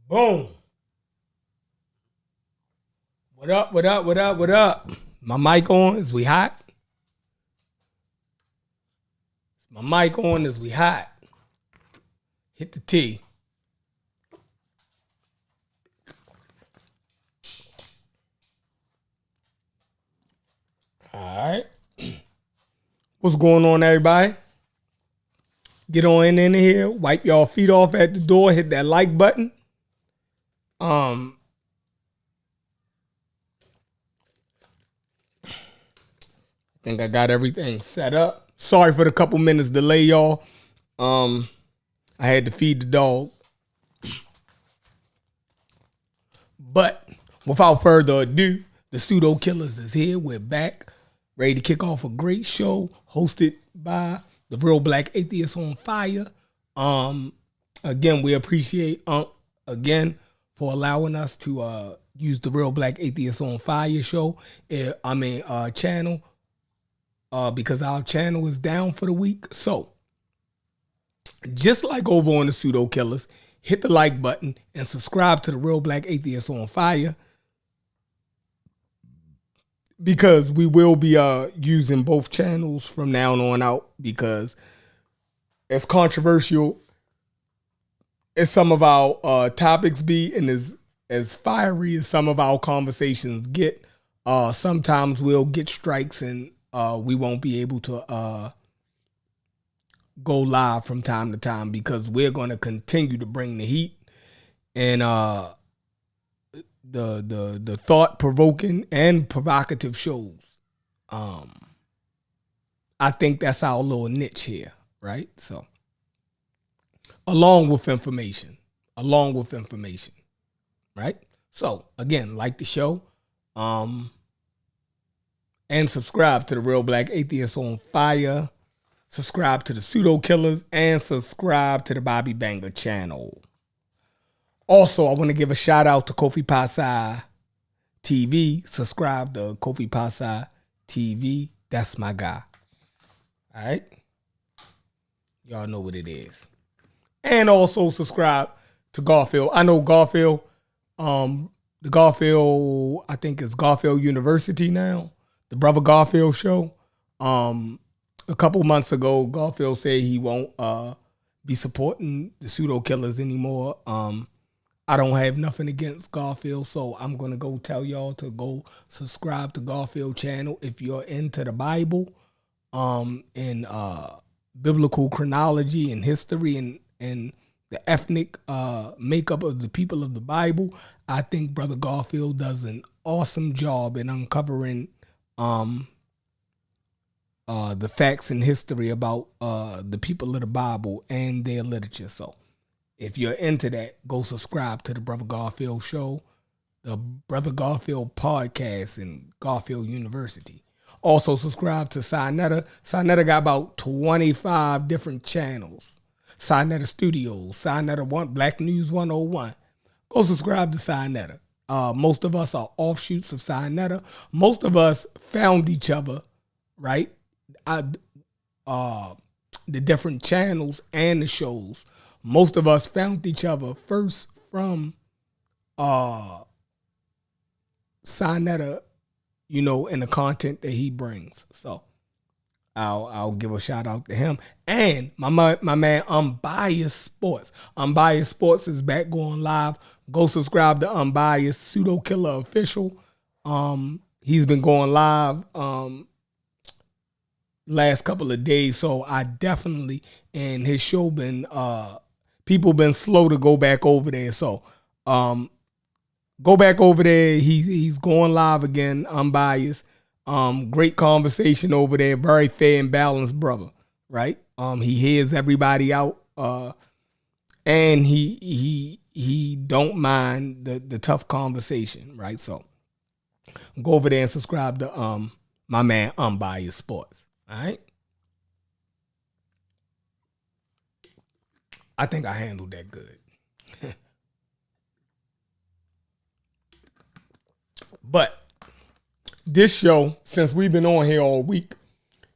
Boom. What up, what up, what up, what up? My mic on? Is we hot? My mic on? Is we hot? Hit the T. All right. What's going on, everybody? Get on in here. Wipe y'all feet off at the door. Hit that like button. I think I got everything set up. Sorry for the couple minutes delay, y'all. I had to feed the dog. But without further ado, the Pseudo Killas is here. We're back, ready to kick off a great show hosted by the Real Black Atheist on Fire. Again, we appreciate again for allowing us to use the Real Black Atheist on Fire show. Channel. Because our channel is down for the week. So, just like over on the Pseudo Killas, hit the like button and subscribe to the Real Black Atheist on Fire, because we will be using both channels from now on out, because as controversial as some of our topics be and as fiery as some of our conversations get, sometimes we'll get strikes and we won't be able to go live from time to time, because we're going to continue to bring the heat and the thought-provoking and provocative shows. I think that's our little niche here, right? So, along with information, right? So, again, like the show, and subscribe to the Real Black Atheist on Fire. Subscribe to the Pseudo Killas and subscribe to the Bobby Banger channel. Also, I want to give a shout out to Kofi Pasai TV. Subscribe to Kofi Pasai TV. That's my guy. All right? Y'all know what it is. And also subscribe to Garfield. I know Garfield, the Garfield, I think it's Garfield University now. The Brother Garfield show. A couple months ago, Garfield said he won't be supporting the Pseudo Killas anymore. I don't have nothing against Garfield, so I'm going to go tell y'all to go subscribe to Garfield channel if you're into the Bible, and biblical chronology and history and the ethnic makeup of the people of the Bible. I think Brother Garfield does an awesome job in uncovering the facts and history about the people of the Bible and their literature. So if you're into that, go subscribe to the Brother Garfield show, the Brother Garfield podcast, and Garfield University. Also subscribe to Sinetta. Sinetta got about 25 different channels. Sinetta Studios, Sinetta Black News 101. Go subscribe to Sinetta. Most of us are offshoots of Sinetta. Most of us found each other, right? The different channels and the shows. Most of us found each other first from Sinetta, and the content that he brings. So I'll give a shout out to him. And my man Unbiased Sports. Unbiased Sports is back going live. Go subscribe to Unbiased Pseudo Killer Official. He's been going live last couple of days, so I definitely, and his show been people been slow to go back over there. So go back over there. He's going live again, Unbiased. Great conversation over there, very fair and balanced brother, right? He hears everybody out, and he don't mind the tough conversation, right? So go over there and subscribe to my man Unbiased Sports. All right. I think I handled that good. But this show, since we've been on here all week,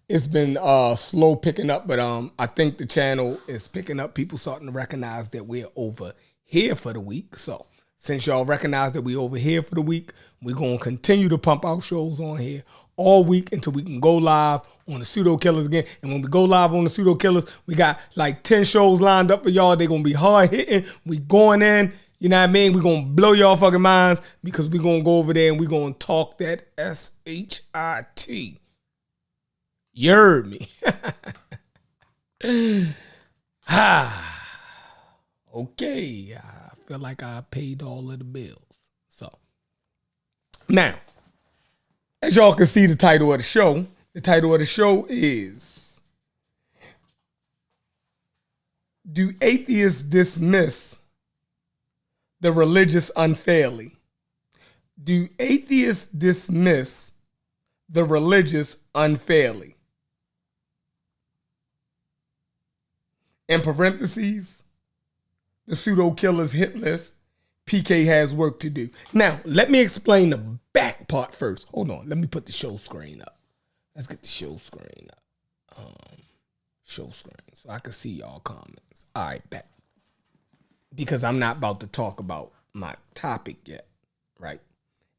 it's been slow picking up. But I think the channel is picking up. People starting to recognize that we're over here for the week. So since y'all recognize that we over here for the week, we're going to continue to pump out shows on here all week until we can go live on the Pseudo Killas again. And when we go live on the Pseudo Killas, we got like 10 shows lined up for y'all. They're going to be hard hitting. We going in. You know what I mean? We're going to blow y'all fucking minds because we're going to go over there and we're going to talk that S-H-I-T. You heard me. Okay. I feel like I paid all of the bills. So now, as y'all can see the title of the show is Do Atheists Dismiss the Religious Unfairly? Do atheists dismiss the religious unfairly? In parentheses, the Pseudo Killas hit list, PK has work to do. Now, let me explain the back part first. Hold on, let me put the show screen up. Let's get the show screen up. Show screen so I can see y'all comments. All right, back. Because I'm not about to talk about my topic yet, right?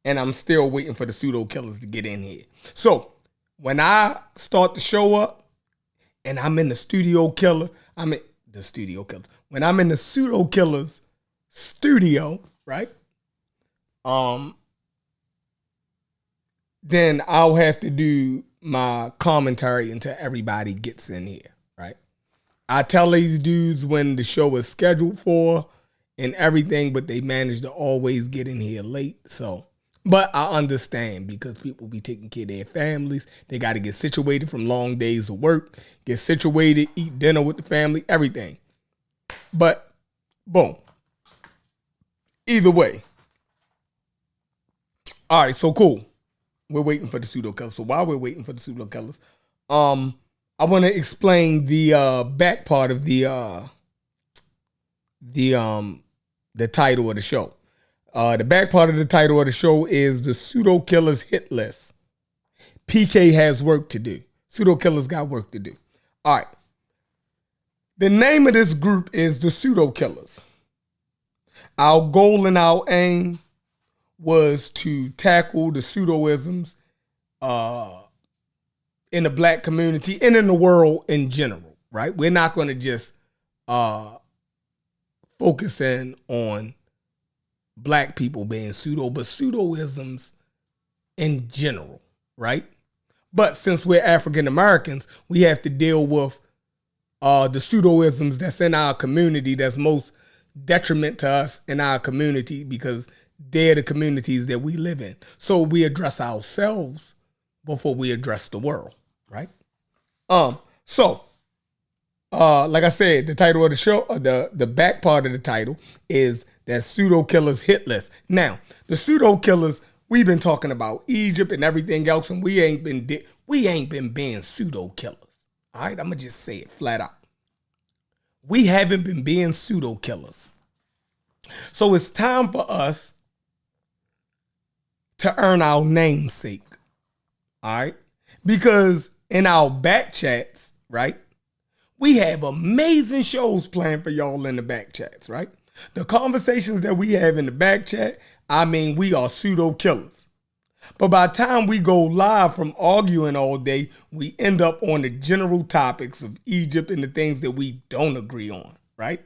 And I'm still waiting for the Pseudo Killas to get in here. So when I start the show up and I'm in the Studio Killer, when I'm in the Pseudo Killas studio, right? Then I'll have to do my commentary until everybody gets in here, right? I tell these dudes when the show is scheduled for and everything, but they manage to always get in here late. So, but I understand because people be taking care of their families. They got to get situated from long days of work, get situated, eat dinner with the family, everything. But, boom. Either way. All right, so cool. We're waiting for the Pseudo Killas. So while we're waiting for the Pseudo Killas, I want to explain the back part of the title of the show. The back part of the title of the show is the Pseudo Killas hit list. PK has work to do. Pseudo Killas got work to do. All right. The name of this group is the Pseudo Killas. Our goal and our aim was to tackle the pseudoisms in the black community and in the world in general, right? We're not going to just focus in on black people being pseudo, but pseudoisms in general, right? But since we're African Americans, we have to deal with the pseudoisms that's in our community that's most detriment to us in our community because they're the communities that we live in. So we address ourselves before we address the world, right? So like I said, the title of the show, the back part of the title is that Pseudo Killas hit list. Now, the Pseudo Killas, we've been talking about Egypt and everything else, and we ain't been being pseudo killers. All right, I'm gonna just say it flat out. We haven't been being pseudo killers. So it's time for us to earn our namesake. All right? Because in our back chats, right? We have amazing shows planned for y'all in the back chats, right? The conversations that we have in the back chat, I mean, we are pseudo killers. But by the time we go live from arguing all day, we end up on the general topics of Egypt and the things that we don't agree on, right?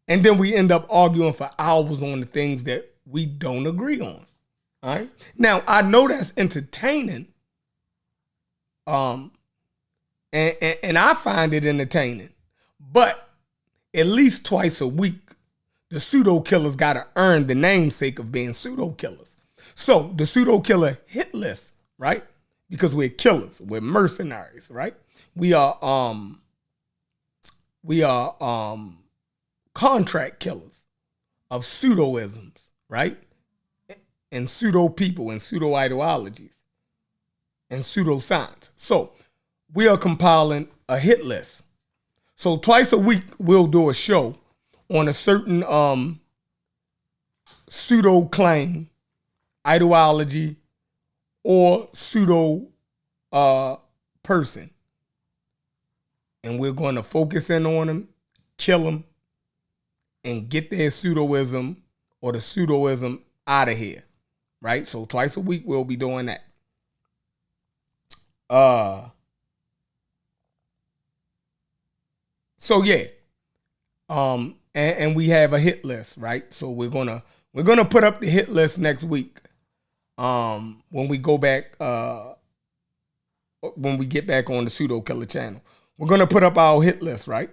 And then we end up arguing for hours on the things that we don't agree on, all right? Now, I know that's entertaining, and I find it entertaining, but at least twice a week, the Pseudo Killas got to earn the namesake of being Pseudo Killas. So the Pseudo Killer hit list, right? Because we're killers, we're mercenaries, right? We are contract killers of pseudoisms, right? And pseudo people and pseudo ideologies and pseudoscience. So we are compiling a hit list. So twice a week we'll do a show on a certain pseudo claim, ideology, or pseudo person. And we're going to focus in on them, kill them, and get their pseudoism or the pseudoism out of here, right? So twice a week we'll be doing that. So yeah, and we have a hit list, right? So we're gonna put up the hit list next week. When we go back, when we get back on the Pseudo Killer channel, we're gonna put up our hit list, right?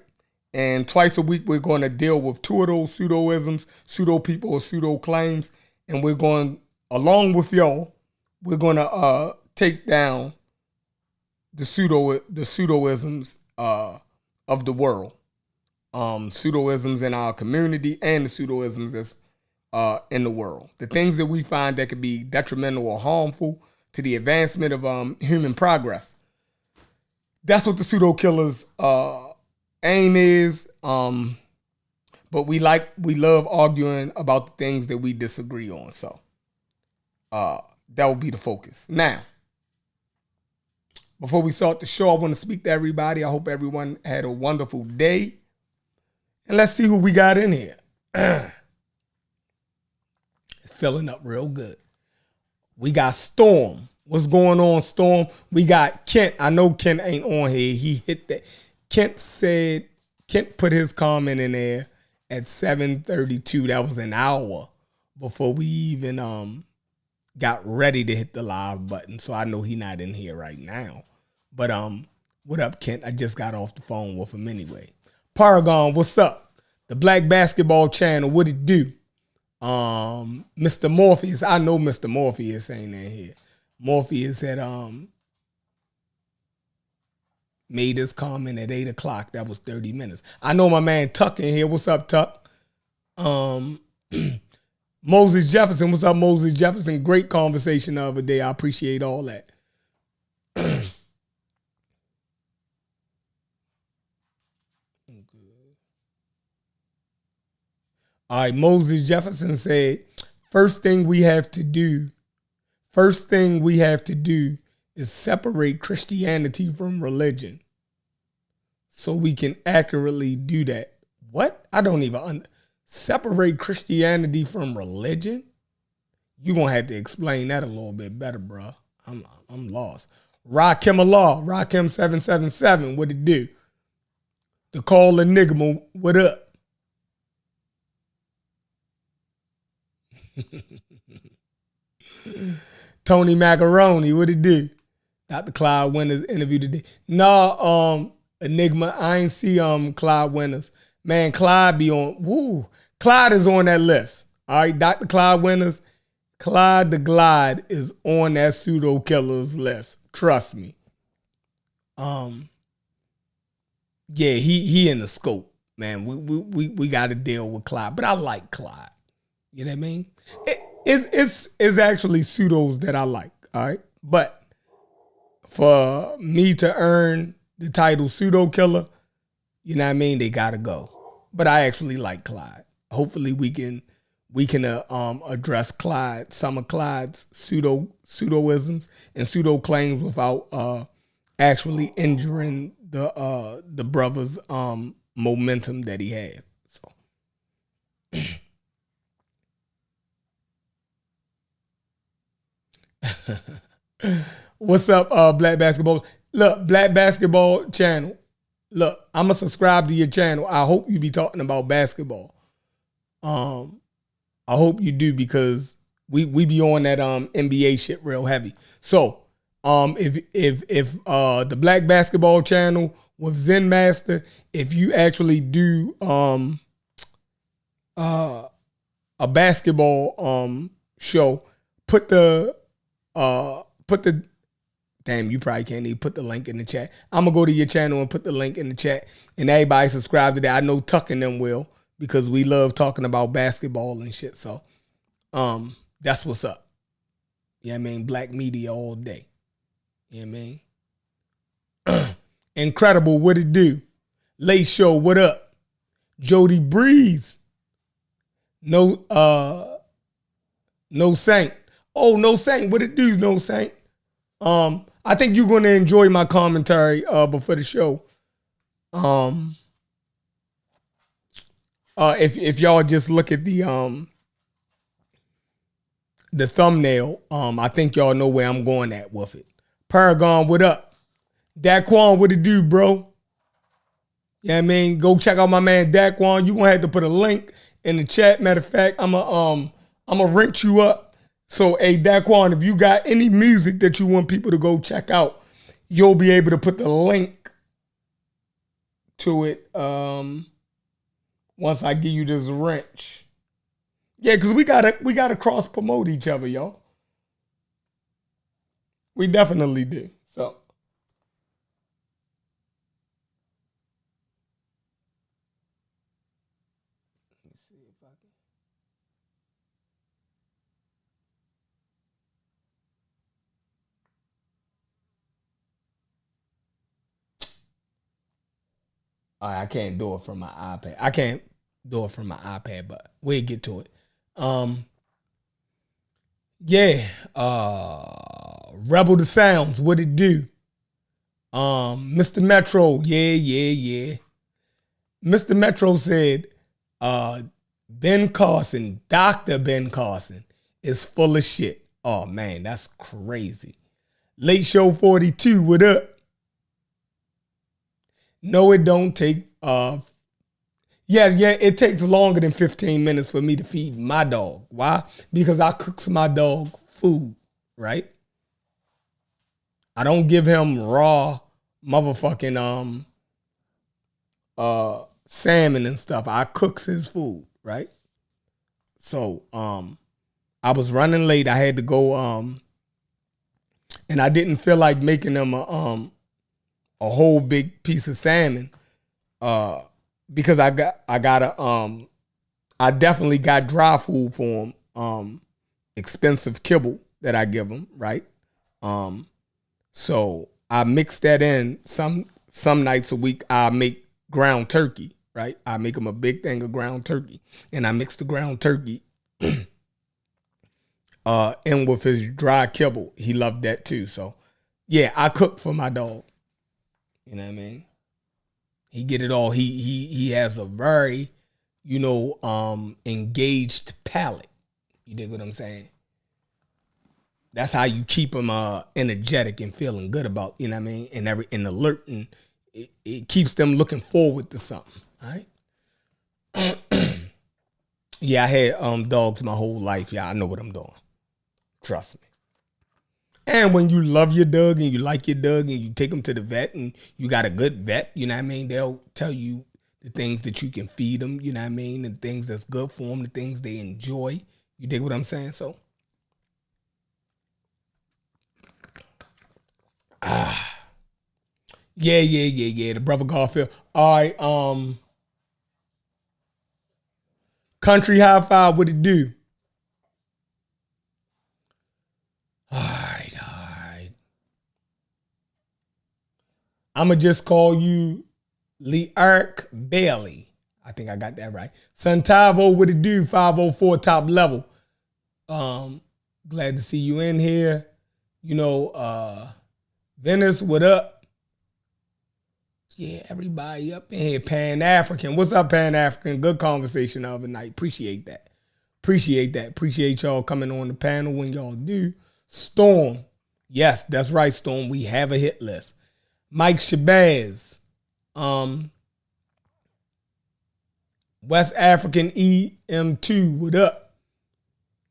And twice a week we're gonna deal with two of those pseudoisms, pseudo people or pseudo claims, and we're going, along with y'all, we're gonna take down the pseudoisms of the world, pseudoisms in our community and the pseudoisms that's in the world. The things that we find that could be detrimental or harmful to the advancement of human progress. That's what the Pseudo Killers aim is. But we love arguing about the things that we disagree on. So that will be the focus. Now, before we start the show, I want to speak to everybody. I hope everyone had a wonderful day. And let's see who we got in here. It's filling up real good. We got Storm. What's going on, Storm? We got Kent. I know Kent ain't on here. He hit that. Kent put his comment in there at 7:32. That was an hour before we even got ready to hit the live button. So I know he not in here right now. But what up, Kent? I just got off the phone with him anyway. Paragon, what's up? The Black Basketball Channel, what it do? Mr. Morpheus, I know Mr. Morpheus ain't in here. Morpheus had made his comment at 8 o'clock. That was 30 minutes. I know my man Tuck in here. What's up, Tuck? Moses Jefferson, what's up, Moses Jefferson? Great conversation the other day. I appreciate all that. All right, Moses Jefferson said, first thing we have to do is separate Christianity from religion so we can accurately do that. What? I don't even separate Christianity from religion? You're going to have to explain that a little bit better, bro. I'm lost. Rakim Allah, Rakim 777, what it do? The Call Enigma, what up? Tony Macaroni, what it do? Dr. Clyde Winters interview today. No, Enigma, I ain't see Clyde Winters. Man, Clyde be on, woo. Clyde is on that list. All right, Dr. Clyde Winters, Clyde the Glide is on that Pseudo Killers list. Trust me. Yeah, he in the scope, man. We got to deal with Clyde, but I like Clyde. You know what I mean? It's actually pseudos that I like, all right? But for me to earn the title Pseudo Killer, you know what I mean, they gotta go. But I actually like Clyde. Hopefully we can address Clyde, some of Clyde's pseudoisms and pseudo claims without actually injuring the brother's momentum that he had. So what's up, Black Basketball? Look, Black Basketball Channel. Look, I'm going to subscribe to your channel. I hope you be talking about basketball. I hope you do, because we be on that NBA shit real heavy. So, if the Black Basketball Channel with Zen Master, if you actually do a basketball show, put the damn, you probably can't even put the link in the chat. I'm gonna go to your channel and put the link in the chat, and everybody subscribe to that. I know Tuck and them will, because we love talking about basketball and shit. So that's what's up. Yeah, I mean, black media all day. Yeah, you know what I mean? Incredible, what it do? Late Show, what up? Jody Breeze. No Saint. Oh, No Saint, what it do, No Saint? I think you're going to enjoy my commentary before the show. If y'all just look at the thumbnail, I think y'all know where I'm going at with it. Paragon, what up? Daquan, what it do, bro? Yeah, I mean, go check out my man Daquan. You gonna have to put a link in the chat. Matter of fact, I'ma rank you up. So, hey, Daquan, if you got any music that you want people to go check out, you'll be able to put the link to it once I give you this wrench. Yeah, because we gotta cross promote each other, y'all. We definitely do. So let me see if I can. All right, I can't do it from my iPad. I can't do it from my iPad, but we'll get to it. Yeah. Rebel the Sounds, what it do? Mr. Metro, yeah. Mr. Metro said, Ben Carson, Dr. Ben Carson, is full of shit. Oh man, that's crazy. Late Show 42, what up? No, it don't take yeah, it takes longer than 15 minutes for me to feed my dog. Why? Because I cooks my dog food, right? I don't give him raw motherfucking salmon and stuff. I cooks his food, right? So I was running late. I had to go and I didn't feel like making them a whole big piece of salmon because I definitely got dry food for him, expensive kibble that I give him, right? So I mix that in. Some nights a week I make ground turkey, right? I make him a big thing of ground turkey, and I mix the ground turkey in with his dry kibble. He loved that too. So yeah, I cook for my dog. You know what I mean? He get it all. He has a very, engaged palate. You dig what I'm saying? That's how you keep him energetic and feeling good about, you know what I mean, and alert, and it keeps them looking forward to something. All right. Yeah, I had dogs my whole life. Yeah, I know what I'm doing. Trust me. And when you love your dog and you like your dog and you take them to the vet and you got a good vet, you know what I mean? They'll tell you the things that you can feed them, you know what I mean? The things that's good for them, the things they enjoy. You dig what I'm saying? So, yeah. The brother Garfield. All right, Country High Five, what it do? All right. I'ma just call you Leark Bailey. I think I got that right. Santavo, what it do? 504 top level. Glad to see you in here. Venice, what up? Yeah, everybody up in here. Pan-African. What's up, Pan-African? Good conversation the other night. Appreciate that. Appreciate y'all coming on the panel when y'all do. Storm. Yes, that's right, Storm. We have a hit list. Mike Shabazz. West African EM2, what up?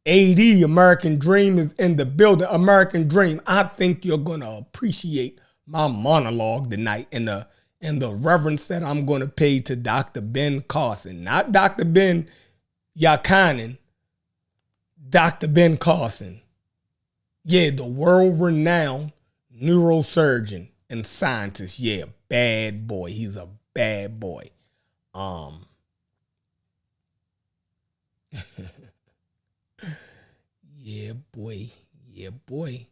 AD, American Dream is in the building. American Dream, I think you're going to appreciate my monologue tonight and the reverence that I'm going to pay to Dr. Ben Carson. Not Dr. Ben Yakanin, Dr. Ben Carson. Yeah, the world-renowned neurosurgeon and scientist. Yeah, bad boy. He's a bad boy. Yeah, boy.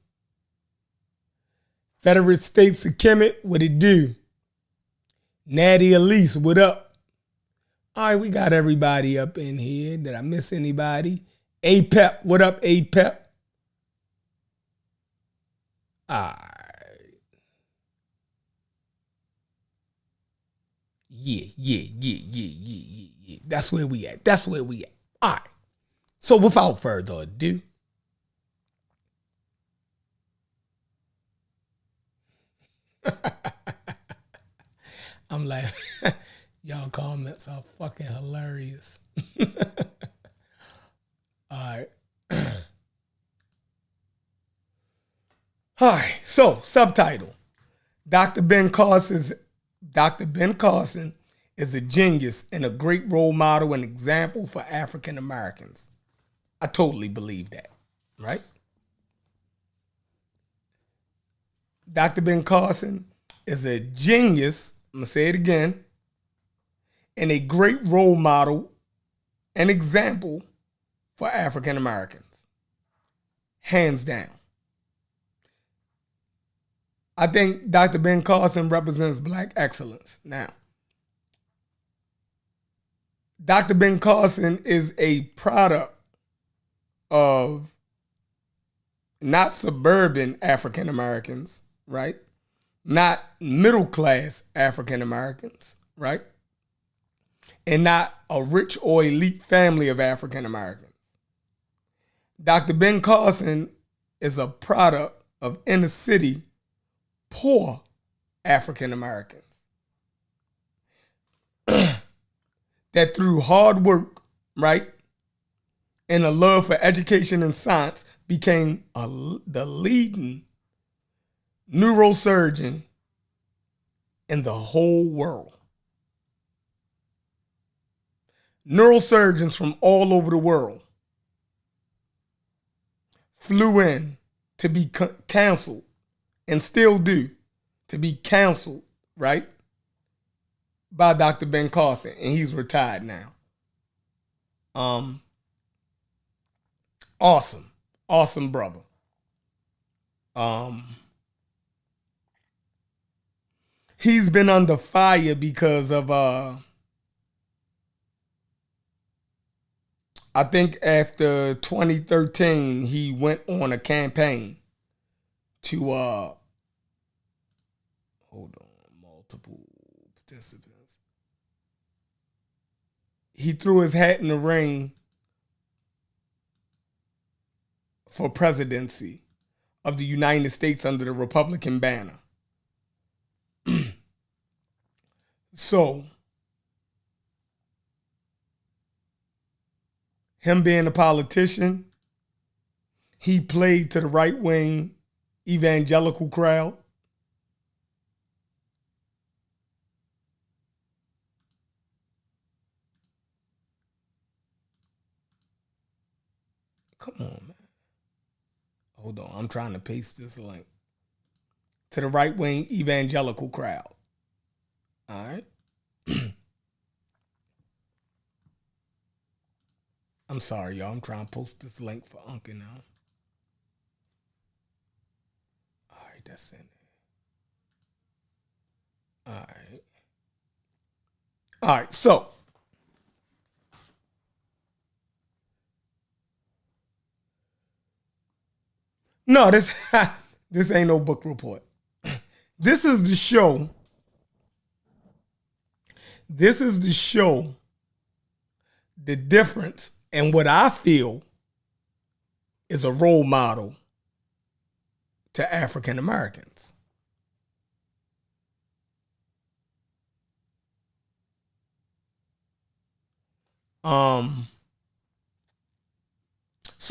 Federal States of Kemet, what it do? Natty Elise, what up? All right, we got everybody up in here. Did I miss anybody? A-Pep, what up, A-Pep? All right. Yeah. That's where we at. All right. So without further ado, I'm like, y'all comments are fucking hilarious. All right. All right. So subtitle: Dr. Ben Carson is a genius and a great role model and example for African Americans. I totally believe that, right? Dr. Ben Carson is a genius, I'm going to say it again, and a great role model and example for African Americans. Hands down. I think Dr. Ben Carson represents Black excellence. Now, Dr. Ben Carson is a product of not suburban African Americans, right? Not middle class African Americans, right? And not a rich or elite family of African Americans. Dr. Ben Carson is a product of inner city poor African Americans that through hard work, right, and a love for education and science became the leading neurosurgeon in the whole world. Neurosurgeons from all over the world flew in to be counseled, and still do, to be counseled, right, by Dr. Ben Carson, and he's retired now. Awesome brother. He's been under fire because of I think after 2013 he went on a campaign to hold on, multiple participants. He threw his hat in the ring for presidency of the United States under the Republican banner. So, him being a politician, he played to the right-wing evangelical crowd. Come on, man. Hold on, I'm trying to paste this link. To the right-wing evangelical crowd. All right. I'm sorry, y'all. I'm trying to post this link for Uncle now. All right, that's in there. All right. All right, so. No, this ain't no book report. This is the show. This is the show. The difference in what I feel is a role model to African Americans. So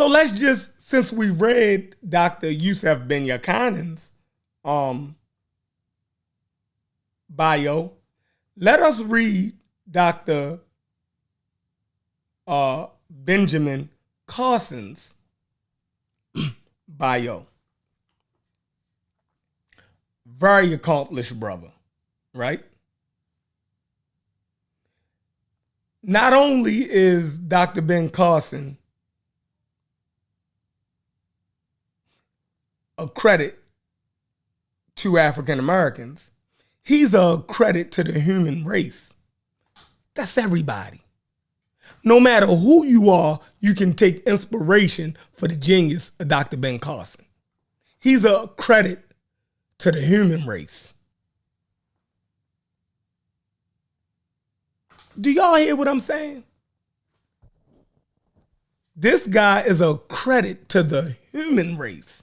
let's just, since we read Dr. Yusuf Ben Yakanan's bio, let us read Dr. Benjamin Carson's bio. Very accomplished brother, right? Not only is Dr. Ben Carson a credit to African Americans, he's a credit to the human race. That's everybody. No matter who you are, you can take inspiration for the genius of Dr. Ben Carson. He's a credit to the human race. Do y'all hear what I'm saying? This guy is a credit to the human race.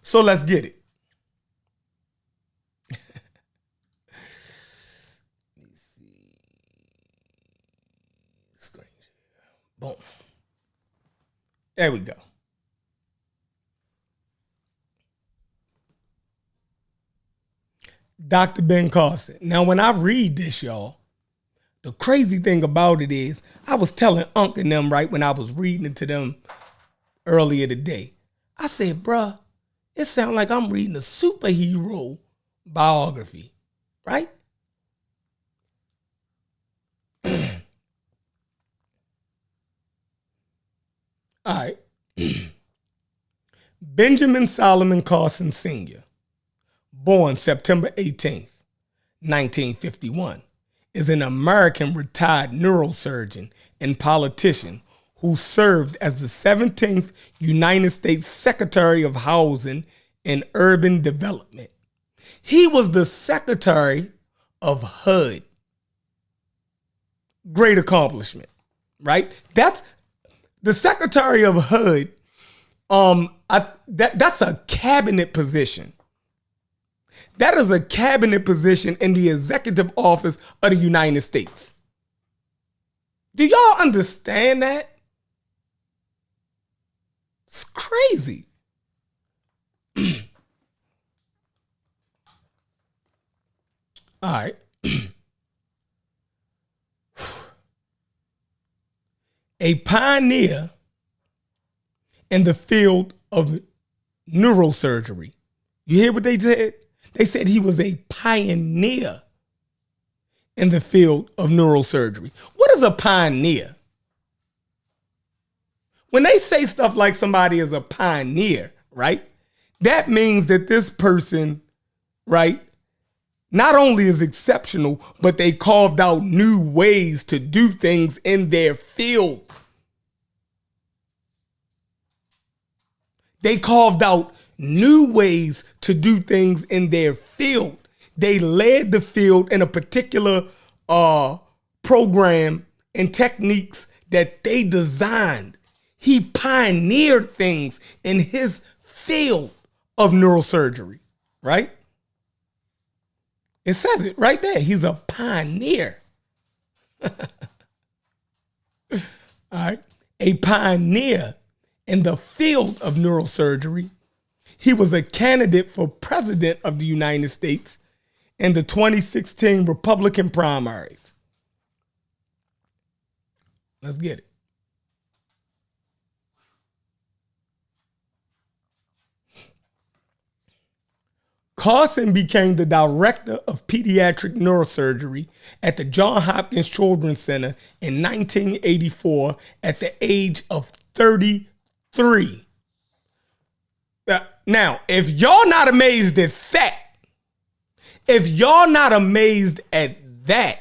So let's get it. Let me see. Screen share. Boom. There we go. Dr. Ben Carson. Now, when I read this, y'all, the crazy thing about it is I was telling Unc and them right when I was reading it to them earlier today. I said, bruh, it sounds like I'm reading a superhero biography, right? All right. Benjamin Solomon Carson Sr., born September 18th, 1951, is an American retired neurosurgeon and politician who served as the 17th United States Secretary of Housing and Urban Development. He was the Secretary of HUD. Great accomplishment, right? That's the Secretary of HUD. That's a cabinet position. That is a cabinet position in the executive office of the United States. Do y'all understand that? It's crazy. All right. A pioneer in the field of neurosurgery. You hear what they said? They said he was a pioneer in the field of neurosurgery. What is a pioneer? When they say stuff like somebody is a pioneer, right? That means that this person, right, not only is exceptional, but they carved out new ways to do things in their field. They carved out new ways to do things in their field. They led the field in a particular program and techniques that they designed. He pioneered things in his field of neurosurgery, right? It says it right there. He's a pioneer. All right. A pioneer in the field of neurosurgery. He was a candidate for president of the United States in the 2016 Republican primaries. Let's get it. Carson became the director of pediatric neurosurgery at the Johns Hopkins Children's Center in 1984 at the age of 33. Now, if y'all not amazed at that,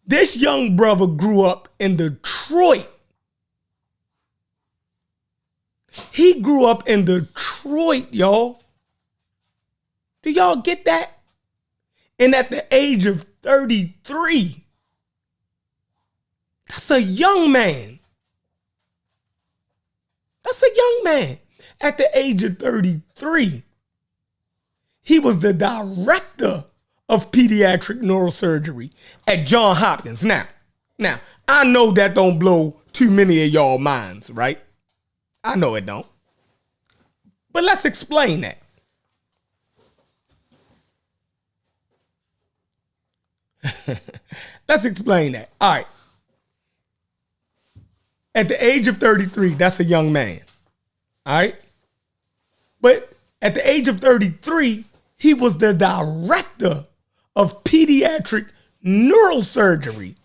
this young brother grew up in Detroit. He grew up in Detroit, y'all. Do y'all get that? And at the age of 33, that's a young man. That's a young man. At the age of 33, he was the director of pediatric neurosurgery at Johns Hopkins. Now, I know that don't blow too many of y'all minds, right? I know it don't. But let's explain that. Let's explain that. All right. At the age of 33, that's a young man. All right. But at the age of 33, he was the director of pediatric neurosurgery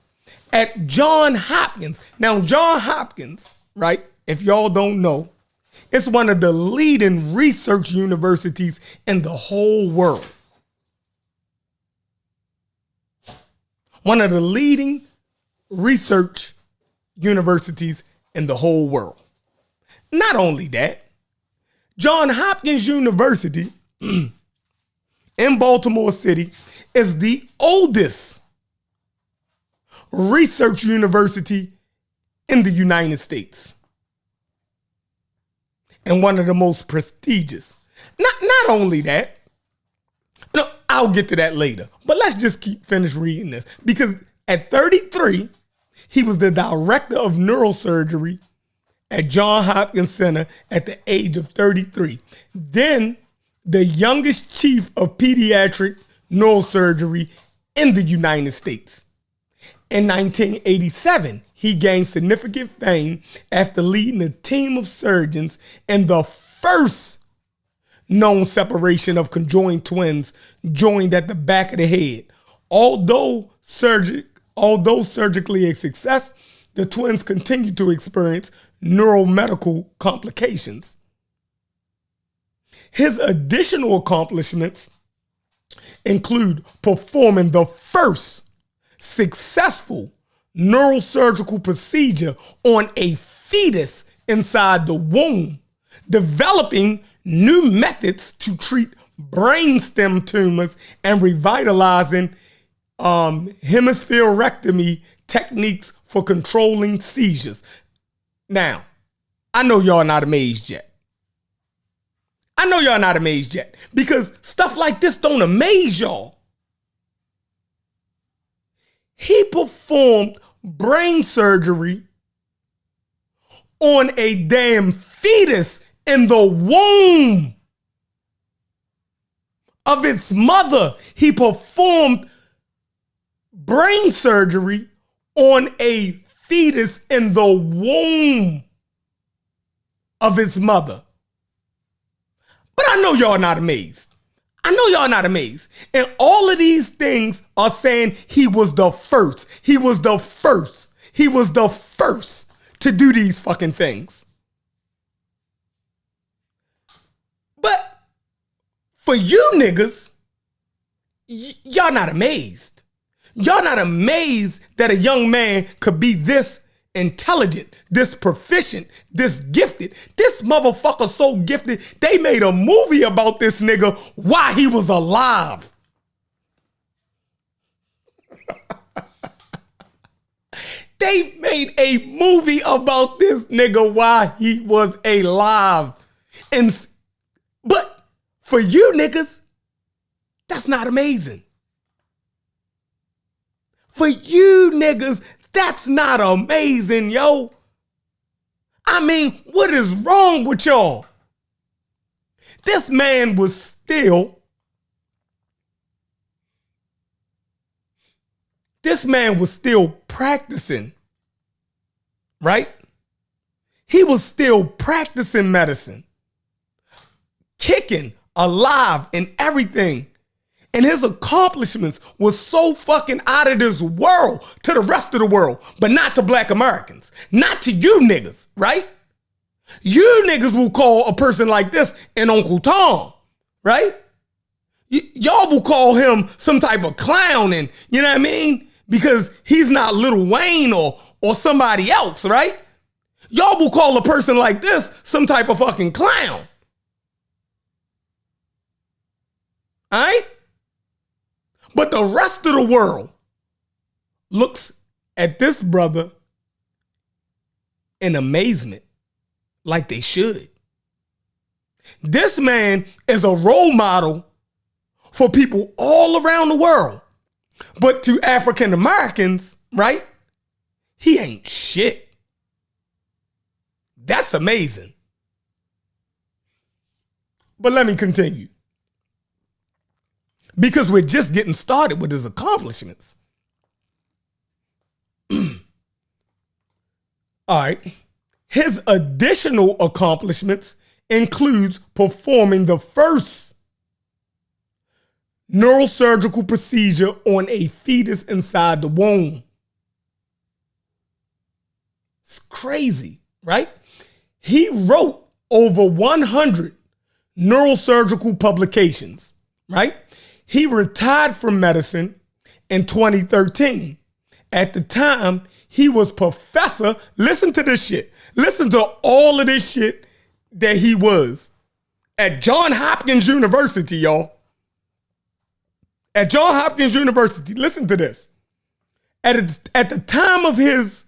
at Johns Hopkins. Now, Johns Hopkins, right, if y'all don't know, it's one of the leading research universities in the whole world. One of the leading research universities in the whole world. Not only that, Johns Hopkins University in Baltimore City is the oldest research university in the United States and one of the most prestigious. Not only that, no, I'll get to that later, but let's just finish reading this, because at 33, he was the director of neurosurgery at Johns Hopkins Center at the age of 33. Then the youngest chief of pediatric neurosurgery in the United States. In 1987, he gained significant fame after leading a team of surgeons in the first known separation of conjoined twins joined at the back of the head. Although surgically a success, the twins continued to experience neuromedical complications. His additional accomplishments include performing the first successful neurosurgical procedure on a fetus inside the womb, developing new methods to treat brainstem tumors, and revitalizing hemispherectomy techniques for controlling seizures. Now, I know y'all not amazed yet. Because stuff like this don't amaze y'all. He performed brain surgery on a damn fetus in the womb of its mother. He performed brain surgery on a fetus in the womb of its mother. But I know y'all not amazed. And all of these things are saying he was the first. He was the first to do these fucking things. But for you niggas, y'all not amazed. Y'all not amazed that a young man could be this intelligent, this proficient, this gifted. This motherfucker so gifted, they made a movie about this nigga while he was alive. They made a movie about this nigga while he was alive. But for you niggas, that's not amazing. For you niggas, that's not amazing, yo. I mean, what is wrong with y'all? This man was still practicing, right? He was still practicing medicine, kicking, alive, and everything. And his accomplishments was so fucking out of this world to the rest of the world, but not to Black Americans, not to you niggas, right? You niggas will call a person like this an Uncle Tom, right? Y'all will call him some type of clown, and you know what I mean? Because he's not Lil Wayne or somebody else, right? Y'all will call a person like this some type of fucking clown. All right? But the rest of the world looks at this brother in amazement, like they should. This man is a role model for people all around the world. But to African Americans, right? He ain't shit. That's amazing. But let me continue, because we're just getting started with his accomplishments. All right. His additional accomplishments includes performing the first neurosurgical procedure on a fetus inside the womb. It's crazy, right? He wrote over 100 neurosurgical publications, right? He retired from medicine in 2013. At the time, he was professor. Listen to this shit. Listen to all of this shit that he was. at Johns Hopkins University, y'all. At Johns Hopkins University, listen to this. At the time of his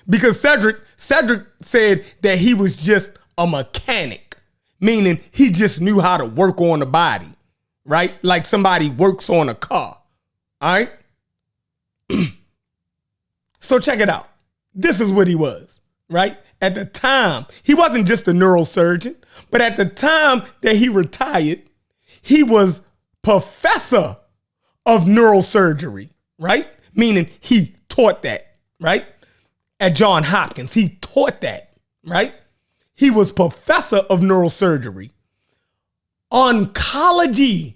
because Cedric said that he was just a mechanic, meaning he just knew how to work on the body, right? Like somebody works on a car, all right? So check it out. This is what he was, right? At the time, he wasn't just a neurosurgeon, but at the time that he retired, he was professor of neurosurgery, right? Meaning he taught that, right? At Johns Hopkins, he taught that, right? He was professor of neurosurgery. Oncology,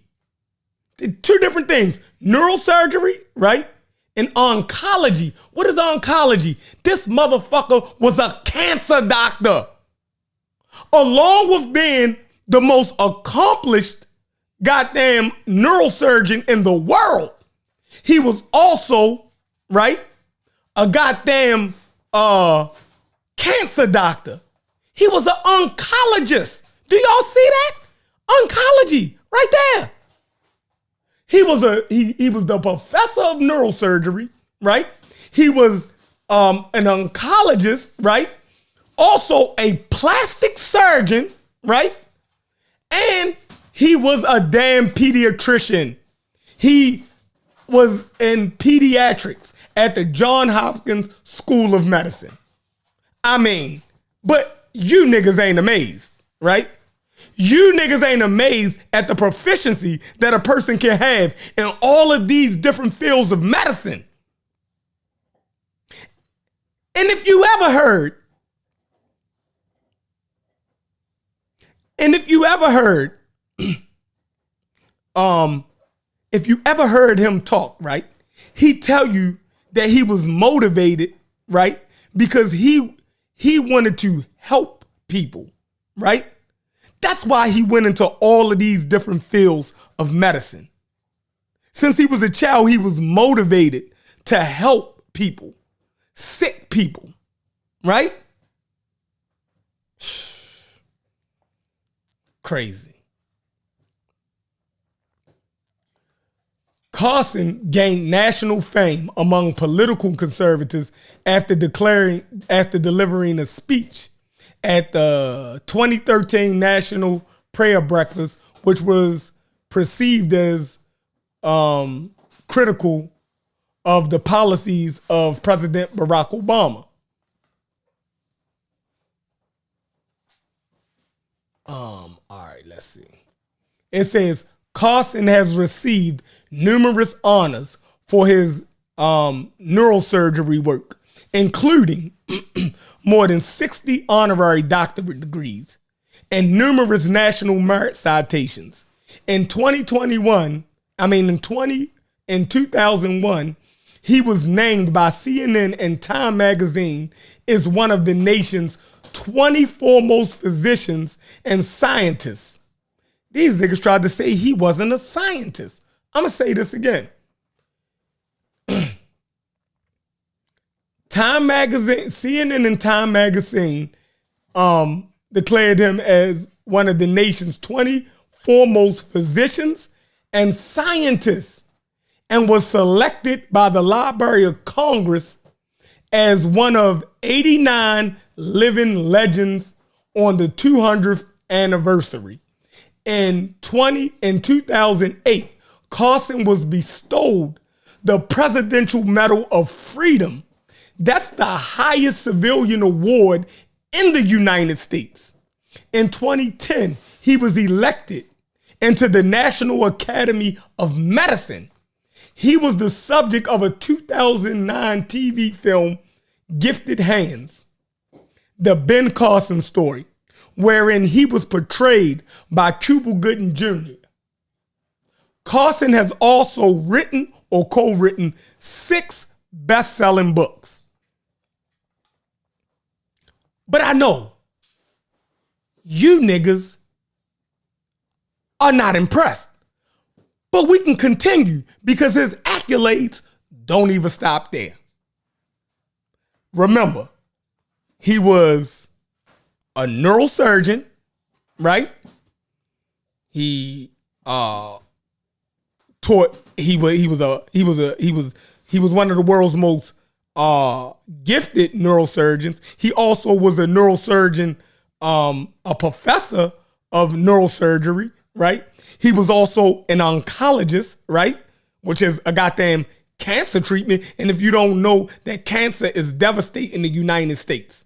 two different things. Neurosurgery, right? And oncology. What is oncology? This motherfucker was a cancer doctor. Along with being the most accomplished goddamn neurosurgeon in the world, he was also, right, a goddamn cancer doctor. He was an oncologist. Do y'all see that? Oncology, right there. He was the professor of neurosurgery, right? He was an oncologist, right? Also a plastic surgeon, right? And he was a damn pediatrician. He was in pediatrics at the Johns Hopkins School of Medicine. I mean, but you niggas ain't amazed, right? You niggas ain't amazed at the proficiency that a person can have in all of these different fields of medicine. And if you ever heard him talk, right? He tell you that he was motivated, right? Because he wanted to help people, right? That's why he went into all of these different fields of medicine. Since he was a child, he was motivated to help people, sick people, right? Crazy. Carson gained national fame among political conservatives after delivering a speech at the 2013 National Prayer Breakfast, which was perceived as critical of the policies of President Barack Obama. All right, let's see. It says Carson has received numerous honors for his neurosurgery work, including more than 60 honorary doctorate degrees and numerous national merit citations. In 2001, he was named by CNN and Time magazine as one of the nation's 20 foremost physicians and scientists. These niggas tried to say he wasn't a scientist. I'm going to say this again. Time magazine, CNN and Time magazine declared him as one of the nation's 20 foremost physicians and scientists, and was selected by the Library of Congress as one of 89 living legends on the 200th anniversary. In 2008, Carson was bestowed the Presidential Medal of Freedom. That's the highest civilian award in the United States. In 2010, he was elected into the National Academy of Medicine. He was the subject of a 2009 TV film, Gifted Hands, the Ben Carson story, wherein he was portrayed by Cuba Gooding Jr. Carson has also written or co-written 6 best-selling books. But I know you niggas are not impressed. But we can continue because his accolades don't even stop there. Remember, he was a neurosurgeon, right? He taught. He was one of the world's most gifted neurosurgeons. He also was a neurosurgeon, a professor of neurosurgery, right? He was also an oncologist, right? Which is a goddamn cancer treatment. And if you don't know that cancer is devastating the United States.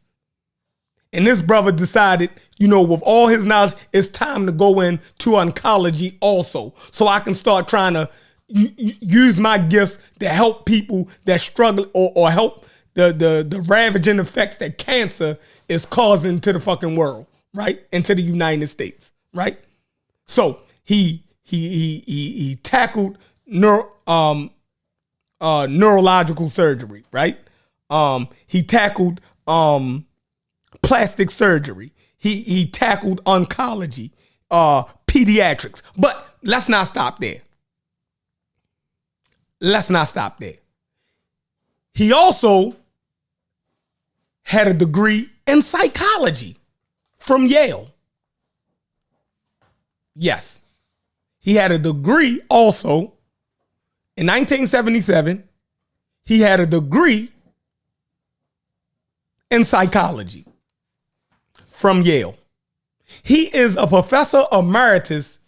And this brother decided, with all his knowledge, it's time to go into oncology also. So I can start trying to use my gifts to help people that struggle or help the ravaging effects that cancer is causing to the fucking world, right? And to the United States, right? So he tackled neurological surgery, right? He tackled plastic surgery. He tackled oncology, pediatrics. But let's not stop there. He also had a degree in psychology from Yale. Yes. He had a degree also in 1977. He had a degree in psychology from Yale. He is a professor emeritus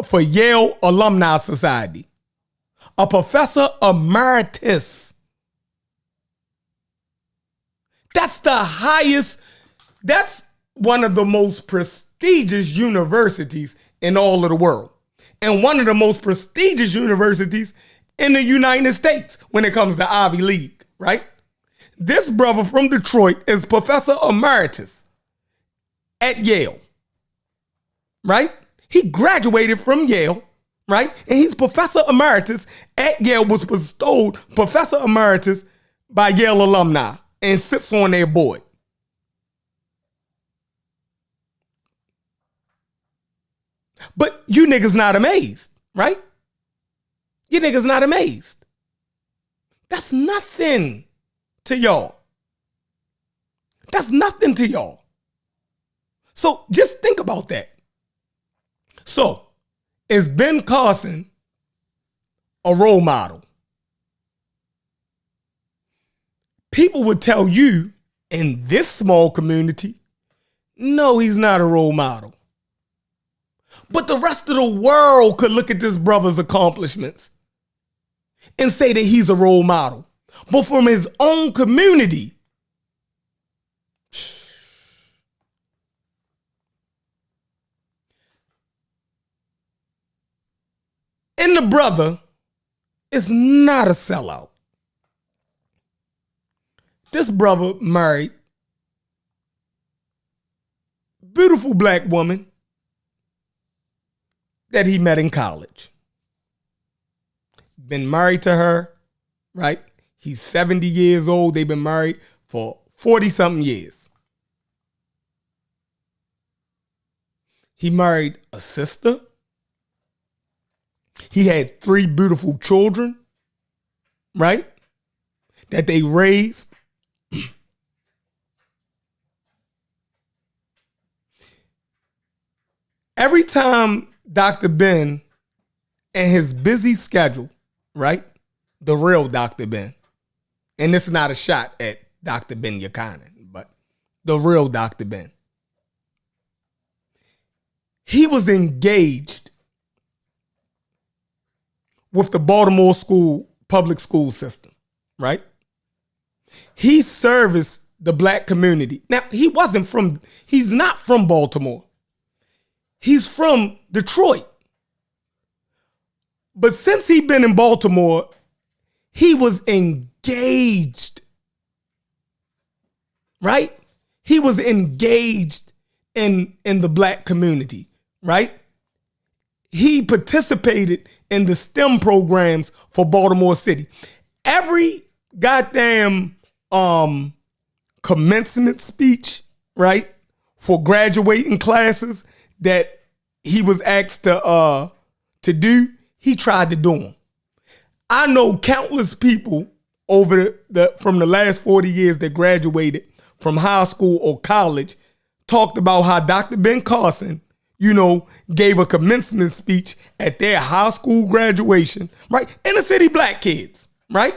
for Yale Alumni Society. A professor emeritus. That's the highest, that's one of the most prestigious universities in all of the world. And one of the most prestigious universities in the United States when it comes to Ivy League, right? This brother from Detroit is professor emeritus at Yale, right? He graduated from Yale, right? And he's professor emeritus at Yale, was bestowed professor emeritus by Yale alumni and sits on their board. But you niggas not amazed, right? You niggas not amazed. That's nothing to y'all. That's nothing to y'all. So just think about that. So, is Ben Carson a role model? People would tell you in this small community, no, he's not a role model. But the rest of the world could look at this brother's accomplishments and say that he's a role model. But from his own community, and the brother is not a sellout. This brother married a beautiful black woman that he met in college. Been married to her, right? He's 70 years old. They've been married for 40-something years. He married a sister. He had 3 beautiful children, right? That they raised. Every time Dr. Ben and his busy schedule, right? The real Dr. Ben. And this is not a shot at Dr. Ben Yakinen, but the real Dr. Ben. He was engaged with the Baltimore public school system, right? He serviced the black community. Now, he's not from Baltimore. He's from Detroit. But since he'd been in Baltimore, he was engaged, right? He was engaged in the black community, right? He participated in the STEM programs for Baltimore City. Every goddamn commencement speech, right, for graduating classes that he was asked to do, he tried to do them. I know countless people from the last 40 years that graduated from high school or college talked about how Dr. Ben Carson, gave a commencement speech at their high school graduation, right? Inner city black kids, right?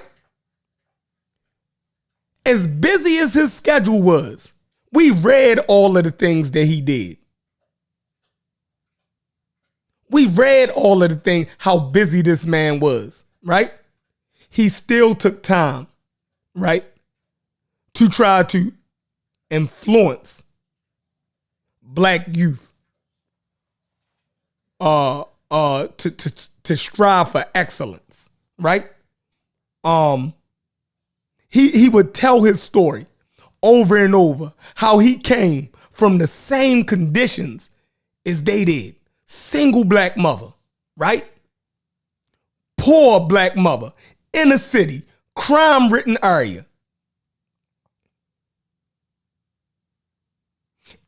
As busy as his schedule was, we read all of the things that he did. We read all of the things, how busy this man was, right? He still took time, right, to try to influence black youth to strive for excellence, right? He would tell his story over and over, how he came from the same conditions as they did. Single black mother, right? Poor black mother, inner city, crime-ridden area.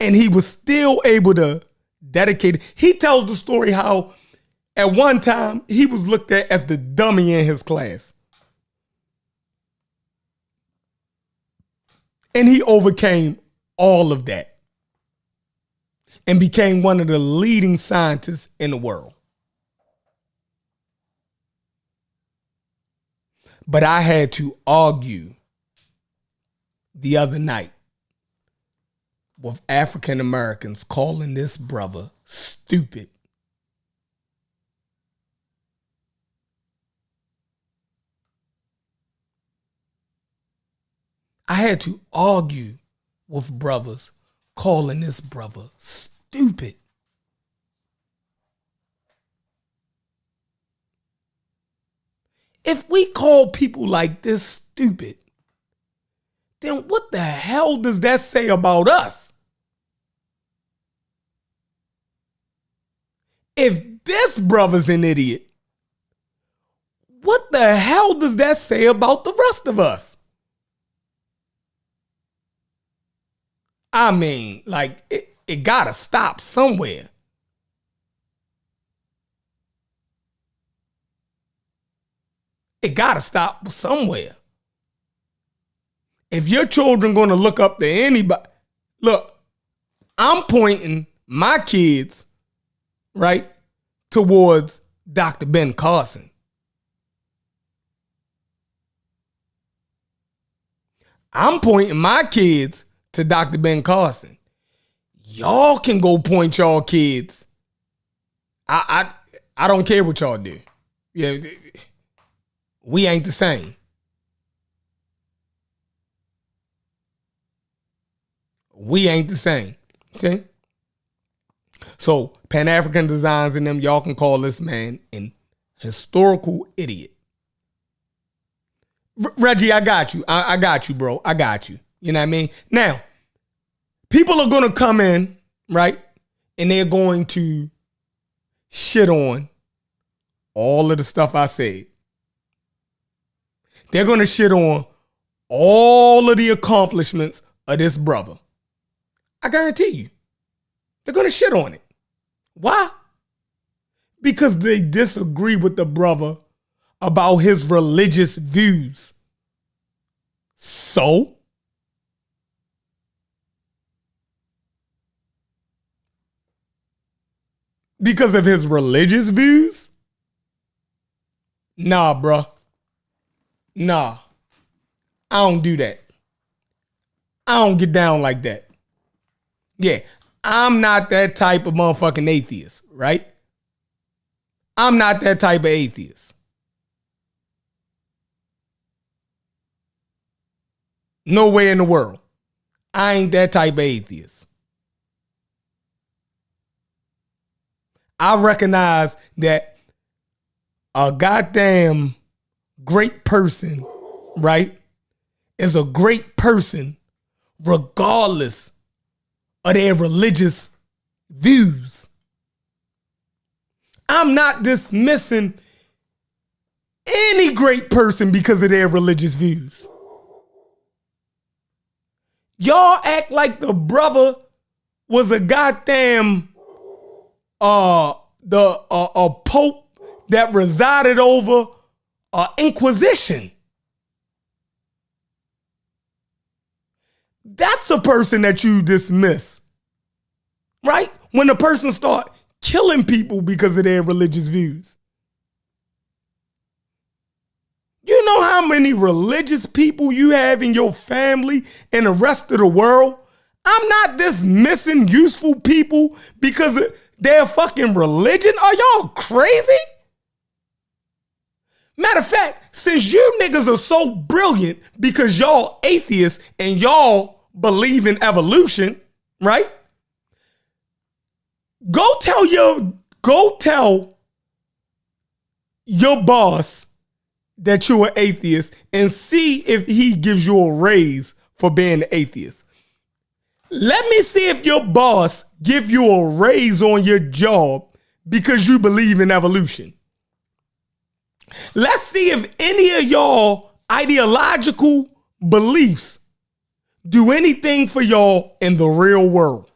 And he was still able to dedicate it. He tells the story how at one time he was looked at as the dummy in his class. And he overcame all of that and became one of the leading scientists in the world. But I had to argue the other night with African Americans calling this brother stupid. I had to argue with brothers calling this brother stupid. If we call people like this stupid, then what the hell does that say about us? If this brother's an idiot, what the hell does that say about the rest of us? I mean, like, it gotta stop somewhere. It gotta stop somewhere. If your children gonna look up to anybody, look, I'm pointing my kids, right, towards Dr. Ben Carson. I'm pointing my kids to Dr. Ben Carson. Y'all can go point y'all kids. I don't care what y'all do. Yeah, we ain't the same. We ain't the same. See? So Pan-African Designs and them, y'all can call this man an historical idiot. Reggie, I got you. I got you, bro. I got you. You know what I mean? Now, people are going to come in, right? And they're going to shit on all of the stuff I said. They're going to shit on all of the accomplishments of this brother. I guarantee you. They're going to shit on it. Why? Because they disagree with the brother about his religious views. So? Because of his religious views? Nah, bruh. Nah. I don't do that. I don't get down like that. Yeah, I'm not that type of motherfucking atheist, right? I'm not that type of atheist. No way in the world. I ain't that type of atheist. I recognize that a goddamn great person, right, is a great person regardless of their religious views. I'm not dismissing any great person because of their religious views. Y'all act like the brother was a goddamn a pope that resided over Inquisition. That's a person that you dismiss, right? When a person start killing people because of their religious views. You know how many religious people you have in your family and the rest of the world? I'm not dismissing useful people because of their fucking religion. Are y'all crazy? Matter of fact, since you niggas are so brilliant because y'all atheists and y'all believe in evolution, right? Go tell your boss that you're an atheist and see if he gives you a raise for being an atheist. Let me see if your boss give you a raise on your job because you believe in evolution. Let's see if any of y'all ideological beliefs do anything for y'all in the real world.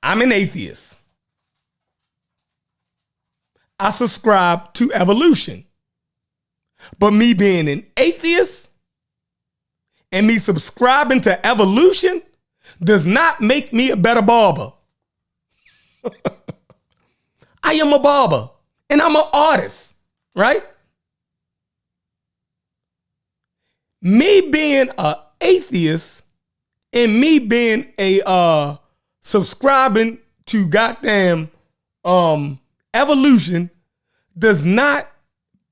I'm an atheist. I subscribe to evolution. But me being an atheist and me subscribing to evolution does not make me a better barber. I am a barber and I'm an artist, right? Me being an atheist and me being a subscribing to goddamn evolution does not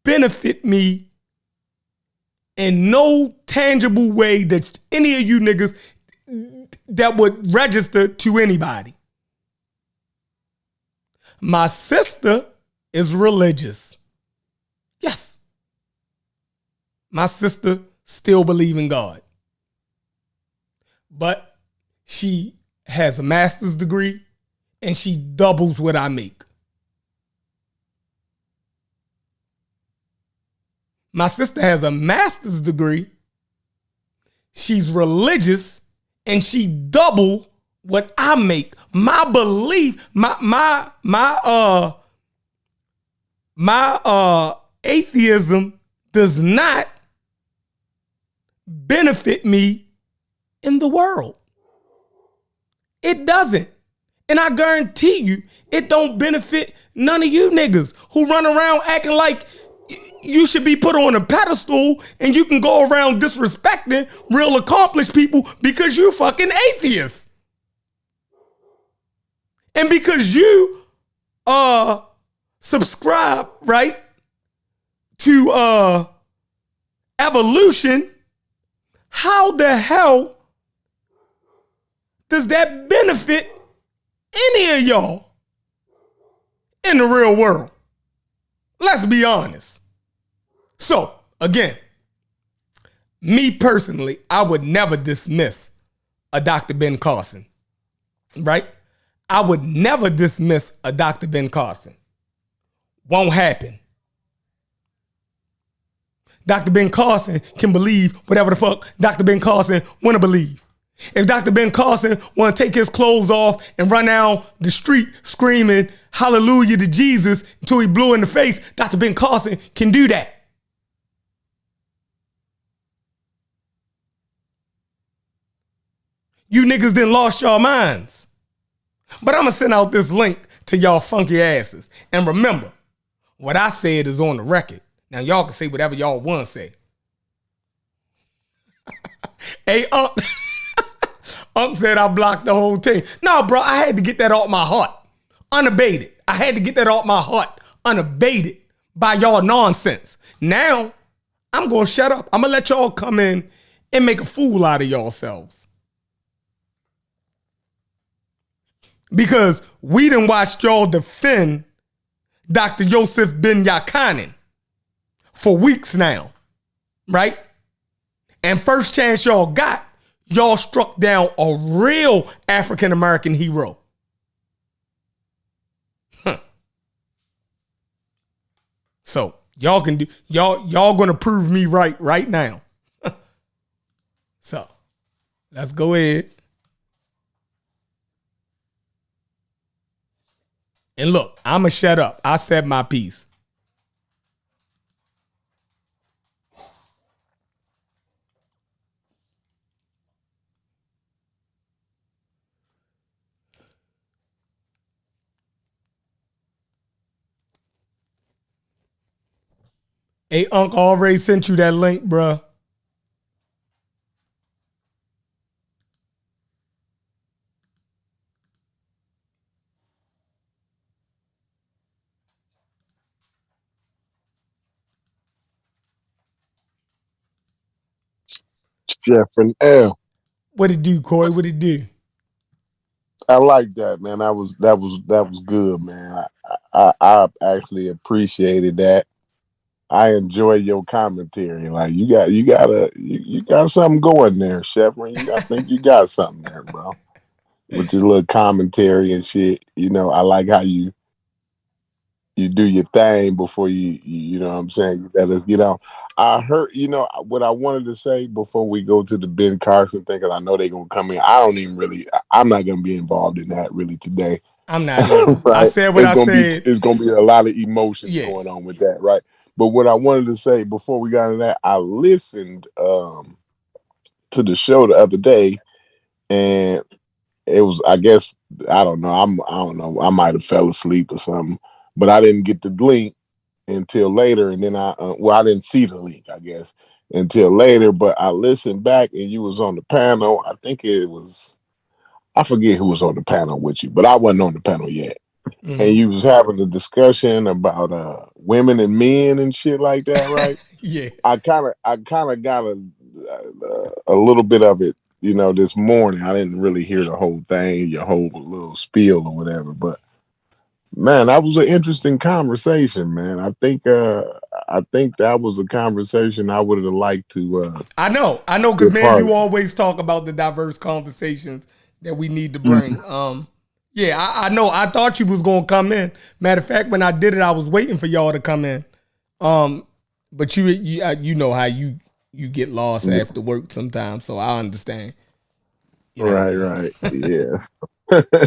benefit me in no tangible way that any of you niggas that would register to anybody. My sister is religious. Yes. My sister still believes in God. But she has a master's degree and she doubles what I make. My sister has a master's degree. She's religious and she double what I make. My belief, my atheism does not benefit me in the world. It doesn't. And I guarantee you, it don't benefit none of you niggas who run around acting like you should be put on a pedestal and you can go around disrespecting real accomplished people because you fucking atheists. And because you subscribe, right, to evolution, how the hell does that benefit any of y'all in the real world? Let's be honest. So, again, me personally, I would never dismiss a Dr. Ben Carson, right? I would never dismiss a Dr. Ben Carson. Won't happen. Dr. Ben Carson can believe whatever the fuck Dr. Ben Carson want to believe. If Dr. Ben Carson want to take his clothes off and run down the street screaming hallelujah to Jesus until he blew in the face, Dr. Ben Carson can do that. You niggas done lost your minds. But I'm going to send out this link to y'all funky asses. And remember, what I said is on the record. Now y'all can say whatever y'all want to say. Hey, Unc said I blocked the whole thing. No, bro, I had to get that off my heart. Unabated. I had to get that off my heart. Unabated by y'all nonsense. Now, I'm going to shut up. I'm going to let y'all come in and make a fool out of yourselves. Because we done watched y'all defend Dr. Yosef Ben Yakanin for weeks now, right? And first chance y'all got, y'all struck down a real African-American hero. So y'all can do, y'all gonna prove me right now. So let's go ahead. And look, I'ma shut up. I said my piece. Hey, Unc already sent you that link, bruh. Jeffrey L. What it do, Corey? What it do? I like that, man. That was good, man. I actually appreciated that. I enjoy your commentary. Like you got something going there, Sheffrin. I think you got something there, bro. With your little commentary and shit. I like how you do your thing before you know what I'm saying. You let us get on. I heard what I wanted to say before we go to the Ben Carson thing, because I know they're gonna come in. I'm not gonna be involved in that really today. I'm not either. I Right? said what I said. It's gonna be a lot of emotions Yeah. going on with that, right? But what I wanted to say before we got into that, I listened to the show the other day, and it was, I guess, I don't know. I don't know. I might have fell asleep or something, but I didn't get the link until later, and then I didn't see the link, I guess, until later. But I listened back, and you was on the panel. I think it was, I forget who was on the panel with you, but I wasn't on the panel yet. And you was having a discussion about women and men and shit like that, right? Yeah. I kind of got a little bit of it, this morning. I didn't really hear the whole thing, your whole little spiel or whatever, but man, that was an interesting conversation, man. I think that was a conversation I would have liked to I know, be because a man, part you of. always talk about the diverse conversations that we need to Mhm. bring. Yeah, I know. I thought you was gonna come in. Matter of fact, when I did it, I was waiting for y'all to come in. But you know how you get lost Yeah, after work sometimes, so I understand. You know what I right, mean? right. Yes.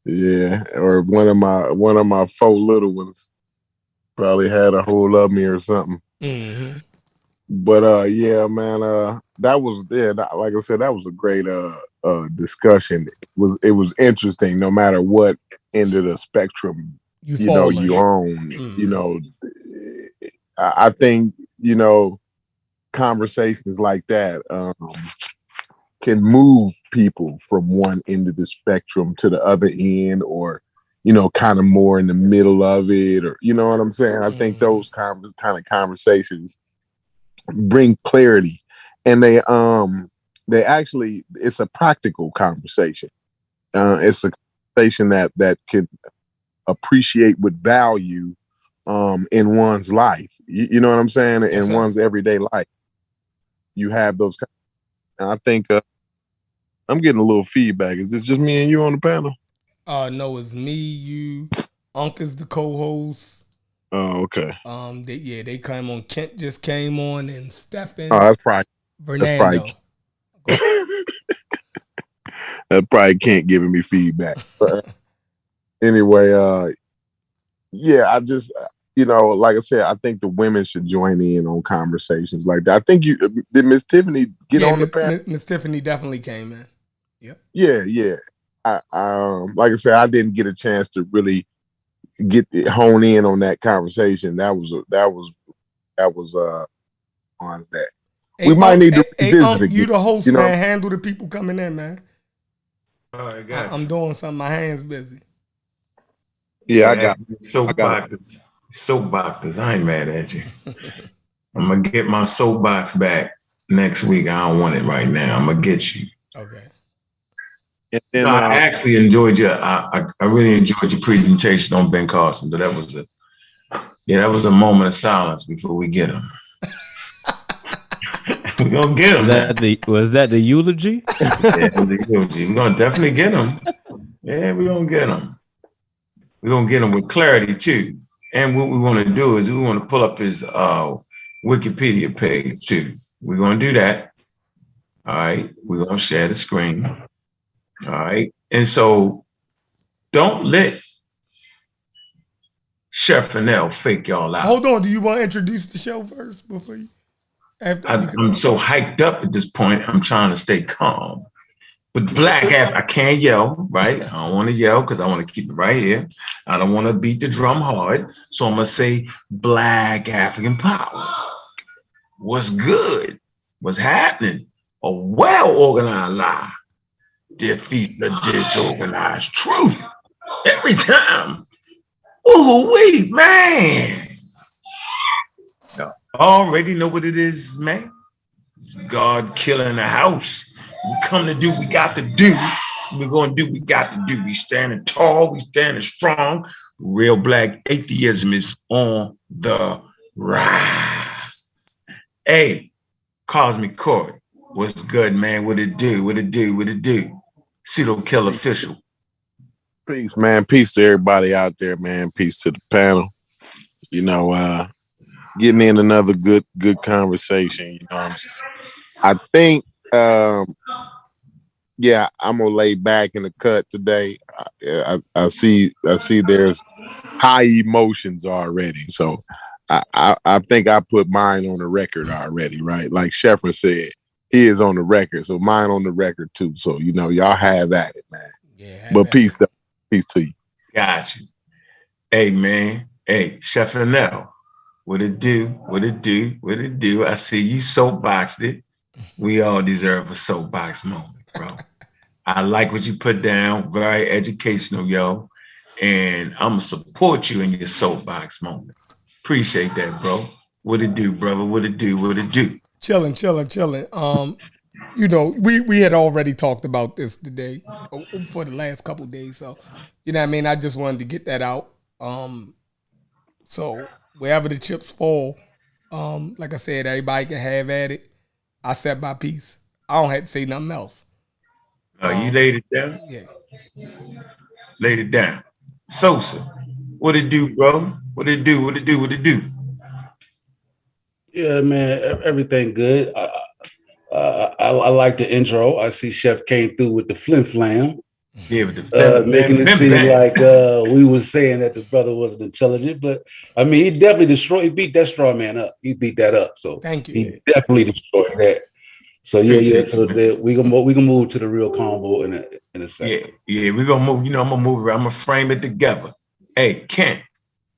Yeah. Or one of my four little ones probably had a hold of me or something. Mm-hmm. But yeah, man, like I said, that was a great discussion. It was interesting no matter what end of the spectrum You falling. you own. Mm-hmm. I think conversations like that can move people from one end of the spectrum to the other end, or kind of more in the middle of it, or you know what I'm saying. I think Mm-hmm. those kind of conversations bring clarity, and they actually, it's a practical conversation. It's a conversation that could appreciate with value in one's life. You know what I'm saying? Yes, In sir. one's everyday life, you have those. And I think I'm getting a little feedback. Is this just me and you on the panel? No, it's me, you, Unc is the co-host. Oh, okay. They came on. Kent just came on, and Oh, Stefan, that's probably Fernando. Go. that probably can't giving me feedback. But anyway, yeah, I just like I said, I think the women should join in on conversations like that. I think you did Miss Tiffany get Yeah, on the panel? Miss Tiffany definitely came in. Yep. Yeah, yeah. Like I said, I didn't get a chance to really hone in on that conversation. That was ones that we might need to revisit You again. the host, You know, man. Handle the people coming in, man. All right, I'm gotcha. doing something. My hands busy. yeah, I Yeah, got, I got it. soapboxers. I ain't mad at you. I'm gonna get my soapbox back next week. I don't want it right now. I'm gonna get you. Okay. And No, then, I actually enjoyed your. I really enjoyed your presentation on Ben Carson. But that was a moment of silence before we get him. We're gonna get him now. Was that the eulogy? Yeah, we're gonna definitely get him. Yeah, we're gonna get him. We're gonna get him with clarity too. And what we want to do is we want to pull up his Wikipedia page too. We're gonna do that. All right. We're gonna share the screen. All right. And so don't let Chef Fennell fake y'all out. Hold on. Do you want to introduce the show first before you? After, because I'm so hyped up at this point. I'm trying to stay calm. But black I can't yell, right? I don't want to yell because I want to keep it right here. I don't want to beat the drum hard. So I'm going to say black African power. What's good? What's happening? A well-organized lie defeats the disorganized truth. Every time. Ooh, wait, man. You already know what it is, man. It's God killing the house. We come to do what we got to do. We're going to do what we got to do. We standing tall. We standing strong. Real black atheism is on the rise. Hey, Cosmic Court. What's good, man? What it do? What it do? What it do? Pseudo Kill official. Peace, man. Peace to everybody out there, man. Peace to the panel. You know, getting in another good conversation. You know what I'm saying? I think, yeah, I'm gonna lay back in the cut today. I see there's high emotions already, so I think I put mine on the record already, right? Like Sheffrin said, he is on the record, so mine on the record too. So you know, y'all have at it, man. Yeah. But peace to you. Got you. Hey, man. Hey, Sheffrin, what it do? What it do? What it do? I see you soapboxed it. We all deserve a soapbox moment, bro. I like what you put down. Very educational, yo. And I'm going to support you in your soapbox moment. Appreciate that, bro. What it do, brother? What it do? What it do? Chilling. You know, we had already talked about this today for the last couple of days. So, you know what I mean? I just wanted to get that out. So wherever the chips fall, like I said, everybody can have at it. I said my piece. I don't have to say nothing else. You laid it down? Yeah. Laid it down. Sosa, what it do, bro? What it do? What it do? What it do? Yeah, man, everything good. I like the intro. I see Chef came through with the flim flam. Yeah, with the making it seem like we was saying that the brother wasn't intelligent, but I mean, he definitely destroyed. He beat that straw man up. He beat that up. So thank you. He definitely destroyed that. So yeah. So we can move to the real combo in a second. Yeah, we're gonna move. You know, I'm gonna move. I'm gonna frame it together. Hey, Kent,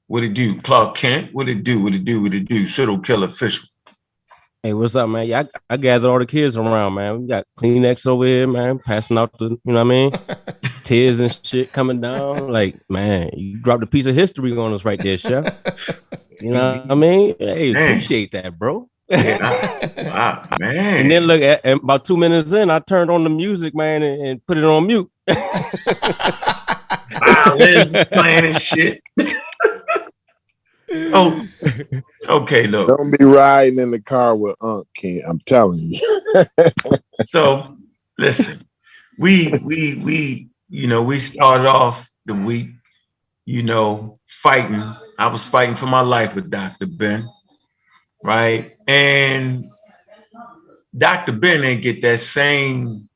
what it do? Clark Kent, what it do? What it do? What it do? Pseudo Kill official. Hey, what's up, man? Yeah, I gathered all the kids around, man. We got Kleenex over here, man, passing out the, you know what I mean? Tears and shit coming down. Like, man, you dropped a piece of history on us right there, Chef. You know what I mean? Hey, man. Appreciate that, bro. Yeah, man. And then look, at about 2 minutes in, I turned on the music, man, and put it on mute. Violins playing and shit. Oh, okay, look. Don't be riding in the car with Unc, Ken. I'm telling you. So, listen, we started off the week, fighting. I was fighting for my life with Dr. Ben, right? And Dr. Ben didn't get that same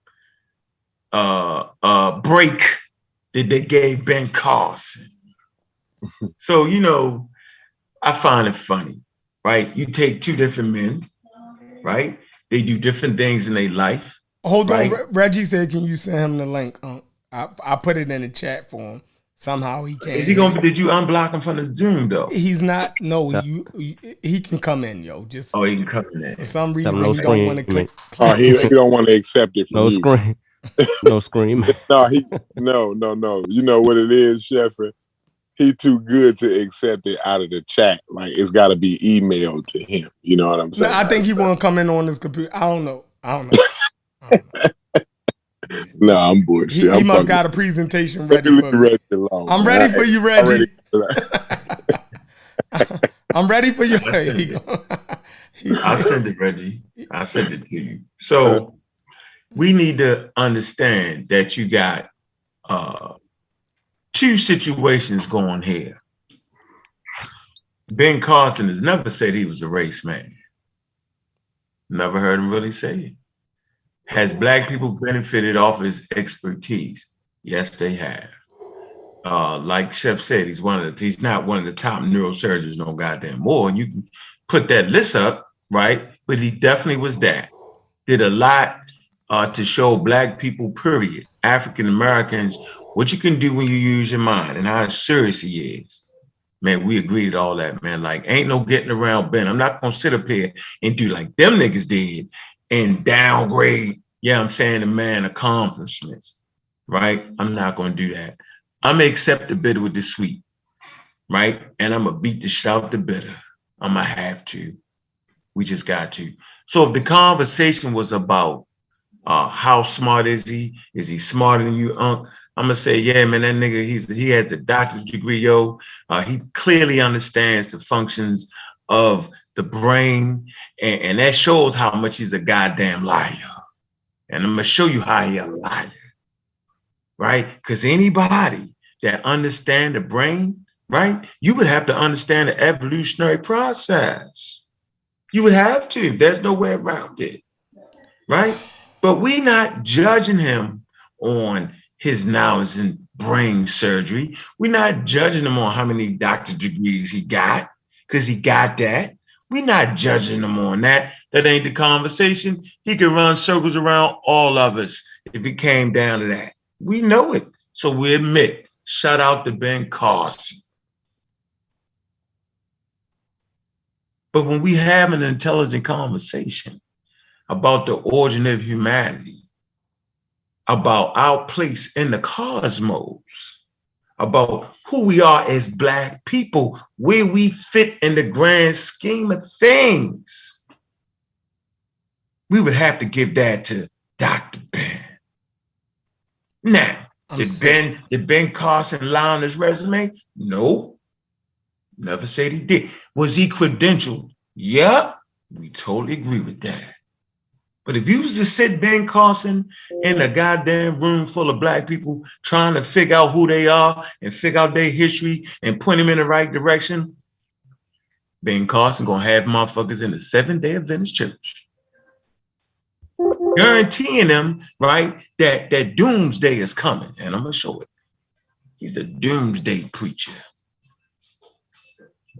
break that they gave Ben Carson. So, I find it funny, right? You take two different men, right? They do different things in their life. Hold on, Reggie said, "Can you send him the link?" I put it in the chat for him. Somehow he can't. Is he gonna? Did you unblock him from the Zoom though? He's not. No, he can come in, yo. Just he can come in. For some reason, he don't want to click. Oh, he don't want to accept it from no you. Screen. No scream. No. You know what it is, Sheffrin? He too good to accept it out of the chat. Like it's got to be emailed to him. You know what I'm saying? No, I think he want to come in on his computer. I don't know. No, I'm bullshit. He must got a presentation ready. I'm ready for you, Reggie. I'm ready for you. I'll send it, Reggie. I'll send it to you. So we need to understand that you got two situations going here. Ben Carson has never said he was a race man. Never heard him really say it. Has Black people benefited off his expertise? Yes, they have. Like Chef said, he's not one of the top neurosurgeons, no goddamn more. You can put that list up, right? But he definitely was that. Did a lot to show Black people, period, African Americans, what you can do when you use your mind and how serious he is. Man, we agreed to all that, man. Like, ain't no getting around Ben. I'm not gonna sit up here and do like them niggas did and downgrade, yeah, I'm saying the man accomplishments, right? I'm not gonna do that. I'm gonna accept the bitter with the sweet, right? And I'm gonna beat the shit out the bitter. I'm gonna have to. We just got to. So if the conversation was about how smart is he? Is he smarter than you, Unc? I'm gonna say, yeah, man, that nigga, he has a doctorate degree, yo. He clearly understands the functions of the brain, and that shows how much he's a goddamn liar. And I'm gonna show you how he a liar, right? Because anybody that understand the brain, right, you would have to understand the evolutionary process. You would have to. There's no way around it, right? But we not judging him on his knowledge in brain surgery. We're not judging him on how many doctorate degrees he got, because he got that. We're not judging him on that. That ain't the conversation. He could run circles around all of us if it came down to that. We know it. So we admit, shout out to Ben Carson. But when we have an intelligent conversation about the origin of humanity, about our place in the cosmos, about who we are as Black people, where we fit in the grand scheme of things, we would have to give that to Dr. Ben. Now, did Ben Carson lie on his resume? No. Never said he did. Was he credentialed? Yeah, we totally agree with that. But if you was to sit Ben Carson in a goddamn room full of Black people trying to figure out who they are and figure out their history and point them in the right direction, Ben Carson gonna have motherfuckers in the Seventh-day Adventist Church, guaranteeing them, right, that doomsday is coming, and I'm gonna show it. He's a doomsday preacher.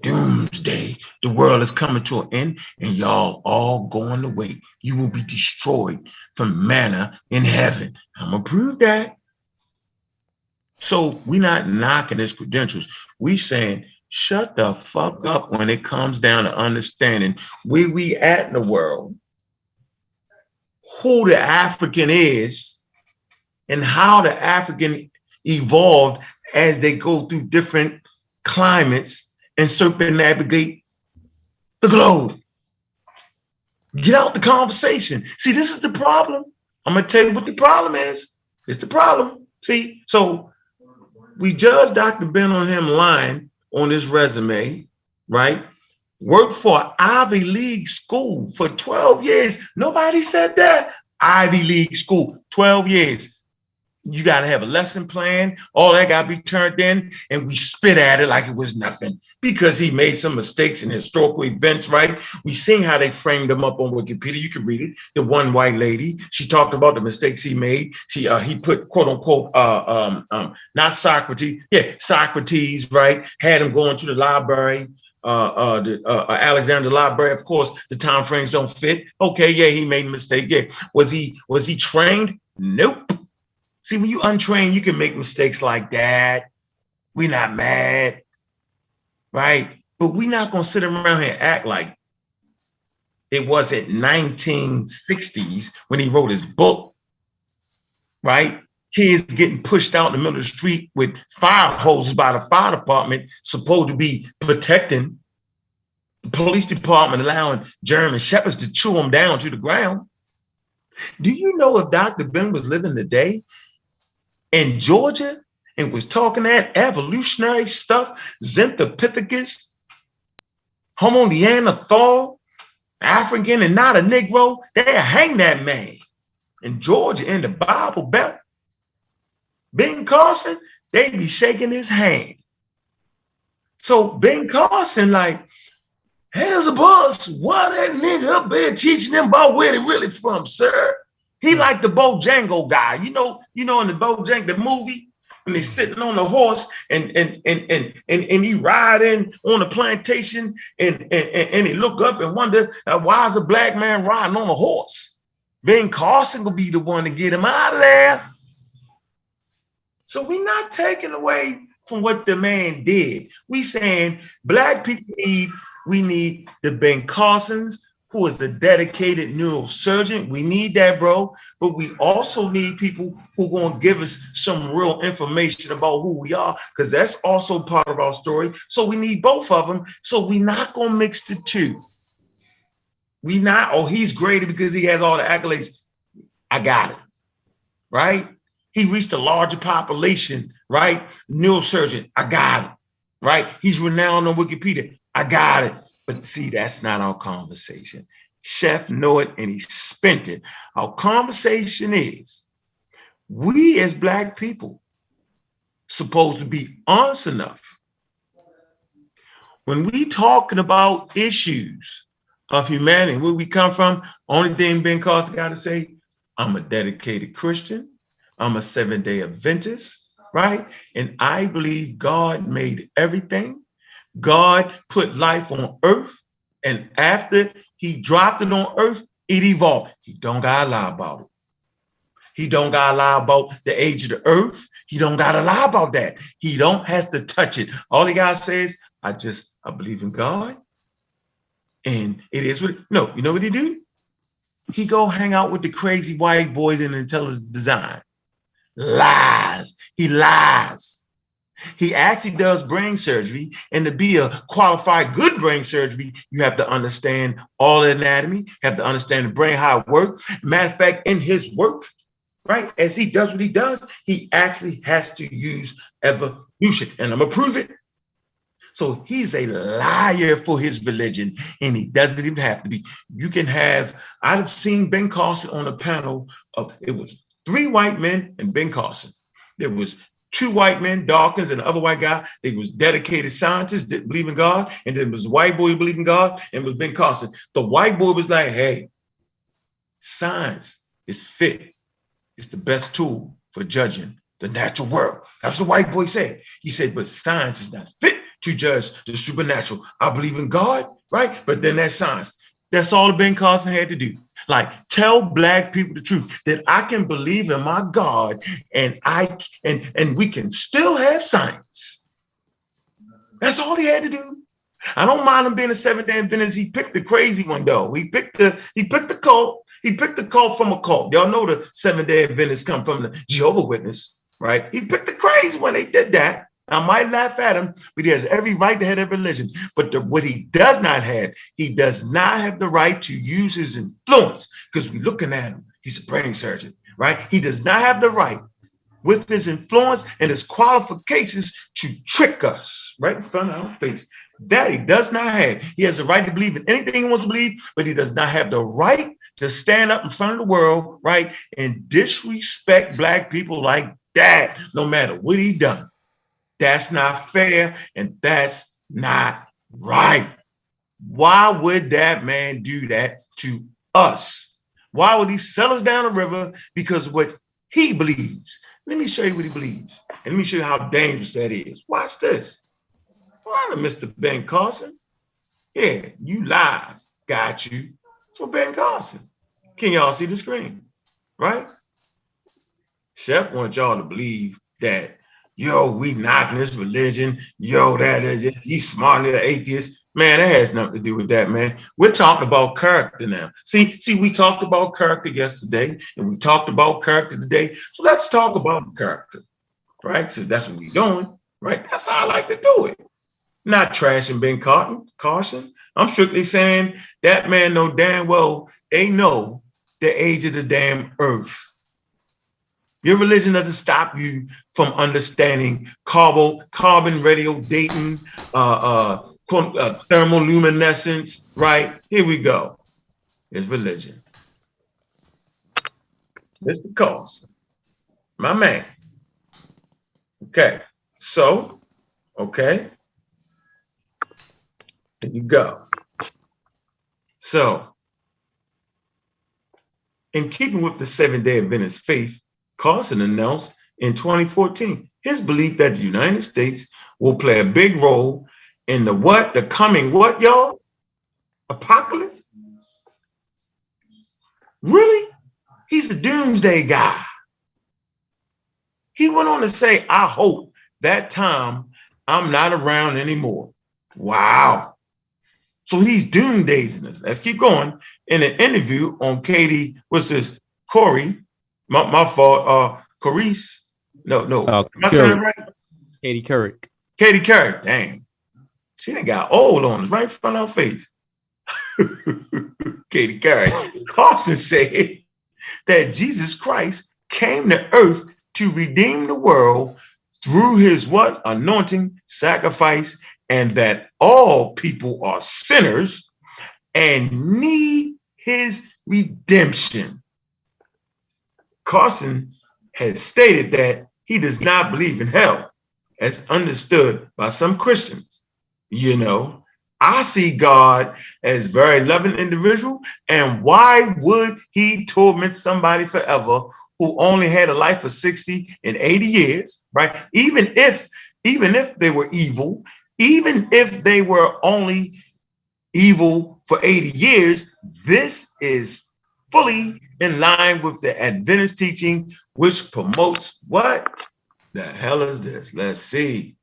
Doomsday. The world is coming to an end, and y'all all going away. You will be destroyed from manna in heaven. I'm gonna prove that. So we're not knocking his credentials. We saying shut the fuck up when it comes down to understanding where we at in the world, who the African is, and how the African evolved as they go through different climates and circumnavigate the globe. Get out the conversation. See, this is the problem. I'm gonna tell you what the problem is. It's the problem. See, so we judge Dr. Ben on him lying on his resume, right? Worked for an Ivy League school for 12 years. Nobody said that. Ivy League school, 12 years. You got to have a lesson plan. All that got to be turned in, and we spit at it like it was nothing because he made some mistakes in historical events, right? We seen how they framed him up on Wikipedia. You can read it. The one white lady, she talked about the mistakes he made. He put quote unquote, not Socrates. Yeah, Socrates, right? Had him going to the library, Alexander Library. Of course, the time frames don't fit. Okay, yeah, he made a mistake. Yeah, was he trained? Nope. See, when you untrained, you can make mistakes like that. We're not mad, right? But we're not gonna sit around here and act like it wasn't 1960s when he wrote his book, right? Kids getting pushed out in the middle of the street with fire hoses by the fire department, supposed to be protecting. The police department allowing German shepherds to chew them down to the ground. Do you know if Dr. Ben was living today in Georgia and was talking that evolutionary stuff, Zenthopithecus, Homo Neanderthal, African and not a Negro, they'd hang that man in Georgia in the Bible Belt. Ben Carson, they'd be shaking his hand. So Ben Carson, like, here's a bus. Why that nigga up there teaching them about where they really from, sir? He like the Bojangle guy. You know, in the Bojangle, the movie, when they sitting on the horse and he riding on the plantation and he look up and wonder why is a Black man riding on a horse? Ben Carson will be the one to get him out of there. So we're not taking away from what the man did. We saying black people we need the Ben Carsons, who is the dedicated neurosurgeon. We need that, bro. But we also need people who are going to give us some real information about who we are, because that's also part of our story. So we need both of them. So we're not going to mix the two. We not, oh, he's greater because he has all the accolades. I got it, right? He reached a larger population, right? Neurosurgeon, I got it, right? He's renowned on Wikipedia, I got it. But see, that's not our conversation. Chef know it and he spent it. Our conversation is, we as black people supposed to be honest enough. When we talking about issues of humanity, where we come from, only thing Ben Carson got to say, I'm a dedicated Christian. I'm a 7-day Adventist, right? And I believe God made everything. God put life on earth. And after he dropped it on earth, it evolved. He don't got to lie about it. He don't got to lie about the age of the earth. He don't got to lie about that. He don't have to touch it. All he got to say is, I believe in God. And it is what, no, you know what he do? He go hang out with the crazy white boys in intelligent design. Lies. He lies. He actually does brain surgery, and to be a qualified good brain surgery, you have to understand all the anatomy, you have to understand the brain, how it works. Matter of fact, in his work, right, as he does what he does, he actually has to use evolution, and I'm gonna prove it. So he's a liar for his religion, and he doesn't even have to be. You can have, I've seen Ben Carson on a panel of, it was 3 white men and Ben Carson. There was 2 white men, Dawkins and the other white guy. They was dedicated scientists that believe in God, and then there was a white boy who believed in God, and it was Ben Carson. The white boy was like, hey, science is fit. It's the best tool for judging the natural world. That's what the white boy said. He said, but science is not fit to judge the supernatural. I believe in God, right? But then that's science. That's all Ben Carson had to do. Like, tell black people the truth, that I can believe in my God and we can still have science. That's all he had to do. I don't mind him being a 7-day Adventist. He picked the crazy one though. He picked the cult. He picked the cult from a cult. Y'all know the 7-day Adventists come from the Jehovah's Witness, right? He picked the crazy one. They did that. I might laugh at him, but he has every right to have a religion. But what he does not have, he does not have the right to use his influence, because we're looking at him. He's a brain surgeon, right? He does not have the right with his influence and his qualifications to trick us right in front of our face. That he does not have. He has the right to believe in anything he wants to believe, but he does not have the right to stand up in front of the world, right, and disrespect black people like that, no matter what he done. That's not fair, and that's not right. Why would that man do that to us? Why would he sell us down the river? Because what he believes. Let me show you what he believes, and let me show you how dangerous that is. Watch this. Well, Mr. Ben Carson. Yeah, you live. Got you. So Ben Carson. Can y'all see the screen? Right? Chef wants y'all to believe that, yo, we knocking this religion. Yo, that is, he's smart little atheist. Man, that has nothing to do with that, man. We're talking about character now. See, we talked about character yesterday, and we talked about character today. So let's talk about character, right? So that's what we're doing, right? That's how I like to do it. Not trashing Ben Carson. I'm strictly saying that man know damn well they know the age of the damn earth. Your religion doesn't stop you from understanding carbon radio dating, thermoluminescence, right? Here we go. It's religion. Mr. Carson, my man. Okay, so, okay. There you go. So, in keeping with the 7-day Adventist faith, Carson announced in 2014 his belief that the United States will play a big role in the coming what, y'all? Apocalypse? Really? He's a doomsday guy. He went on to say, I hope that time I'm not around anymore. Wow. So he's doomsdaying us. Let's keep going. In an interview on Katie, what's this? Corey, my fault. Carice. No. Am I saying it right? Katie Couric. Katie Couric. Dang. She done got old on us right in front of her face. Katie Couric. Carson said that Jesus Christ came to earth to redeem the world through his what? Anointing, sacrifice, and that all people are sinners and need his redemption. Carson has stated that he does not believe in hell, as understood by some Christians. You know, I see God as very loving individual, and why would he torment somebody forever who only had a life of 60 and 80 years, right? Even if they were evil, even if they were only evil for 80 years, this is fully in line with the Adventist teaching, which promotes what? The hell is this? Let's see.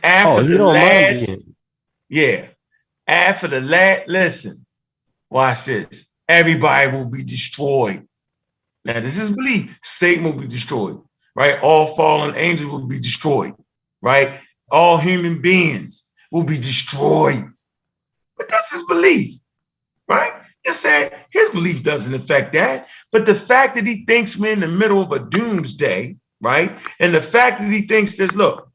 After the last, listen, watch this. Everybody will be destroyed. Now, this is belief. Satan will be destroyed, right? All fallen angels will be destroyed, right? All human beings will be destroyed. But that's his belief, right? Just saying his belief doesn't affect that. But the fact that he thinks we're in the middle of a doomsday, right? And the fact that he thinks this, look,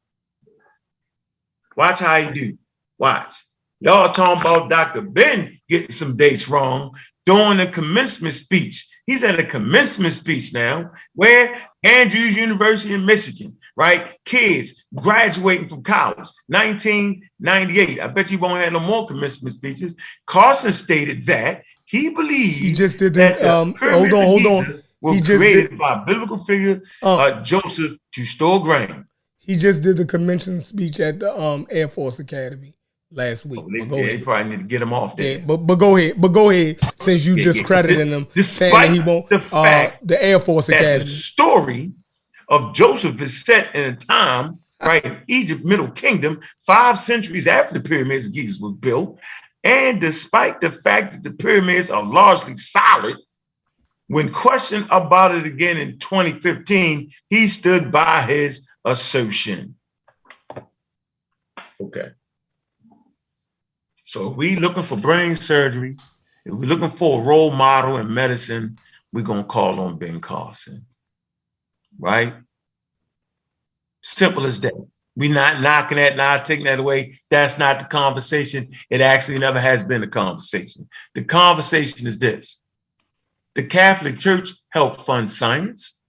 watch how he do. Watch. Y'all talking about Dr. Ben getting some dates wrong during the commencement speech. He's at a commencement speech now where Andrews University in Michigan, right? Kids graduating from college, 1998. I bet you won't have no more commencement speeches. Carson stated that he believed he just did that the hold on. Was created by a biblical figure, Joseph, to store grain. He just did the commencement speech at the Air Force Academy last week. Go ahead. You probably need to get him off there. Yeah, but go ahead. Since you discrediting him, saying that he won't. The fact the Air Force Academy. The story of Joseph is set in a time, right, in Egypt, Middle Kingdom, 5 centuries after the pyramids of Giza was built. And despite the fact that the pyramids are largely solid, when questioned about it again in 2015, he stood by his assertion. Okay. So if we looking for brain surgery, if we're looking for a role model in medicine, we're going to call on Ben Carson, right? Simple as that. We're not knocking that, not taking that away. That's not the conversation. It actually never has been a conversation. The conversation is this. The Catholic Church helped fund science.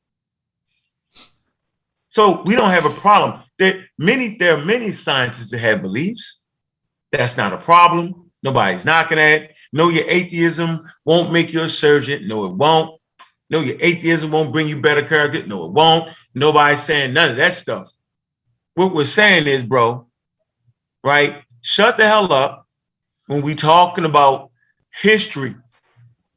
So we don't have a problem. There are many scientists that have beliefs. That's not a problem. Nobody's knocking at it. No, your atheism won't make you a surgeon. No, it won't. No, your atheism won't bring you better character. No, it won't. Nobody's saying none of that stuff. What we're saying is, bro, right? Shut the hell up when we talking about history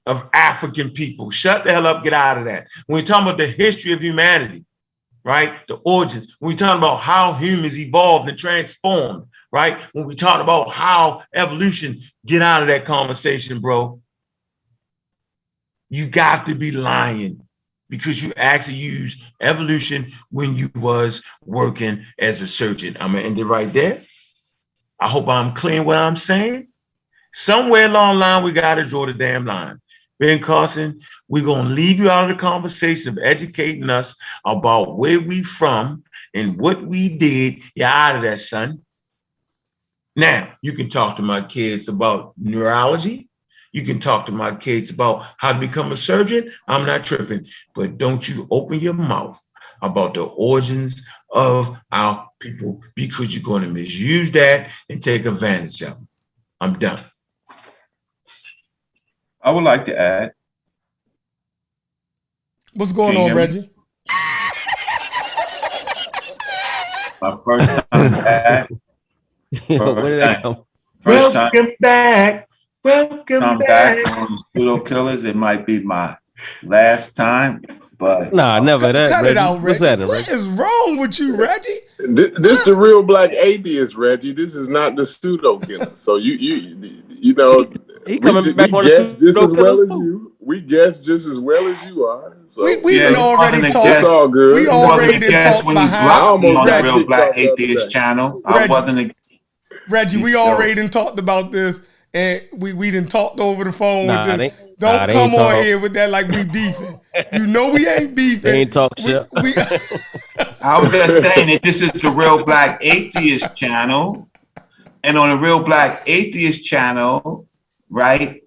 of African people. Shut the hell up, get out of that. When we're talking about the history of humanity, right? The origins. When we're talking about how humans evolved and transformed, right? When we talk about how evolution, get out of that conversation, bro. You got to be lying because you actually used evolution when you was working as a surgeon. I'm gonna end it right there. I hope I'm clear what I'm saying. Somewhere along the line, we got to draw the damn line. Ben Carson, we're going to leave you out of the conversation of educating us about where we from and what we did. You're out of that, son. Now, you can talk to my kids about neurology. You can talk to my kids about how to become a surgeon. I'm not tripping. But don't you open your mouth about the origins of our people because you're going to misuse that and take advantage of them. I'm done. I would like to add. What's going on, Reggie? My first time back. Where did that come? Welcome back. Welcome come back on Pseudo Killas. It might be my last time, but Nah, never that. Cut Reggie. it out, What's Reggie. happening, What Reggie? is wrong with you, Reggie? This the real black atheist, Reggie. This is not the pseudo killer. So you know He coming back we on the guess just Pseudo as well Killas as too. you. We guess just as well as you are. So We yeah, done you already wasn't a talked. guest. it's all good. We You already wasn't a done guest talked when you behind. blocked me on the got Real kicked Black off the other Atheist day. channel. I Reggie. wasn't a Reggie, we So- already done talked about this, and we done talked over the phone Nah, with they- this. Don't nah, they come ain't on talk. here with that like we beefing. You know we ain't beefing. They ain't talk shit. I was just saying that this is the Real Black Atheist channel. And on the Real Black Atheist channel, right,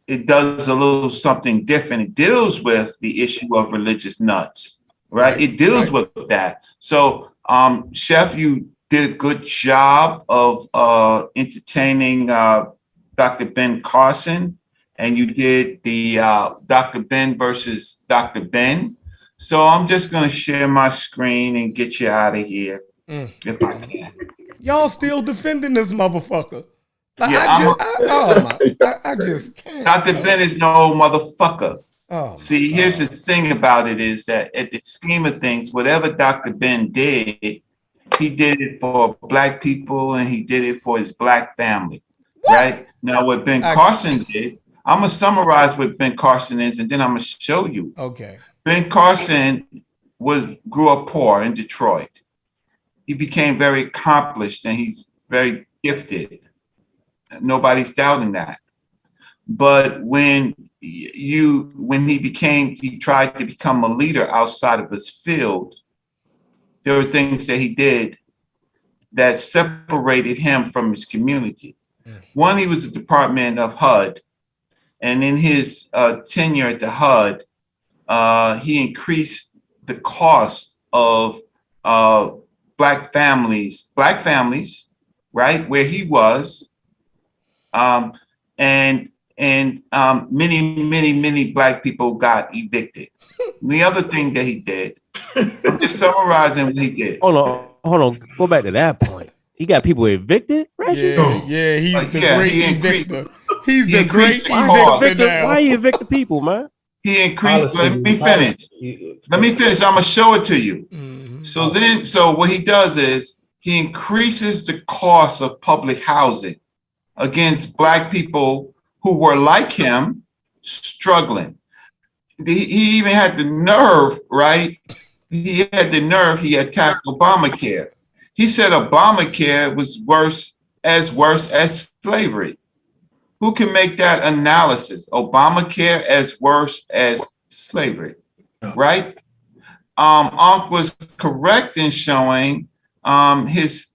it does a little something different. It deals with the issue of religious nuts, right? It deals with that. So, Chef, you did a good job of entertaining Dr. Ben Carson, and you did the Dr. Ben versus Dr. Ben. So I'm just going to share my screen and get you out of here if I can. Y'all still defending this motherfucker. Like, Yeah, I just can't. Dr. Ben is no motherfucker. Oh, See, here's the thing about it is that at the scheme of things, whatever Dr. Ben did, he did it for black people and he did it for his black family, right? Now, what Ben Carson did, I'm going to summarize what Ben Carson is and then I'm going to show you. Okay. Ben Carson grew up poor in Detroit. He became very accomplished and he's very gifted. Nobody's doubting that. But when he tried to become a leader outside of his field, there were things that he did that separated him from his community. One, he was a department of HUD, and in his tenure at the HUD, he increased the cost of black families, right, where he was, and many black people got evicted. The other thing that he did, I'm just summarizing what he did. Hold on. Go back to that point. He got people evicted, Reggie? Yeah, he's the great he evictor. He's he the great increased the cost. evictor now. Why you evict the people, man? He increased. Let me finish. I'm gonna show it to you. So what he does is he increases the cost of public housing against black people who were like him, struggling. He even had the nerve, right? He attacked Obamacare. He said Obamacare was worse as slavery. Who can make that analysis? Obamacare as worse as slavery, right? Ankh was correct in showing his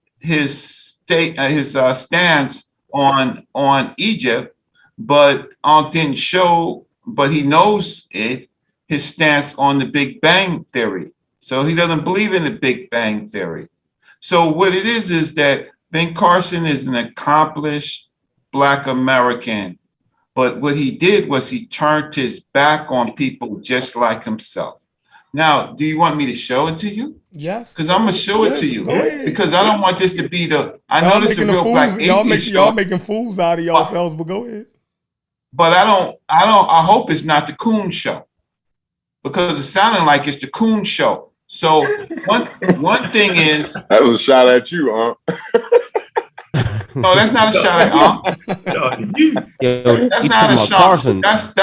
stance on Egypt, but Ankh didn't show, but he knows his stance on the Big Bang Theory. So he doesn't believe in the Big Bang Theory. So what it is that Ben Carson is an accomplished Black American, but what he did was he turned his back on people just like himself. Now, do you want me to show it to you? Yes. Because I'm gonna show it to you. Go ahead. Because I don't want this to be I know Y'all this is a making real fools. Black atheist Y'all show, making fools out of yourselves, but go ahead. but I hope it's not the Coon Show. Because it's sounding like it's the Coon Show. So one thing is, that was a shot at you, huh? no, that's not a shot at Yo, That's you not talking a about shot. Carson? That's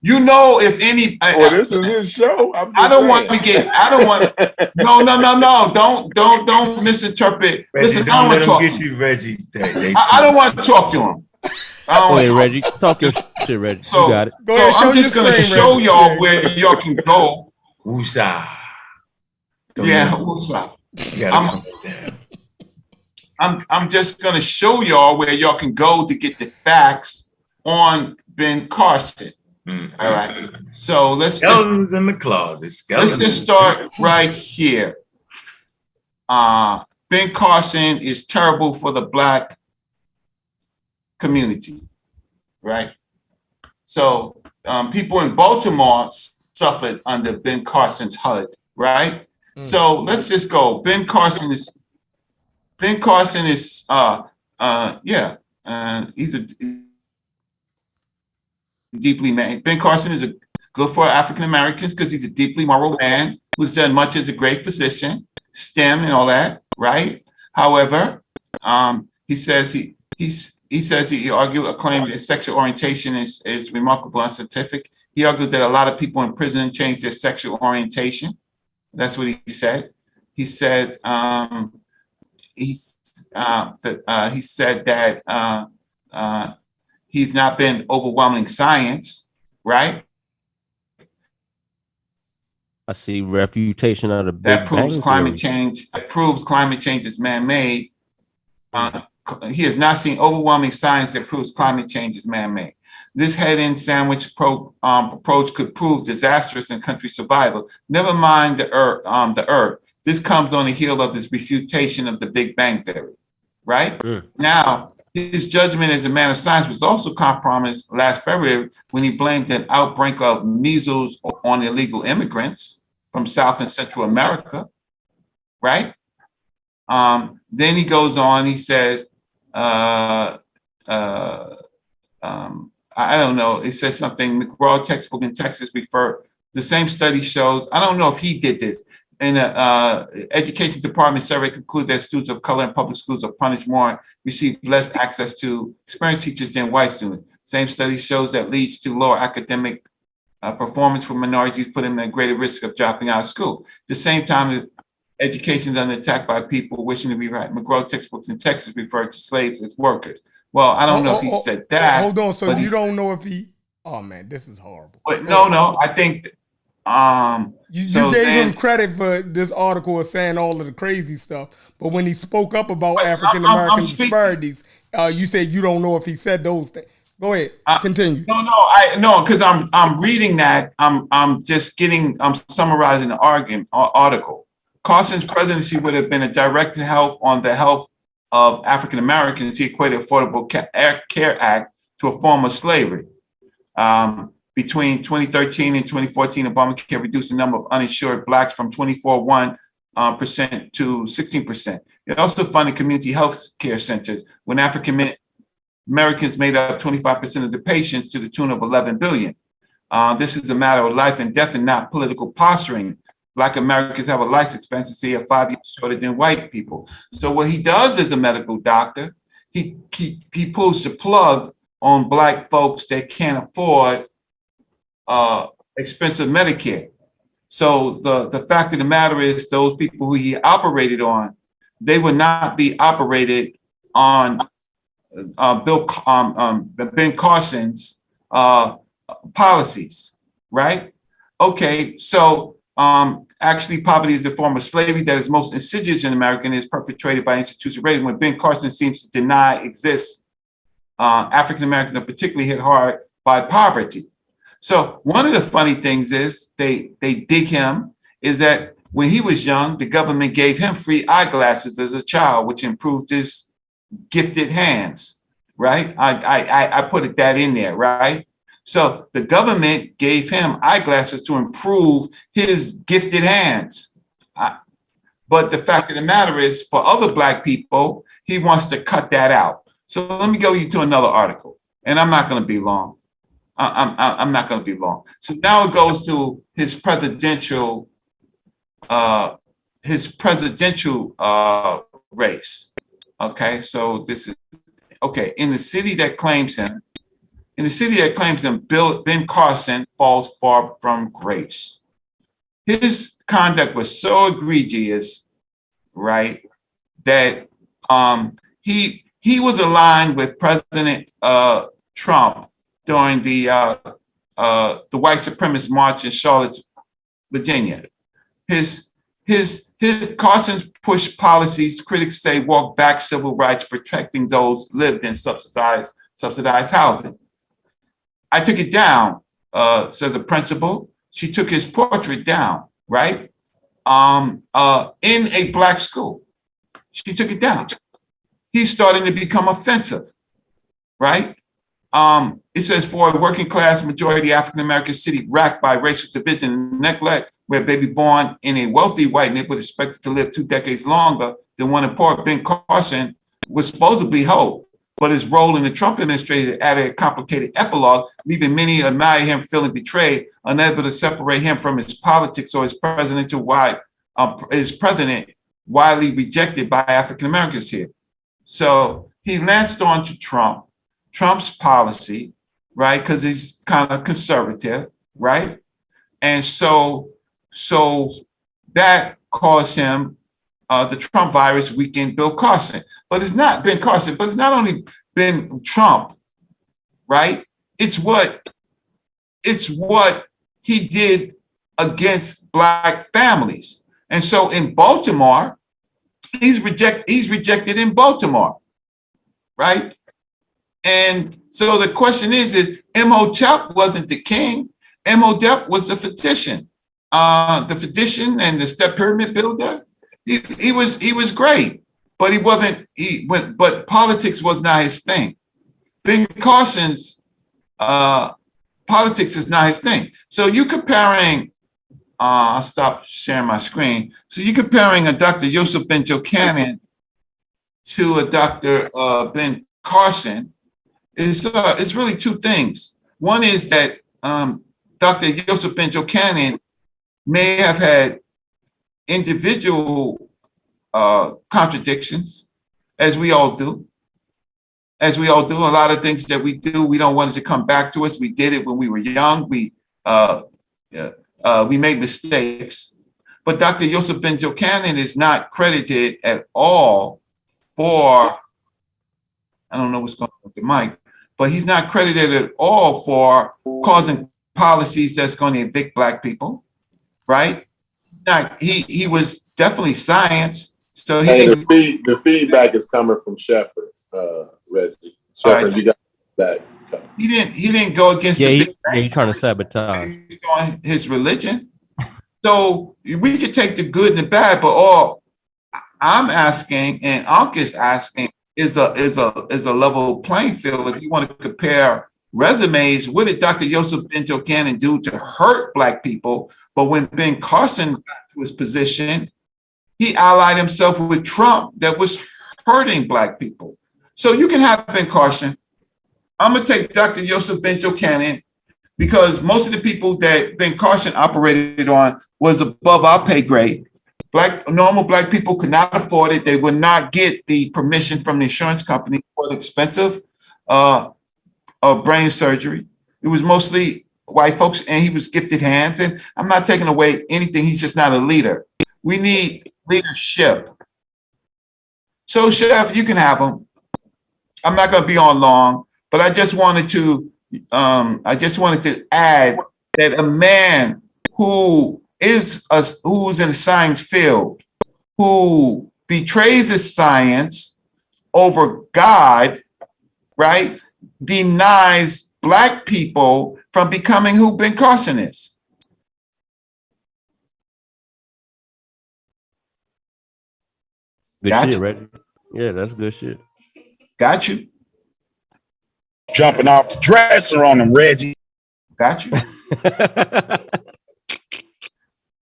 you know if any. Well, this is his show. I don't want to get. I don't want. No. Don't misinterpret. Reggie, Listen, I don't don't want let to them talk. get you, Reggie. I don't want to talk to him. I don't Go want ahead, to Reggie. Talk your shit, Reggie. So, You got it. Go ahead, so show I'm just your going to screen, show Reggie. y'all Yeah. where y'all can go. Woosah. Yeah, what's up? You gotta come down. I'm just going to show y'all where y'all can go to get the facts on Ben Carson. Mm-hmm. All right. So let's Skeletons in the closet. Skeletons. just start right here. Ben Carson is terrible for the Black community, right? So people in Baltimore suffered under Ben Carson's HUD, right? So let's just go. Ben Carson is he's deeply man. Ben Carson is good for African Americans because he's a deeply moral man who's done much as a great physician, STEM and all that, right? However, he says he argued a claim that sexual orientation is remarkable and unscientific. He argued that a lot of people in prison change their sexual orientation. That's what he said. He said he said that he's not been overwhelming science, right? I see refutation of the Big That proves Bang climate Theory. change. That proves climate change is man-made. He has not seen overwhelming science that proves climate change is man-made. This head-in sandwich approach could prove disastrous in country survival. Never mind the Earth. This comes on the heel of his refutation of the Big Bang Theory, right? Now, his judgment as a man of science was also compromised last February when he blamed an outbreak of measles on illegal immigrants from South and Central America, right? Then he goes on, he says, I don't know, it says something, McGraw textbook in Texas refer, the same study shows, I don't know if he did this, in the education department survey concluded that students of color in public schools are punished more and receive less access to experienced teachers than white students. Same study shows that leads to lower academic performance for minorities, putting them at greater risk of dropping out of school. At the same time, education is under attack by people wishing to rewrite McGraw textbooks in Texas refer to slaves as workers. Well, I don't know if he said that. Hold on, so you don't know if he? Oh man, this is horrible. But no, I think. You gave him credit for this article of saying all of the crazy stuff, but when he spoke up about African American disparities, you said you don't know if he said those things. Go ahead, continue. No, because I'm reading that. I'm summarizing the article. Carson's presidency would have been a direct help on the health of African Americans. He equated Affordable Care Act to a form of slavery. Between 2013 and 2014, Obamacare reduced the number of uninsured blacks from 24.1% to 16%. It also funded community health care centers when African Americans made up 25% of the patients to the tune of $11 billion. This is a matter of life and death and not political posturing. Black Americans have a life expectancy of 5 years shorter than white people. So what he does as a medical doctor, he pulls the plug on Black folks that can't afford expensive Medicare. So the fact of the matter is those people who he operated on, they would not be operated on Ben Carson's policies, right? Okay, so actually poverty is a form of slavery that is most insidious in America and is perpetrated by institutional racism. When Ben Carson seems to deny exists, African Americans are particularly hit hard by poverty. So one of the funny things is they dig him is that when he was young, the government gave him free eyeglasses as a child, which improved his gifted hands, right? I put that in there, right? So the government gave him eyeglasses to improve his gifted hands. But the fact of the matter is, for other Black people, he wants to cut that out. So let me go you to another article, and I'm not going to be long. I'm not going to be long. So now it goes to his presidential race. Okay, so this is okay. In the city that claims him, Ben Carson falls far from grace. His conduct was so egregious, right, that he was aligned with President Trump during the white supremacist march in Charlotte, Virginia. His Carson's push policies, critics say, walk back civil rights, protecting those lived in subsidized housing. I took it down, says a principal. She took his portrait down, right? In a Black school. She took it down. He's starting to become offensive, right? It says, for a working class majority African-American city racked by racial division and neglect, where a baby born in a wealthy white neighborhood expected to live 2 decades longer than one in poor, Ben Carson would supposedly hope. but his role in the Trump administration added a complicated epilogue, leaving many who admire him feeling betrayed, unable to separate him from his politics or his president, widely rejected by African Americans here. So he latched on to Trump's policy, right? Because he's kind of conservative, right? And so that caused him the Trump virus weakened Ben Carson. But it's not only been Trump, right? It's what he did against Black families. And so in Baltimore, he's rejected in Baltimore, right? And so the question is Imhotep wasn't the king. Imhotep was the physician. The physician and the step pyramid builder. He was great, but but politics was not his thing. Ben Carson's politics is not his thing. So you comparing, I'll stop sharing my screen. So you're comparing a Dr. Yosef Ben Jochanan to a Dr. Ben Carson. It's really two things. One is that Dr. Yosef Ben Jochanan may have had individual contradictions, as we all do. A lot of things that we do, we don't want it to come back to us. We did it when we were young. We made mistakes. But Dr. Yosef Ben Jochanan is not credited at all for, I don't know what's going on with the mic, but he's not credited at all for causing policies that's going to evict Black people, right? He was definitely science. So the feedback is coming from Sheffer, Reggie. Sheffer, right. You got that. He didn't go against he's trying to sabotage his religion. So we could take the good and the bad, but all I'm asking and Ankh is asking is a level playing field. If you want to compare resumes, what did Dr. Yosef Ben Jochanan do to hurt Black people? But when Ben Carson got to his position, he allied himself with Trump that was hurting Black people. So you can have Ben Carson. I'm going to take Dr. Yosef Ben Jochanan because most of the people that Ben Carson operated on was above our pay grade. Normal Black people could not afford it. They would not get the permission from the insurance company for the expensive brain surgery. It was mostly white folks, and he was gifted hands. And I'm not taking away anything. He's just not a leader. We need leadership. So, Chef, you can have him. I'm not going to be on long, but I just wanted to add that a man who's in the science field, who betrays his science over God, right, denies Black people from becoming who Ben Carson is. Good shit, Reggie. Yeah, that's good shit. Got you. Jumping off the dresser on them, Reggie. Got you.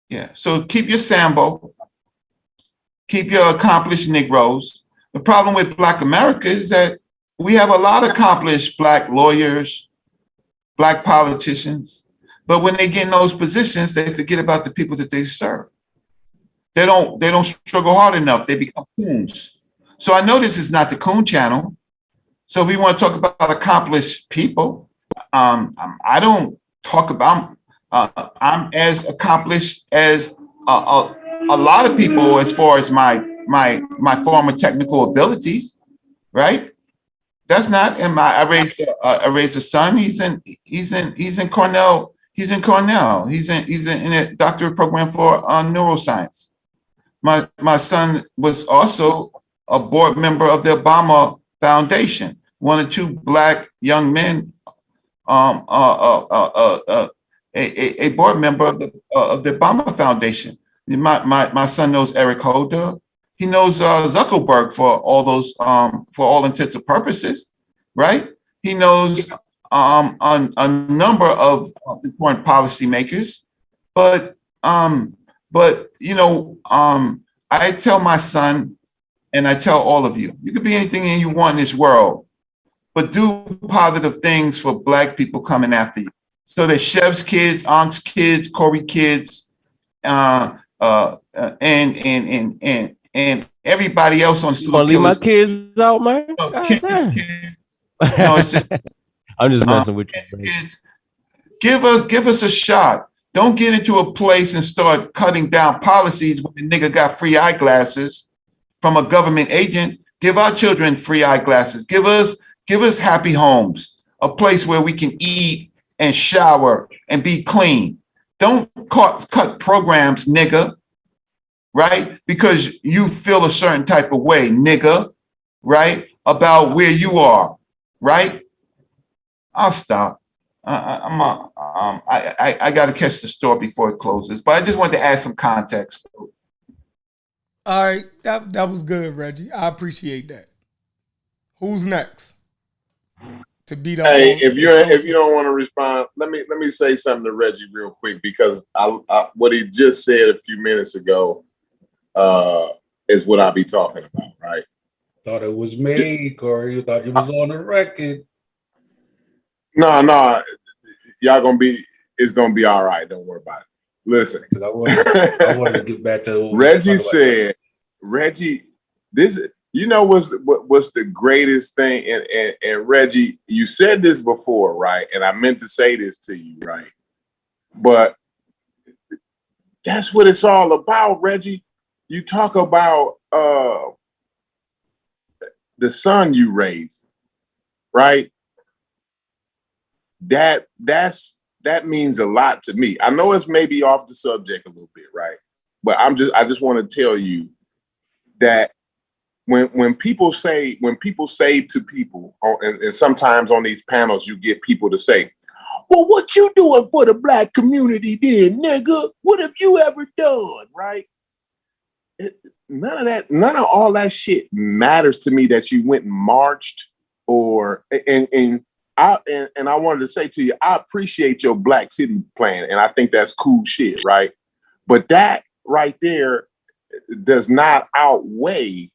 Yeah. So keep your Sambo. Keep your accomplished Negroes. The problem with Black America is that we have a lot of accomplished Black lawyers, Black politicians, but when they get in those positions, they forget about the people that they serve. They don't struggle hard enough. They become coons. So I know this is not the Coon Channel. So if we want to talk about accomplished people, I don't talk about. I'm as accomplished as a lot of people as far as my former technical abilities, right? That's not. And I raised a son. He's in Cornell. He's in a doctorate program for neuroscience. My son was also a board member of the Obama Foundation, one or two Black young men, a board member of the Obama Foundation. My son knows Eric Holder. He knows Zuckerberg for all intents and purposes, right? He knows a number of important policymakers, but I tell my son, and I tell all of you, you could be anything you want in this world, but do positive things for Black people coming after you. So that Chef's kids, Ank's kids, Corey kids, and everybody else on You want to leave my kids out, man? No, it's just I'm just messing with you. kids. Give us a shot. Don't get into a place and start cutting down policies when the nigga got free eyeglasses from a government agent. Give our children free eyeglasses. Give us happy homes, a place where we can eat and shower and be clean. Don't cut programs, nigga, right? Because you feel a certain type of way, nigga, right? About where you are, right? I'll stop. I got to catch the store before it closes, but I just wanted to add some context. All right, that was good, Reggie. I appreciate that. Who's next? To beat up. Hey, if you don't want to respond, let me say something to Reggie real quick, because what he just said a few minutes ago is what I'll be talking about, right? Thought it was me, Corey. You thought you was on the record. No, it's gonna be all right. Don't worry about it. Listen, I wanted to get back to Reggie said. Reggie, this, you know, what's the greatest thing? And Reggie, you said this before, right? And I meant to say this to you, right? But that's what it's all about, Reggie. You talk about the son you raised, right? That means a lot to me. I know it's maybe off the subject a little bit, right? But I just want to tell you that when people say to people, and sometimes on these panels you get people to say, well, what you doing for the Black community then, nigga? What have you ever done, right? None of all that shit matters to me, that you went and marched and I wanted to say to you, I appreciate your Black City plan, and I think that's cool shit, right? But that right there does not outweigh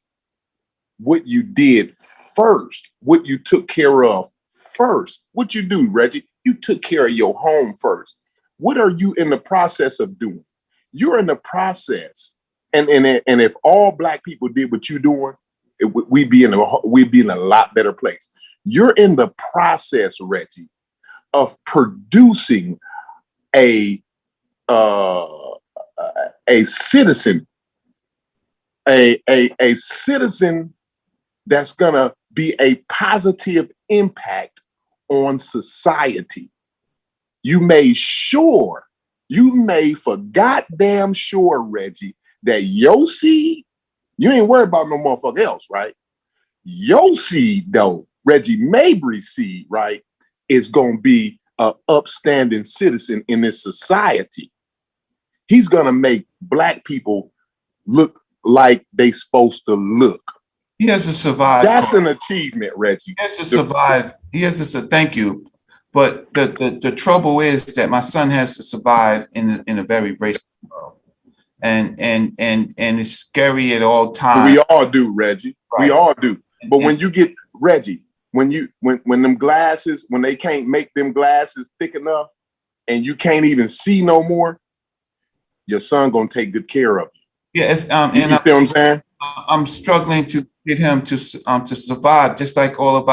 what you did first, what you took care of first. What you do, Reggie? You took care of your home first. What are you in the process of doing? You're in the process, and if all Black people did what you're doing, we'd be in a lot better place. You're in the process, Reggie, of producing a citizen, a citizen that's gonna be a positive impact on society. You made for goddamn sure, Reggie, that your seed, you ain't worried about no motherfucker else, right? Your seed, though, Reggie Mabry's seed, right, is going to be an upstanding citizen in this society. He's going to make Black people look like they supposed to look. He has to survive. That's an achievement, Reggie. He has to survive. He has to say thank you. But the trouble is that my son has to survive in a very racist world. And it's scary at all times. We all do, Reggie. Right. We all do. But when you get, Reggie, when them glasses, when they can't make them glasses thick enough and you can't even see no more, your son gonna take good care of you. Yeah, you feel what I'm saying? I'm struggling to get him to survive, just like all of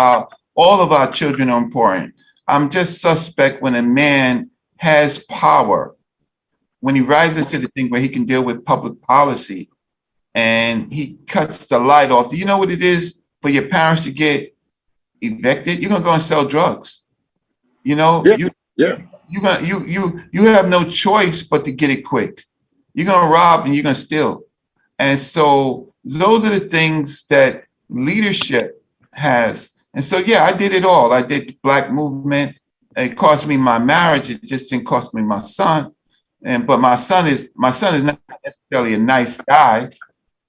our children are important. I'm just suspect when a man has power, when he rises to the thing where he can deal with public policy and he cuts the light off. Do you know what it is for your parents to get evicted? You're gonna go and sell drugs. You know, you have no choice but to get it quick. You're gonna rob and you're gonna steal. And so those are the things that leadership has. And so, yeah, I did it all. I did the Black movement. It cost me my marriage. It just didn't cost me my son. But my son is not necessarily a nice guy,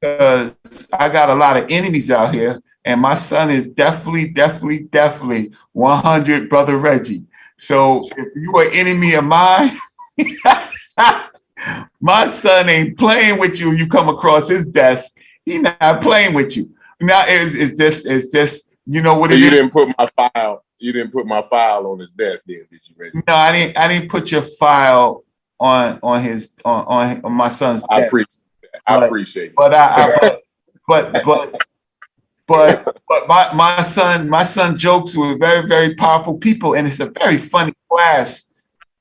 because I got a lot of enemies out here. And my son is definitely 100 Brother Reggie. So if you are enemy of mine, my son ain't playing with you. You come across his desk, he not playing with you. Now it's just You know what So it you is? didn't put my file. You didn't put my file on his desk, then, did you, Reggie? No, I didn't put your file on my son's desk. I appreciate it. But my son jokes with very, very powerful people, and it's a very funny class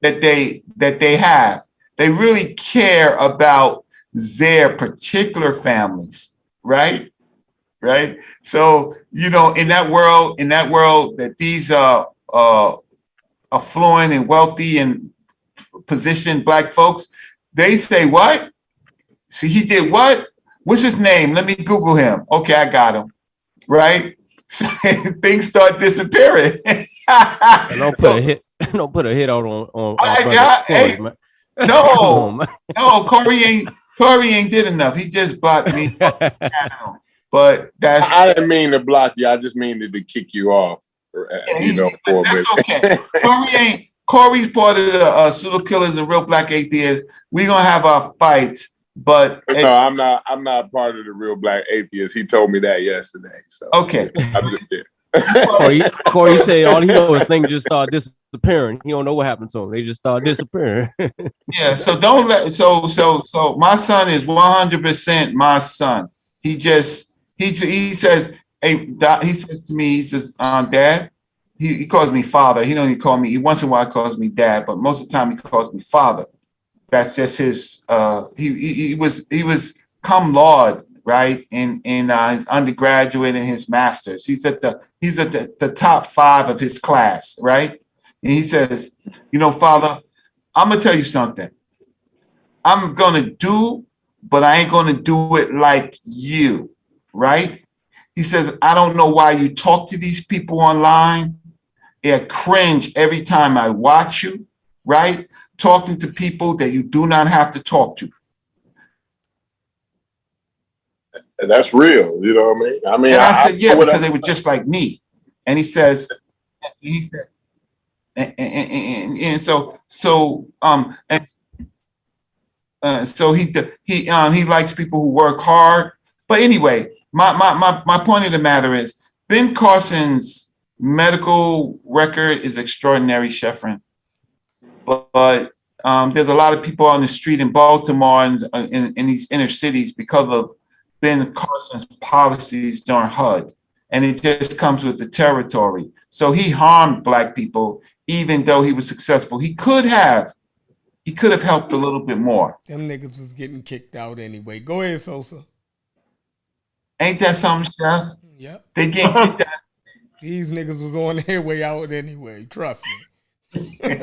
that they have. They really care about their particular families, right? Right. So, you know, in that world that these affluent and wealthy and positioned Black folks, they say, what? See, he did what? What's his name? Let me Google him. Okay, I got him. Right? So things start disappearing. Don't put a hit on Corey, man. No, no, Corey ain't did enough. He just blocked me. But I didn't mean to block you. I just mean to kick you off. For a minute. Okay. Corey's part of the Pseudo Killas and Real Black Atheists. We're gonna have our fights, but no, I'm not part of the Real Black Atheists. He told me that yesterday. So okay. I'm just there. Corey said all he knows is things just start disappearing. He don't know what happened to him. They just start disappearing. Yeah, so don't let so my son is 100% my son. He says, hey, Doc, he says to me, he says, Dad, he calls me father. He don't even call me, once in a while he calls me dad, but most of the time he calls me father. That's just his he was cum laude, right? In his undergraduate and his master's. He's at the top 5 of his class, right? And he says, you know, Father, I'm gonna tell you something. I'm gonna do, but I ain't gonna do it like you, right? He says, I don't know why you talk to these people online. I cringe every time I watch you, right? Talking to people that you do not have to talk to. And that's real, you know what I mean? And I said, yeah, because they were just like me. And he said, and so he likes people who work hard. But anyway, my point of the matter is Ben Carson's medical record is extraordinary, Sheffrin. But there's a lot of people on the street in Baltimore and in these inner cities because of Ben Carson's policies during HUD. And it just comes with the territory. So he harmed Black people, even though he was successful. He could have helped a little bit more. Them niggas was getting kicked out anyway. Go ahead, Sosa. Ain't that something, Chef? Yep. They get kicked out. These niggas was on their way out anyway. Trust me.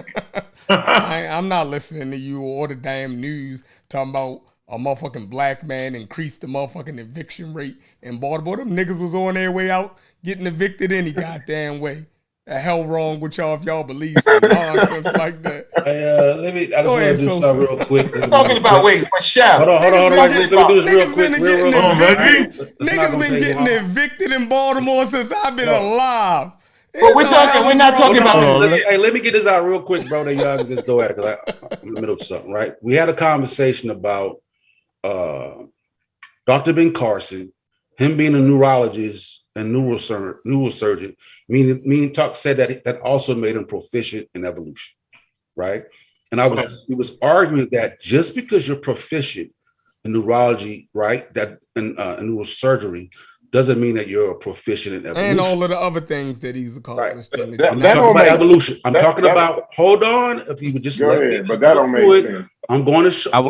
I'm not listening to you or the damn news talking about a motherfucking Black man increased the motherfucking eviction rate in Baltimore. Them niggas was on their way out getting evicted any goddamn way. The hell wrong with y'all if y'all believe some nonsense like that? I just want to do something real quick. Talking about, wait, Chef. Hold on. Let me do this real quick. Niggas been getting evicted in Baltimore since I've been alive. But we're not talking about. Hey, let me get this out real quick, bro. Then y'all can just go at it because I'm in the middle of something, right? We had a conversation about Dr. Ben Carson, him being a neurologist and neurosurgeon, said that also made him proficient in evolution, right? And he was arguing that just because you're proficient in neurology, right, that in neurosurgery, doesn't mean that you're proficient in evolution. And all of the other things that he's accomplished. Right. I'm talking about evolution. I'm talking about, hold on, if you would just go ahead, but that don't make sense. I'm going to show. I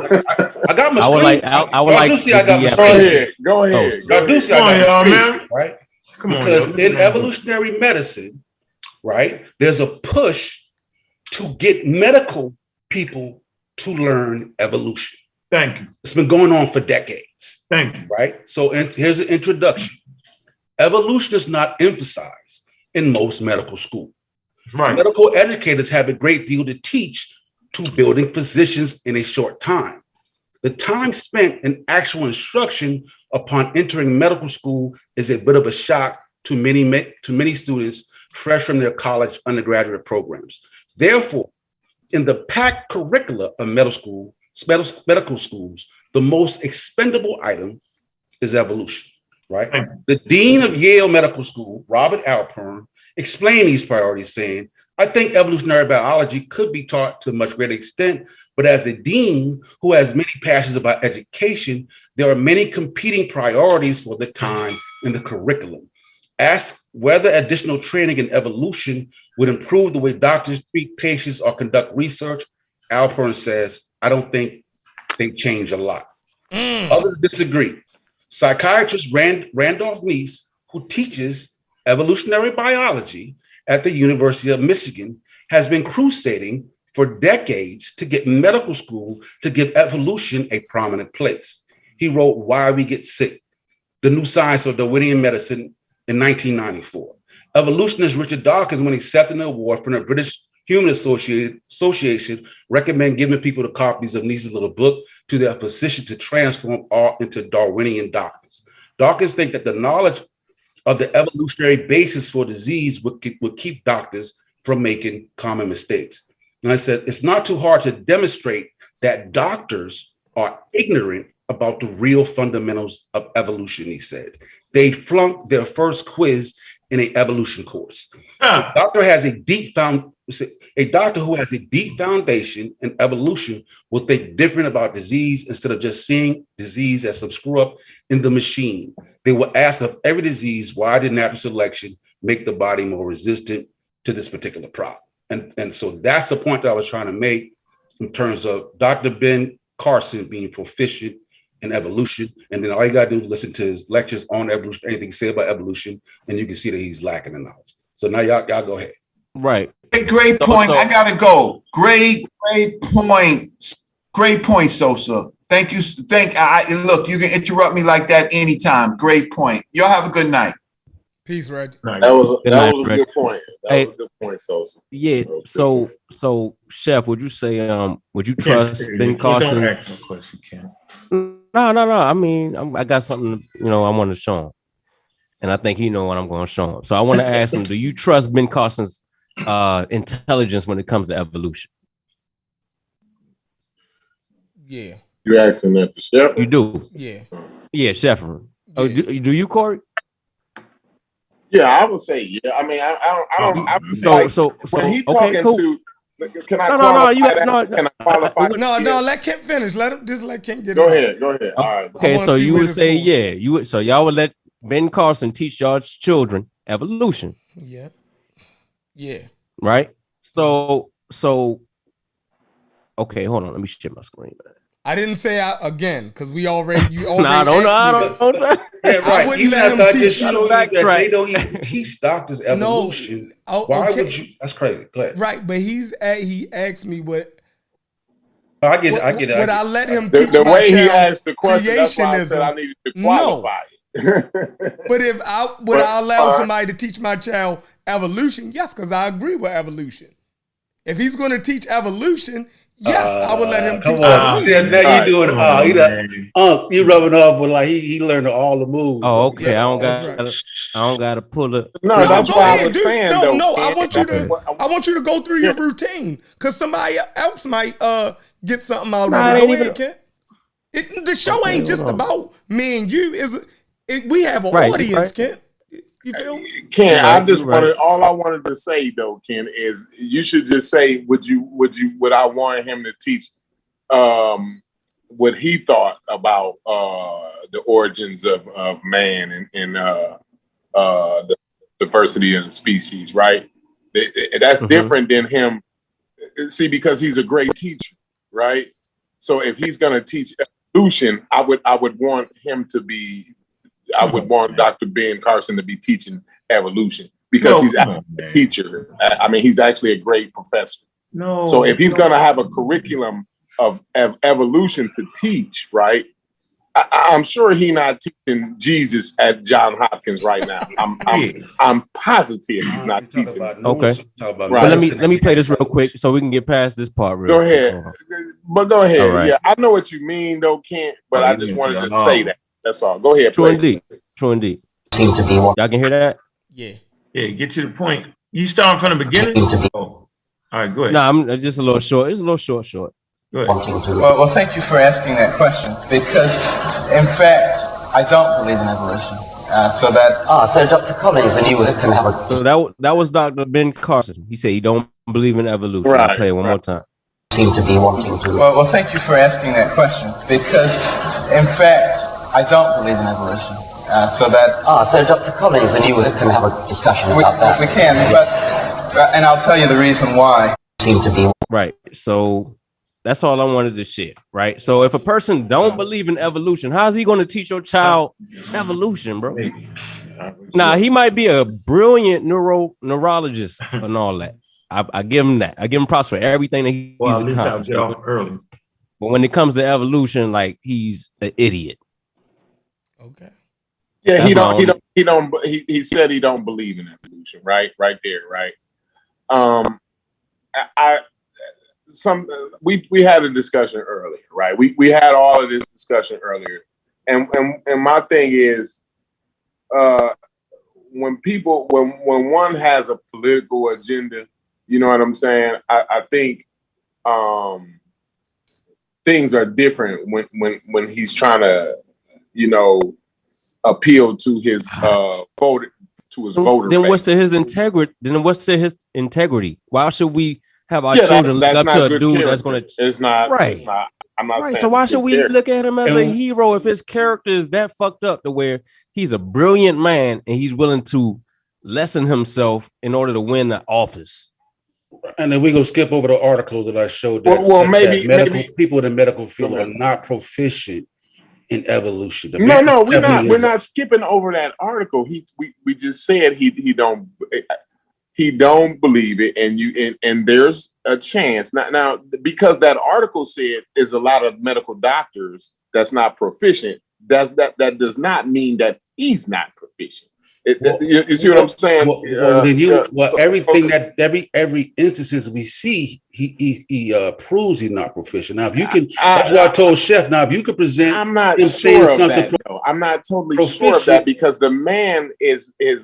got my screen. I would like see I got my screen. Go ahead. Come on, man. Right? Come on, because in evolutionary medicine, right, there's a push to get medical people to learn evolution. Thank you. It's been going on for decades. Thank you. Right? So here's an introduction. Evolution is not emphasized in most medical schools. Right. Medical educators have a great deal to teach to building physicians in a short time. The time spent in actual instruction upon entering medical school is a bit of a shock to many students fresh from their college undergraduate programs. Therefore, in the packed curricula of medical schools, the most expendable item is evolution, right? The dean of Yale Medical School, Robert Alpern, explained these priorities, saying, I think evolutionary biology could be taught to a much greater extent, but as a dean who has many passions about education, there are many competing priorities for the time in the curriculum. Ask whether additional training in evolution would improve the way doctors treat patients or conduct research. Alpern says, I don't think they change a lot. Others disagree. Psychiatrist Randolph Meese, who teaches evolutionary biology at the University of Michigan, has been crusading for decades to get medical school to give evolution a prominent place. He wrote Why We Get Sick, The New Science of Darwinian Medicine in 1994. Evolutionist Richard Dawkins, when accepting an award from the British Human Association, recommend giving people the copies of Meese's little book to their physician to transform all into Darwinian doctors. Dawkins think that the knowledge of the evolutionary basis for disease would keep doctors from making common mistakes. And I said, it's not too hard to demonstrate that doctors are ignorant about the real fundamentals of evolution, he said. They flunked their first quiz in an evolution course. A doctor who has a deep foundation in evolution will think different about disease instead of just seeing disease as some screw up in the machine. They will ask of every disease, why did natural selection make the body more resistant to this particular problem? And so that's the point that I was trying to make in terms of Dr. Ben Carson being proficient in evolution. And then all you got to do is listen to his lectures on evolution, anything he say about evolution, and you can see that he's lacking in knowledge. So now y'all go ahead. Right. Great point. I gotta go. Great point. Great point, Sosa. Thank you. Look, you can interrupt me like that anytime. Great point. Y'all have a good night. Peace, Reg. That was a good point. That was a good point, Sosa. Yeah. So, Chef, would you say, would you trust Ben Carson? Don't ask me a question, Ken. No. I mean, I got something, I want to show him, and I think he know what I'm going to show him. So I want to ask him: do you trust Ben Carson's intelligence when it comes to evolution? Yeah. You're asking that to Sheffer? You do. Yeah, Sheffer. Oh, do you, Corey? Yeah, I would say yeah. I mean, I don't. So when he okay, talking cool. to, can I Can I qualify? No. Let Kent finish. Let Kent get. Go ahead. All right. Okay, so you would say so y'all would let Ben Carson teach y'all's children evolution. Yeah. Right. So. Okay, hold on. Let me share my screen, man. I didn't say again because you already. I don't. Yeah, right. I wouldn't Even let after him I just teach showed you that they don't even teach doctors evolution. Why would you? That's crazy. Go ahead. Right, but he asked me what. I get it. Would I let him teach the my way he child asked the question? That's why I said creationism? I needed to qualify it. But if I allow somebody to teach my child evolution? Yes, because I agree with evolution. If he's going to teach evolution, yes, I would let him teach evolution. Now you doing you rubbing off with like he learned all the moves. Oh, okay. Yeah, I don't got to pull it. No, that's why I was saying though. No, I want you to go through your routine because somebody else might get something out of it. Go ahead, the show ain't just about me and you. We have an audience, Kent. You feel me? Ken, I just wanted all I wanted to say though, Ken, is you should just say would I want him to teach what he thought about the origins of man and the diversity of the species, right? That's different than him. See, because he's a great teacher, right? So if he's gonna teach evolution, I would want him to be. I would want Dr. Ben Carson to be teaching evolution because he's a teacher. I mean, he's actually a great professor. So if he's going to have a curriculum of evolution to teach, right? I'm sure he's not teaching Jesus at Johns Hopkins right now. I'm positive he's not teaching. Okay. Right. Let me play this real quick so we can get past this part. Go ahead. But go ahead. Right. Yeah, I know what you mean, though, Kent. But I just wanted to say that. That's all. Go ahead. True indeed. Y'all can hear that? Yeah, get to the point. You starting from the beginning? All right, go ahead. No, I'm just a little short. It's a little short. Go ahead. Well, thank you for asking that question because, in fact, I don't believe in evolution. So Dr. Collins and you can have a... So that was Dr. Ben Carson. He said he don't believe in evolution. Right, I'll play it one more time. Seem to be wanting to... Well, thank you for asking that question, because, in fact, I don't believe in evolution. So Dr. Collins and you can have a discussion about that. We can, and I'll tell you the reason why. Seem to be... Right. So that's all I wanted to share. Right. So if a person don't believe in evolution, how's he going to teach your child evolution, bro? Now, he might be a brilliant neurologist and all that. I give him that. I give him props for everything that he's accomplished. Early. But when it comes to evolution, like, he's an idiot. Okay. Yeah, he said he don't believe in evolution, right? Right there, right? We had a discussion earlier, right? We had all of this discussion earlier. And my thing is, when one has a political agenda, you know what I'm saying? I think things are different when he's trying to, appeal to his voter Then base. what's to his integrity? Why should we have our children look up to a dude that's going to? It's not right. It's not. I'm not saying. So why should we look at him as a hero if his character is that fucked up to where he's a brilliant man and he's willing to lessen himself in order to win the office? And then we're gonna skip over the article that I showed. That maybe people in the medical field are not proficient in evolution. No, we're not skipping over that article. We just said he don't believe it, and there's a chance now because that article said there's a lot of medical doctors that's not proficient. That does not mean that he's not proficient. You see what I'm saying? Every instances we see, he proves he's not proficient. Now, if you can, that's what I told Chef. Now, if you could present, I'm not sure of that. I'm not totally sure of that because the man is a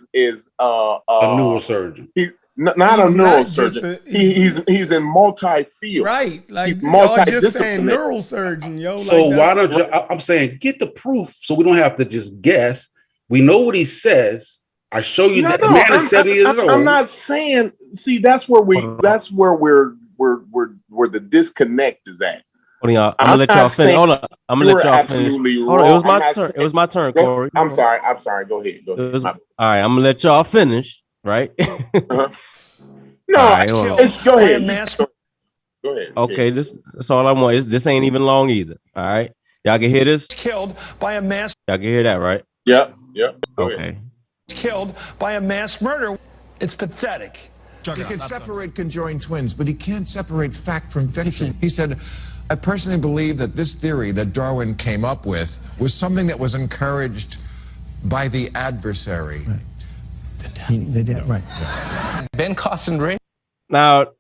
neurosurgeon. He's not a neurosurgeon. He's in multi-field. Right, like y'all just saying neurosurgeon, yo. So why don't you? I'm saying get the proof so we don't have to just guess. We know what he says. I show you that the man is 70 years old. I'm not saying. See, that's where the disconnect is at. Hold on, I'm gonna let y'all finish. Hold on, I'm gonna let y'all finish. Hold on, it was my turn. It was my turn, Corey. I'm sorry. Go ahead. All right, I'm gonna let y'all finish. Right? No, right, go ahead. Go ahead. Okay, that's all I want. This ain't even long either. All right, y'all can hear this. Killed by a mass. Y'all can hear that, right? Yep. Okay. Killed by a mass murder. It's pathetic. He can separate conjoined twins, but he can't separate fact from fiction. He said, I personally believe that this theory that Darwin came up with was something that was encouraged by the adversary. Right. The dead, right. Ben Carson. Now,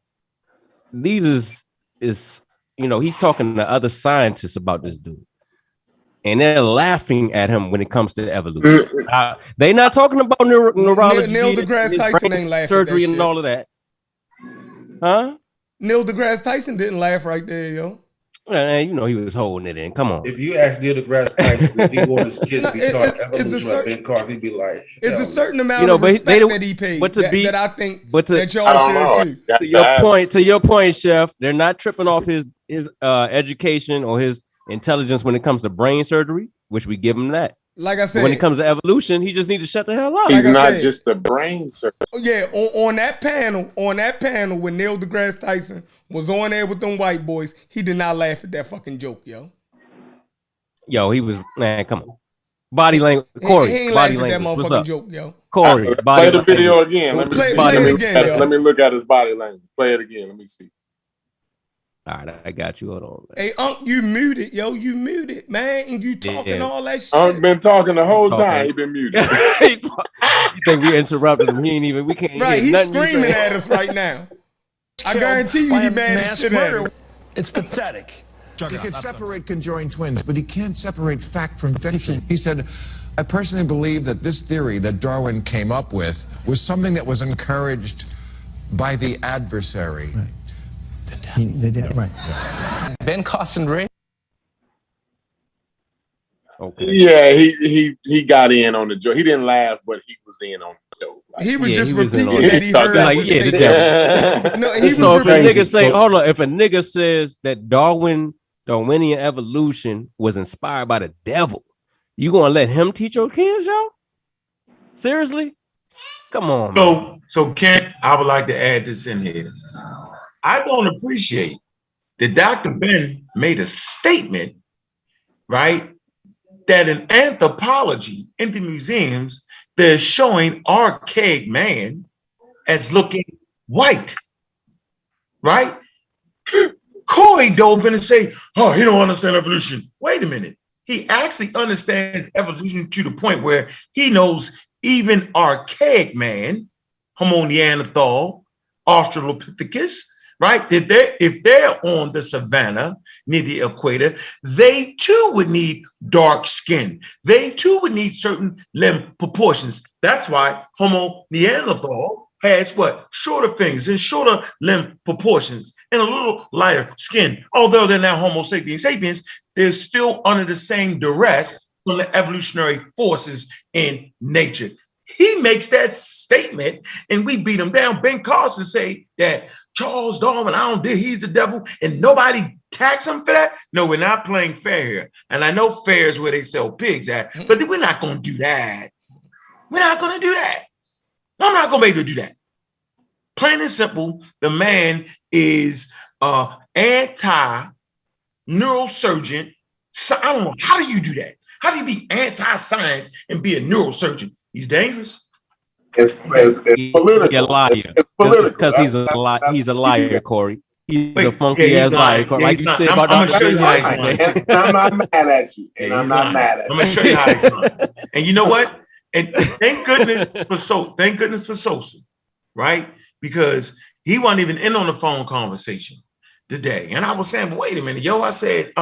these is he's talking to other scientists about this dude. And they're laughing at him when it comes to evolution. They're not talking about neurology. Neil deGrasse Tyson ain't laughing surgery at that and all of that. Huh? Neil deGrasse Tyson didn't laugh right there, yo. He was holding it in. Come on. If you ask Neil deGrasse Tyson if he wanted his kids to be taught evolution like Ben Carson, he'd be like, it's a certain amount of respect that he paid that I think that y'all should too. To your point, Chef, they're not tripping off his education or his intelligence when it comes to brain surgery, which we give him that. Like I said, when it comes to evolution, he just needs to shut the hell up. He's not just a brain surgeon. Yeah, on that panel when Neil deGrasse Tyson was on there with them white boys, he did not laugh at that fucking joke, yo. Yo, he was, man, come on. Body language, Corey. He ain't body laughing at that language. motherfucking joke, yo. Corey, play the video again. Let me look at his body language. Play it again. Let me see. All right, I got you. Hold on. Hey, Unc, you muted, yo. You muted, man, and you talking all that shit. Unc been talking the whole time. He been muted. You think we interrupted him? We can't. Right, he's screaming at us right now. I guarantee you, he mad as shit at us. It's pathetic. He can separate conjoined twins, but he can't separate fact from fiction. He said, I personally believe that this theory that Darwin came up with was something that was encouraged by the adversary. Right. The dead, right. Ben Carson. Okay. Yeah, he got in on the joke. He didn't laugh, but he was in on the joke. Like, He was just was in on repeating it. that he heard. Like, yeah, the devil. No, he was So if a repeating. nigga say, hold on, if a nigga says that Darwinian evolution was inspired by the devil, you gonna let him teach your kids, y'all? Seriously? Come on, man. So Kent, I would like to add this in here. I don't appreciate that Dr. Ben made a statement, right, that in anthropology in the museums, they're showing archaic man as looking white, right? Corey dove in and say, oh, he don't understand evolution. Wait a minute. He actually understands evolution to the point where he knows even archaic man, Homo neanderthal, Australopithecus, right? That if they're on the savanna near the equator, they too would need dark skin. They too would need certain limb proportions. That's why Homo neanderthal has what? Shorter fingers and shorter limb proportions and a little lighter skin. Although they're now Homo sapiens sapiens, they're still under the same duress from the evolutionary forces in nature. He makes that statement and we beat him down. Ben Carson say that Charles Darwin, he's the devil, and nobody tax him for that. No, we're not playing fair here. And I know fair is where they sell pigs at, but we're not going to do that. We're not going to do that. I'm not going to be able to do that. Plain and simple, the man is anti-neurosurgeon. So I don't know. How do you do that? How do you be anti-science and be a neurosurgeon? He's dangerous. It's political. You're a liar. It's political. Because he's a liar, Corey. He's a funky ass liar. Like you said about I'm Dr. Ben. I'm not mad at you. And I'm not mad at you. I'm gonna show you how he's lying. And you know what? And thank goodness for Sosa, right? Because he wasn't even in on the phone conversation today. And I was saying, but wait a minute, yo, I said,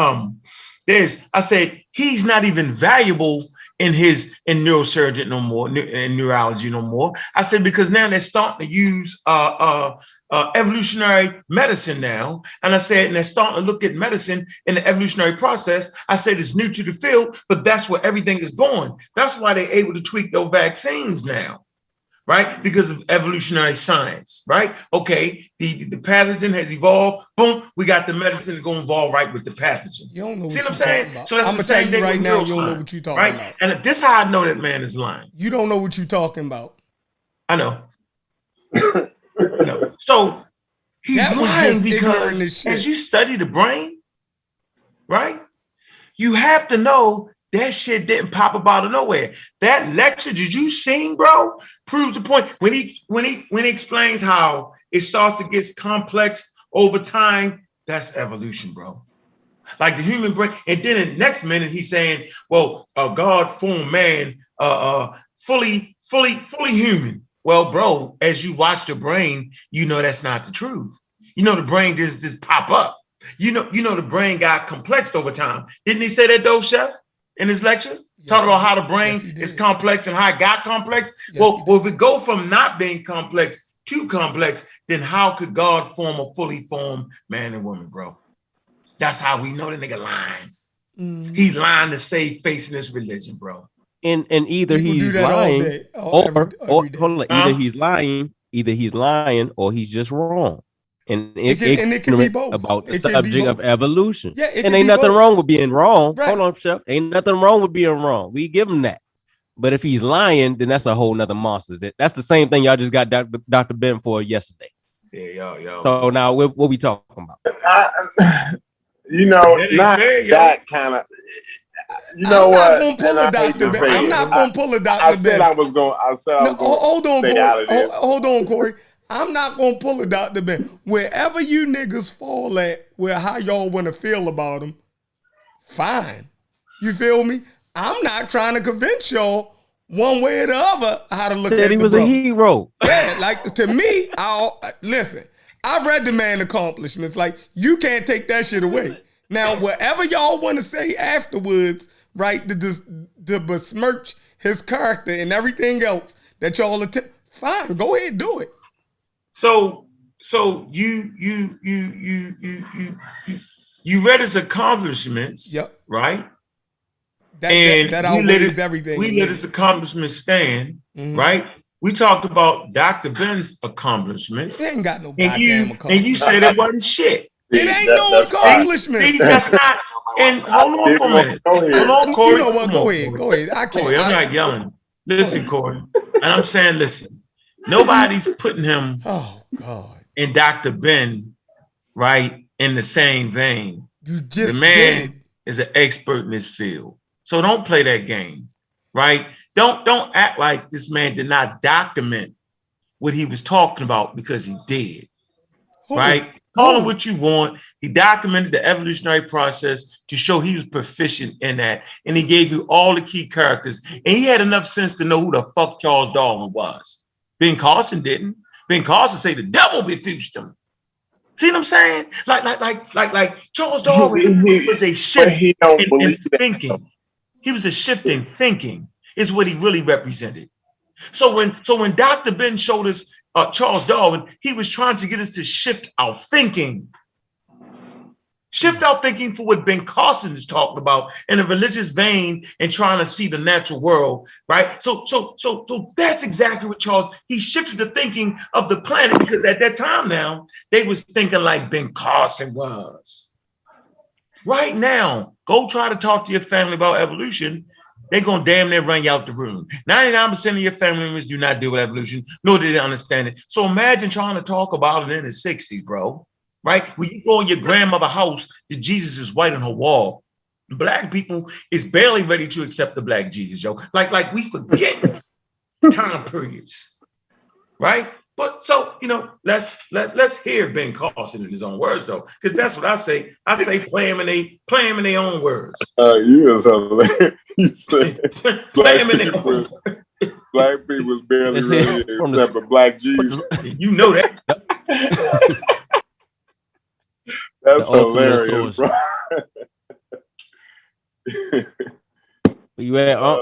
he's not even valuable in neurosurgeon no more, in neurology no more. I said, because now they're starting to use evolutionary medicine now. And I said, and they're starting to look at medicine in the evolutionary process. I said, it's new to the field, but that's where everything is going. That's why they're able to tweak those vaccines now. Right? Because of evolutionary science, right? Okay, the pathogen has evolved. Boom, we got the medicine that's going to evolve right with the pathogen. You don't know See what I'm saying? About. So that's I'm the gonna same tell you thing right now. You don't know science, what you're talking right? about. And this is how I know that man is lying. You don't know what you're talking about. I know. I know. So he's lying because as you study the brain, right? You have to know that shit didn't pop up out of nowhere. That lecture, did you sing, bro? Proves the point. When he explains how it starts to get complex over time, that's evolution, bro. Like the human brain. And then in the next minute, he's saying, well, God formed man fully human. Well, bro, as you watch the brain, you know that's not the truth. You know the brain just pop up. You know the brain got complexed over time. Didn't he say that though, Chef? In his lecture, talking about how the brain is complex and how it got complex. Well, if it go from not being complex to complex, then how could God form a fully formed man and woman, bro? That's how we know the nigga lying. He lying to save face in this religion, bro. And either he's lying, either he's lying or he's just wrong. And it can be both about the subject of evolution. Yeah, and ain't nothing wrong with being wrong. Right. Hold on, Chef. Ain't nothing wrong with being wrong. We give him that. But if he's lying, then that's a whole nother monster. That's the same thing y'all just got Dr. Ben for yesterday. Yeah, yo. So now what we talking about? That kind of. You know what? I'm not gonna pull a Dr. Ben. I said I was going. Hold on, Corey. Hold on, Corey. I'm not gonna pull a Dr. Ben. Wherever you niggas fall at, how y'all want to feel about him, fine. You feel me? I'm not trying to convince y'all one way or the other how to look at him. He was a hero. Yeah, like to me, listen. I read the man's accomplishments. Like you can't take that shit away. Now, whatever y'all want to say afterwards, right? To besmirch his character and everything else that y'all attempt. Fine, go ahead, do it. So you read his accomplishments, yep. Right? That outweighs everything. We let his accomplishments stand, right? We talked about Dr. Ben's accomplishments. He ain't got no goddamn accomplishments. And you said it wasn't shit. It ain't no accomplishment. See, that's not. And hold on for a minute. Hold on, Corey. You know what? Go ahead. I can't. Corey, I'm not yelling. Listen, Corey. And I'm saying, listen. Nobody's putting him and Dr. Ben, right, in the same vein. You just the man is an expert in this field. So don't play that game, right? Don't act like this man did not document what he was talking about, because he did, right? Call him what you want. He documented the evolutionary process to show he was proficient in that. And he gave you all the key characters. And he had enough sense to know who the fuck Charles Darwin was. Ben Carson didn't. Ben Carson said the devil befused him. See what I'm saying? Like Charles Darwin was a shift in thinking. He was a shift in thinking is what he really represented. So when Dr. Ben showed us Charles Darwin, he was trying to get us to shift our thinking. Shift our thinking for what Ben Carson is talking about in a religious vein and trying to see the natural world, right? So that's exactly what Charles, he shifted the thinking of the planet, because at that time now, they was thinking like Ben Carson was. Right now, go try to talk to your family about evolution. They're going to damn near run you out the room. 99% of your family members do not deal with evolution, nor do they understand it. So imagine trying to talk about it in the 60s, bro. Right? When you go in your grandmother's house, the Jesus is white on her wall. Black people is barely ready to accept the black Jesus, yo. Like we forget time periods, right? But so, let's hear Ben Carson in his own words, though, because that's what I say. I say play him in their own words. You was hilarious. You said play him in their own words. Black people barely ready to accept a black Jesus. You know that. That's hilarious, bro. You at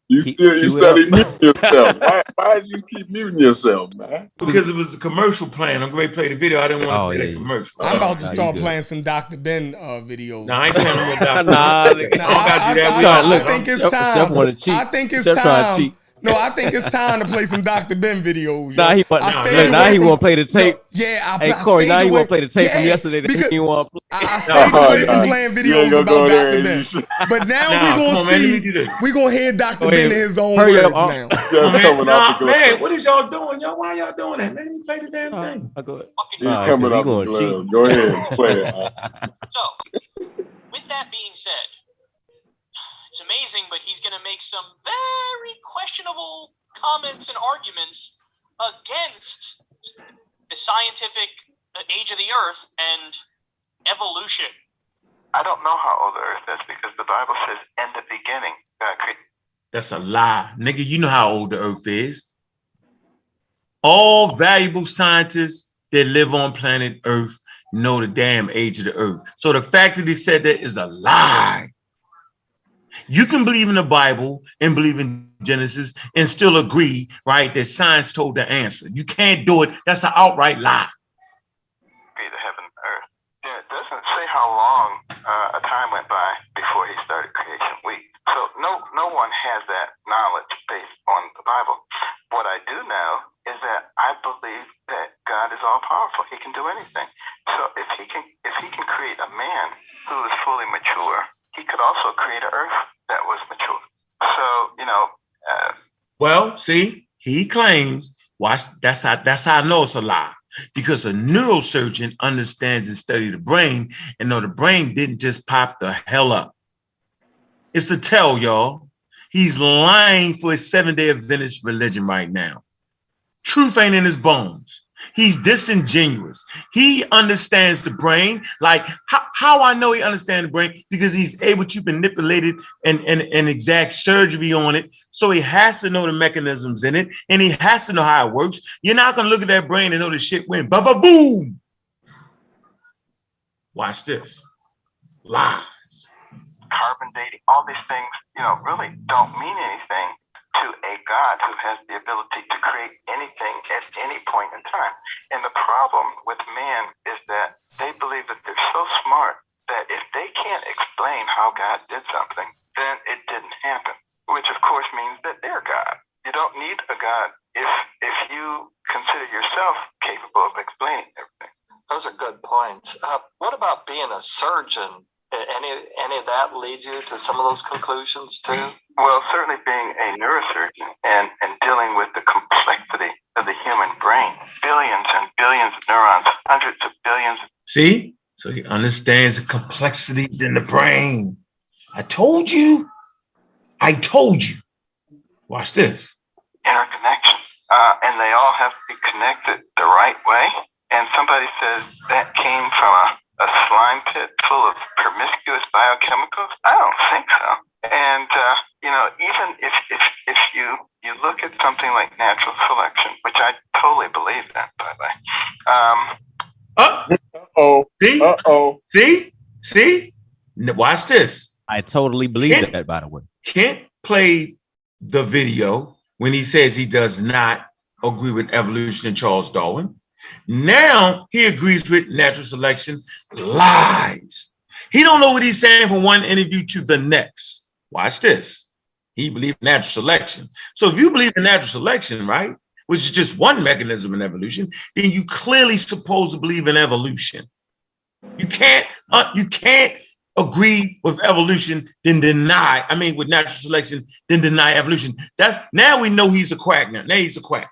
you study muting yourself. Why did you keep muting yourself, man? Because it was a commercial plan. I'm going to play the video. I didn't want to play that commercial. I'm about to start playing some Dr. Ben videos. No, I ain't playing with Dr. Ben. I think it's time. I think it's time. No, I think it's time to play some Dr. Ben videos. Now he want to play the tape. Yeah, hey Corey, now he want to play the tape from yesterday that he want to play. I stayed away from playing videos about Dr. Ben. But now we're going to hear Dr. Ben in his own words now. Man, what is y'all doing? Why y'all doing that? Man, you play the damn thing. He's coming up the glove. Go ahead, play it. So, with that being said, it's amazing, but he's going to make some very questionable comments and arguments against the scientific age of the earth and evolution. I don't know how old the earth is, because the Bible says in the beginning God created. That's a lie. Nigga, you know how old the earth is. All valuable scientists that live on planet Earth know the damn age of the earth. So the fact that he said that is a lie. You can believe in the Bible and believe in Genesis and still agree, right, that science told the answer. You can't do it. That's an outright lie. The heaven and earth. Yeah, it doesn't say how long a time went by before he started creation week. So no one has that knowledge based on the Bible. What I do know is that I believe that God is all powerful. He can do anything. So if he can create a man who is fully mature, he could also create an earth that was mature. So, well, see, he claims, that's how I know it's a lie. Because a neurosurgeon understands and studies the brain and know the brain didn't just pop the hell up. It's to tell y'all, he's lying for his Seventh-day Adventist religion right now. Truth ain't in his bones. He's disingenuous. He understands the brain. Like how I know he understands the brain, because he's able to manipulate it and exact surgery on it. So he has to know the mechanisms in it, and he has to know how it works. You're not going to look at that brain and know the shit went ba-ba-boom. Watch this. Lies. Carbon dating, all these things, really don't mean anything to a God who has the ability to create anything at any point in time. And the problem with man is that they believe that they're so smart that if they can't explain how God did something, then it didn't happen, which of course means that they're God. You don't need a God if you consider yourself capable of explaining everything. Those are good points. What about being a surgeon? Any of that lead you to some of those conclusions too? Well, certainly being a neurosurgeon and dealing with the complexity of the human brain, billions and billions of neurons, hundreds of billions. See? So he understands the complexities in the brain. I told you. Watch this. Interconnections. And they all have to be connected the right way. And somebody says that came from a slime pit full of promiscuous biochemicals? I don't think so. And, even if you look at something like natural selection, which I totally believe in, by the way. See? Watch this. I totally believe that, by the way. Kent played the video when he says he does not agree with evolution and Charles Darwin. Now he agrees with natural selection. Lies. He don't know what he's saying from one interview to the next. Watch this. He believed in natural selection. So if you believe in natural selection, right, which is just one mechanism in evolution, then you clearly supposed to believe in evolution. You can't agree with evolution, then with natural selection, then deny evolution. Now we know he's a quack now. Now he's a quack.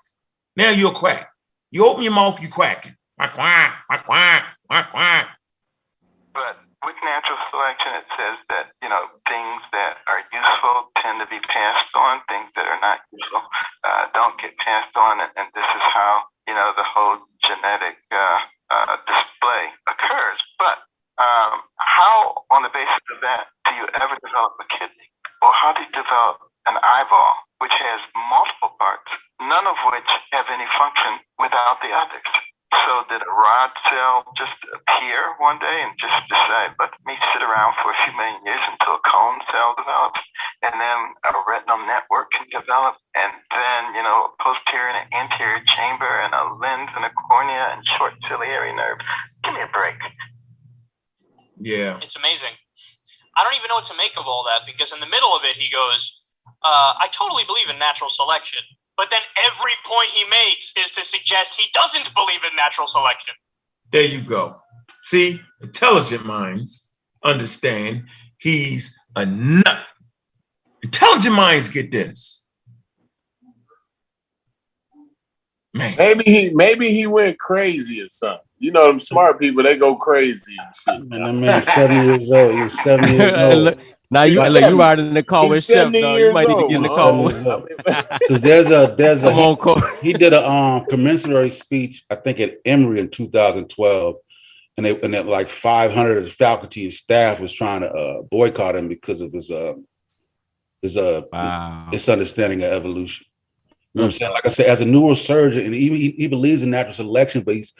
Now you're a quack. You open your mouth, you quacking. Quack, quack, quack, quack, quack, quack. But with natural selection, it says that, things that are useful tend to be passed on. Things that are not useful don't get passed on. And this is how, the whole genetic display occurs. But how, on the basis of that, do you ever develop a kidney? Or how do you develop an eyeball, which has multiple parts, none of which have any function without the others? So did a rod cell just appear one day and just decide, let me sit around for a few million years until a cone cell develops, and then a retinal network can develop, and then, posterior and anterior chamber, and a lens and a cornea and short ciliary nerve? Give me a break. Yeah. It's amazing. I don't even know what to make of all that, because in the middle of it, he goes, I totally believe in natural selection. But then every point he makes is to suggest he doesn't believe in natural selection. There you go. See, intelligent minds understand he's a nut. Intelligent minds get this. Man. Maybe he went crazy or something. Them smart people, they go crazy and shit. Man, that man's 70 years old. He was 70 years old. Now you riding in the car with Chef, dog. You might need to get in the car. Because there's a he did a commencatory speech, I think at Emory in 2012, and like 500 of his faculty and staff was trying to boycott him because of his understanding of evolution. You know what I'm saying? Like I said, as a neurosurgeon, and he believes in natural selection, but he's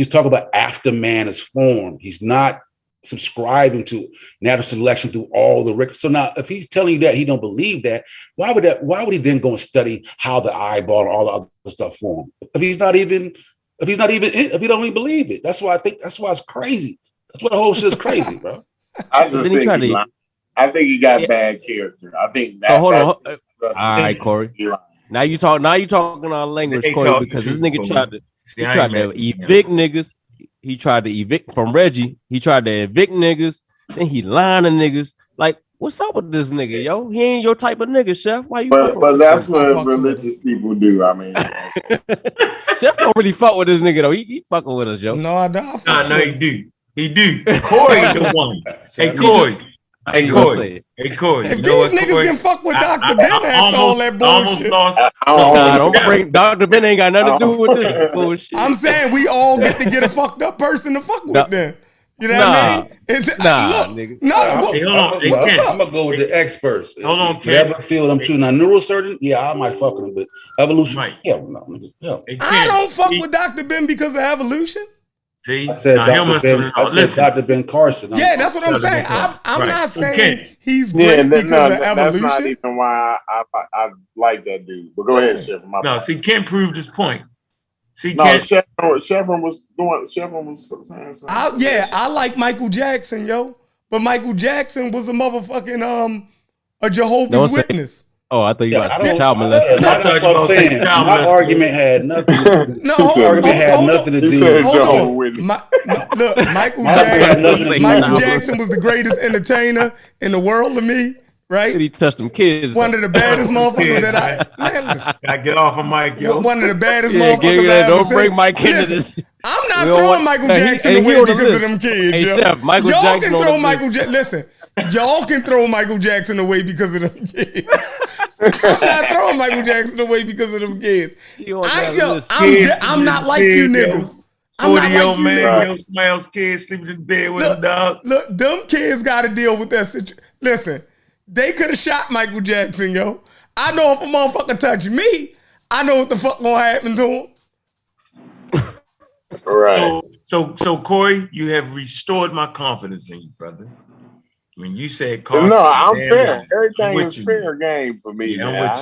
talking about after man is formed. He's not subscribing to natural selection through all the records. So now, if he's telling you that he don't believe that, why would he then go and study how the eyeball and all the other stuff formed? If he don't even believe it, that's why it's crazy. That's why the whole shit is crazy, bro. I think he got bad character. I think that. Hold on. All right, Corey. Now you talking our language, Corey, because this nigga tried to evict niggas. He tried to evict from Reggie. He tried to evict niggas. Then he lying to niggas. Like, what's up with this nigga, yo? He ain't your type of nigga, Chef. Why you? But that's what religious people do. I mean, Chef don't really fuck with this nigga though. He fucking with us, yo. No, I don't. No, he do. He do. Corey's the one. Hey, Corey. Hey, Corey. If these niggas can fuck with Dr. Ben after all that bullshit. Don't bring Dr. Ben ain't got nothing to do with this bullshit. I'm saying we all get to get a fucked up person to fuck with them. You know what I mean? Nigga. I'm gonna go with the experts. Hold on, Never feel them too. Now, neurosurgeon, yeah, I might fuck with him, but evolution, hell no. I don't fuck with Dr. Ben because of evolution. See, I said Dr. Ben Carson. Yeah, that's what I'm saying. I'm not saying he's great because of evolution. That's not even why I like that dude. But go ahead, Chevron. No, see, Kent proved his point. See, Chevron was saying something. I like Michael Jackson, yo. But Michael Jackson was a motherfucking a Jehovah's Witness. Oh, I thought you were about to say child molester. That's what I'm saying. My argument had nothing to do. No, argument had nothing to do. Look, Michael Jackson was the greatest entertainer in the world to me, right? He touched them kids. One of the baddest motherfuckers that I get off of Mike, yo. One of the baddest motherfuckers I ever don't seen. bring Mike into this. I'm not throwing Michael Jackson away because of them kids. Hey, yo. Chef, Michael y'all Jackson can throw Michael Jackson. Listen, y'all can throw Michael Jackson away because of them kids. I'm not throwing Michael Jackson away because of them kids. I'm not like you niggas. I'm not like you niggas. Somebody else's kids sleeping in bed with a dog. Look, them kids got to deal with that situation. Listen, they could have shot Michael Jackson, yo. I know if a motherfucker touch me, I know what the fuck gonna happen to him. Right. So Corey, you have restored my confidence in you, brother. When you said Carson, no, I'm fair. Everything is fair game for me. Yeah,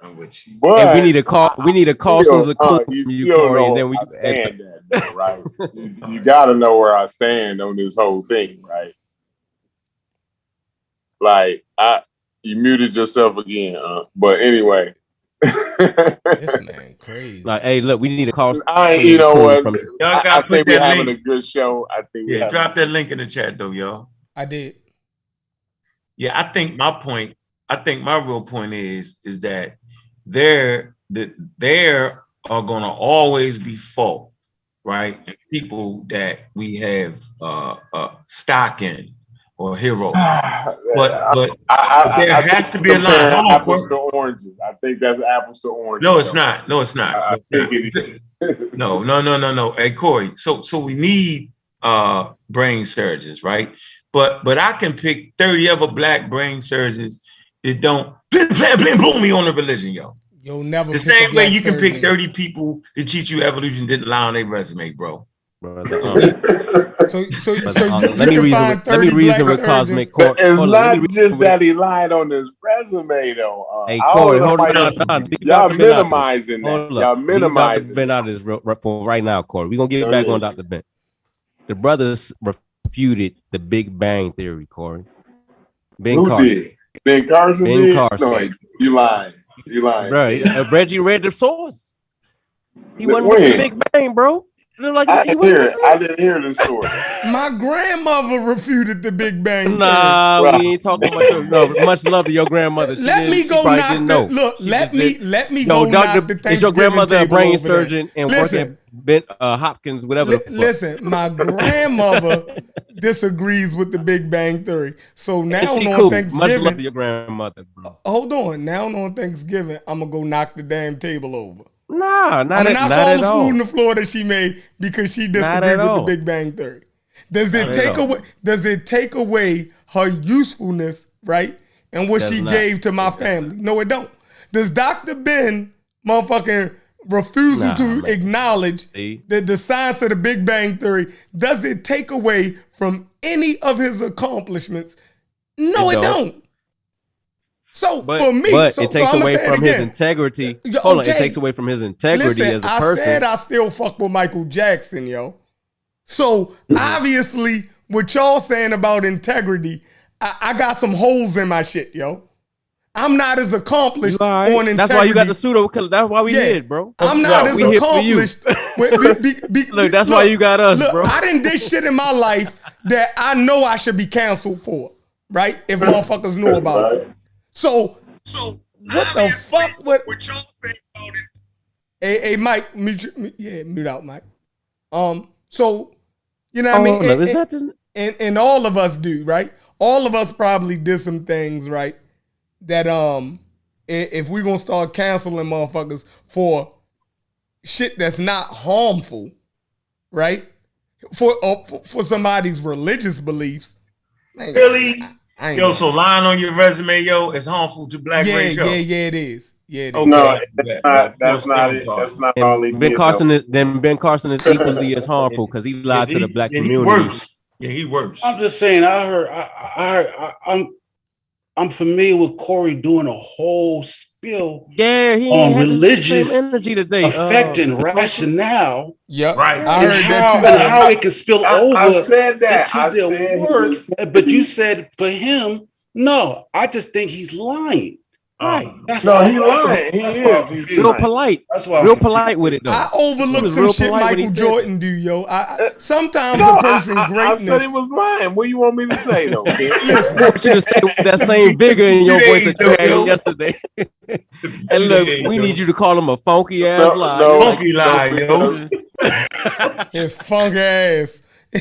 I'm with you. But and we need a call. We need a Carson's a clue from you, Corey, and then we stand that, though, right? you got to know where I stand on this whole thing, right? Like you muted yourself again, but anyway. This man crazy. Like, hey, look, we need a call. You know what? I think we're having a good show. I think. Yeah, drop that link in the chat though, y'all. I did. Yeah, I think my real point is that there are gonna always be fault, right? And people that we have stock in or heroes. But there has to be a line. Apples to oranges. I think that's apples to oranges. No, it's not. No, it's not. I think it is. No. Hey, Corey. So we need brain surgeons, right? But I can pick 30 other black brain surgeons that don't boom me on the religion, yo. You'll never the same way you can pick 30 people to teach you evolution didn't lie on their resume, bro. Let me reason with Cosmic Court. It's not just that he lied on his resume, though. Hey, Corey, hold on. Y'all minimizing that. Y'all minimizing. Ben out of this for right now, Corey. We're gonna get back on Dr. Ben. The brothers refuted the Big Bang Theory, Corey. Ben Carson. Ben Carson did? No, you lying. Bro, Reggie read the source. He wasn't with the Big Bang, bro. Like I didn't hear the story. My grandmother refuted the Big Bang. Nah, we ain't talking about much love to your grandmother. Let me go knock the Thanksgiving is your grandmother a brain over surgeon there. and working at Hopkins, whatever? Listen, my grandmother disagrees with the Big Bang Theory. So now on Thanksgiving, much love to your grandmother, bro. Hold on. Now on Thanksgiving, I'm gonna go knock the damn table over. Nah, not all at the all. food on the floor that she made because she disagreed with the Big Bang Theory. Does it take away her usefulness, right? And what she gave to my family? No, it don't. Does Dr. Ben motherfucking refusal to acknowledge the science of the Big Bang Theory, does it take away from any of his accomplishments? No, it don't. So for me, it takes away from his integrity. Hold on, it takes away from his integrity as a person. I said I still fuck with Michael Jackson, yo. So obviously, what y'all saying about integrity, I got some holes in my shit, yo. I'm not as accomplished on integrity. That's why you got the pseudo killer. That's why we did, bro. I'm not as accomplished. Look, that's why you got us, bro. I done did shit in my life that I know I should be canceled for, right? If motherfuckers know about it. So what the fuck? What y'all say about it? Hey, Mike, mute out, Mike. So you know what I mean? And all of us do, right? All of us probably did some things, right? That if we gonna start canceling motherfuckers for shit that's not harmful, right? For somebody's religious beliefs. Man, really? Yo, so lying on your resume, yo, is harmful to black race, yo. Yeah, it is. Yeah, it is. Okay. No, that's not it. That's not all he Ben Carson is equally as harmful because he lied to the black community. He works. I'm just saying. I'm I'm familiar with Corey doing a whole spill he on religious energy today. effect and rationale. Yep. Right. I heard that too. And how it can spill over I said that. I into their said work. But you said for him, no, I just think he's lying. Right. That's No, why he lying. He is. He's real lying. polite. That's why real polite with it though. I overlooked was some real shit polite when he Michael said Jordan do, yo. Sometimes No, a person I greatness. said he was lying. What do you want me to say though, Ken? Listen, I want you to say with that same vigor in your voice that you had Yo. yesterday. And look, we need you to call him a funky ass lie. no. Funky lie, yo. his funk ass. Hey,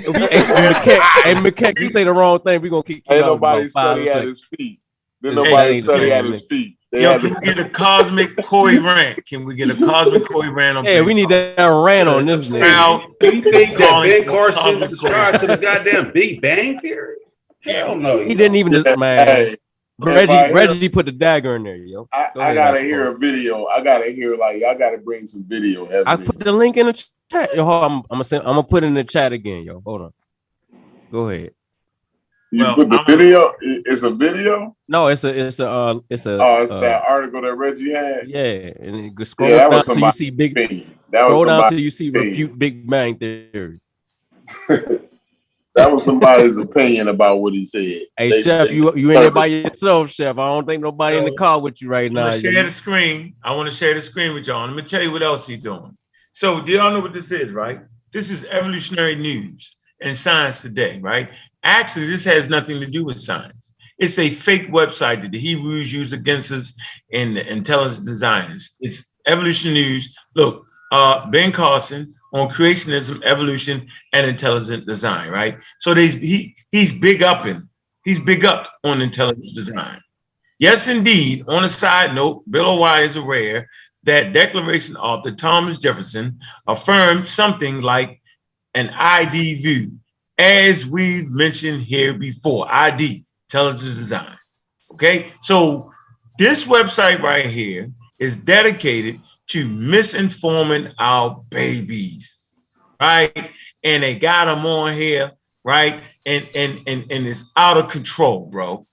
McKeck, you say the wrong thing, we gonna kick you Ain't out. nobody about 5 study at seconds. his feet. Then Hey, nobody ain't study the at same, his feet. They Yo, had can we get a cosmic Corey rant? Can we get a cosmic Corey rant on? Yeah, we need that rant on this nigga. Now, Do you think that calling Ben for Carson cosmic subscribed to the goddamn Big Bang Theory? Hell no. He didn't even man. Hey, Reggie put the dagger in there, yo. I gotta hear a video. I gotta hear I gotta bring some video evidence. I put the link in the chat. Yo, I'm gonna put it in the chat again, yo. Hold on. Go ahead. You put the video? It's a video? No, it's a Oh, it's that article that Reggie had. Yeah, and you scroll down till you see big. Scroll down till you see refute Big Bang Theory. That was somebody's opinion about what he said. Hey, Chef, you in there by yourself, Chef. I don't think nobody in the car with you right now. I want to share the screen. I want to share the screen with y'all. Let me tell you what else he's doing. So, do y'all know what this is, right? This is evolutionary news and science today, right? Actually, this has nothing to do with science. It's a fake website that the Hebrews use against us and the intelligent designers. It's evolution news. Look, Ben Carson on creationism, evolution, and intelligent design, right? So he's big up on intelligent design. Yes, indeed. On a side note, Bill O'Reilly is aware that Declaration author Thomas Jefferson affirmed something like an ID view, as we've mentioned here before. ID, intelligent design. Okay, so this website right here is dedicated to misinforming our babies, right? And they got them on here, right? And it's out of control, bro.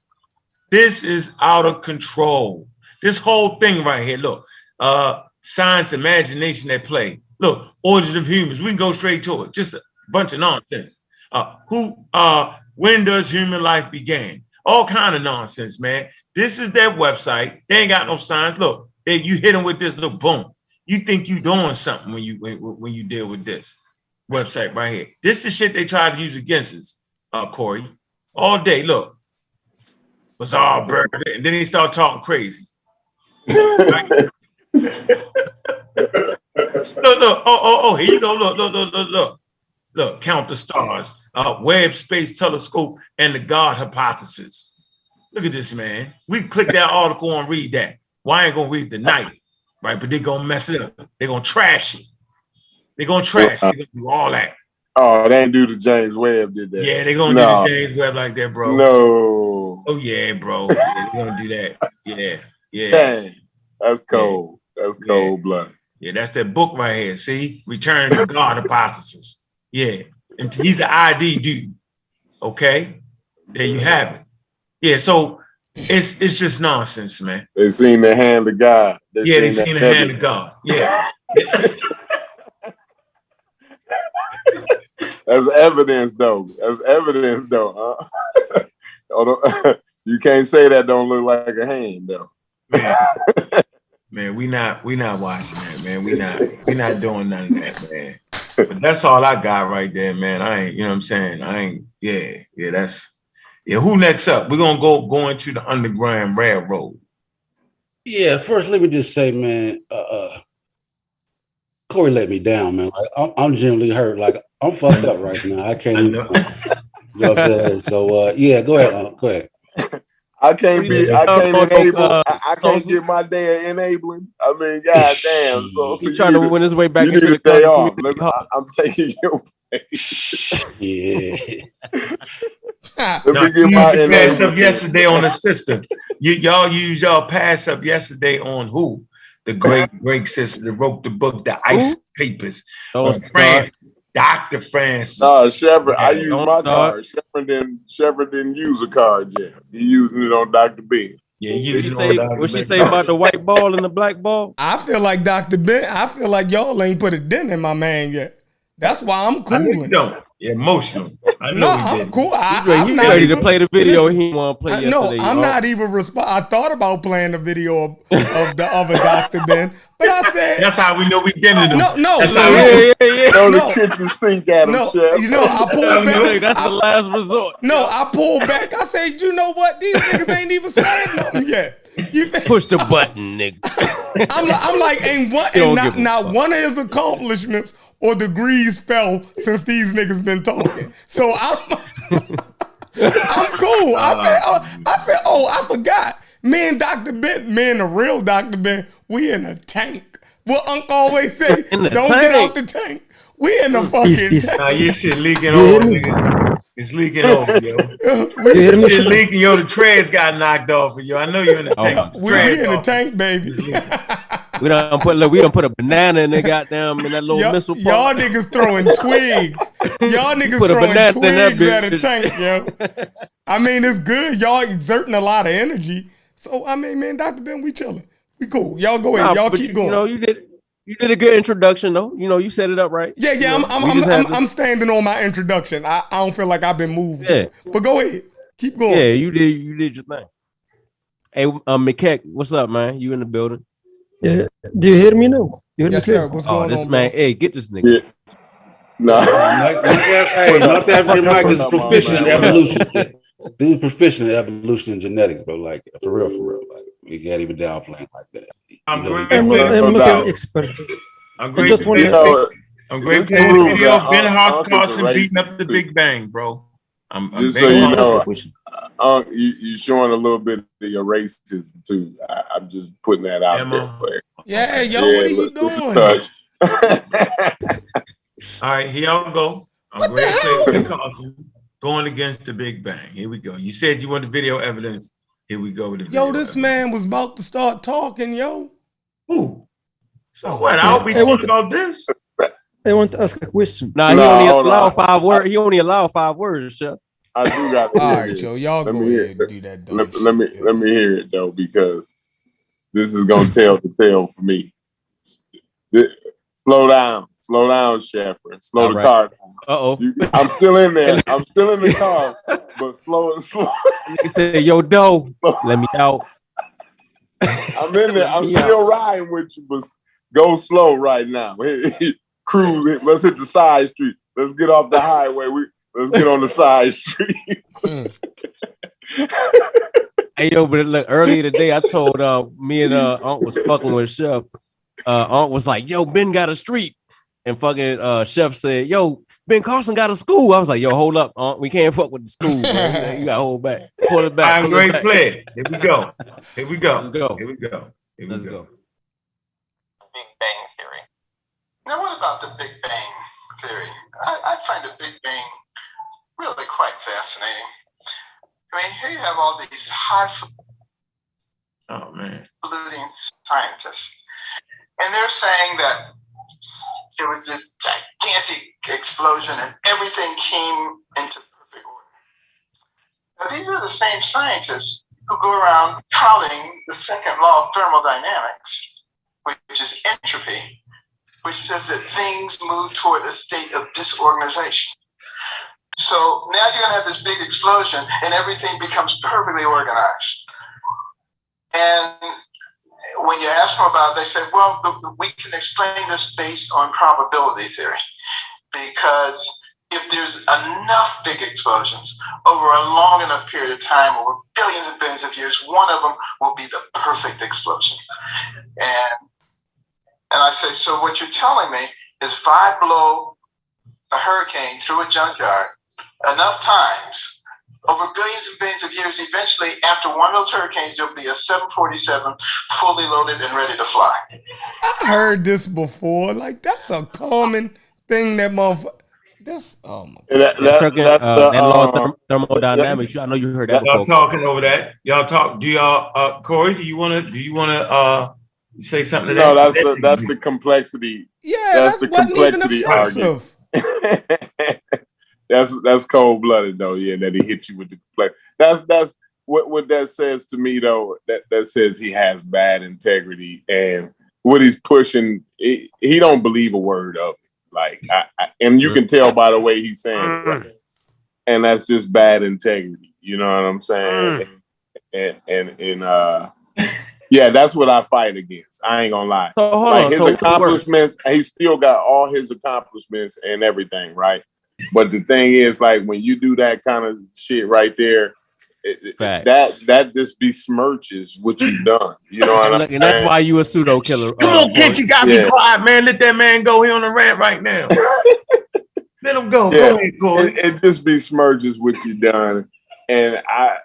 This is out of control. This whole thing right here, look, science, imagination at play. Look, origin of humans. We can go straight to it. Just a bunch of nonsense. When does human life begin? All kind of nonsense, man. This is their website. They ain't got no science. Look, you hit them with this little boom. You think you doing something when you deal with this website right here. This is shit they try to use against us, Corey, all day. Look, bizarre bird, and then he start talking crazy. Right? Look. Oh, here you go. Look, count the stars. Webb Space Telescope and the God hypothesis. Look at this, man. We click that article and read that. Well, I ain't gonna read the night, right? But they're gonna mess it up. They're gonna trash it. They're gonna trash it. They're gonna do all that. Oh, they ain't do the James Webb, did they? Yeah, they're gonna do the James Webb like that, bro. No. Oh yeah, bro. Yeah, they're gonna do that. Yeah. Dang. That's cold. That's cold blood. Yeah, that's that book right here. See? Return to God hypothesis. Yeah. And he's an ID dude. Okay? There you have it. Yeah, so it's just nonsense, man. They seen the hand of God. They seen the hand of God. Yeah. That's evidence, though. Huh? You can't say that don't look like a hand, though. Man, we not watching that, man. We not doing none of that, man. But that's all I got right there, man. I ain't, you know what I'm saying? Who next up? We're gonna go into the Underground Railroad. Yeah, first let me just say, man, Corey let me down, man. Like, I'm genuinely hurt. Like, I'm fucked up right now. I can't even. You know what I'm saying? So yeah, go ahead. I can't enable. I can't get my day enabling. I mean, goddamn. So he's trying to win his way back into the day off. I'm taking your place. Yeah. Let me get my pass up yesterday on the sister. Y'all use y'all pass up yesterday on who? The great sister that wrote the book, The Ice Papers. France. Dr. Francis. No, Shepard. I Yeah, use my card. Shepard didn't use a card yet. He using it on Dr. Ben. Yeah, What she say about the white ball and the black ball? I feel like Dr. Ben. I feel like y'all ain't put a dent in my man yet. That's why I'm cool. I know you don't. You're emotional. I know I'm cool. I'm not ready to play the video he want to play yesterday. No, I'm not even I thought about playing the video of the other Dr. Ben, but I said that's how we know we dented him. No. That's how we Throw the kitchen sink at him, Chef. You know, I pulled back. That's the last resort. No, I pulled back. I said, you know what? These niggas ain't even said nothing yet. Push the button, nigga. I'm like, not one of his accomplishments or degrees fell since these niggas been talking. So I'm cool. I said, I forgot. Me and Dr. Ben, the real Dr. Ben, we in a tank. What Unc always say, don't get out the tank. We in the fucking tank. Nah, your shit leaking over, nigga. It's leaking over, yo. It's leaking, yo. The treads got knocked off of you. I know you're in the tank. We in the tank, baby. We done put a banana in the goddamn in that little missile part. Y'all niggas throwing twigs. Y'all niggas throwing twigs at a tank, yo. I mean, it's good. Y'all exerting a lot of energy. So I mean, man, Dr. Ben, we chilling. We cool. Y'all go ahead. Y'all keep going. You know, you did a good introduction though. You know, you set it up right. Yeah. I'm standing on my introduction. I don't feel like I've been moved. Yeah. But go ahead. Keep going. Yeah, you did your thing. Hey, McKeck, what's up, man? You in the building? Yeah. Do you hear me now? You hear me clear? Sir. What's going on, man? bro? Hey, get this nigga. Yeah. No. Not that Mike is proficient in evolution. Dude's proficient in evolution and genetics, bro. Like for real. Like we can't even downplay him like that. I'm not an expert. I'm great. I'm great. Video of Ben Carson beating up the Big Bang, bro. Just so you know, you're showing a little bit of your racism too. I'm just putting that out there for you. Yeah, yo, what are you doing? All right, here y'all go. I'm great to play Ben Carson going against the Big Bang. Here we go. You said you want the video evidence. Here we go with the video. Yo, this man was about to start talking, yo. Ooh. So what? I'll be talking about this. I want to ask a question. Nah, he only allowed 5 words. He only allowed 5 words, Chef. I do got to all right, Joe. Y'all go ahead and do that. Let me hear it though, because this is gonna tell the tale for me. Slow down, Shefford. Slow the car down. I'm still in there. I'm still in the car, but slow. Nigga said, "Yo, Doe, let me out." I'm in there. I'm still riding with you, but go slow right now. Cruise. Let's hit the side street. Let's get off the highway. Let's get on the side streets. Hey, yo, but look, earlier today, I told me and Aunt was fucking with Chef. Aunt was like, "Yo, Ben got a street," and fucking Chef said, "Yo, Ben Carson got a school." I was like, "Yo, hold up, Aunt. We can't fuck with the school, man. You got to hold back. Pull it back." I'm great player. Here we go. Let's go. Let's go. Big Bang Theory. Now, what about the Big Bang Theory? I find the Big Bang really quite fascinating. I mean, here you have all these highfalutin scientists, and they're saying that there was this gigantic explosion and everything came into perfect order. Now, these are the same scientists who go around touting the second law of thermodynamics, which is entropy, which says that things move toward a state of disorganization. So now you're going to have this big explosion and everything becomes perfectly organized. And when you ask them about it, they say, well, we can explain this based on probability theory. Because if there's enough big explosions over a long enough period of time, over billions and billions of years, one of them will be the perfect explosion. And I say, so what you're telling me is if I blow a hurricane through a junkyard enough times, over billions and billions of years, eventually after one of those hurricanes, there'll be a 747 fully loaded and ready to fly. I heard this before. Like, that's a common thing that motherfucker. That law of thermodynamics. I know you heard that. Y'all talking over that. Y'all talk. Do y'all, Corey? Do you want to say something to that? No, that's the complexity. Yeah, that's the complexity argument. That's cold blooded though. Yeah, that he hit you with the play. That's what that says to me though. That says he has bad integrity, and what he's pushing, he don't believe a word of it. Like, and you can tell by the way he's saying it, right? And that's just bad integrity. You know what I'm saying? And yeah, that's what I fight against. I ain't gonna lie. So hold like on. his accomplishments, he still got all his accomplishments and everything, right? But the thing is, like, when you do that kind of shit right there, that just besmirches what you've done. You know what I'm saying? And that's why you a pseudo killer. Come on, Kent, you gotta be quiet, man. Let that man go. He on a rant right now. Let him go. Yeah. Go ahead, Corey. It just besmirches what you've done, and I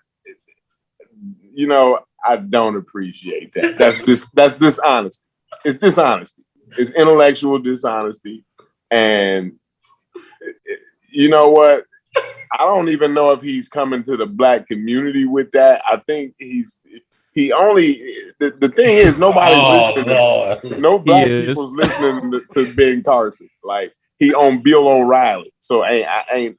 don't appreciate that. That's dishonesty. It's dishonesty. It's intellectual dishonesty, and you know what? I don't even know if he's coming to the black community with that. I think the thing is nobody's listening. No black people's listening to Ben Carson. Like, he on Bill O'Reilly. So I ain't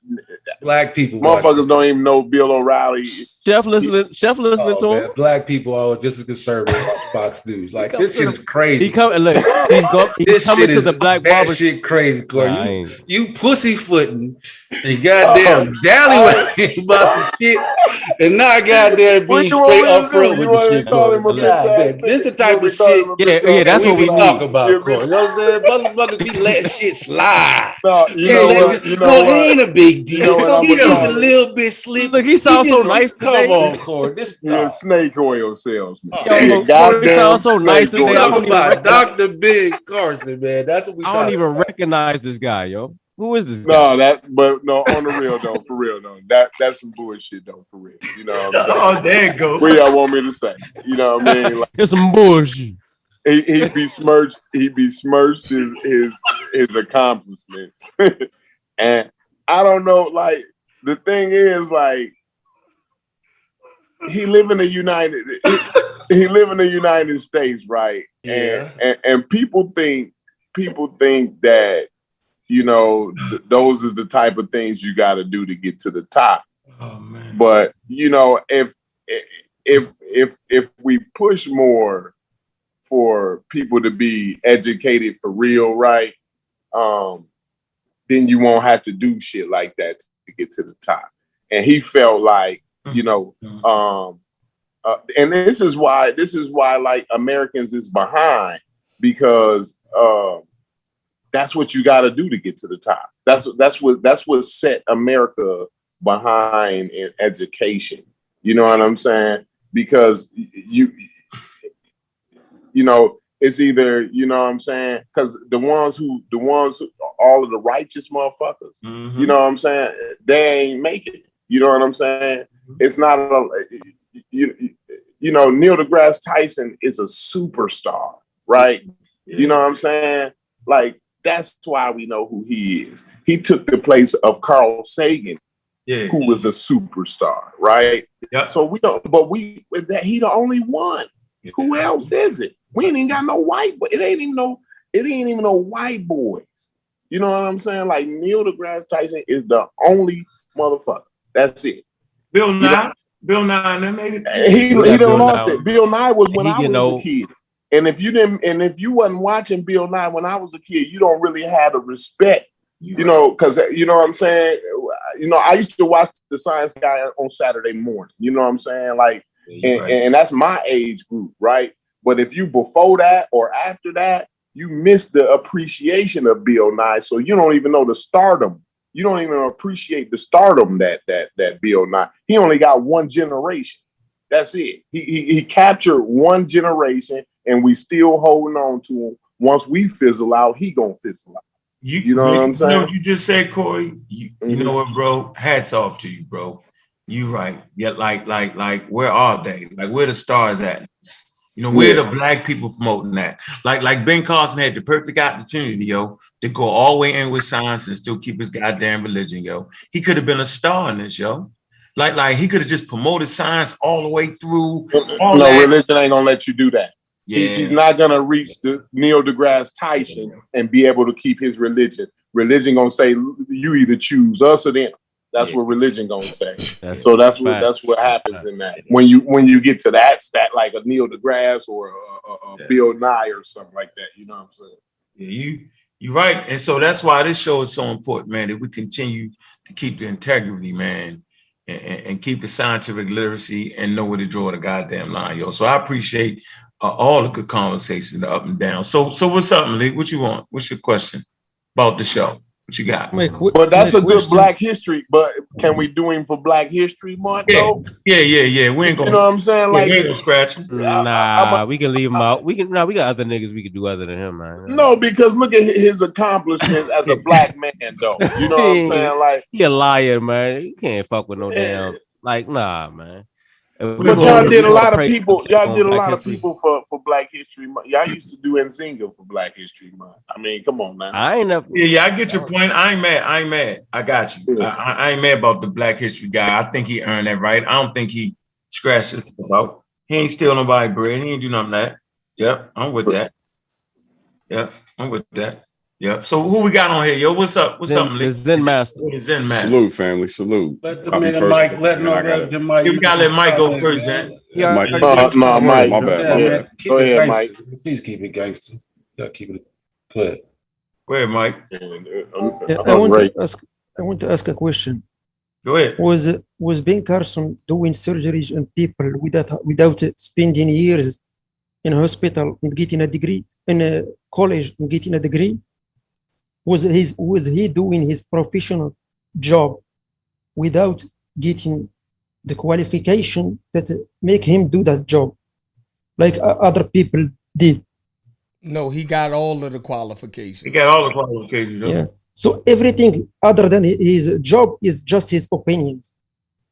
black people. Motherfuckers don't even know Bill O'Reilly. Chef listening to him. Black people are just as conservative as Fox News. Like, this shit is crazy. He's coming to the black barber. Shit crazy, Corey. You pussyfooting and goddamn dallyway about some shit, and not goddamn being straight up front with the shit. This the type of shit. Yeah, that's what we talk about, Corey. You know what I'm saying? Motherfuckers be letting shit slide. No, you know what? He ain't a big deal. He just a little bit sleepy. Look, he sounds so nice today. Come on, Corey. This is snake oil salesman. Corey sounds so nice today. Talking about Dr. Ben Carson, man. That's what we. I don't even recognize this guy, yo. Who is this guy? No, on the real though, for real though. That's some bullshit though, for real. You know what I'm saying? Oh, there you go. What y'all want me to say? You know what I mean? Like, it's some bullshit. He besmirched his accomplishments. And I don't know, like, the thing is, like, he live in the United States, right? Yeah. And people think that, you know, those is the type of things you got to do to get to the top. Oh man. But you know, if we push more for people to be educated for real, right? Then you won't have to do shit like that to get to the top. And he felt like, you know, and this is why like Americans is behind, because that's what you got to do to get to the top. That's what set America behind in education. You know what I'm saying? Because you know, it's either, you know what I'm saying? Because the ones who all of the righteous motherfuckers, you know what I'm saying? They ain't making it. You know what I'm saying? It's not you know, Neil deGrasse Tyson is a superstar, right? Yeah. You know what I'm saying? Like, that's why we know who he is. He took the place of Carl Sagan, who was a superstar, right? Yeah. So we don't, but he the only one. Yeah. Who else is it? We ain't even got no white boy. It ain't even no white boys. You know what I'm saying? Like, Neil deGrasse Tyson is the only motherfucker. That's it. Bill Nye, they made it. He done lost it. Bill Nye was when I was a kid. And if you wasn't watching Bill Nye when I was a kid, you don't really have the respect, you know, because you know what I'm saying? You know, I used to watch the Science Guy on Saturday morning. You know what I'm saying? Like, and that's my age group, right? But if you before that or after that, you miss the appreciation of Bill Nye. So you don't even know the stardom. You don't even appreciate the stardom that Bill Nye. He only got one generation. That's it. He captured one generation, and we still holding on to him. Once we fizzle out, he gonna fizzle out. You know what I'm saying? You know what you just said, Corey? You know what, bro? Hats off to you, bro. You right. Yeah, like where are they? Like, where the stars at? You know, where the black people promoting that? Like Ben Carson had the perfect opportunity, yo, to go all the way in with science and still keep his goddamn religion, yo. He could have been a star in this, yo. Like he could have just promoted science all the way through. Religion ain't gonna let you do that. Yeah. He's not gonna reach the Neil deGrasse Tyson and be able to keep his religion. religion gonna say you either choose us or them. That's what religion gonna say. That's what happens in that. When you get to that stat, like a Neil deGrasse or a Bill Nye or something like that, you know what I'm saying? Yeah, you're right. And so that's why this show is so important, man, that we continue to keep the integrity, man, and keep the scientific literacy and know where to draw the goddamn line, yo. So I appreciate all the good conversations, the up and down. So what's up, Malik? What you want? What's your question about the show? What you got? But that's a good Black History. But can we do him for Black History Month though? Yeah. We ain't gonna. You know what I'm saying? Like, we ain't gonna scratch him. Nah, we can leave him out. We got other niggas we could do other than him, man. No, because look at his accomplishments as a Black man, though. You know what I'm saying? Like, he a liar, man. You can't fuck with no damn. Like, nah, man. But y'all did a lot of people. Y'all did a lot of people for Black History Month. Y'all used to do Nzinga for Black History Month. I mean, come on, man. I ain't never. Yeah, I get your point. I ain't mad. I got you. I ain't mad about the Black History guy. I think he earned that right. I don't think he scratched his stuff out. He ain't steal nobody bread. He ain't do nothing like that. Yep, I'm with that. Yep, I'm with that. Yep. So who we got on here, yo? What's up? What's up, Malik? Zen Master. Zen Master. Salute, family. Salute. Let the man Mike. Let Mike. You gotta let Mike go first, Zen. Mike. No, Mike. My bad. Go ahead, Mike. Please keep it gangster. You gotta keep it. Go ahead. Go ahead, Mike. I want to ask a question. Go ahead. Was Ben Carson doing surgeries on people without spending years in a hospital and getting a degree, in a college and getting a degree? Was he doing his professional job without getting the qualification that make him do that job, like other people did? No, he got all of the qualifications. He got all the qualifications. Yeah. So everything other than his job is just his opinions.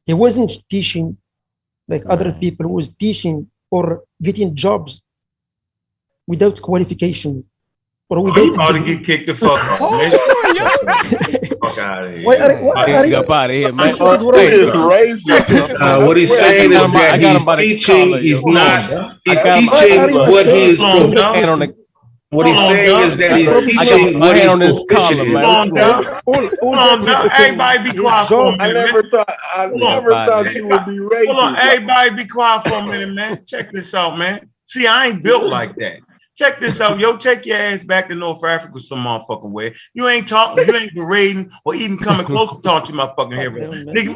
He wasn't teaching like other people was teaching or getting jobs without qualifications. Or without you ought to get kicked the fuck out. Hold on, yo. Fuck out of here. Why are you up out of here, man? What he's saying is that he's teaching. He's not. He's teaching what he is proficient. What he's saying is that he's teaching what he's proficient in. Everybody be quiet for a minute. I never thought you would be racist. Hold on, everybody be quiet for a minute, man. Check this out, man. See, I ain't built like that. Check this out, yo. Take your ass back to North Africa some motherfucking way. You ain't talking, you ain't berating, or even coming close to talk to my fucking head. Nigga, if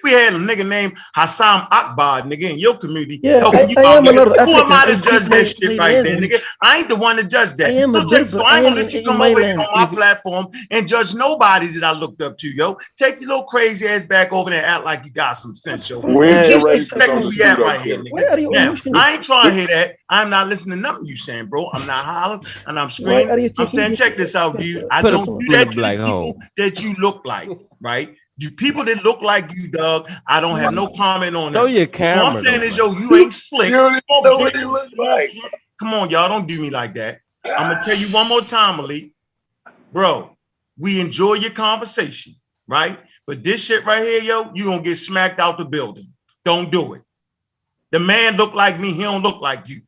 we had a nigga named Hassan Akbar, nigga, in your community, yeah, yo, I am a North who am I to African. judge that shit right there, nigga? I ain't the one to judge that. I am a Berber. So I ain't gonna let you come over here on my platform and judge nobody that I looked up to, yo. Take your little crazy ass back over there and act like you got some sense, yo. Just respect where we at right here, nigga. Now, I ain't trying to hear that. I'm not listening to nothing you saying, bro. I'm not hollering and I'm screaming. I'm saying, check this out, dude. I don't do that to the people that you look like, right? You people that look like you, dog, I don't have no comment on that. Throw your camera. All I'm saying is, yo, you ain't slick. You don't know what he look like. Come on, y'all, don't do me like that. I'm gonna tell you one more time, Malik. Bro, we enjoy your conversation, right? But this shit right here, yo, you gonna get smacked out the building. Don't do it. The man look like me, he don't look like you.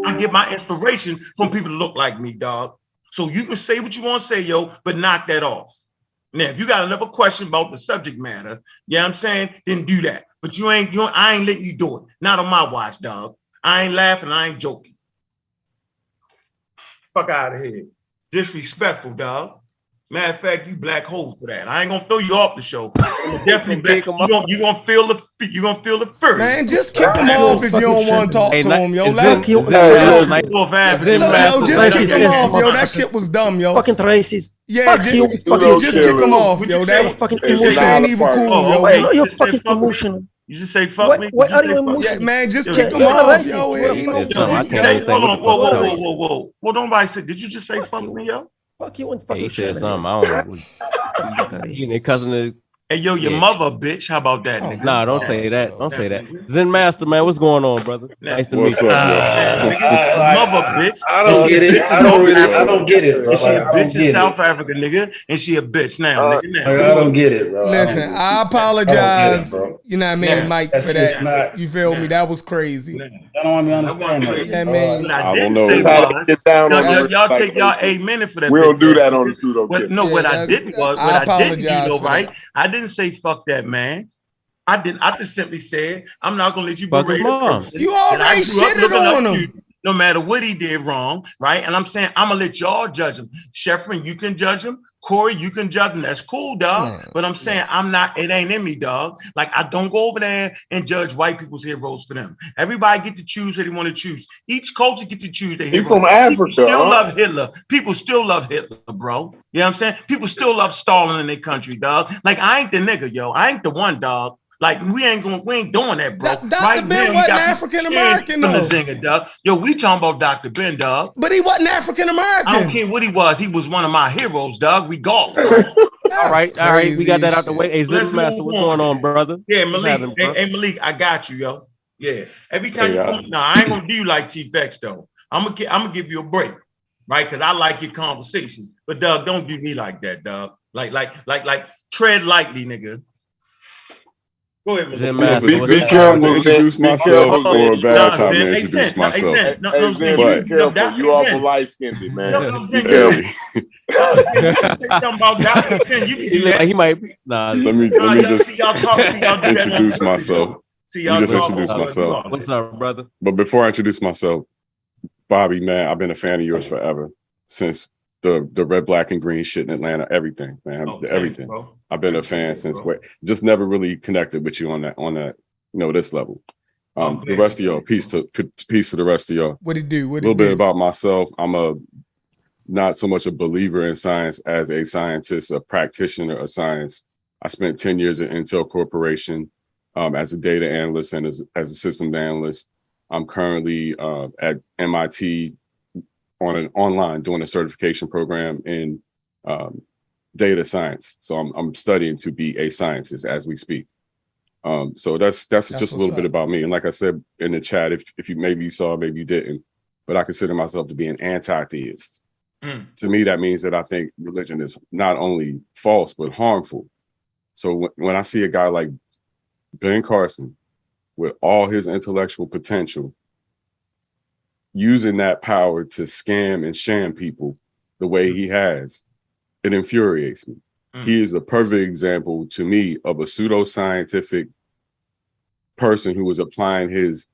I get my inspiration from people that look like me, dog. So you can say what you want to say, yo, but knock that off. Now, if you got another question about the subject matter, yeah, I'm saying, then do that. But I ain't letting you do it. Not on my watch, dog. I ain't laughing, I ain't joking. Fuck out of here. Disrespectful, dog. Matter of fact, you black hole for that. I ain't gonna throw you off the show. Definitely, you gonna feel the first. Man, just kick him off if you don't want to talk to him, yo. Fuck you. Just kick him off, yo. That shit was dumb, yo. Fucking racist. Yeah, fuck you. Just kick him off, yo. That fucking shit ain't even cool, yo. You're fucking emotional. You just say fuck me. Why are you emotional? Man, just kick him off, yo. Whoa. Well, nobody said. Did you just say fuck me, yo? Fuck you and fucking he said something. I don't know. He and their cousin is. Hey, yo, your mother, bitch. How about that, nigga? Nah, don't say that. Don't say that. Zen Master, man, what's going on, brother? Nice to meet you. Mother, bitch. I don't get it. I don't get it, bro. She a bitch in South Africa, nigga, and she a bitch now, nigga. I don't get it, bro. Listen, I apologize. You know what I mean, Mike, for that. You feel me? That was crazy. I don't understand that. Yeah, man. What I I didn't don't know. say It's how to was, get down on y'all, the y'all like, take y'all a minute for that. we don't bitch do ass that on nigga. the pseudo What, killers. no, what I that's- did was, I what I didn't do apologize though, for right? that. I didn't say fuck that man. I didn't. I just simply said I'm not gonna let you Fuck his berate a mom. person You that I already grew up shitted looking on up him. to, no matter what he did wrong, right? And I'm saying I'm gonna let y'all judge him. Sheffrin, you can judge him. Corey, you can judge him. That's cool, dog. Man, but I'm saying I'm not. It ain't in me, dog. Like I don't go over there and judge white people's heroes for them. Everybody get to choose what they want to choose. Each culture get to choose their He hero. from Africa, People still huh? love Hitler. People still love Hitler, bro. You know what I'm saying? People still love Stalin in their country, dog. Like I ain't the nigga, yo. I ain't the one, dog. Like we ain't doing that, bro. Dr. Right Ben now, you wasn't got African American, from the though. zinger, dog. Yo, we talking about Dr. Ben, dog. But he wasn't African American. I don't care what he was. He was one of my heroes, dog. Regardless. All right. We got that out the way. Hey, Let's Zen Master, move what's on. going on, brother? Yeah, What's Malik. happening, bro? Hey, Malik, I got you, yo. Yeah. Every time Hey, you come, no, I ain't gonna do you like Chief X though. I'm gonna give you a break, right? Because I like your conversation. But Doug, don't do me like that, Doug. Like, tread lightly, nigga. Go ahead, Zen Malik. Master, Be what's happening? careful, to introduce Be myself careful, or a Zen. bad time Zen. to Hey, introduce Zen. myself. Hey, Zen. No, Hey, Zen, Zen, be careful. Doc, You hey, awful Zen. light skinned, man. No, Be Zen, careful. you can say something about Dr. Zen. You can He do look that. like he might be. Nah. Let me Y'all just see y'all talk. See y'all do that on introduce purpose, myself. yo. See Let y'all me just talk. introduce on purpose. myself. What's up, brother? But before I introduce myself, Bobby, man, I've been a fan of yours forever, since the red, black, and green shit in Atlanta, everything, man, Oh, thanks, everything. bro. I've been a Appreciate fan it, since bro. just never really connected with you on that, this level. The rest of y'all, peace to the rest of y'all. What it do? A What little it bit do? about myself. I'm not so much a believer in science as a scientist, a practitioner of science. I spent 10 years at Intel Corporation as a data analyst and as a systems analyst. I'm currently at MIT online doing a certification program in data science. So I'm studying to be a scientist as we speak. So that's just a little bit about me. And like I said in the chat, if you maybe you saw, maybe you didn't, but I consider myself to be an anti-theist. To me, that means that I think religion is not only false, but harmful. So when I see a guy like Ben Carson with all his intellectual potential, using that power to scam and sham people the way he has, it infuriates me. He is a perfect example to me of a pseudoscientific person who was applying his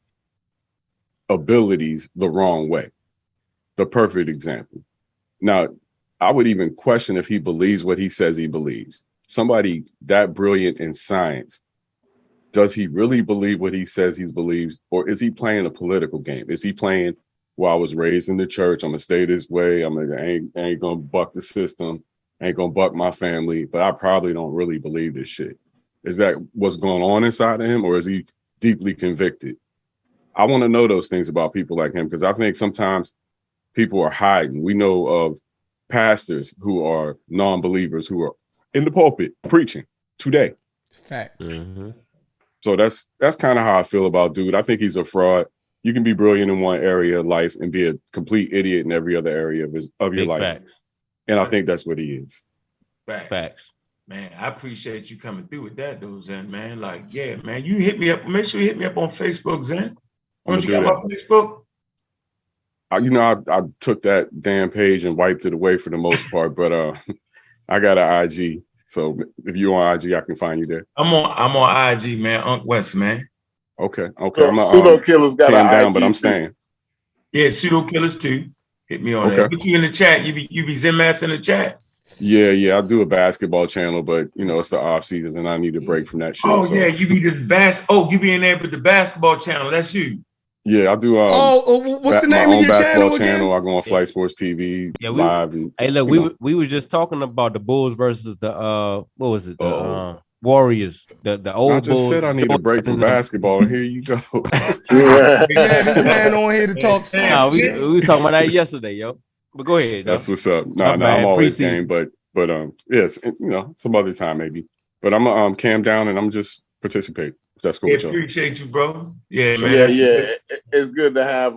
abilities the wrong way. The perfect example. Now, I would even question if he believes what he says he believes. Somebody that brilliant in science, does he really believe what he says he believes, or is he playing a political game? Is he playing, well, I was raised in the church, I'm gonna stay this way, I ain't gonna buck the system, ain't gonna buck my family, but I probably don't really believe this shit. Is that what's going on inside of him, or is he deeply convicted? I want to know those things about people like him, because I think sometimes people are hiding. We know of pastors who are non-believers who are in the pulpit preaching today. Facts. So that's kind of how I feel about dude. I think he's a fraud. You can be brilliant in one area of life and be a complete idiot in every other area of your life. Fact. And I think that's what he is. Facts. Man, I appreciate you coming through with that, though, Zen, man. Like, yeah, man, you hit me up. Make sure you hit me up on Facebook, Zen. Don't you got my Facebook? I took that damn page and wiped it away for the most part, but I got an IG. So if you're on IG, I can find you there. I'm on IG, man. Unc West, man. Okay. So, Pseudo Killas got calm an down, IG but I'm too. staying. Yeah, Pseudo Killas too. Hit me on Okay. that. Put you in the chat. You be Zen Master in the chat. Yeah. I do a basketball channel, but it's the off season and I need a break from that shit. Oh so. yeah, you be this you be in there with the basketball channel. That's you. Yeah, I do. What's the name of your basketball channel again? I go on Flight Sports TV live. And hey, look, we were just talking about the Bulls versus the what was it? The Warriors. The old I just Bulls. said I need a break from basketball, and here you go. Yeah, this man on here to talk smack. Nah, we was talking about that yesterday, yo. But go ahead. That's though. what's up. My I'm bad. always Pre-season. game, but yes, some other time maybe. But I'm a cam down and I'm just participate. If that's cool with y'all. Appreciate you, bro. Yeah, Sure. man. Yeah. It's good to have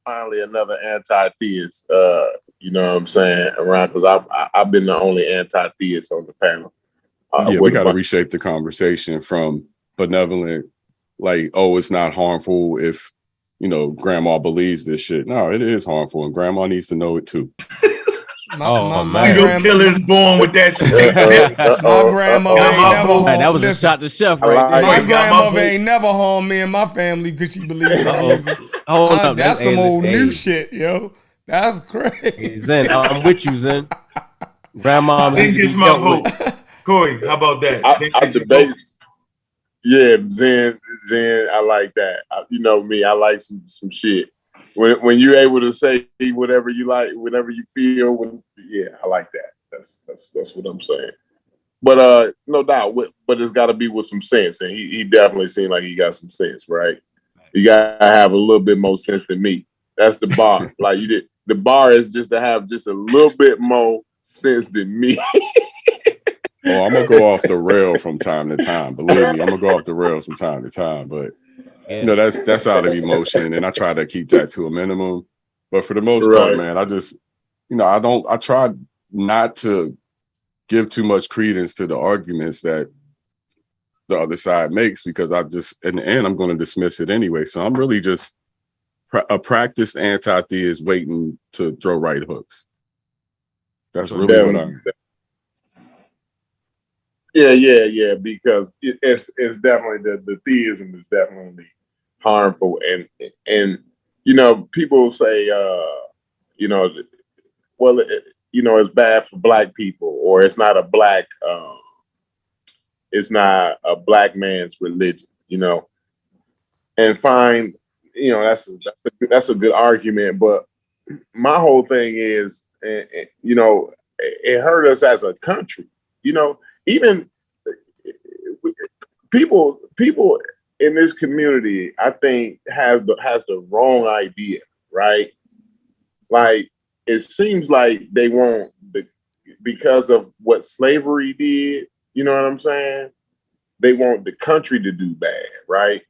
finally another anti-theist. You know what I'm saying, around, because I've been the only anti-theist on the panel. We got to reshape the conversation from benevolent, like, oh, it's not harmful if grandma believes this shit. No, it is harmful, and grandma needs to know it too. My Killer is born with that sick My grandmother ain't never harmed. That was a shot to chef right there. My grandmother ain't never harmed me and my family because she believes in Jesus. That's some old new shit, yo. That's crazy. Zen, I'm with you, Zen. Grandma, I think it's my hope. Corey, how about that? I debate. Yeah, Zen, I like that. You know me, I like some shit. When you're able to say whatever you like, whatever you feel, I like that. That's what I'm saying. But no doubt, but it's got to be with some sense, and he definitely seemed like he got some sense, right? You got to have a little bit more sense than me. That's the bar. Like you did. The bar is just to have just a little bit more sense than me. Oh, I'm gonna go off the rail from time to time. Believe me, I'm gonna go off the rails from time to time. But that's out of emotion, and I try to keep that to a minimum. But for the most part, man, I just, I try not to give too much credence to the arguments that the other side makes, because in the end, I'm going to dismiss it anyway. So I'm really just a practiced anti-theist waiting to throw right hooks. That's really what I'm. Yeah, because it's definitely the theism is definitely harmful, and people say it's bad for black people, or it's not a black man's religion, and fine, that's a good argument, but my whole thing is, it hurt us as a country, even people in this community, I think has the wrong idea, right? Like, it seems like they want because of what slavery did, you know what I'm saying? They want the country to do bad, right?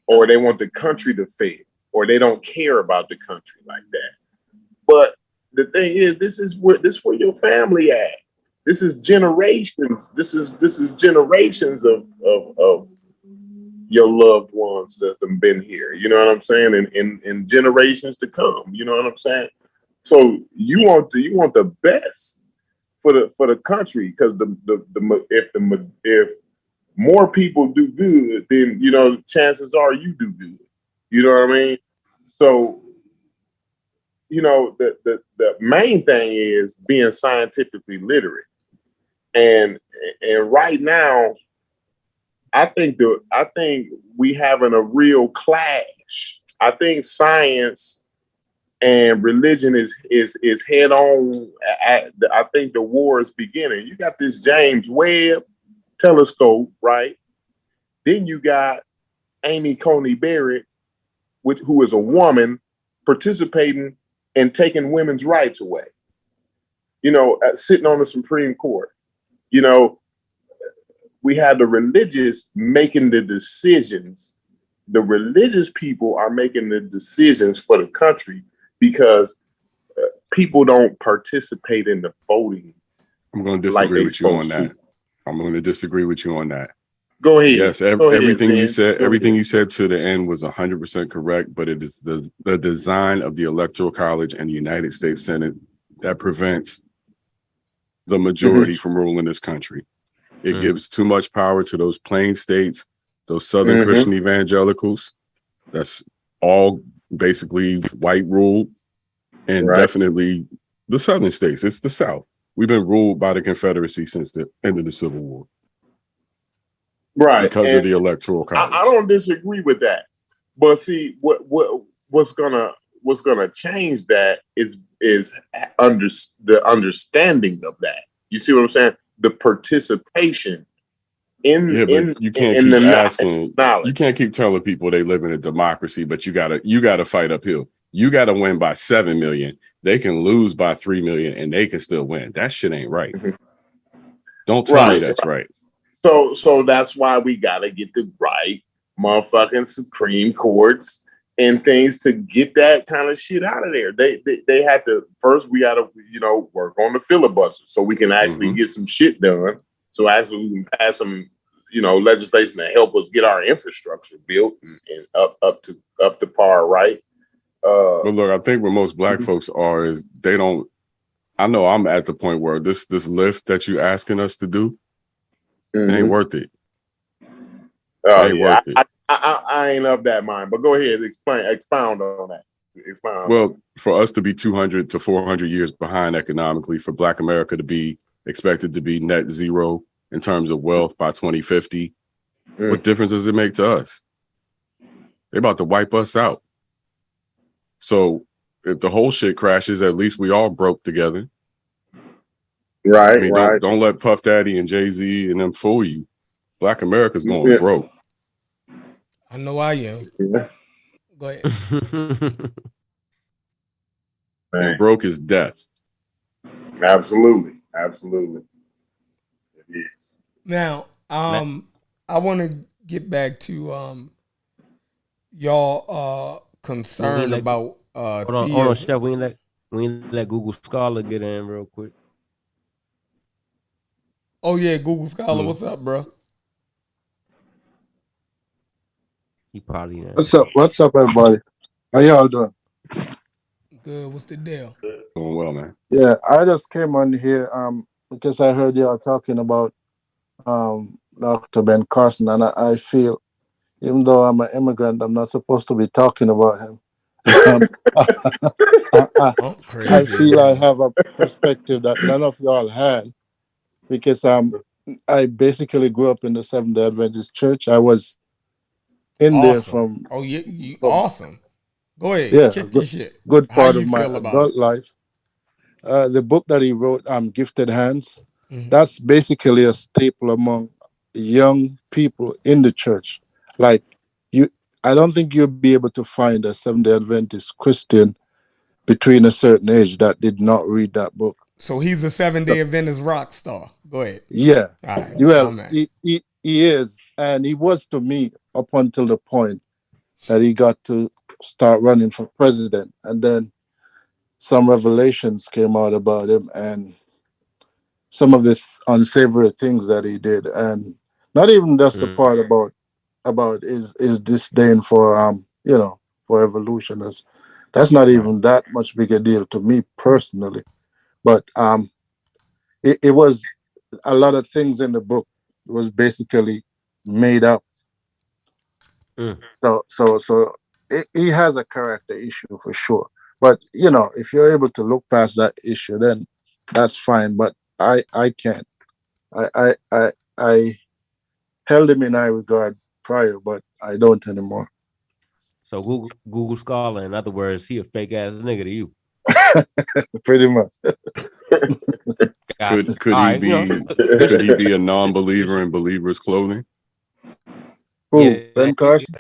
Or they want the country to fail, or they don't care about the country like that. But the thing is, this is where your family at. This is generations. This is generations of your loved ones that have been here. You know what I'm saying? And generations to come. You know what I'm saying? So you want the best for the country, because if more people do good, then chances are you do good. You know what I mean? So the main thing is being scientifically literate. And right now, I think we having a real clash. I think science and religion is head on. I think the war is beginning. You got this James Webb telescope, right? Then you got Amy Coney Barrett, who is a woman, participating and taking women's rights away. Sitting on the Supreme Court. We have the religious making the decisions. The religious people are making the decisions for the country because people don't participate in the voting. I'm going to disagree with you on that. I'm going to disagree with you on that. Go ahead. Yes, everything you said, everything you said to the end was 100% correct. But it is the design of the Electoral College and the United States Senate that prevents the majority from ruling this country. It gives too much power to those plain states, those Southern Christian evangelicals. That's all basically white ruled, and definitely the Southern states. It's the South. We've been ruled by the Confederacy since the end of the Civil War. Right. Because of the Electoral College. I don't disagree with that. But see, what's gonna change that is the understanding of that. You see what I'm saying? The participation in you can't keep asking knowledge. You can't keep telling people they live in a democracy, but you gotta fight uphill. You gotta win by 7 million. They can lose by 3 million and they can still win. That shit ain't right. Don't tell me that's right. So that's why we gotta get the right motherfucking Supreme Courts and things to get that kind of shit out of there. They have to first. We gotta work on the filibuster so we can actually get some shit done. So actually we can pass some legislation to help us get our infrastructure built and up to par, right? But look, I think what most black folks are is they don't. I know I'm at the point where this lift that you asking us to do ain't worth it. Ain't worth it. I ain't of that mind, but go ahead, expound on that. Well, for us to be 200 to 400 years behind economically, for Black America to be expected to be net zero in terms of wealth by 2050, what difference does it make to us? They're about to wipe us out. So if the whole shit crashes, at least we all broke together. Right, I mean, don't let Puff Daddy and Jay-Z and them fool you. Black America's going broke. I know I am. Yeah. Go ahead. And broke is death. Absolutely. It is. Now, I want to get back to y'all concern about hold on, Chef. We ain't let Google Scholar get in real quick. Oh yeah, Google Scholar, what's up, bro? He probably What's up, everybody? How y'all doing? Good. What's the deal? Doing well, man. Yeah, I just came on here because I heard y'all talking about Dr. Ben Carson, and I feel, even though I'm an immigrant, I'm not supposed to be talking about him. I feel I have a perspective that none of y'all had, because I basically grew up in the Seventh-day Adventist Church. I was in there from awesome. Go ahead. Yeah, Kick your shit. good How part you of my feel about adult life. The book that he wrote, Gifted Hands, that's basically a staple among young people in the church. Like I don't think you'll be able to find a Seventh-day Adventist Christian between a certain age that did not read that book. So he's a 7-day Adventist rock star. Go ahead. Yeah. All right. Well, he is, and he was to me up until the point that he got to start running for president, and then some revelations came out about him and some of the unsavory things that he did, and not even just the part about his disdain for for evolutionists. That's not even that much big a deal to me personally, but it was a lot of things in the book was basically made up. So he has a character issue for sure. But if you're able to look past that issue, then that's fine. But I can't. I held him in high regard prior, but I don't anymore. So Google Scholar, in other words, he a fake ass nigga to you. Pretty much. Could he be a non-believer in believers' clothing? Who? Ben Carson?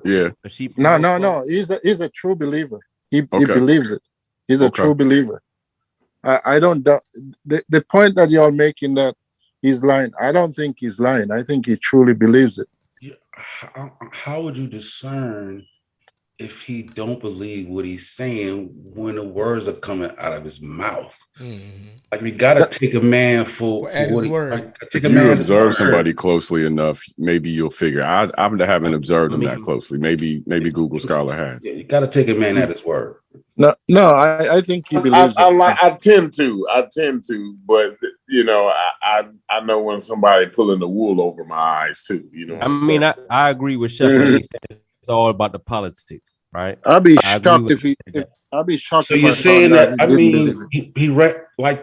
Yeah. No. He's a true believer. He believes it. He's a true believer. I don't doubt the point that you're making that he's lying. I don't think he's lying. I think he truly believes it. How would you discern if he don't believe what he's saying when the words are coming out of his mouth? Like, we gotta take a man for what he, if you observe somebody closely enough, maybe you'll figure. I haven't observed him that closely. Maybe Google Scholar has. You gotta take a man at his word. No, I think he believes it. I tend to, but I know when somebody pulling the wool over my eyes too. I mean, I agree with Chef when he says it's all about the politics, right? I'd be shocked if he. I'd be shocked. So you're saying that? I mean,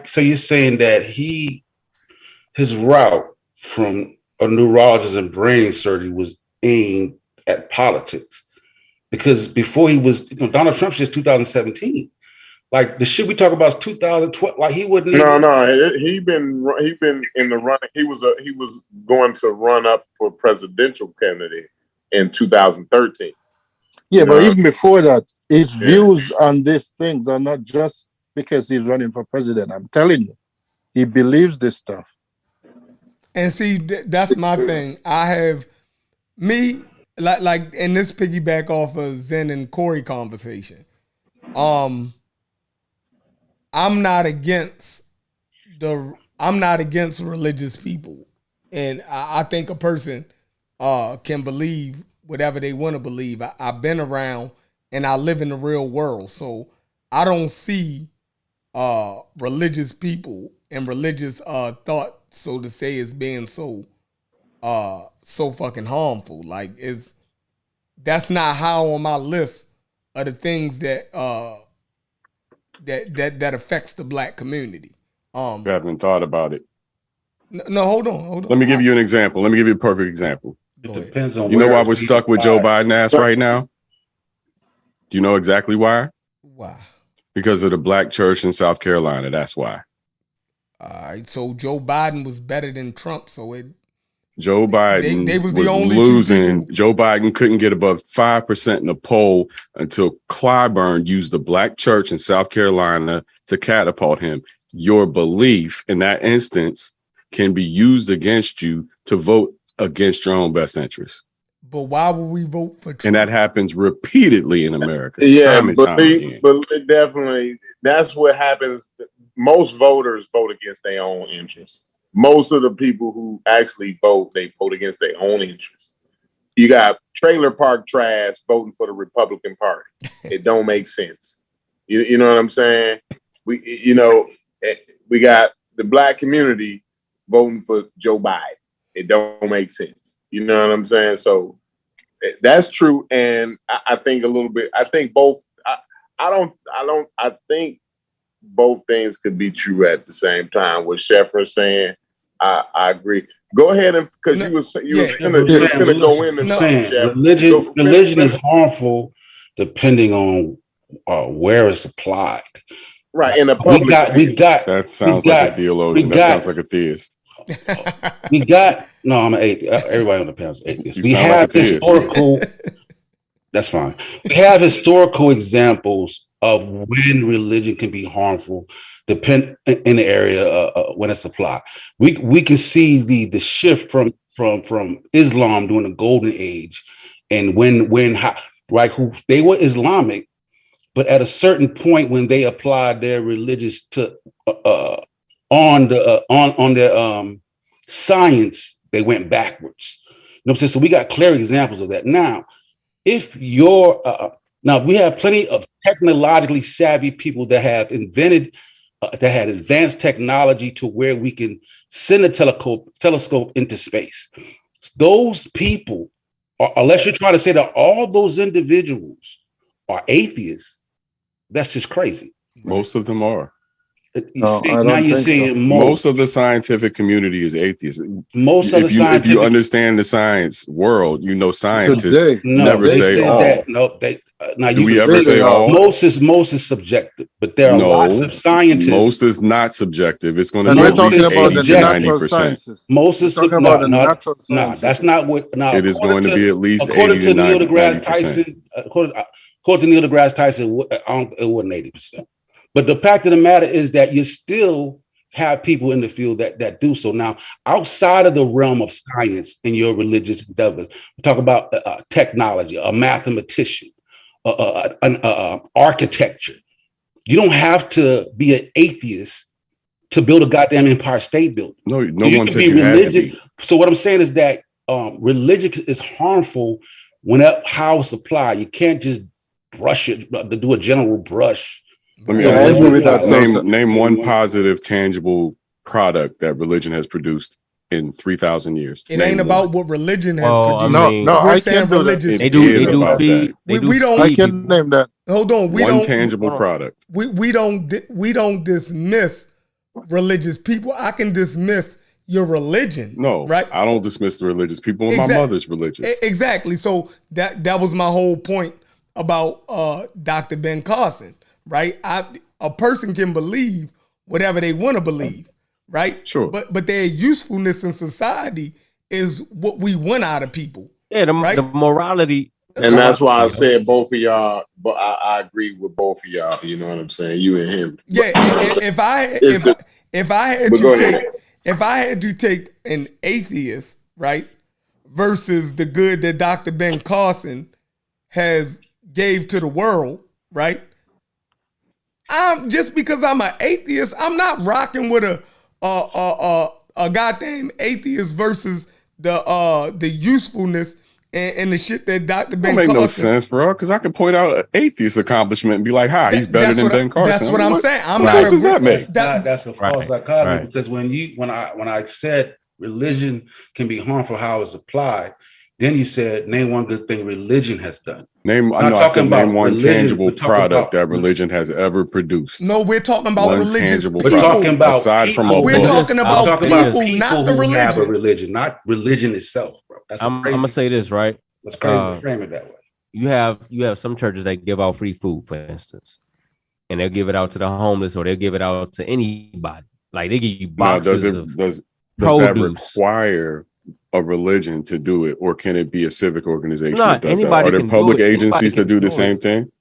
so you're saying that his route from a neurologist and brain surgery was aimed at politics, because before he was Donald Trump is 2017. Like, the shit we talk about is 2012. Like, he wouldn't. He been in the running. He was going to run up for presidential candidate in 2013. Yeah, but even before that, his views on these things are not just because he's running for president. I'm telling you, he believes this stuff. And see, that's my thing. I have like, and this piggyback off of Zen and Corey conversation. I'm not against religious people And I think a person can believe whatever they want to believe. I've been around and I live in the real world. So I don't see religious people and religious thought, so to say, as being so fucking harmful. Like, that's not high on my list of the things that that affects the black community. You haven't thought about it. No, hold on. Let me give you an example. Let me give you a perfect example. It depends on. You know why we're stuck with Joe Biden ass right now? Do you know exactly why? Why? Because of the black church in South Carolina. That's why. All right. So Joe Biden was better than Trump. So Joe Biden they was was the only losing. Joe Biden couldn't get above 5% in the poll until Clyburn used the black church in South Carolina to catapult him. Your belief in that instance can be used against you to vote against your own best interest. But why would we vote for Trump? And that happens repeatedly in America. Yeah, time and time again. but definitely that's what happens. Most voters vote against their own interests. Most of the people who actually vote, they vote against their own interests. You got trailer park trash voting for the Republican Party. It don't make sense. You know what I'm saying? We got the black community voting for Joe Biden. It don't make sense. You know what I'm saying? So that's true. And I think a little bit, I think both, I think both things could be true at the same time. What Sheffrin's saying, I agree. Go ahead, and because you was gonna go in and saying religion is harmful depending on where it's applied. Right in the public. That sounds like a theologian. That sounds like a theist. I'm an atheist. Everybody on the panel is atheist. We have historical. That's fine. We have historical examples of when religion can be harmful, depend in the area when it's applied. We can see the shift from Islam during the Golden Age, and when they were Islamic, but at a certain point when they applied their religious to on their science, they went backwards. You know what I'm saying? So we got clear examples of that. Now, if you're now we have plenty of technologically savvy people that have invented that had advanced technology to where we can send a telescope into space. Those people, unless you're trying to say that all those individuals are atheists, that's just crazy. Most of them are. Most of the scientific community is atheist. If you understand the science world, you know scientists never say all. Do we ever say all? Most is subjective, but there are lots of scientists. Most is not subjective. It's going to be at least 80-90%. Most is no, that's not what. It is going to be at least 80-90%. According to Neil deGrasse Tyson, it wasn't 80%. But the fact of the matter is that you still have people in the field that do so. Now, outside of the realm of science in your religious endeavors, we talk about technology, a mathematician, an architecture. You don't have to be an atheist to build a goddamn Empire State Building. No one said you had to be. So what I'm saying is that religion is harmful how it's applied. You can't just brush it, to do a general brush. Let me ask you, name one positive, tangible product that religion has produced in 3,000 years. It ain't about what religion has produced. I can't do that. They do feed. We don't. I can name that. Hold on. One tangible product. We don't dismiss religious people. I can dismiss your religion. No, right? I don't dismiss the religious people. My mother's religious. Exactly. So that was my whole point about Dr. Ben Carson. Right, a person can believe whatever they want to believe, right? Sure. But their usefulness in society is what we want out of people. Yeah, the morality. And that's why I said both of y'all. But I agree with both of y'all. You know what I'm saying? You and him. Yeah. If I had to take an atheist, right, versus the good that Dr. Ben Carson has gave to the world, right? I'm just because I'm an atheist, I'm not rocking with a a goddamn atheist versus the usefulness and the shit that Dr. Ben Don't make Carson. no sense, bro. Because I can point out an atheist accomplishment and be like, "Hi, he's better than Ben Carson." That's what I'm saying. What sense does that make? That's a false dichotomy because when I said religion can be harmful, how it's applied, then you said name one good thing religion has done. Name one tangible product that religion has ever produced. No, we're talking about religious people. We're talking about aside from we're talking about people, not the who have a religion. religion, not religion itself, bro. I'm gonna say this, right? That's crazy to frame it that way. You have some churches that give out free food, for instance, and they'll give it out to the homeless or they'll give it out to anybody. Like they give you boxes of does produce. that require a religion to do it, or can it be a civic organization No, that does that? anybody Are there can public do it. agencies that do the Anybody same thing?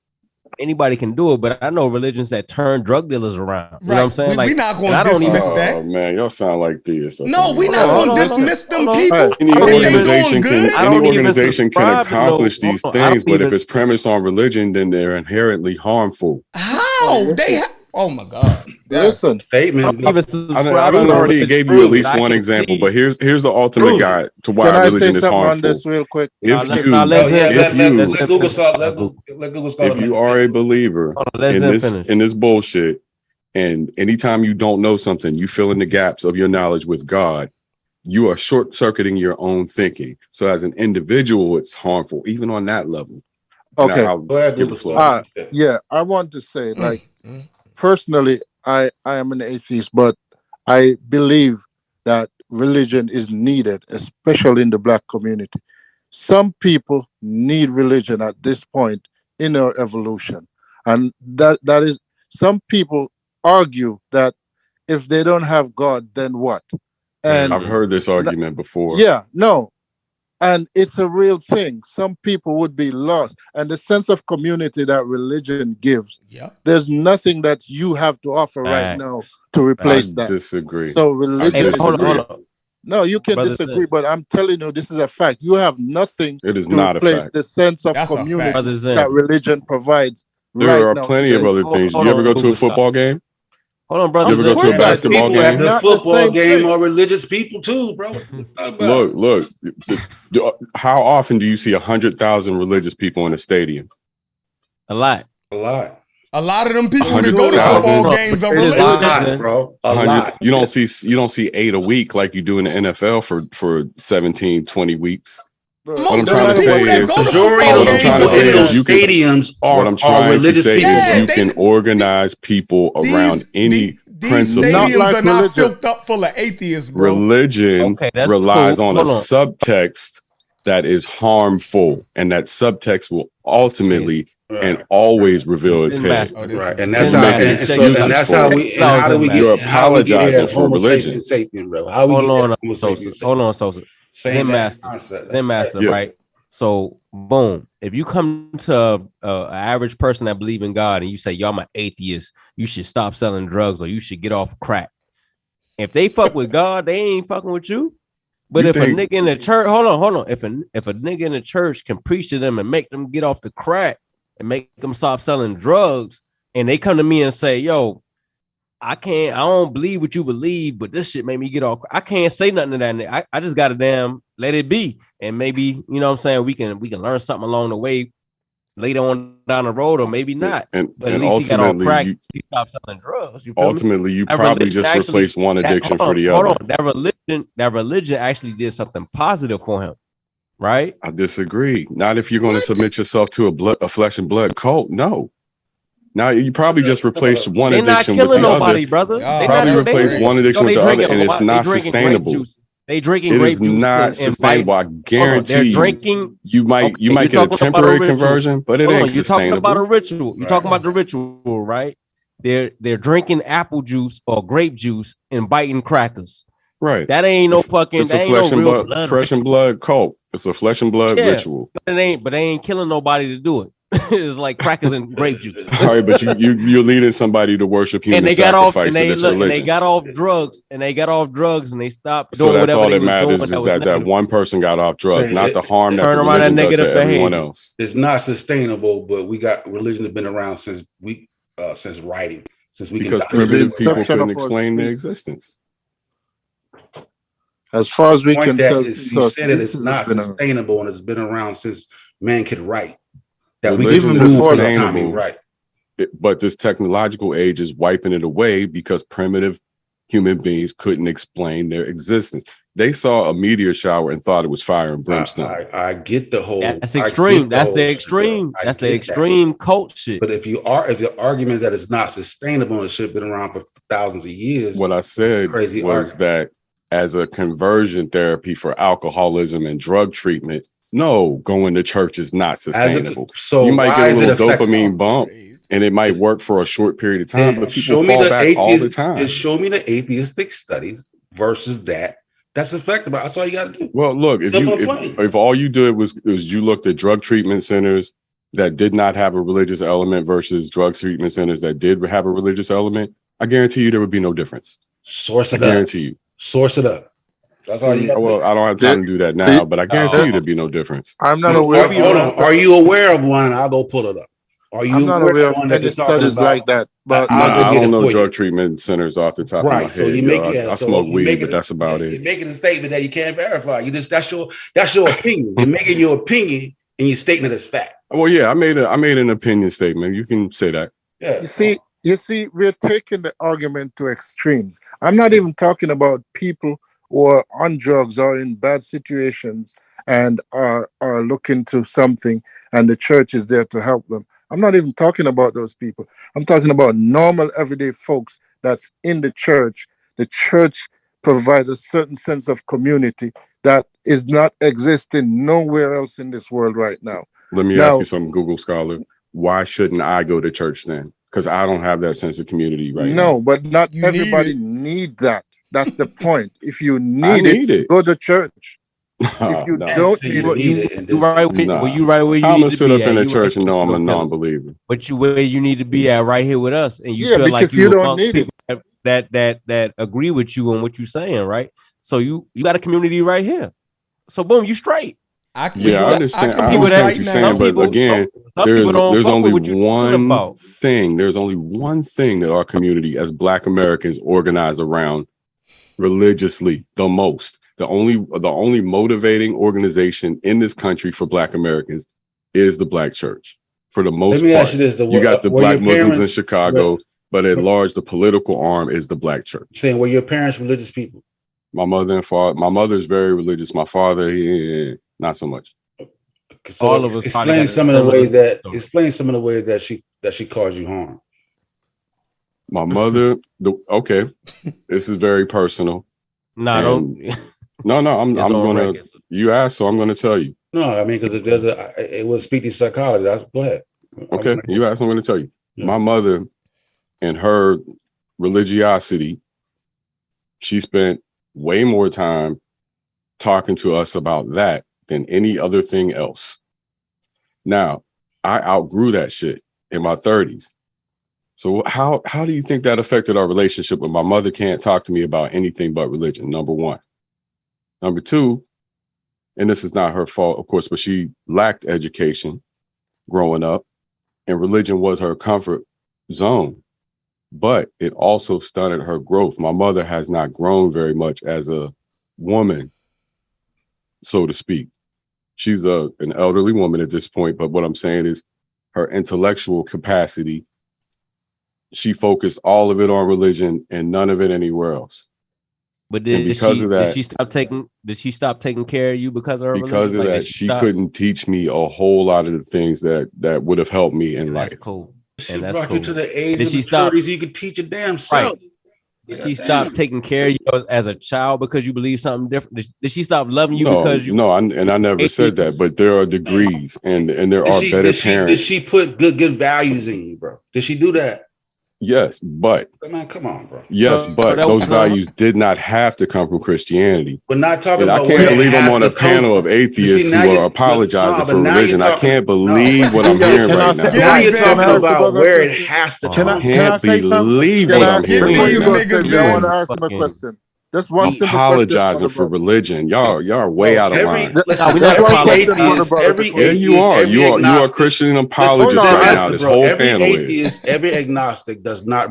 Anybody can do it, but I know religions that turn drug dealers around. You know what I'm saying? We're not going I to don't even. dismiss that. Oh man, y'all sound like theists. No, we're not going to dismiss them people. Any organization can subscribe to accomplish no- these hold on, I things, don't but if even- it's premised on religion, then they're inherently harmful. How oh my God! Listen, statement. I done already gave you at least one example, but here's the ultimate guide to why can I religion say is something on harmful. this real quick? If you are a believer in this bullshit, and anytime you don't know something, you fill in the gaps of your knowledge with God, you are short-circuiting your own thinking. So as an individual, it's harmful, even on that level. Okay. Now, I'll give the floor. Yeah, I want to say, like, personally, I am an atheist, but I believe that religion is needed, especially in the Black community. Some people need religion at this point in our evolution. And that is, some people argue that if they don't have God, then what? And I've heard this argument before. yeah, no. And it's a real thing. Some people would be lost. And the sense of community that religion gives, there's nothing that you have to offer right now to replace that. I disagree. So religion is hold on. No, you can Brother disagree, but I'm telling you, this is a fact. You have nothing It is to not a replace fact. the sense of That's a fact. community Brother Zen. that religion provides. There are now. plenty of other things. hold You ever on, go to a football game? Hold on, brother. You ever go to a basketball People at game? the Not the football same game thing. are religious people too, bro. Look. How often do you see 100,000 religious people in a stadium? A lot. A lot of them people that go to 100,000. football games are It is a religious. lot, bro. A 100 lot. You don't see 8 a week like you do in the NFL for 17, 20 weeks. Bro, Most What I'm of trying the to people say that is, go to Majority football of the I'm trying to people say in is those you can- stadiums what are I'm trying to religious say people. is you they- can organize people around any These principle. stadiums Not like are not religion. filled up full of atheists, bro. Religion Okay, that's relies cool. on a Hold on. subtext that is harmful, and that subtext will ultimately and always reveal its head. Right, and that's And how. make And excuses for it. we. And how do we get? You're how do we get apologizing here? for Homo religion. sapien, bro. How we Hold get on, there? Homo Sosa. sapien, Hold on, Sosa. Same Zen that master. concept. Zen master, Yeah. right? So, boom. If you come to an average person that believe in God and you say, "Yo, I'm an atheist. You should stop selling drugs or you should get off crack." If they fuck with God, they ain't fucking with you. But You if think- a nigga in the church, hold on. If a nigga in the church can preach to them and make them get off the crack and make them stop selling drugs, and they come to me and say, "Yo, I don't believe what you believe, but this shit made me get off." I can't say nothing to that nigga. I just gotta damn let it be. And maybe, you know what I'm saying, we can learn something along the way later on down the road, or maybe not. And But at and least he got off ultimately, crack. you, He stopped selling drugs. You feel me? ultimately, you That probably religion just actually- replaced one addiction for the hold other. on. That religion actually did something positive for him, right? I disagree. Not if you're going to submit yourself to a flesh and blood cult. No. Now you probably just replaced one They're not addiction with killing the nobody, other. brother. They Probably not- replaced one addiction with the other, and it's not sustainable. They drinking It grape is juice. not sustainable. I guarantee they're you. drinking. You might you're get a talking about temporary ritual. conversion, but it Hold ain't on, you're talking about a sustainable. ritual. You're talking about the ritual, right? They're drinking apple juice or grape juice and biting crackers. Right. That ain't no fucking. It's That a ain't no flesh and real blood, fresh and blood cult. It's a flesh and blood Yeah, ritual. But they ain't killing nobody to do it. It's like crackers and grape juice. All right, but you're leading somebody to worship human And they got off, sacrifice and to they this look, and religion. they got off drugs, and they stopped So doing that's whatever all they that was matters doing is was that negative. one person got off drugs, not the harm that Turn the around that religion does to negative everyone behavior. else. It's not sustainable, but we got religion has been around since writing, since we Because can primitive people inception couldn't of our explain their species. existence. As far as we Point can that tell, is, you said it is not sustainable and it's been around since man could write. That Religion we is can prove sustainable, right. But this technological age is wiping it away because primitive human beings couldn't explain their existence. They saw a meteor shower and thought it was fire and brimstone. I get the whole. That's extreme. That's the extreme. That's the extreme cult shit. But if the argument that it's not sustainable and it should have been around for thousands of years, what I said was that as a conversion therapy for alcoholism and drug treatment, no, going to church is not sustainable. So you might get a little dopamine bump, and it might work for a short period of time, but people fall back all the time. And show me the atheistic studies versus that's effective. That's all you got to do. Well, look, if all you did was you looked at drug treatment centers that did not have a religious element versus drug treatment centers that did have a religious element, I guarantee you there would be no difference. Source it up. I guarantee you. Source it up. That's all you got. Well, I don't have time to do that now, but I guarantee you there'd be no difference. I'm not aware. Hold on. Are you aware of one? I'll go pull it up. I'm not aware of any studies like that. But I don't know drug treatment centers off the top of my head. So you make it. I smoke weed, but that's about it. You're making a statement that you can't verify. That's your opinion. You're making your opinion and you're stating it as fact. Well, yeah, I made an opinion statement. You can say that. Yeah. You see, we're taking the argument to extremes. I'm not even talking about people who are on drugs or in bad situations and are looking to something, and the church is there to help them. I'm not even talking about those people. I'm talking about normal, everyday folks that's in the church. The church provides a certain sense of community that is not existing nowhere else in this world right now. Let me ask you something, Google Scholar. Why shouldn't I go to church then? Because I don't have that sense of community right now. No, but not everybody need that. That's the point. If you need it, go to church. If you don't need it, you right where you need to be. I'm gonna sit up in the church and know I'm a non-believer. But where you need to be at right here with us, and you feel like you don't need it. That agree with you on what you're saying, right? So you got a community right here. So boom, you straight. I understand what you're saying, but again, there's only one thing. There's only one thing that our community as Black Americans organize around religiously the most. The only motivating organization in this country for Black Americans is the Black church. For the most part, ask you this: you got the Black Muslims in Chicago, but at large, the political arm is the Black church. Saying, were your parents religious people? My mother and father. My mother's very religious. My father, not so much. So all of us explain some of the ways that she caused you harm. My mother. Okay, this is very personal. No, I'm gonna. You asked, so I'm gonna tell you. No, I mean, because it was speaking psychology. Go ahead. Okay, you asked, I'm gonna tell you. Yeah. My mother and her religiosity, she spent way more time talking to us about that than any other thing else. Now, I outgrew that shit in my 30s. So how do you think that affected our relationship when my mother can't talk to me about anything but religion? Number one. Number two, and this is not her fault, of course, but she lacked education growing up, and religion was her comfort zone. But it also stunted her growth. My mother has not grown very much as a woman, so to speak. She's an elderly woman at this point, but what I'm saying is her intellectual capacity, she focused all of it on religion and none of it anywhere else. But did she stop taking care of you because of her religion? Because of that, she couldn't teach me a whole lot of the things that would have helped me in life. That's cool. And that's cool. You to the age of maturity, you could teach your damn self. Right. Did she stop taking care of you as a child because you believe something different? Did she stop loving you because you? No, I never said that. But there are degrees, and there are better parents. Did she put good values in you, bro? Did she do that? Yes, but man, come on, bro. Yes, but those values did not have to come from Christianity. We're not talking about. I can't believe I'm on a panel of atheists who are apologizing for religion. I can't believe what I'm hearing right now. Now you're talking about where it has to. Can I say something? Believe what I'm hearing. Before you go, I want to ask him a question. Just one simple apologizing for religion. Y'all are way out of line. Every you are Christian apologists right now. This whole panel is. Every agnostic does not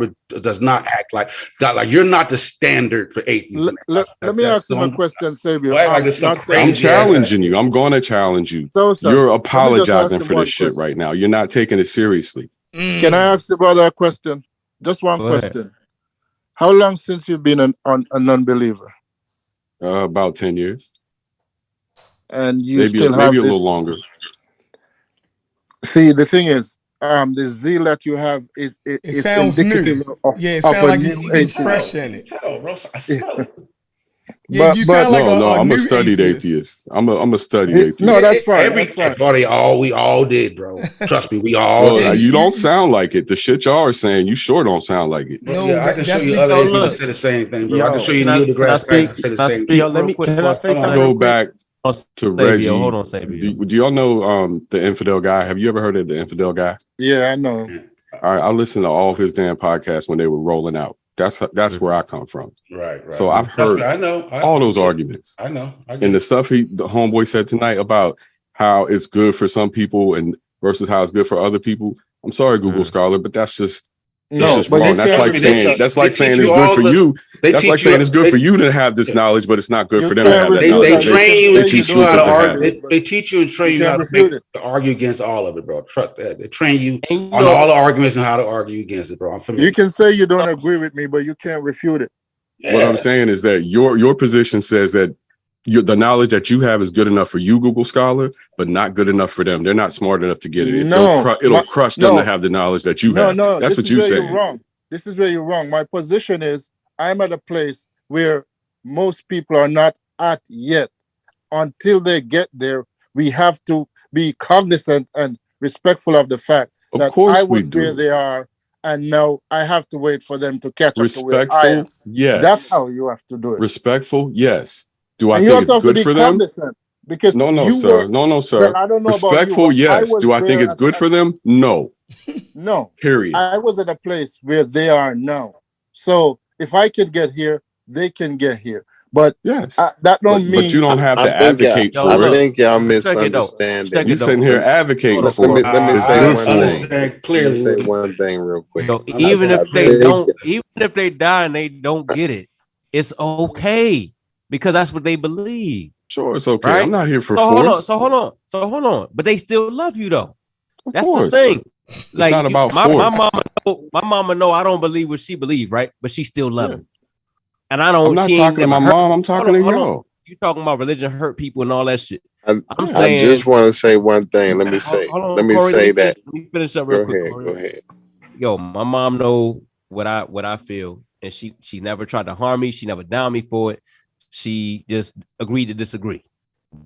act like God. Like you're not the standard for atheists. Let me ask you a question, Savior. I'm challenging you. I'm going to challenge you. You're apologizing for this shit right now. You're not taking it seriously. Can I ask the brother a question? Just one question. How long since you've been a non-believer? About 10 years. And you maybe still have maybe a this... little longer. See, the thing is, the zeal that you have is sounds indicative new. of It of sounds a like new you atheist. fresh in it. I smell it. Yeah, you sound like I'm new a studied atheist. I'm a studied atheist. No, that's fine. That's fine. We all did, bro. Trust me, we all did. You don't sound like it. The shit y'all are saying, you sure don't sound like it. No, yeah, I can show you other atheists that say the same thing, bro. I can show you Neil deGrasse Tyson say the same thing. Yo, can I say something? Go back to Reggie. Hold on, Sabio. Do y'all know the infidel guy? Have you ever heard of the infidel guy? Yeah, I know. All right, I listened to all of his damn podcasts when they were rolling out. That's where I come from. Right. So I've heard all those arguments. I know. And the stuff the homeboy said tonight about how it's good for some people and versus how it's good for other people. I'm sorry, Google Scholar, but that's just wrong. That's like saying it's good for you. That's like saying it's good for you to have this knowledge, but it's not good for them to have that knowledge. They train you and teach you how to argue. it. They teach you and train you how to argue against all of it, bro. Trust that. They train you on all the arguments and how to argue against it, bro. I'm familiar. You can say you don't agree with me, but you can't refute it. Yeah. What I'm saying is that your position says that the knowledge that you have is good enough for you, Google Scholar, but not good enough for them. They're not smart enough to get it. It'll crush them to have the knowledge that you have. No, that's what you say. This is where you're wrong. My position is I'm at a place where most people are not at yet. Until they get there, we have to be cognizant and respectful of the fact that I was where they are, and now I have to wait for them to catch up to where I am. Yes. That's how you have to do it. Respectful, yes. Do I and think it's good for them? Because No, sir. Well, I don't know respectful, about you, yes. Do I think it's good for them? No. No. Period. I was at a place where they are now. So if I can get here, they can get here. But yes, that don't mean. But you don't have to advocate for it. I think y'all misunderstand it. You sitting here advocating for it. Let me say one thing. Clearly, let me say one thing real quick. Even if they die and they don't get it, it's okay because that's what they believe. Sure, it's okay. Right? I'm not here for force. Hold on. But they still love you though. That's the course. thing. It's not about force. My mama know I don't believe what she believes, right? But she still love me. And I don't. I'm not talking to my mom. I'm talking to y'all. You talking about religion hurt people and all that shit. I just want to say one thing. Let me say. Let me say that. Let me finish up real quick. Go ahead. Yo, my mom know what I feel, and she never tried to harm me. She never downed me for it. She just agreed to disagree,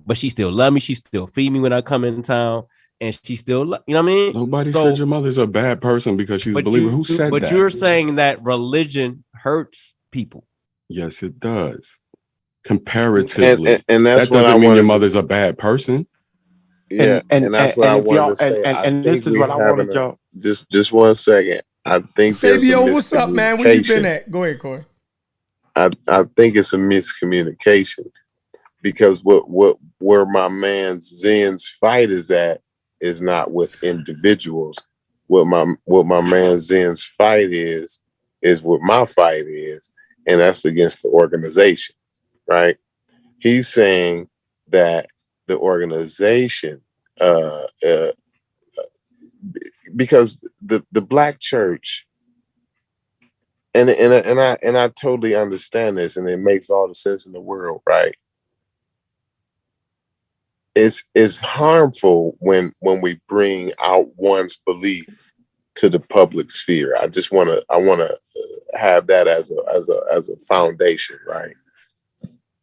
but she still love me. She still feed me when I come in town, and she still, you know what I mean? Nobody said your mother's a bad person because she's a believer. Who said that? But you're saying that religion hurts people. Yes, it does. Comparatively, and that's that doesn't mean your mother's a bad person. Yeah, and that's what I wanted to say. And this is what I wanted y'all. Just 1 second. I think Sabio, what's up, man? Where you been at? Go ahead, Corey. I think it's a miscommunication because where my man Zen's fight is at is not with individuals. What my man Zen's fight is what my fight is, and that's against the organization, right? He's saying that the organization, because the black church. And I totally understand this, and it makes all the sense in the world, right? It's harmful when we bring out one's belief to the public sphere. I want to have that as a foundation, right?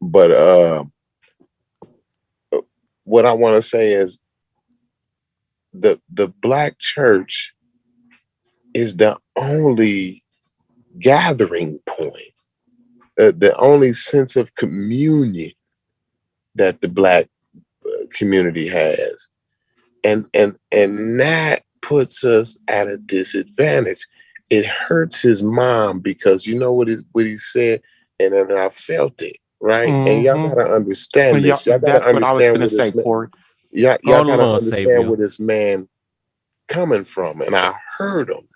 But what I want to say is the black church is the only gathering point, the only sense of communion that the black community has, and that puts us at a disadvantage. It hurts his mom because you know what he said. and then I felt it, right? And y'all gotta understand Well, this. Y'all gotta that's what I was understand gonna where say, this man, Corey. y'all Hold gotta on, understand Savior. where this man coming from. And I heard him.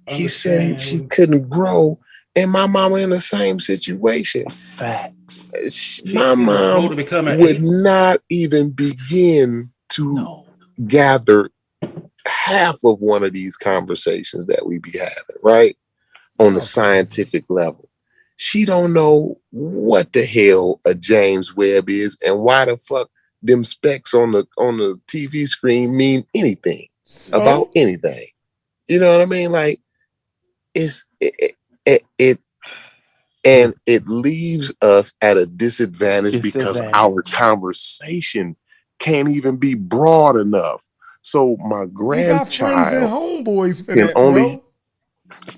He said she couldn't grow, and my mama in the same situation. Facts. My mom would not even begin to gather half of one of these conversations that we be having, right? On the scientific level. She don't know what the hell a James Webb is and why the fuck them specks on the TV screen mean anything about anything. You know what I mean? Like it leaves us at a disadvantage because our conversation can't even be broad enough. So my grandchild you got friends and homeboys for can that, only,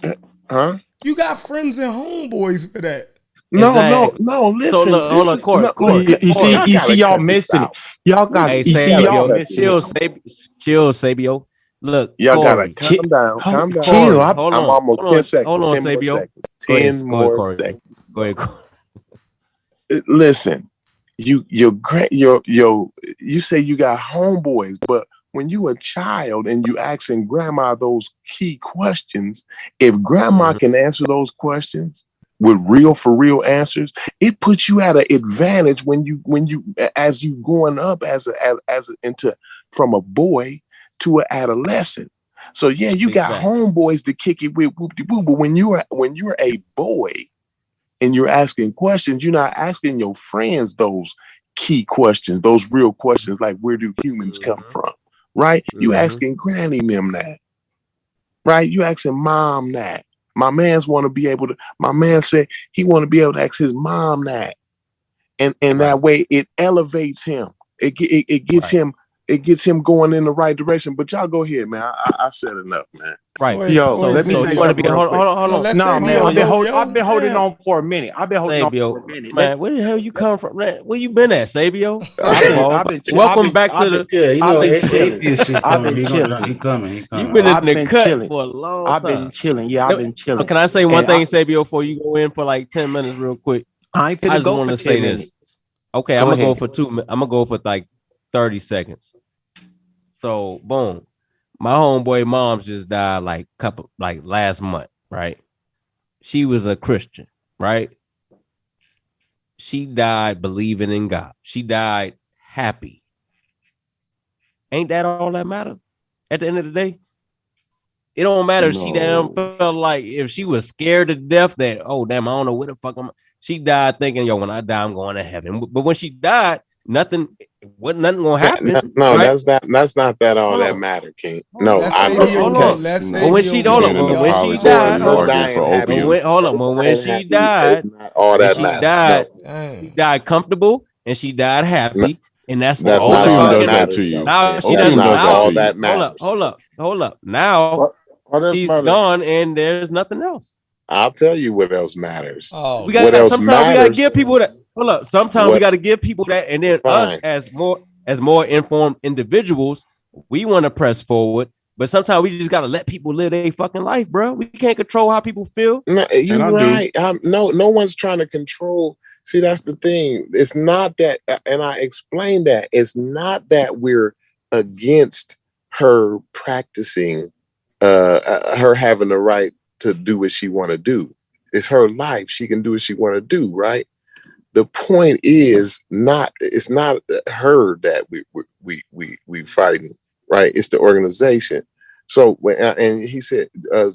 bro. huh? You got friends and homeboys for that. No. Listen, So look, hold on, Corey. You see, y'all missing it. Y'all got, Hey, you see, y'all missing it. Chill, Sabio. Look, y'all Corey, gotta calm down. Calm down. Chill. I'm almost 10 seconds. Hold on, 10 more Sabio. seconds. 10 more seconds. Go ahead, Corey. Listen, you say you got homeboys, but when you a child and you asking grandma those key questions, if grandma can answer those questions with for real answers, it puts you at an advantage when you as you going up from a boy to an adolescent. So yeah, you got homeboys to kick it with whoop-de-whoop, but when you're a boy and you're asking questions, you're not asking your friends those key questions, those real questions like where do humans come from, right? You asking granny them that, right? You asking mom that. My man said he want to be able to ask his mom that. And that way it elevates him. It gets him going in the right direction. But y'all go ahead, man. I said enough, man. Right. Yo, let me say something real quick. Hold on. No, man, I've been holding on for a minute. Man, where the hell you come from? Man, where you been at, Sabio? Welcome back to the. I've been chilling. He coming. You've been in the cut for a long time. I've been chilling. Yeah, I've been chilling. Can I say one thing, Sabio, before you go in for like 10 minutes, real quick? I just want to say this. Okay, I'm gonna go for 2 minutes. I'm gonna go for like 30 seconds. So, boom. My homeboy mom's just died like last month, right? She was a Christian, right? She died believing in God. She died happy. Ain't that all that matters at the end of the day? It don't matter if she damn felt like if she was scared to death that, oh damn, I don't know where the fuck I'm. She died thinking, yo, when I die, I'm going to heaven. But when she died, nothing gonna happen. No, right? that's not that all that matter, King. No, hold on. But when she died, she died comfortable and she died happy, and that's all that matters to you. Now she does doesn't. all that matters. Hold up. Now she's gone, and there's nothing else. I'll tell you what else matters. We gotta give people that. Hold up. Sometimes we gotta give people that, and then us as more informed individuals, we want to press forward. But sometimes we just gotta let people live their fucking life, bro. We can't control how people feel. No, you're right. No one's trying to control. See, that's the thing. It's not that, and I explained that. It's not that we're against her practicing, her having the right to do what she want to do. It's her life. She can do what she want to do, right? The point is it's not her that we fighting, right? It's the organization. So, and he said,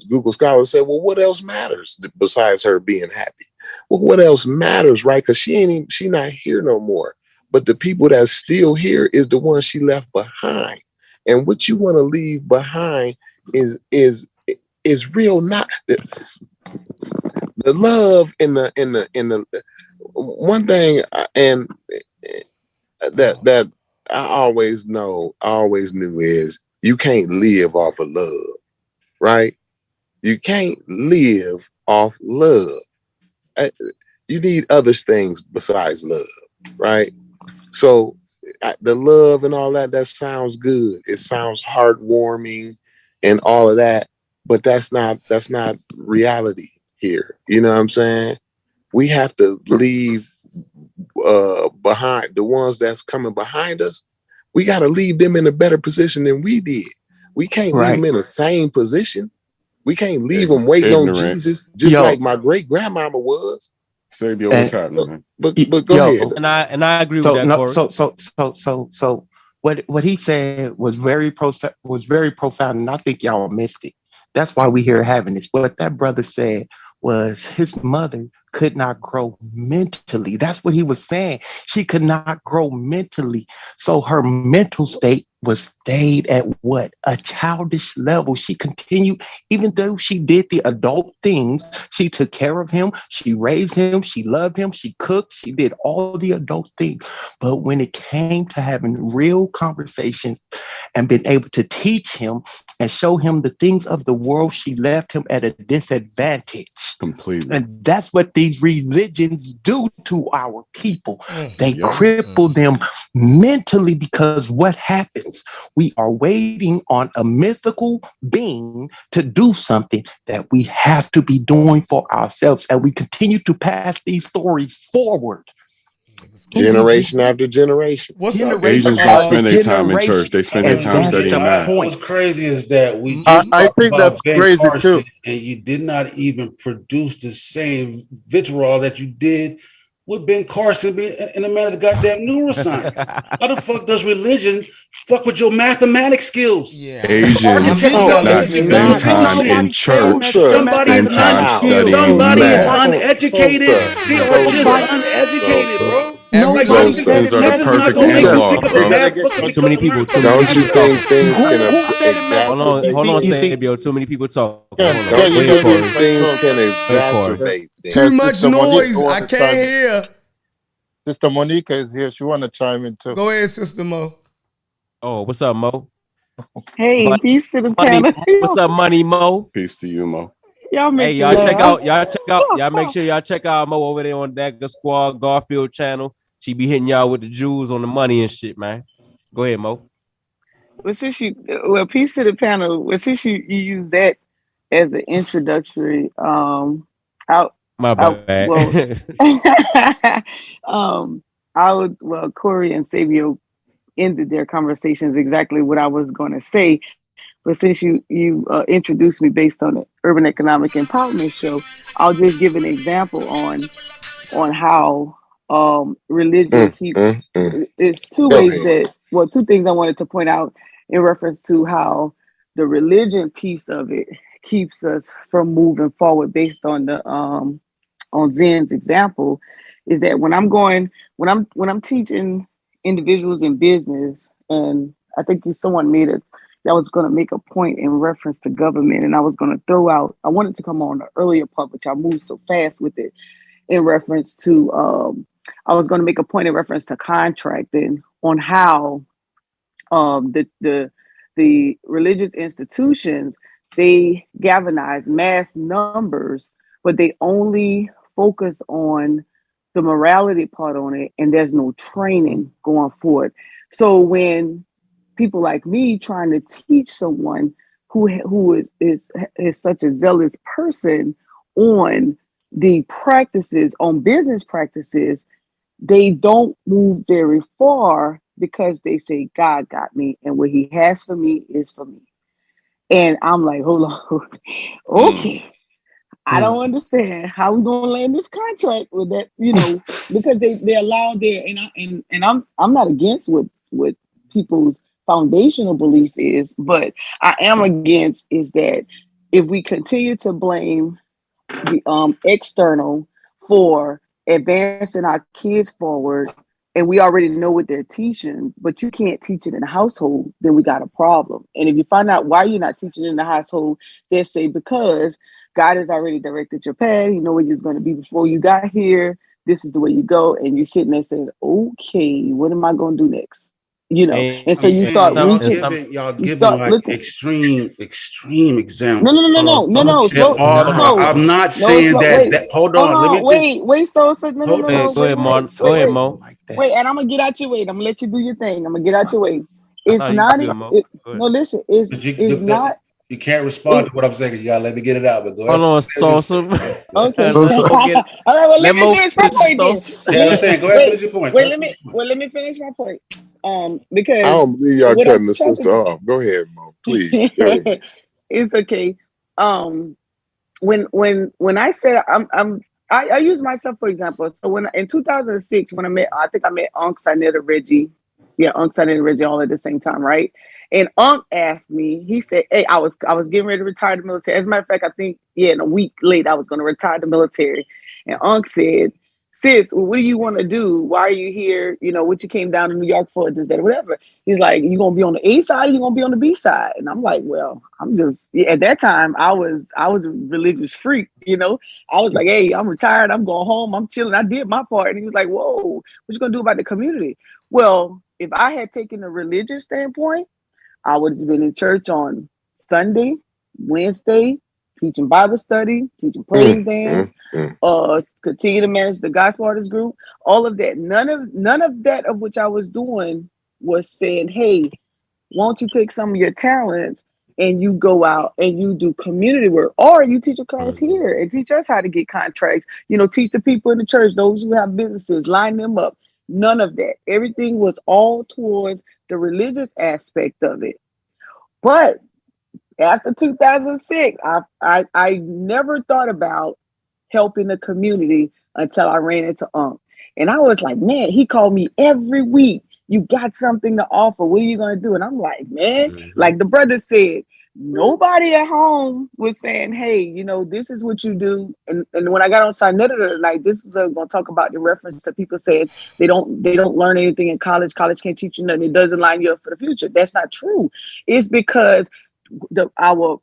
Google Scholar said, well, what else matters besides her being happy? Well, what else matters, right? Because she not here no more. But the people that's still here is the ones she left behind. And what you want to leave behind is real. Not the love in the one thing, and that I always knew is you can't live off of love, right? You can't live off love. You need other things besides love, right? So the love and all that sounds good. It sounds heartwarming and all of that, but that's not reality here. You know what I'm saying? we have to leave behind the ones that's coming behind us. We got to leave them in a better position than we did. We can't leave them in the same position. We can't leave them waiting on Jesus, just like my great grandmama was. Sabio, what's happening, man? But go ahead. And I agree with that. No, Corey. so what he said was very profound, and I think y'all missed it. That's why we here having this. What that brother said was his mother could not grow mentally. That's what he was saying. She could not grow mentally. So her mental state stayed at what? A childish level. She continued, even though she did the adult things, she took care of him, she raised him, she loved him, she cooked, she did all the adult things. But when it came to having real conversations and being able to teach him and show him the things of the world, she left him at a disadvantage. Completely. And that's what these religions do to our people. They cripple them mentally, because what happens? We are waiting on a mythical being to do something that we have to be doing for ourselves. And we continue to pass these stories forward. Generation after generation. Asians don't spend their time in church. They spend their time studying math. What's crazy is that we I think that's Ben crazy Carson, too. and you did not even produce the same vitriol that you did with Ben Carson being in a man's goddamn neuroscience. How the fuck does religion fuck with your mathematics skills? Asians not spend time in church. Somebody is Spend time studying somebody is math. uneducated. They are just uneducated, bro. Citizens are the perfect analog, bro. Too many people. Don't you think things can exacerbate? Hold on, Sabio. Too many people talk. Don't you think things can exacerbate? Too much noise. I can't hear. Sister Monica is here. She want to chime in too. Go ahead, Sister Mo. Oh, what's up, Mo? Hey, peace to the Money, panel. what's up, Money Mo? Peace to you, Mo. Y'all make Y'all make sure y'all check out Mo over there on Dagger Squad Garfield channel. She be hitting y'all with the jewels on the money and shit, man. Go ahead, Mo. Well, since peace to the panel. Well, since you use that as an introductory, My bad. Corey and Sabio ended their conversations exactly what I was going to say. But since you introduced me based on the Urban Economic Empowerment Show, I'll just give an example on how religion there's two ways two things I wanted to point out in reference to how the religion piece of it keeps us from moving forward based on the on Zen's example, is that when I'm teaching individuals in business, and I think someone made it, I was going to make a point in reference to government, and I was going to I wanted to come on the earlier part, which I moved so fast with it, in reference to, I was going to make a point in reference to contracting on how the religious institutions, they galvanize mass numbers, but they only focus on the morality part on it, and there's no training going forward. So when people like me trying to teach someone who is such a zealous person on the practices, on business practices, they don't move very far because they say God got me, and what He has for me is for me. And I'm like, hold on, okay. I don't understand how we're gonna land this contract with that, because they allow their and I'm not against what people's foundational belief is, but I am against is that if we continue to blame the external for advancing our kids forward, and we already know what they're teaching, but you can't teach it in the household, then we got a problem. And if you find out why you're not teaching in the household, they'll say because God has already directed your path. You know where you're going to be before you got here. This is the way you go. And you're sitting there saying, okay, what am I going to do next? And so you start reaching. Y'all giving like extreme examples. No. I'm not saying that. Hold on. Wait. So no. Go ahead, Mo. Wait, and I'm gonna get out your way. I'm gonna let you do your thing. I'm gonna get out your way. It's not. No, listen. It's not. You can't respond to what I'm saying. You gotta let me get it out. But go ahead. Hold on, Sauce. Okay. All right. Well, let me finish my point then. Yeah, I'm saying, go ahead, finish your point. Wait, let me finish my point. Because I don't believe y'all what cutting I'm the sister off. Go ahead, Mo. Please. Go ahead. It's okay. When I said I use myself for example. So when in 2006, when I think I met Unc, Sinetta, Reggie. Yeah, Unc, Sinetta, Reggie all at the same time, right? And Unc asked me, he said, hey, I was getting ready to retire the military. As a matter of fact, I think, in a week late, I was going to retire the military. And Unc said, sis, what do you want to do? Why are you here? You know, what you came down to New York for, this, that, whatever. He's like, you going to be on the A side or you going to be on the B side? And I'm like, well, I'm just, at that time, I was a religious freak, you know. I was like, hey, I'm retired. I'm going home. I'm chilling. I did my part. And he was like, whoa, what you going to do about the community? Well, if I had taken a religious standpoint, I would have been in church on Sunday, Wednesday, teaching Bible study, teaching praise dance, continue to manage the gospel artist group, all of that. None of that of which I was doing was saying, hey, won't you take some of your talents and you go out and you do community work, or you teach a class here and teach us how to get contracts, you know, teach the people in the church, those who have businesses, line them up. None of that. Everything was all towards the religious aspect of it. But after 2006, I never thought about helping the community until I ran into Unc. And I was like, man, he called me every week. You got something to offer. What are you going to do? And I'm like, man, like the brother said, nobody at home was saying, hey, you know, this is what you do. And when I got on Sinetta tonight, this is going to talk about the reference to people saying they don't learn anything in college. College can't teach you nothing. It doesn't line you up for the future. That's not true. It's because our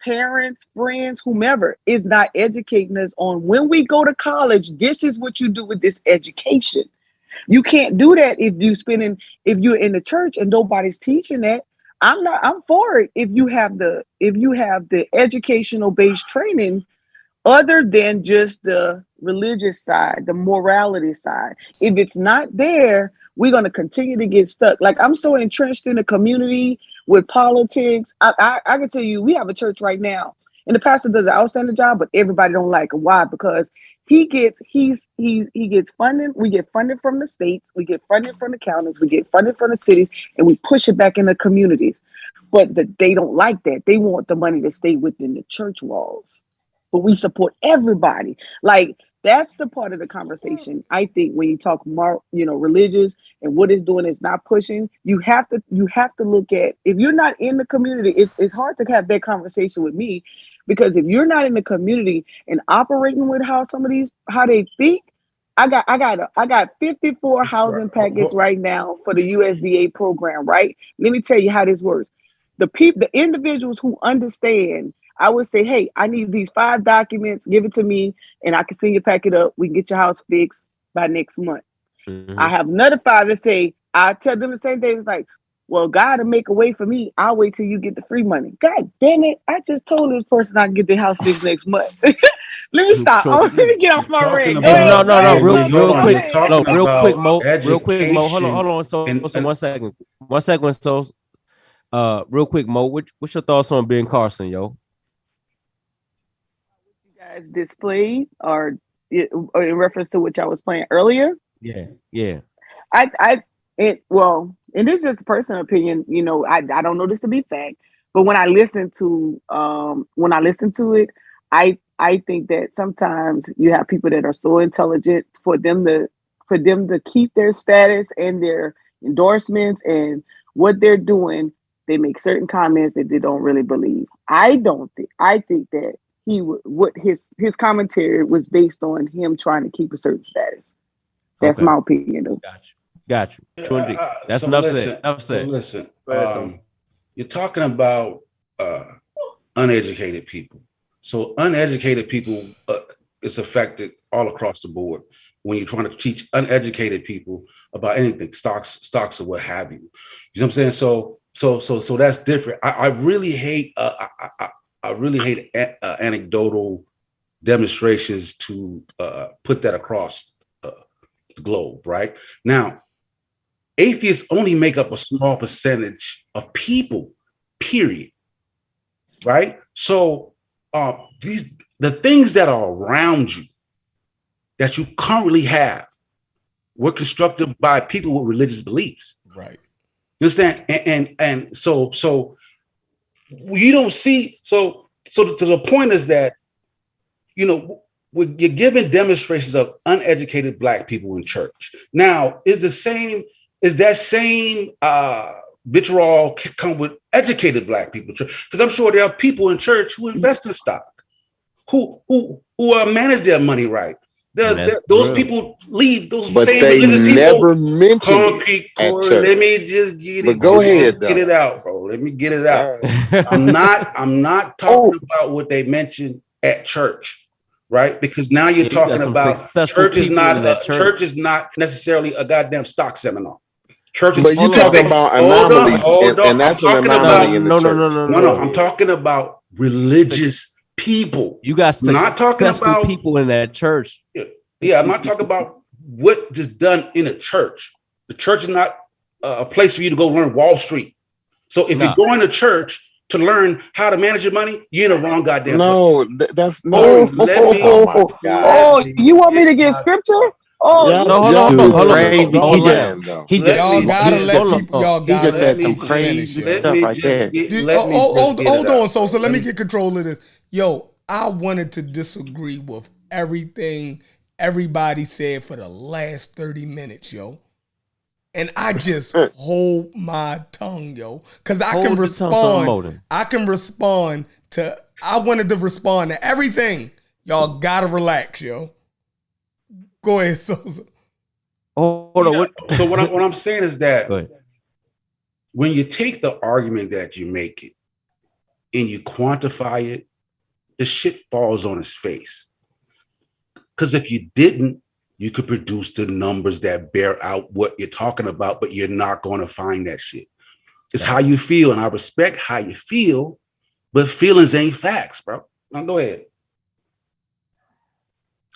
parents, friends, whomever is not educating us on when we go to college, this is what you do with this education. You can't do that if you're in the church and nobody's teaching that. I'm for it if you have the educational based training other than just the religious side, the morality side. If it's not there, we're going to continue to get stuck. Like, I'm so entrenched in the community with politics. I can tell you, we have a church right now, and the pastor does an outstanding job, but everybody don't like him. Why? Because he gets funding. We get funded from the states, we get funded from the counties, we get funded from the cities, and we push it back in the communities. But they don't like that. They want the money to stay within the church walls. But we support everybody. Like, that's the part of the conversation. I think when you talk more, you know, religious and what it's doing is not pushing, you have to look at, if you're not in the community, it's hard to have that conversation with me, because if you're not in the community and operating with how they think, I got 54 housing packets right now for the USDA program, right? Let me tell you how this works. The individuals who understand, I would say, hey, I need these 5 documents, give it to me, and I can send you pack it up. We can get your house fixed by next month. I have another 5 that say, I tell them the same thing. It's like, well, God will make a way for me. I'll wait till you get the free money. God damn it. I just told this person I can get their house fixed next month. Let me stop. Let me get off my rant. No, real quick, Mo. Hold on. So 1 second. 1 second. So, real quick, Mo, what's your thoughts on Ben Carson, yo? You guys displayed or in reference to which I was playing earlier? Yeah. And this is just a personal opinion, you know, I don't know this to be fact, but when I listen to it, I think that sometimes you have people that are so intelligent for them to keep their status and their endorsements and what they're doing, they make certain comments that they don't really believe. I think that his commentary was based on him trying to keep a certain status. That's my opinion, though. Got you. That's enough said. Listen, you're talking about uneducated people. So uneducated people is affected all across the board when you're trying to teach uneducated people about anything, stocks or what have you. You know what I'm saying? So that's different. I really hate anecdotal demonstrations to put that across the globe. Right now, atheists only make up a small percentage of people. Period. right? So the things that are around you that you currently have were constructed by people with religious beliefs. Right. You understand? And so you don't see so to the point is that, you know, you're giving demonstrations of uneducated Black people in church. Now, is that same vitriol come with educated Black people in church? Because I'm sure there are people in church who invest in stock, who manage their money right. Those people leave those but same they never people. mention it at church. Let me just get but it. Go ahead, get it out, bro. Let me get it out. I'm not talking about what they mentioned at church, right? Because now you're talking about church is not necessarily a goddamn stock seminar. Church is but you're talking about anomalies, and that's an anomaly in the church. No. I'm talking about religious people. You got not talking about people in that church. Yeah, I'm not talking about what is done in a church. The church is not a place for you to go learn Wall Street. So if you're going to church to learn how to manage your money, you're in the wrong goddamn place. That's no. You want me to get scripture? Crazy. He just said some crazy stuff right there. Hold on, so let me get control of this. Yo, I wanted to disagree with everything everybody said for the last 30 minutes, yo. And I just hold my tongue, yo. Because I can respond. I wanted to respond to everything. Y'all gotta relax, yo. Go ahead, Sosa. Hold on. So what I'm saying is that when you take the argument that you make it and you quantify it, the shit falls on its face. Because if you didn't, you could produce the numbers that bear out what you're talking about, but you're not going to find that shit. It's how you feel, and I respect how you feel, but feelings ain't facts, bro. Now go ahead.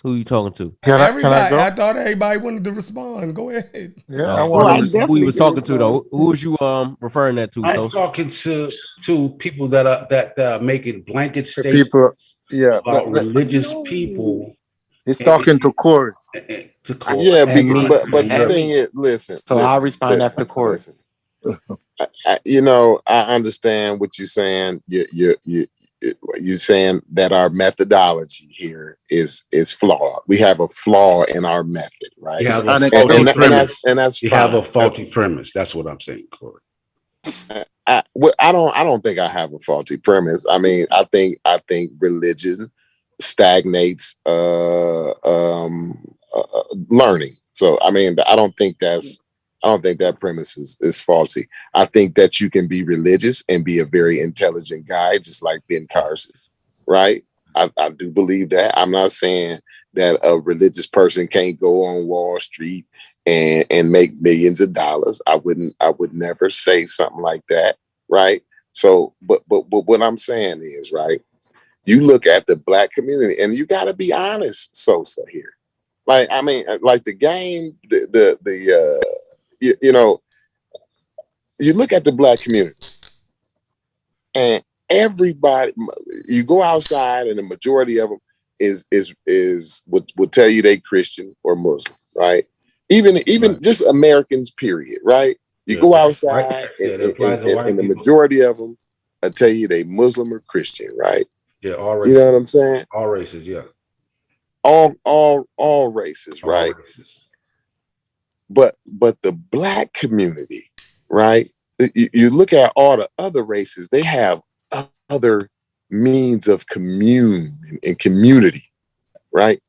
Who you talking to? Everybody. I thought everybody wanted to respond. Go ahead. Yeah, who you was talking to though? Who was you referring that to? I'm talking to people that are making blanket statements about religious people. He's talking to Corey. But the thing is, listen. So I'll respond after Corey. I understand what you're saying. You're saying that our methodology here is flawed. We have a flaw in our method, right? You have a that's you fine. have a faulty premise. That's what I'm saying, Corey. I don't think I have a faulty premise. I mean, I think religion stagnates learning. So I mean, I don't think that premise is faulty. I think that you can be religious and be a very intelligent guy, just like Ben Carson, right? I do believe that. I'm not saying that a religious person can't go on Wall Street and make millions of dollars. I would never say something like that, right? So, but what I'm saying is, right, you look at the Black community, and you got to be honest, Sosa, here. Like, I mean, like the game, you look at the Black community, and everybody, you go outside, and the majority of them would tell you they Christian or Muslim, right? Even just Americans, period, right? You go outside, and the majority of them will tell you they Muslim or Christian, right? Yeah, all races. You know what I'm saying? All races, yeah. All races, right? All races. But the Black community, right? You look at all the other races; they have other means of commune and community, right?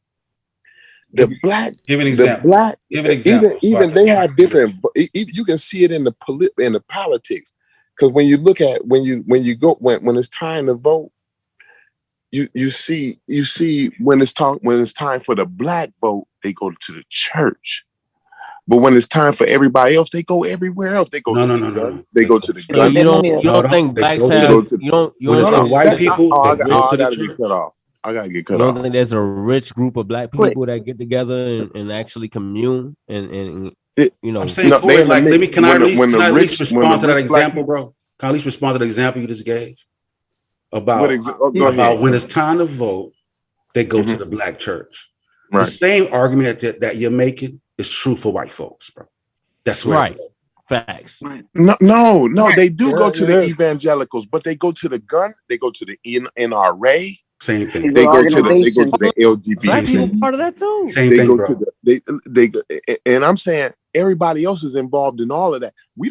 The Black, give an example. The Black, even they have different. You can see it in the politics, because when you look at when it's time to vote, you see when it's time for the Black vote, they go to the church. But when it's time for everybody else, they go everywhere else. They go to the gun. They go to the gun. You don't think Blacks have? You don't white people. I gotta get cut off. I gotta get cut off. You don't think there's a rich group of Black people that get together and actually commune and I'm saying, Corey, like, can I at least respond to that example, bro? Can I at least respond to the example you just gave about go ahead. when it's time to vote, they go to the black church. Right. The same argument that you're making is true for white folks, bro. That's right. Facts. No, they do go to the evangelicals, but they go to the gun, they go to the NRA. Same thing. They go to the LGBT. Black people part of that too. Same they thing, go bro. to they and I'm saying everybody else is involved in all of that. We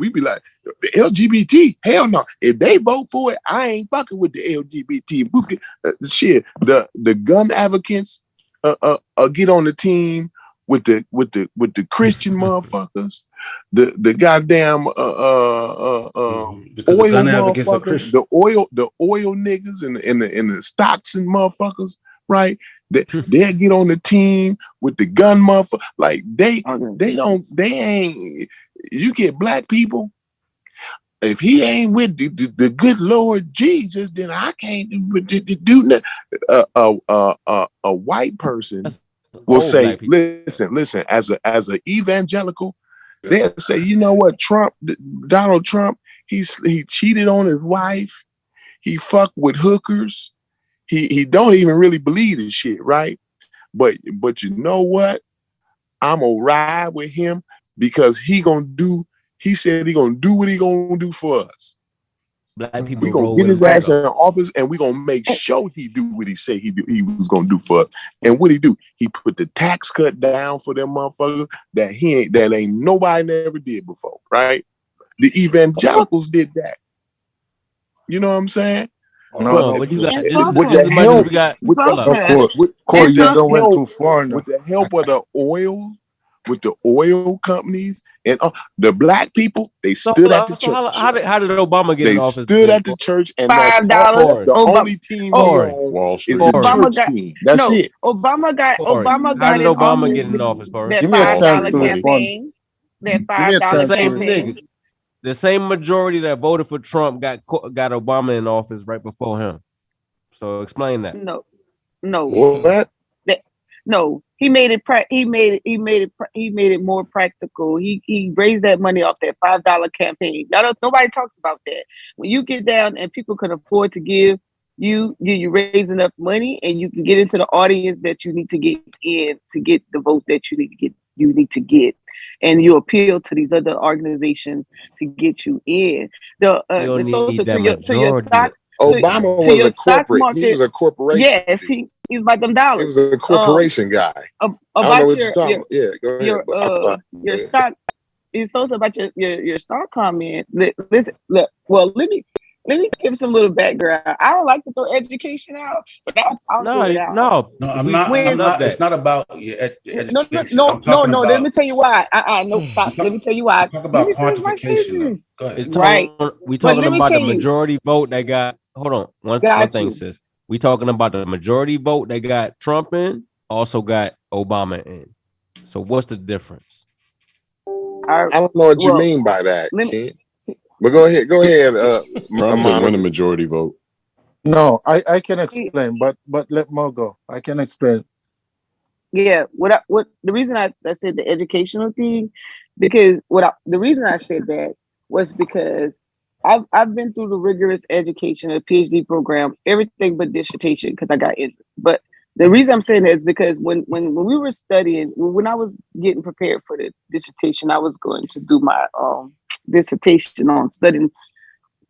be like the LGBT. Hell no. If they vote for it, I ain't fucking with the LGBT. Shit. The gun advocates get on the team with the Christian motherfuckers. The goddamn oil motherfuckers, the oil niggas and the stocks and motherfuckers, right? They'll get on the team with the gun motherfucker. Like they ain't. You get black people. If he ain't with the good Lord Jesus, then I can't do nothing. A white person will say, listen, as a evangelical, they'll say, you know what, Donald Trump, he cheated on his wife, he fucked with hookers, he don't even really believe this shit, right? But you know what? I'm gonna ride with him because he said he gonna do what he gonna do for us. Black people we gonna get his ass in office and we gonna make sure he do what he said he was gonna do for us. And what he do? He put the tax cut down for them motherfuckers that ain't nobody never did before, right? The evangelicals did that. You know what I'm saying? No, but you got with the help of the oil. With the oil companies and the black people, they stood at the church. How did Obama get in office? They stood at the church, and that's the only team on Wall Street is the church team. That's it. Obama got how did Obama get in office? Give me a chance to respond. That $5 campaign. The same majority that voted for Trump got Obama in office right before him. So explain that. No. What? No, he made it more practical. He raised that money off that $5 campaign. Nobody talks about that. When you get down and people can afford to give you raise enough money and you can get into the audience that you need to get in to get the votes that you need to get. And you appeal to these other organizations to get you in. To your stock. Obama was a corporate. Market, he was a corporation. Yes, he's about them dollars. He was a corporation guy. Go ahead. Your stock. It's also about your stock comment. Listen, look. Well, let me give some little background. I don't like to throw education out, but I'll throw it out. No, I'm not. It's not about your education. No. Let me tell you why. Stop. Let me tell you why. Talk about quantification. Go ahead. We talking about the majority vote that got. Hold on. One thing, sis. We talking about the majority vote that got Trump in, also got Obama in. So what's the difference? I don't know what you mean by that, Ken. But go ahead. Won the majority vote. No, I can explain, but let Mo go. I can explain. Yeah, what the reason I said the educational thing, because the reason I said that was because I've been through the rigorous education, a PhD program, everything but dissertation because I got injured. But the reason I'm saying that is because when we were studying, when I was getting prepared for the dissertation, I was going to do my dissertation on studying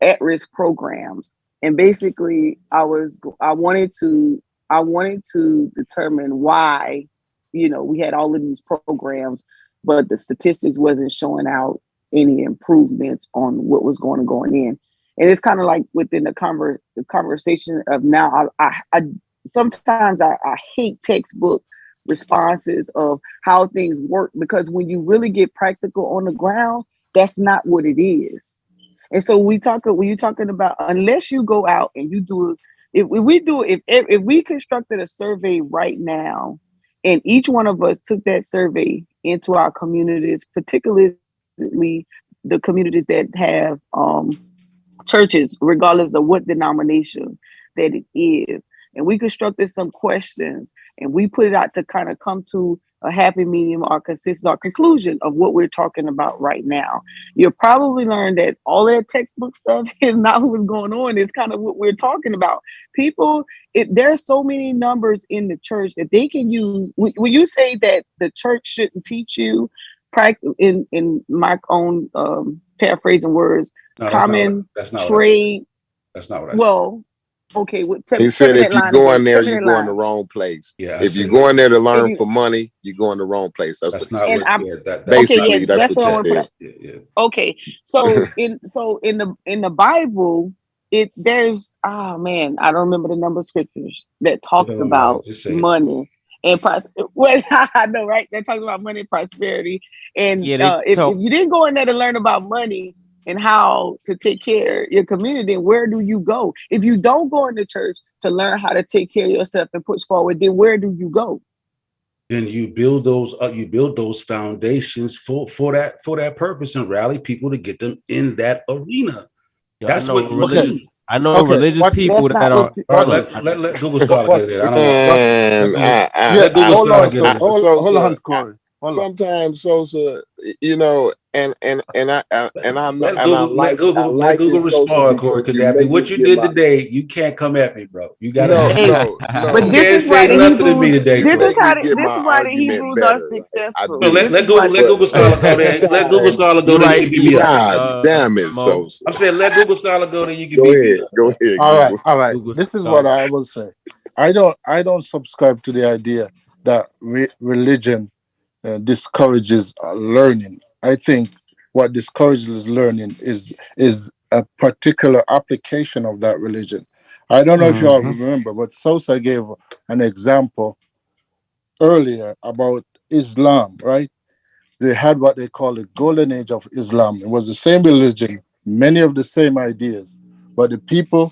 at-risk programs, and basically I wanted to determine why we had all of these programs, but the statistics wasn't showing out any improvements on what was going in. And it's kind of like within the conversation of now, I sometimes I hate textbook responses of how things work, because when you really get practical on the ground, that's not what it is. And so when you're talking about, unless you go out and you do it, if we constructed a survey right now and each one of us took that survey into our communities, particularly the communities that have churches, regardless of what denomination that it is, and we constructed some questions and we put it out to kind of come to a happy medium or consensus or conclusion of what we're talking about right now. You'll probably learn that all that textbook stuff is not what's going on. It's kind of what we're talking about. People, there's so many numbers in the church that they can use. When you say that the church shouldn't teach you, in my own paraphrasing words, common trade. That's not what I said. Well, okay. He said if you go in there, you go in the wrong place. Yeah, if you go in there to learn for money, you go in the wrong place. That's what he said. Basically, that's what you said. Okay, so in the Bible, there's I don't remember the number of scriptures that talks about money and prosperity. Well, I know, right? That talks about money and prosperity. And if you didn't go in there to learn about money and how to take care of your community, then where do you go? If you don't go into church to learn how to take care of yourself and push forward, then where do you go? Then you build those foundations for that purpose and rally people to get them in that arena. That's what religious. I know religious people that are. Let Google Scholar get it. I don't know. Let Google Scholar get it. Hold on, Corey. Sometimes Sosa, and I like Google respond, Corey, because after what you did today, you can't come at me, bro. You got no. But this is why the Hebrews are successful. Let Google Scholar go there. Let Google Scholar go there. You can beat me up. Damn it, Sosa. I'm saying let Google Scholar go there. You can beat me up. Go ahead. All right. This is what I will say. I don't subscribe to the idea that religion discourages learning. I think what discourages learning is a particular application of that religion. I don't know if you all remember, but Sosa gave an example earlier about Islam, right? They had what they call the golden age of Islam. It was the same religion, many of the same ideas, but the people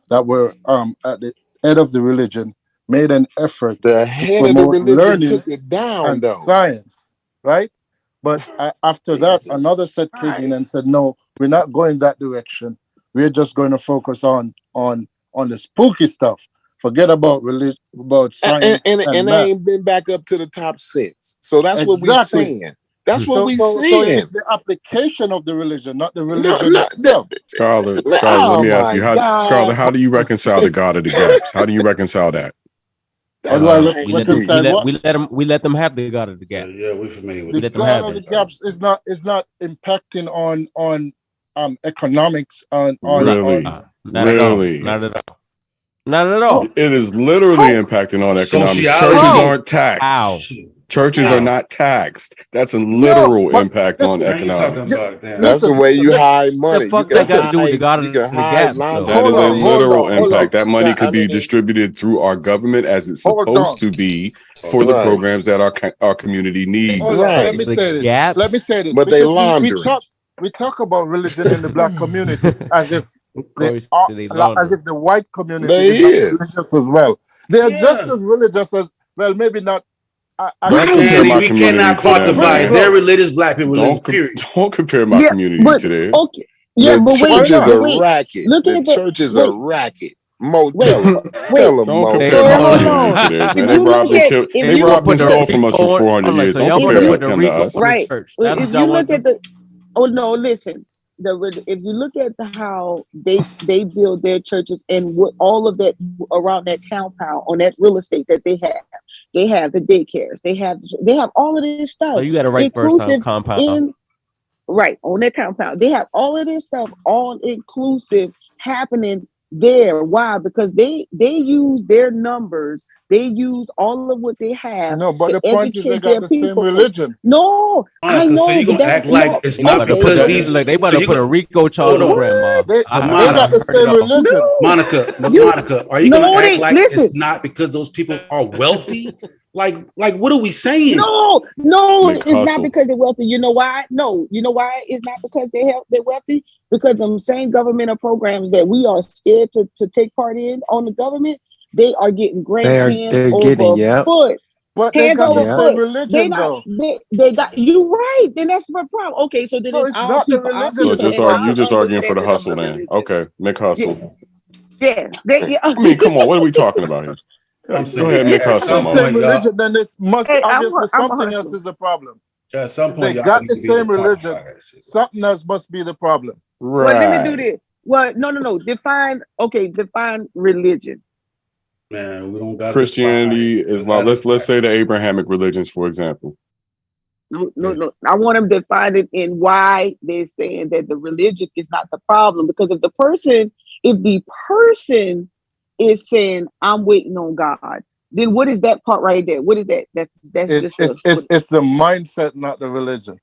that were at the head of the religion made an effort. The head of the religion took it down, though. Science, right? But after that, another set came in and said, "No, we're not going that direction. We're just going to focus on the spooky stuff. Forget about religion, about science." And they ain't been back up to the top since. So that's what we're saying. That's what we're saying. So it's the application of the religion, not the religion itself. Scholar, let me ask you, Scholar, how do you reconcile the God of the gaps? How do you reconcile that? We let them have the God of the gap. Yeah, we're familiar with the God of the gaps is not impacting on economics on not at all. It is literally impacting on economics. Churches aren't taxed. Churches are not taxed. That's a literal impact on economics. That's the way you hide money. What the fuck that got to do with the God of the gaps? That is a literal impact. That money could be distributed through our government as it's supposed to be for the programs that our community needs. Let me say this. But they launder it. We talk about religion in the black community as if the white community is religious as well. They are just as religious as maybe not. We cannot quantify it. They're religious black people. Don't compare my community to theirs. Okay. Yeah, the church is a racket. The church is a racket. Mo, tell them. Don't compare my community to theirs, man. They robbed and stole from us for 400 years. Don't compare them to us. Right. If you look at listen. If you look at how they build their churches and what all of that around that compound on that real estate that they have the daycares, they have all of this stuff. So you got a right first time compound. Right on that compound, they have all of this stuff, all inclusive happening there. Why? Because they use their numbers. They use all of what they have. No, but the point is they got the same religion. No, I know. So you gonna act like it's not because they about to put a RICO charge on grandma. They got the same religion. Monica, are you gonna act like it's not because those people are wealthy? Like what are we saying? No, it's not because they're wealthy. You know why? No, you know why it's not because they're wealthy? Because them same governmental programs that we are scared to take part in on the government, they are getting grants hands over foot. But they got the same religion, though. They got you right. Then that's my problem. Okay, so then it's not the religion. You're just arguing for the hustle, then. Okay, make hustle. Yeah. I mean, come on. What are we talking about here? Go ahead, make her some the same religion, then it must obviously something else is a problem. At some point, They got the same religion. Something else must be the problem. Right. Well, let me do this. Well, no. Define religion. Man, we don't got Christianity, Islam. Let's say the Abrahamic religions, for example. No. I want them to define it in why they're saying that the religion is not the problem. Because if the person is saying, I'm waiting on God, then what is that part right there? What is that? It's the mindset, not the religion.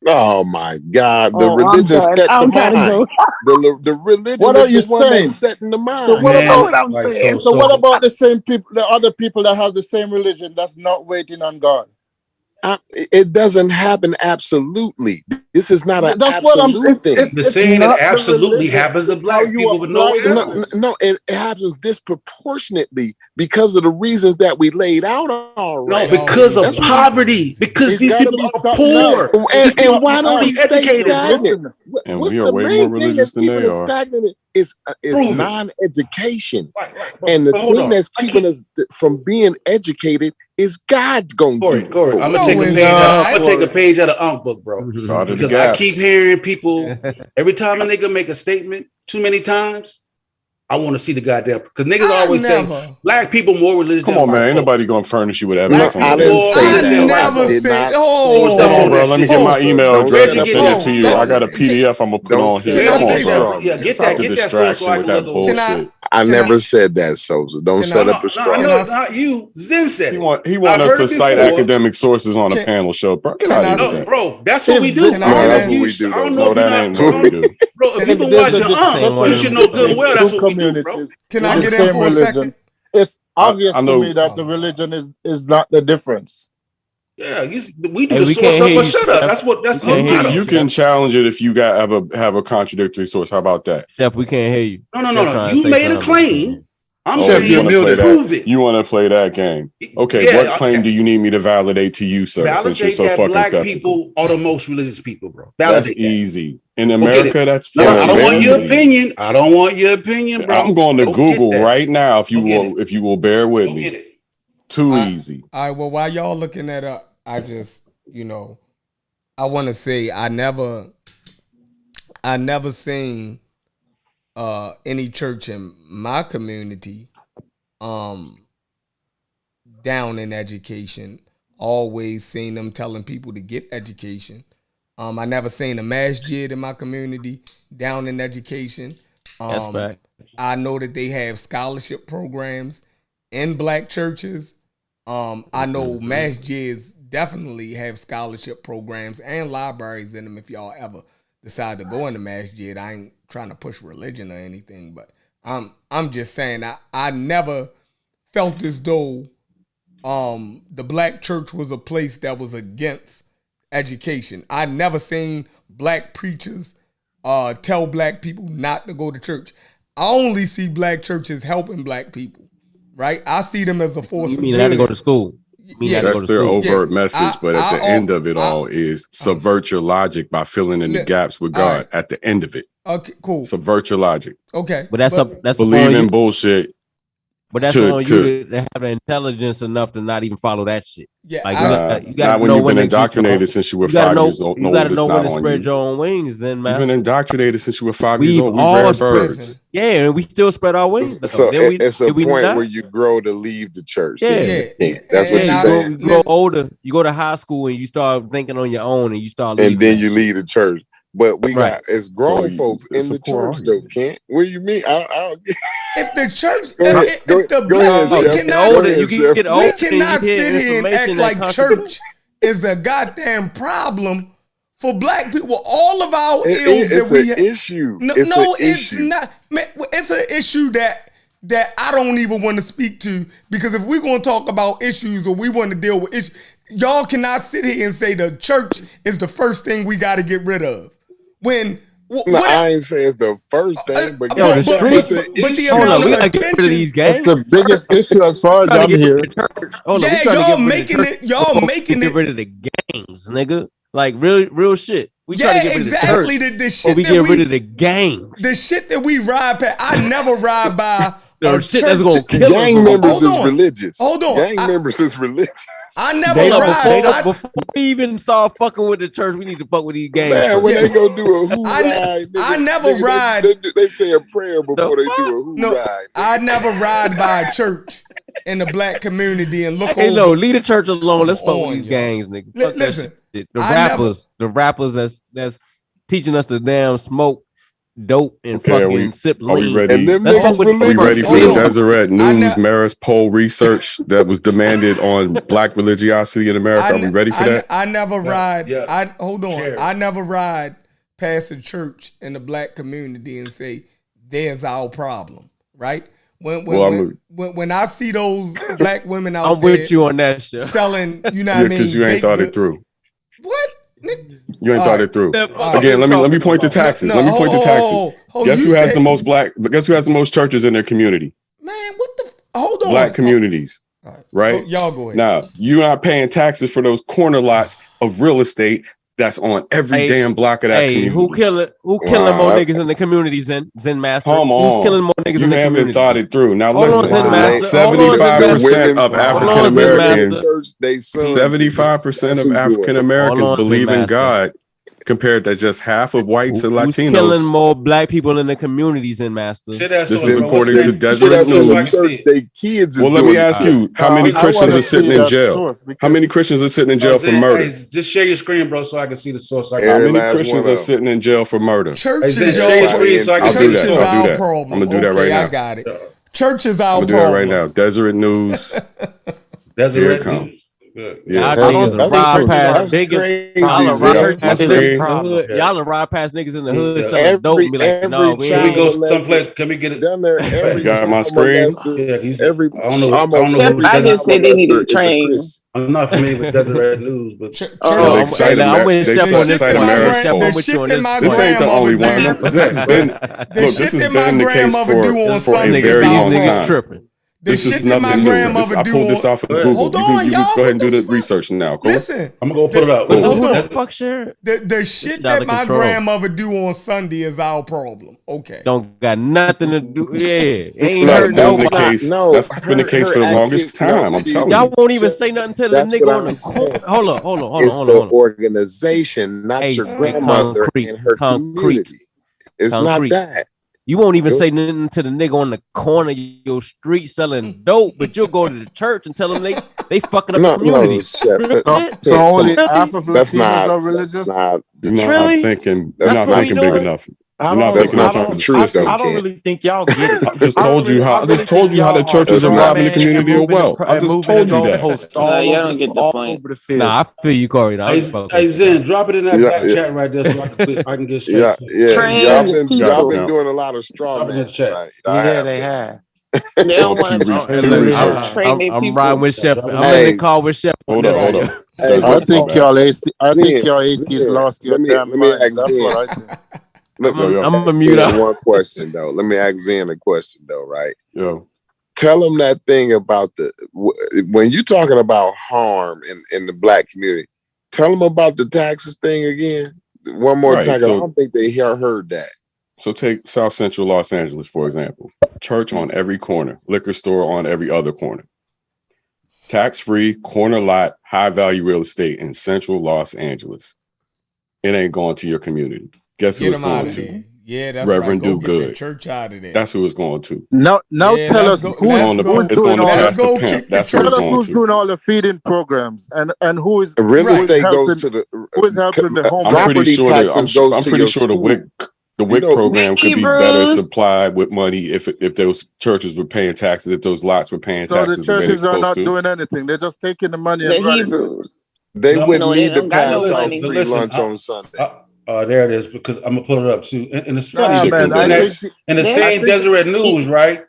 Oh my God! The religion set the mind. The religion. What are you saying? Setting the mind. So what about what I'm saying? So what about the same people, the other people that have the same religion that's not waiting on God? It doesn't happen absolutely. This is not an absolute thing. It's saying it absolutely happens to black people with no evidence. No, it happens disproportionately because of the reasons that we laid out already. No, because of poverty. Because these people are poor. And why don't we stay stagnant? And What's we are the way main more thing religious that's than keeping they us are. stagnant is non-education. And the thing that's keeping us from being educated is God going to do it. Corey, I'm gonna take a page out of Unk book, bro. Because I keep hearing people every time a nigga make a statement too many times. I want to see the goddamn, because niggas always say black people more religious. Come on, man. Ain't nobody gonna furnish you with evidence. I didn't say that. Come on, bro. Let me get my email address and send it to you. I got a PDF I'm gonna put on here. Come on, bro. Yeah, get that distraction with that bullshit. I never said that, Sosa. Don't set up a straw. No, not you. Zen said it. He want us to cite academic sources on a panel show, bro. Get out of here. Bro, that's what we do. That's what we do. No, that ain't what we do. Bro, if you've been watching you should know good well that's what we do, bro. Can I get in for a second? It's obvious to me that the religion is not the difference. Yeah, we do the source up or shut up. That's you can challenge it if you have a contradictory source. How about that? Jeff, we can't hear you. No. You made a claim. I'm saying you prove it. You want to play that game? Okay, what claim do you need me to validate to you, sir? Validate since you're so that fucking black skeptical. people are the most religious people, bro. That's easy. In America, that's I don't want your opinion. I don't want your opinion, bro. I'm going to Google right now if you will bear with me. Too easy. All right, well, while y'all looking that up, I just, I want to say I never seen any church in my community down in education. Always seen them telling people to get education. I never seen a masjid in my community down in education. That's fact. I know that they have scholarship programs in black churches. I know masjids definitely have scholarship programs and libraries in them if y'all ever decide to go into masjid. I ain't trying to push religion or anything, but I'm just saying I never felt as though the black church was a place that was against education. I never seen black preachers tell black people not to go to church. I only see black churches helping black people, right? I see them as a force of good. You mean not to go to school? That's their overt message, but at the end of it all is subvert your logic by filling in the gaps with God at the end of it. Okay, cool. Subvert your logic. Okay. But that's believe in bullshit. But that's on you to have the intelligence enough to not even follow that shit. Yeah, like you gotta know when you've been indoctrinated since you were 5 years old. You gotta know when to spread your own wings. Then, man, you've been indoctrinated since you were 5 years old. We rare birds. Yeah, and we still spread our wings. So it's a point where you grow to leave the church. Yeah. That's what you're saying. You grow older. You go to high school and you start thinking on your own, and you start leaving. And then you leave the church. But we got as grown folks in the church though, Kent. What do you mean? I don't get. If the church, we cannot sit here and act like church is a goddamn problem for black people. All of our ills it's that we an issue. It's not. It's an issue that I don't even want to speak to, because if we're going to talk about issues or we want to deal with issues, y'all cannot sit here and say the church is the first thing we got to get rid of. When I ain't saying it's the first thing, but the streets. But the amount of attention, that's the biggest issue as far as I'm here. Y'all making it. Y'all making get rid of the gangs, nigga. Like real shit. We try to get rid exactly of the church. the shit. We get rid of the gangs. The shit that we ride past. I never ride by the shit that's gonna kill gang us. members Hold is on. religious. Hold on. Gang members is religious. I never ride. Before we even saw fucking with the church, we need to fuck with these gangs. Man, when first. they go do a who ride, I never ride. They say a prayer before they do a who ride. I never ride by a church in the black community and look Hey, over. no, leave the church alone. Let's fuck on, with these yo. gangs, nigga. Fuck that Listen, shit. The rappers that's teaching us to damn smoke dope and fucking sip Are we lean. ready? And them Let's niggas fuck with- Are we ready for the Hold on. Deseret News Marist poll research that was demanded on black religiosity in America? Are we ready for that? I never ride. yeah. Hold on. Sure. I never ride past a church in the black community and say, "There's our problem." Right? When I see those black women out I'm there with you on that shit. selling, you know what I mean? Because you ain't baked thought it good- through. What? You ain't thought it through. All Again, let me point to taxes. Let me point to taxes. Guess who has the most guess who has the most churches in their community? Man, what the? Hold on. Black communities. Right? Y'all go ahead. Now, you're not paying taxes for those corner lots of real estate that's on every damn block of that community. Who killing more niggas in the community, Zen Master? Come on. Who's killing more niggas You in the haven't community? thought it through. Now Hold on, listen, Zen Master. 75% of African Americans, Hold on, 75% of African Americans believe in God, compared to just half of whites and Who's Latinos. killing more black people in the communities, Zen Master? This is according to Deseret News. Well, let me ask you, how many Christians are sitting in jail? How many Christians are sitting in jail for murder? Hey, just share your screen, bro, so I can see the source. How many Christians are sitting in jail for murder? Churches, Hey, share your screen so I can I'll see do the that. source. I'll do that. problem. I'm gonna do that right now. I got it. Church is our I'm gonna do problem. that right now. Deseret News. Here it comes. Y'all niggas are ride past crazy. Y'all are ride past niggas in the hood selling dope and be like, no, we Can we ain't. go someplace? Can we get it down there? You got my screen? Every I don't know. I just said they needed to train. I'm not familiar with Deseret News, but I'm with Chef on this They point. cite America's Chef, poll. I'm with you on this point. This ain't the only one. This has been this has been the case for a very long time. This is nothing new. I pulled this off of Google. Hold You on, can y'all. go ahead and do the research now. Go. Listen, I'm gonna go put it up. Hold on. Fuck sure. The shit that my grandmother do on Sunday is our problem. Okay. Don't got nothing to do. Yeah, ain't That's heard been no. the case. That's been the case for the longest time. I'm telling Y'all you. won't even say nothing to the That's nigga what on the I'm corner. saying. Hold on. It's the organization, not your grandmother and her community. It's not that. You won't even say nothing to the nigga on the corner of your street selling dope, but you'll go to the church and tell them they fucking up the community. So only half of That's Latinos not are religious? You're not thinking. You're not thinking big enough. I You're not don't, thinking I enough don't, of the truth. I don't really think y'all get it. I just told you how. I just told you how the churches are robbing the community of wealth. I just told you that. Y'all don't get the point. Over the field. Nah, I feel you, Corey. Hey, Zen, drop it in that back chat right there so I can get straight. Y'all been doing a lot of straw man. Right? Yeah, they have. They don't want to train their I'm people. riding with Chef. I'm in the car with Chef. Hold on. I think y'all atheists lost your damn mind. That's what I think. I'm gonna mute up. One question though. Let me ask Zen a question though, right? Yo. Tell them that thing about when you're talking about harm in the black community. Tell them about the taxes thing again. One more time. I don't think they heard that. So take South Central Los Angeles, for example. Church on every corner, liquor store on every other corner. Tax-free, corner lot, high-value real estate in Central Los Angeles. It ain't going to your community. Guess who it's going to? Yeah, that's Reverend right. Go Do get Good. the church out of there. That's who it's going to. Now tell us who's doing all the That's tell who it's us going who's to. doing all the feeding programs and who is real estate goes to the who is helping the homeless. I'm pretty sure the WIC know, program could be better supplied with money if those churches were paying taxes, if those lots were paying So taxes. the churches are not to. doing anything. They're just taking the money The and running. Hebrews. They wouldn't need to don't got no pass out money. free lunch on Sunday. There it is, because I'm gonna pull it up too. And it's funny, in the I same think- Deseret News, right?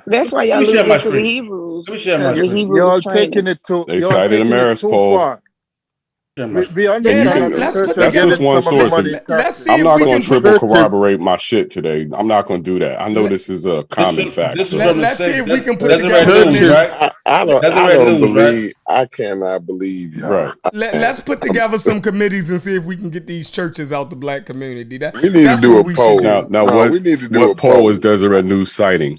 That's why y'all Let me share losing my to the screen. Hebrews. Let me share my because the screen. Hebrews Y'all is training. taking it too. They y'all cited taking it Ameris too poll. far. We understand let's the put church That's are just getting one some of the source. money. Let's see I'm if not we going can to triple churches- corroborate my shit today. I'm not going to do that. I know this is a common fact. This is so. from Let's see if we can put Deseret together News, a right? I Deseret don't News, believe. I cannot believe y'all. Right. Let's put together some committees and see if we can get these churches out the black community. We need to do a poll. Now No, what, we need to do what a poll poll. is Deseret News citing?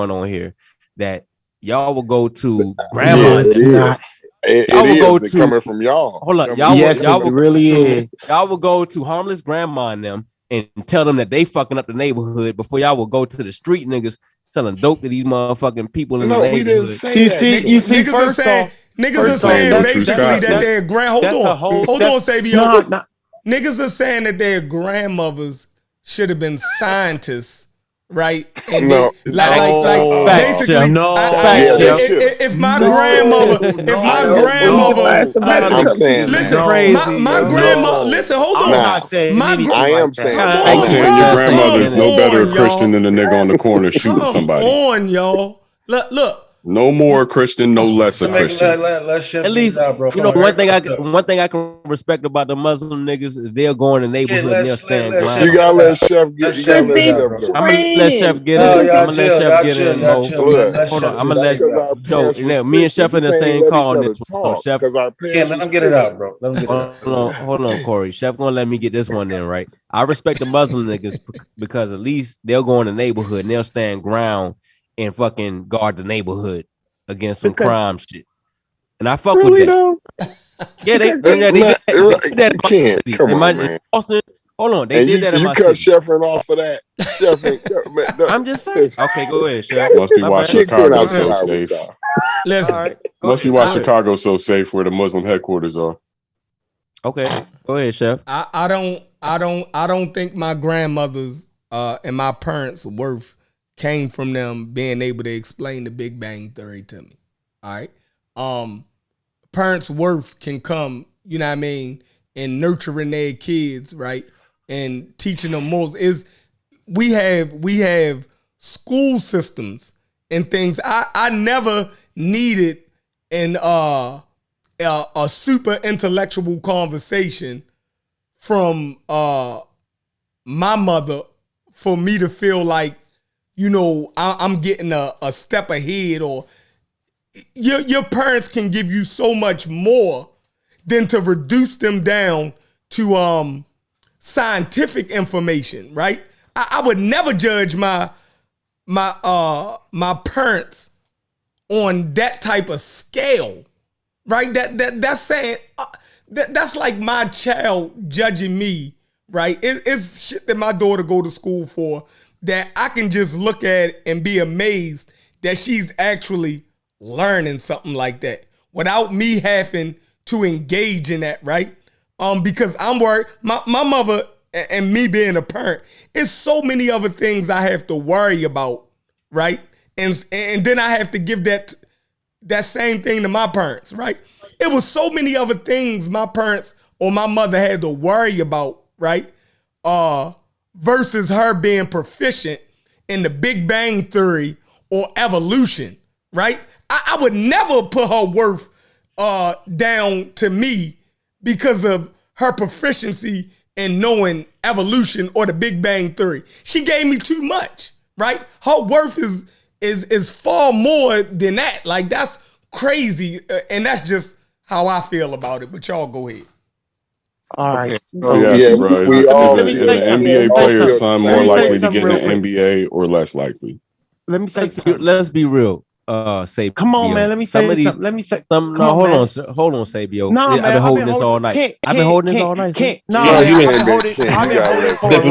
going on here that y'all will go to grandma's It is coming from y'all. Hold on, y'all will go to harmless grandma and them and tell them that they fucking up the neighborhood before y'all will go to the street niggas selling dope to these motherfucking people in the neighborhood. We didn't say that. You see, first off, niggas are saying basically that their hold on, Sabio. Niggas are saying that their grandmothers should have been scientists, right? And basically, if my grandmother, I'm saying, listen, my grandma, listen, hold on. I am saying, I'm saying your grandmother is no better a Christian than the nigga on the corner shooting somebody. Come on, y'all. Look. No more Christian, no less a Christian. At least, you know, one thing I can respect about the Muslim niggas is they'll go in the neighborhood and they'll stand ground. You gotta let Chef get. You gotta let Chef go. I'm gonna let Chef get in. I'm gonna let Chef get in. Hold on, I'm gonna let Joe. Me and Chef in the same call on this one. So Chef, let him get it out, bro. Hold on, Corey. Chef gonna let me get this one in, right? I respect the Muslim niggas because at least they'll go in the neighborhood and they'll stand ground and fucking guard the neighborhood against some crime shit. And I fuck with that. Yeah, they did that. You can't. Come on, man. Austin, hold on. They did that in my city. You cut Sheffrin off of that. Sheffrin, I'm just saying. Okay, go ahead, Chef. Must be why Chicago so safe. Listen. Must be why Chicago so safe where the Muslim headquarters are. Okay, go ahead, Chef. I don't think my grandmother's and my parents' worth came from them being able to explain the Big Bang Theory to me. All right. Parents' worth can come, you know what I mean, in nurturing their kids, right? And teaching them more. We have school systems and things. I never needed a super intellectual conversation from my mother for me to feel like, you know, I'm getting a step ahead, or your parents can give you so much more than to reduce them down to scientific information, right? I would never judge my parents on that type of scale, right? That's saying that's like my child judging me, right? It's shit that my daughter go to school for, that I can just look at and be amazed that she's actually learning something like that without me having to engage in that, right? Because I'm worried, my mother and me being a parent, it's so many other things I have to worry about, right? And then I have to give that same thing to my parents, right? It was so many other things my parents or my mother had to worry about, right? Versus her being proficient in the Big Bang Theory or evolution, right? I would never put her worth down to me because of her proficiency in knowing evolution or the Big Bang Theory. She gave me too much, right? Her worth is far more than that. Like, that's crazy, and that's just how I feel about it. But y'all go ahead. All right. So, bro. Is an NBA player's son more likely to get an NBA or less likely? Let me say something. Let's be real. Sabio. Come on, man. Let me say something. Let me say. Hold on, Sabio. No, I've been holding this all night. I've been holding this all night. I've been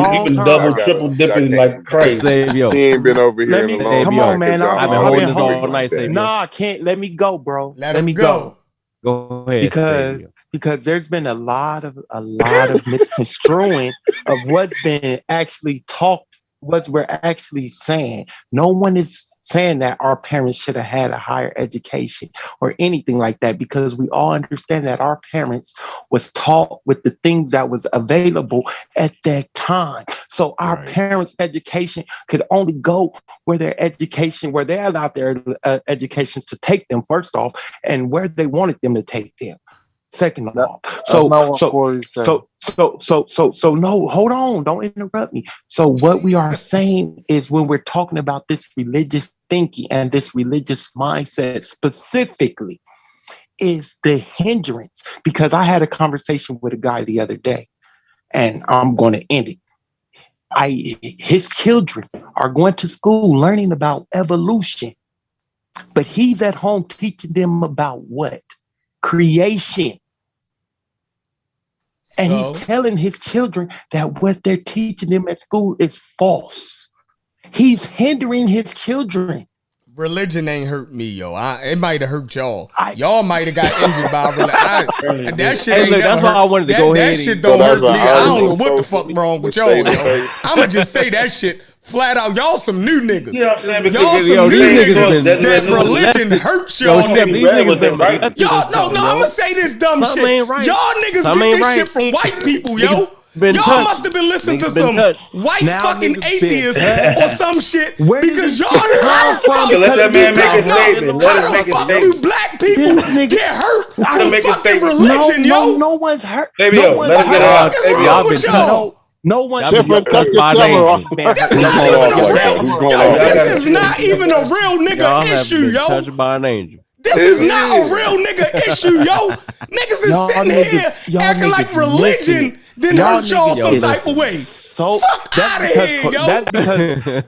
holding it double, triple dipping like crazy. Sabio. He ain't been over here in a long time. Come on, man. I've been holding this all night, Sabio. Nah, I can't. Let me go, bro. Let me go. Go ahead. Because there's been a lot of misconstruing of what's been actually talked, what we're actually saying. No one is saying that our parents should have had a higher education or anything like that, because we all understand that our parents was taught with the things that was available at that time. So our parents' education could only go where their education, where they allowed their educations to take them, first off, and where they wanted them to take them. Second of all, no, hold on, don't interrupt me. So what we are saying is, when we're talking about this religious thinking and this religious mindset specifically, is the hindrance. Because I had a conversation with a guy the other day, and I'm going to end it. His children are going to school learning about evolution, but he's at home teaching them about what? creation. And he's So? telling his children that what they're teaching them at school is false. He's hindering his children. Religion ain't hurt me, yo. It might have hurt y'all. Y'all might have got injured by religion. That shit ain't never that's why I wanted to go ahead. That shit don't hurt me. I don't know what the fuck wrong with y'all, yo. I'ma just say that shit flat out. Y'all some new niggas. You know what I'm saying? Because y'all some new niggas that religion hurts y'all niggas. Y'all, no, I'ma say this dumb shit. Y'all niggas get this shit from white people, yo. Y'all must have been listening to some white fucking atheists or some shit because y'all let that man make a statement. Let him make a statement. Do black people get hurt from fucking religion, yo? No one's hurt. Baby, yo, let him get out. Y'all been touched. No one. This is not even a real nigga issue, yo. Touched by an angel. This is not a real nigga issue, yo. Niggas is sitting here acting like religion then hurt y'all some type of way. So fuck out of here, yo. That's because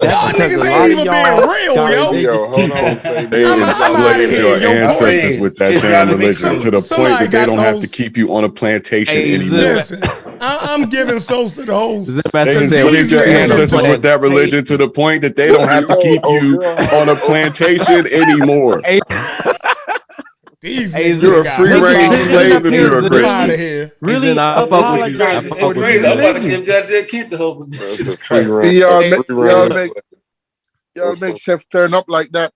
y'all niggas ain't even being real, yo. Yo, hold on. They enslaved your ancestors with that damn religion to the point that they don't have to keep you on a plantation anymore. Listen, I'm giving Sosa the host. They enslaved your ancestors with that religion to the point that they don't have to keep you on a plantation anymore. You're a free range slave if you're a Christian. Really? I fuck with you. I'm about to give goddamn kid the hope. That's a free range. Y'all make Chef turn up like that.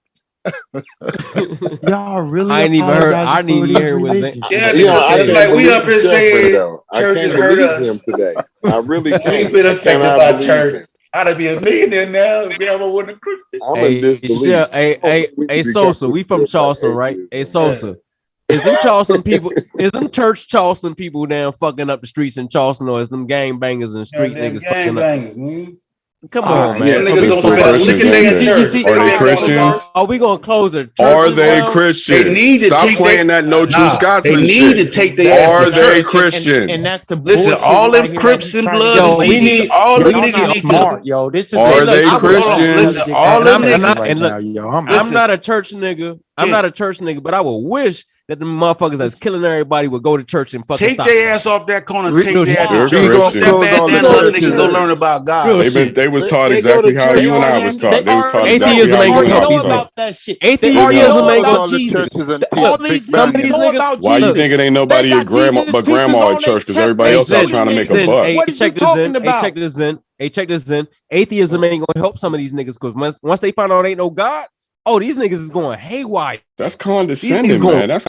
Y'all really? I ain't even heard. I didn't even hear what they. Like we up here saying I can't believe him today. I really can't. We've been affected by church. I'd be a millionaire now if I wasn't a Christian. I'm in disbelief. Hey, Sosa, we from Charleston, right? Hey, Sosa, is them Charleston people? Is them church Charleston people down fucking up the streets in Charleston, or is them gang bangers and street niggas fucking up? Come on, man. Are they Christians? Are we gonna close the church? Are they Christians? They need to stop playing that no true Scotsman shit. They need to take their Are they Christians? And that's the listen. All them Crips and Bloods. Yo, we need all the niggas smart, yo. This is are they Christians? All them niggas. And look, I'm not a church nigga. I'm not a church nigga, but I would wish that the motherfuckers that's killing everybody would go to church and fucking take their ass off that corner. Take their ass off niggas go learn about God. They was taught exactly how you and I was taught. They was taught atheism ain't gonna know about that shit. Atheism ain't about Jesus. All these niggas know about Jesus. Why you think it ain't nobody at grandma at church? Because everybody else out trying to make a buck. What are you talking about? Check this in. Atheism ain't gonna help some of these niggas because once they find out ain't no God. Oh, these niggas is going haywire. That's condescending, man. That's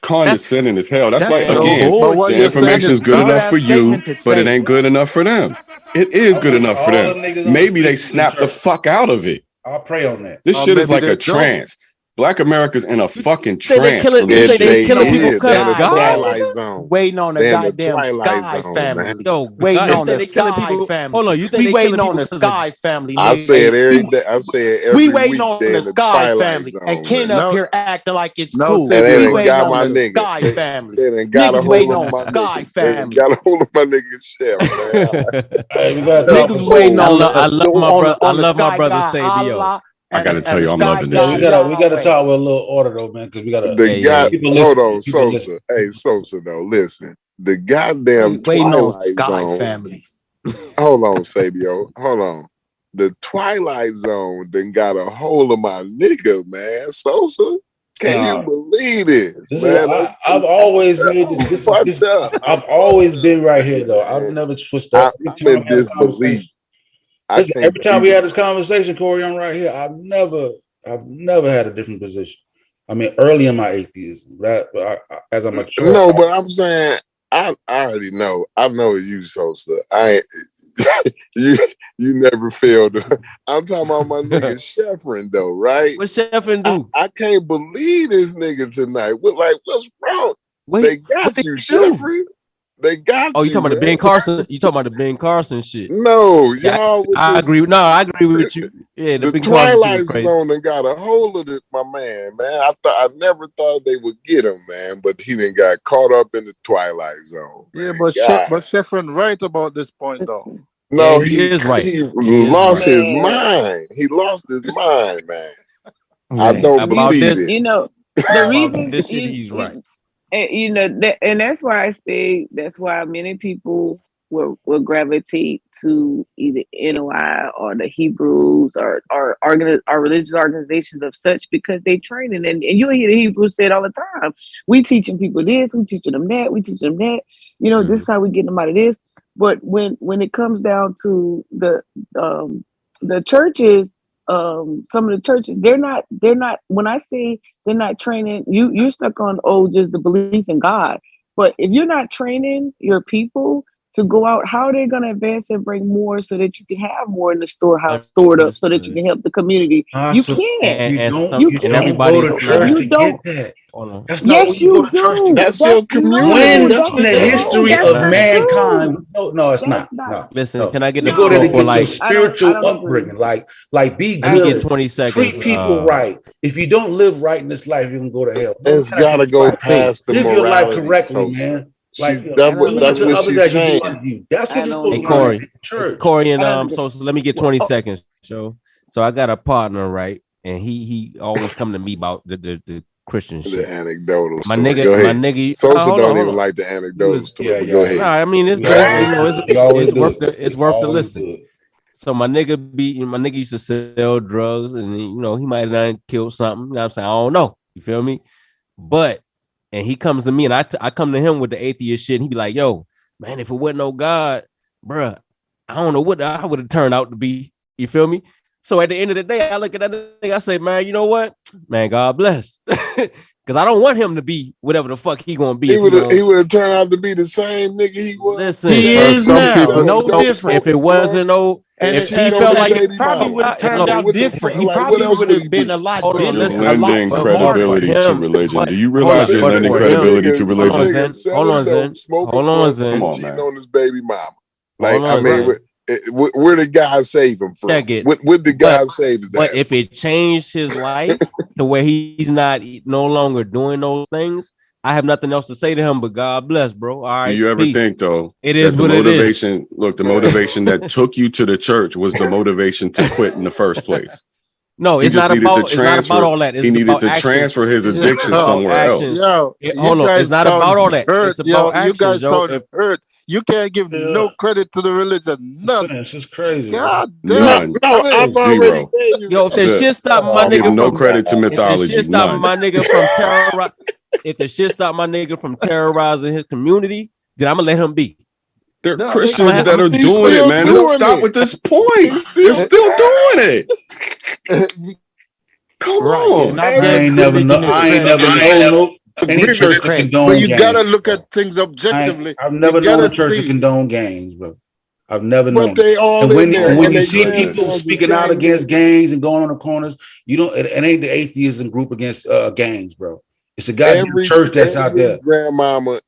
condescending as hell. That's like, again, the information is good enough for you, but it ain't good enough for them. It is good enough for them. Maybe they snap the fuck out of it. I'll pray on that. This shit is like a trance. Black America's in a fucking trance. They killing people. Twilight Zone. Waiting on the goddamn Sky family. Waiting on the Sky family. Hold on, you think we waiting on the Sky family? I say it every day. I say it every we waiting on the Sky family. And Ken up here acting like it's cool. And we waiting on the Sky family. Niggas waiting on the Sky family. Got a hold of my nigga Chef, man. Niggas waiting on I love my brother Sabio. I gotta tell you, I'm loving this shit. We gotta talk with a little order though, man, because we gotta. Hold on, Sosa. Hey, Sosa, though, listen. The goddamn Twilight Zone family. Hold on, Sabio. Hold on. The Twilight Zone then got a hold of my nigga, man. Sosa, can you believe this, man? I've always made this. I've always been right here though. I've never switched up. I'm in disbelief. Listen, every time we had this conversation, Corey, I'm right here. I've never had a different position. I mean, early in my atheism, as I'm mature. No, but I'm saying I already know. I know you, Sosa. You never failed. I'm talking about my nigga Sheffrin though, right? What Sheffrin do? I can't believe this nigga tonight. What's wrong? They got you, Sheffrin. They got you. You talking about the Ben Carson? You talking about the Ben Carson shit? No, y'all. I agree. No, I agree with you. Yeah, the Twilight Zone and got a hold of it, my man. I never thought they would get him, man, but he done got caught up in the Twilight Zone. Yeah, but Sheffrin right about this point though. No, he is right. He lost his mind. He lost his mind, man. I don't believe it. You know, the reason this shit, he's right. And you know that, and that's why I say that's why many people will gravitate to either NOI or the Hebrews or religious organizations of such, because they training, and you'll hear the Hebrews say it all the time. We teaching people this, we teaching them that, we teaching them that. You know, this is how we get them out of this. But when it comes down to the churches, some of the churches, they're not. When I say they're not training, you're stuck on just the belief in God. But if you're not training your people to go out, how are they going to advance and bring more so that you can have more in the storehouse stored up so that you can help the community? You can't. You don't go to church to get that. That's not what you go to church to get. That's your community. That's when the history of mankind. No, it's not. No. Listen, can I get you the go there to floor for get your like spiritual upbringing, like be Let me good. get 20 seconds. Treat people right. If you don't live right in this life, you can go to hell. It's got to go past the live morality. your life correctly, man. That's what she's saying. That's what you're supposed to Corey, do in church. Corey, and so let me get 20 seconds. So I got a partner, right? And he always come to me about the Christian shit. The anecdotal my story. nigga. Sosa don't even like the anecdotal story. Go ahead. Nah, I mean it's worth the listen. So my nigga used to sell drugs, and he might have killed something. You know what I'm saying? I don't know. You feel me? And he comes to me, and I come to him with the atheist shit. And he be like, "Yo, man, if it wasn't no God, bruh, I don't know what I would have turned out to be." You feel me? So at the end of the day, I look at that nigga, I say, "Man, you know what? Man, God bless." Because I don't want him to be whatever the fuck he gonna be. He would have turned out to be the same nigga he was. Listen, he is now. No different. If it wasn't if he felt like it probably would have turned out different. He probably would have been a lot different. Lending credibility to religion. Do you realize you're lending credibility to religion? Hold on, Zen. Come on, man. On his baby mama. Like, I mean, where did God save him from? What did God save his ass? But if it changed his life to where he's no longer doing those things, I have nothing else to say to him but God bless, bro. All right. Do you ever think though? It is the what motivation, it is. Look, the motivation that took you to the church was the motivation to quit in the first place. No, it's not about all that. He needed to transfer his addiction somewhere else. Hold on, it's not about all that. It's about actions. You guys sound hurt. You can't give no credit to the religion. None. This is crazy. God damn. No, I've already gave you. Yo, if the shit stop my nigga from no credit to mythology. If the shit stop my nigga from terrorizing, if the shit stop my nigga from terrorizing his community, then I'm gonna let him be. There are Christians that are doing it, man. Let's stop with this point. They're still doing it. Come on. I ain't never know. Any church that condone but you gotta look at things objectively. I've never known a church to condone gangs, bro. I've never known. But they all and when, in there, and when and you they see claim people it's speaking out against gangs and going on the corners, you don't. It ain't the atheism group against gangs, bro. It's a goddamn church that's out there.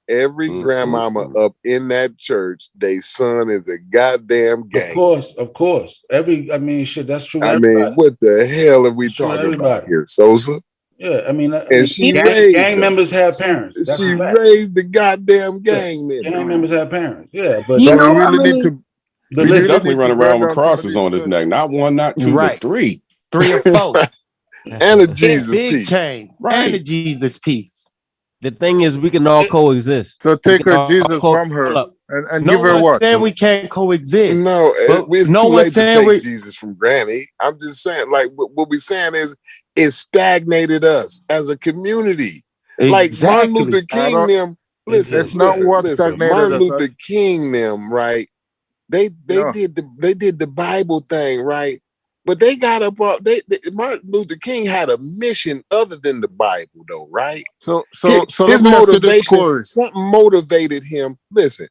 Every grandmama up in that church, their son is a goddamn gang. Of course. I mean, shit, that's true. I mean, what the hell are we talking about here, Sosa? Yeah, I mean, gang members have parents. That's she raised the goddamn gang members. Gang members have parents. Yeah, but you know, we really need to. He's definitely running around with crosses on his neck. Not one, not two, but three. 3 or 4. And a Jesus piece. Chain. Right. And a Jesus piece. The thing is, we can all coexist. So take her Jesus from her and give her what? Saying we can't coexist. No, it's too late to take Jesus from Granny. I'm just saying, like, what we're saying is, it stagnated us as a community. Exactly. Like Martin Luther King, them. Listen, it's not what stagnated Martin us. Luther King, them, right? They did the Bible thing, right? But they got up. Martin Luther King had a mission other than the Bible, though, right? So his motivation, something motivated him. Listen.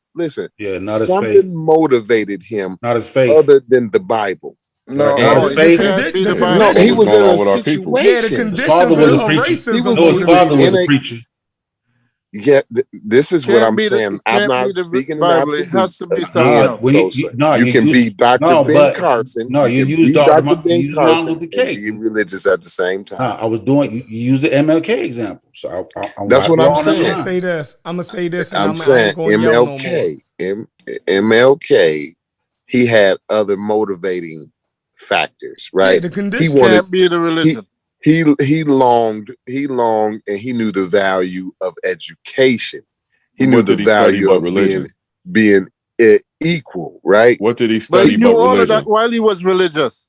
Yeah, not something his faith. Motivated him, not his faith, other than the Bible. No, he was in a situation. His father was a preacher. His father was a preacher. Yeah, this is what I'm saying. I'm not speaking about it. Has to be you can be Dr. Ben Carson. No, you use Dr. Ben Carson and be religious at the same time. I was doing. You used the MLK example, so that's what I'm saying. I'm gonna say this. I'm saying MLK. He had other motivating factors, right? Yeah, the condition can't be the religion. he longed, and he knew the value of education. He knew the value of being equal, right? What did he But study he knew about all religion? of that while he was religious.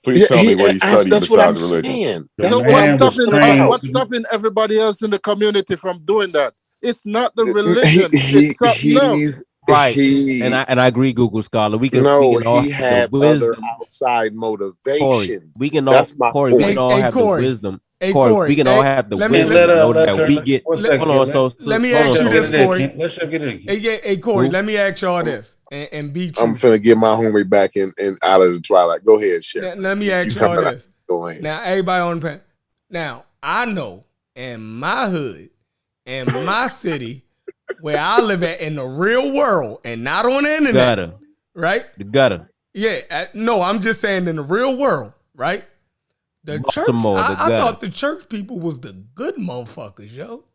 Please tell me what he studied That's what I'm besides religion. saying. So what's stopping everybody else in the community from doing that? It's not the religion. It's something else. Right. And I agree, Google Scholar. We can all he have had the wisdom. other outside motivation. Corey, we can all, That's my Corey, point. we can all have Corey. the wisdom. Hey, Corey, we can all have the wisdom to know that we get. Hold on, let me ask you this, Corey. Let's get it. Hey, Corey, let me ask y'all this and be true. I'm finna get my homie back in out of the twilight. Go ahead, Chef. Let me ask y'all this. Go ahead. Now, everybody on the panel. Now, I know in my hood, in my city, where I live at in the real world and not on the internet, right? The gutter. Yeah, no, I'm just saying in the real world, right? The church. I thought the church people was the good motherfuckers, yo.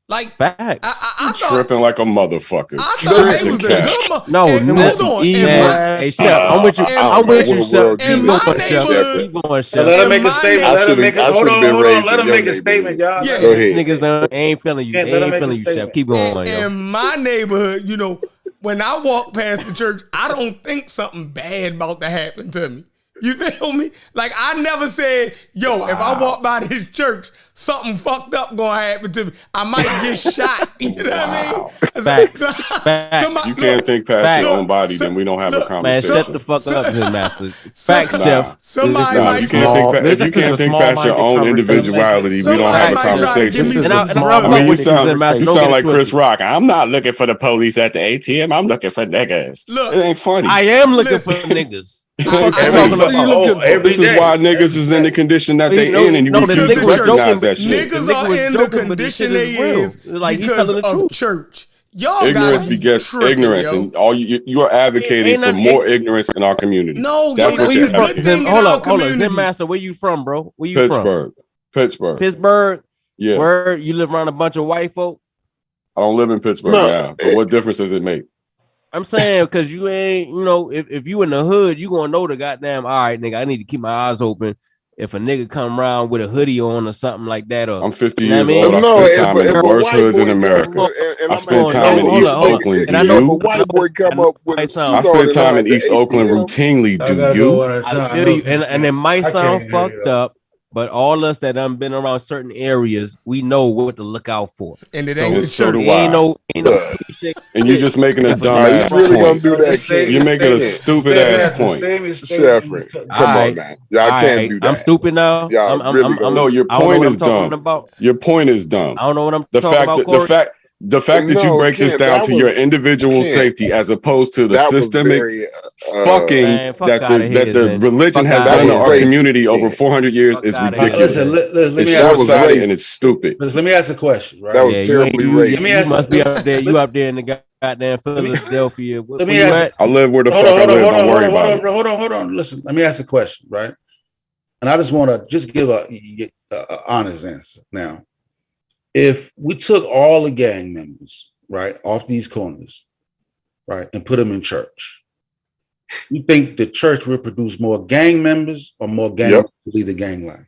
Like, fact. I thought, tripping like a motherfucker. I thought they was the good No, hold on. Hey, Chef, I'm with you. I'm with you, Chef. Keep going, Chef. Let him make a statement. Let him make a hold on. Let him make a statement, y'all. Yeah, go ahead. Niggas ain't feeling you. They ain't feeling you, Chef. Keep going, yo. In my neighborhood, you know, when I walk past the church, I don't think something bad about to happen to me. You feel me? Like, I never said, yo, if I walk by this church, something fucked up gonna happen to me. I might get shot. You know what I mean? Facts. You can't think past your own body, then we don't have a conversation. Man, shut the fuck up, Zen Master. Facts, Chef. Somebody might you can't think past your own individuality, we don't have a conversation. You sound like Chris Rock. I'm not looking for the police at the ATM. I'm looking for niggas. Look, it ain't funny. I am looking for niggas. This is why niggas is in the condition that they in, and you refuse to recognize that shit. Niggas are in the condition they is because of church. Y'all ignorance begets ignorance, and all you are advocating for more ignorance in our community. No, that's what you're advocating. Hold on, Zen Master, where you from, bro? Where you from? Pittsburgh. Yeah. Where you live around a bunch of white folk? I don't live in Pittsburgh now. But what difference does it make? I'm saying because you ain't, you know, if you in the hood, you gonna know the goddamn. All right, nigga, I need to keep my eyes open. If a nigga come around with a hoodie on or something like that, or I'm 50 years old. I spent time in the worst hoods in America. I spent time in East Oakland. Do you? White boy come up with I spent time in East Oakland routinely. Do you? I feel you, and it might sound fucked up, but all us that done been around certain areas, we know what to look out for. And it ain't the church. Ain't no and you're just making a dumb ass really point. Gonna do that, you're making a stupid ass point. Sheffrey, come on now. Y'all can't do that. I'm stupid now. No, your point is dumb. Your point is dumb. I don't know what I'm talking about. The fact that you break this down to your individual safety as opposed to the systemic fucking that the religion has done to our community over 400 years is ridiculous. It's short-sighted and it's stupid. Let me ask a question. Right? That was terribly racist. You must be up there. You up there in the goddamn Philadelphia. Let me ask. I live where the fuck I live. Don't worry about it. Hold on. Listen, let me ask a question, right? And I just want to give a honest answer now. If we took all the gang members, right, off these corners, right, and put them in church, you think the church will produce more gang members or more gang members to lead the gang life?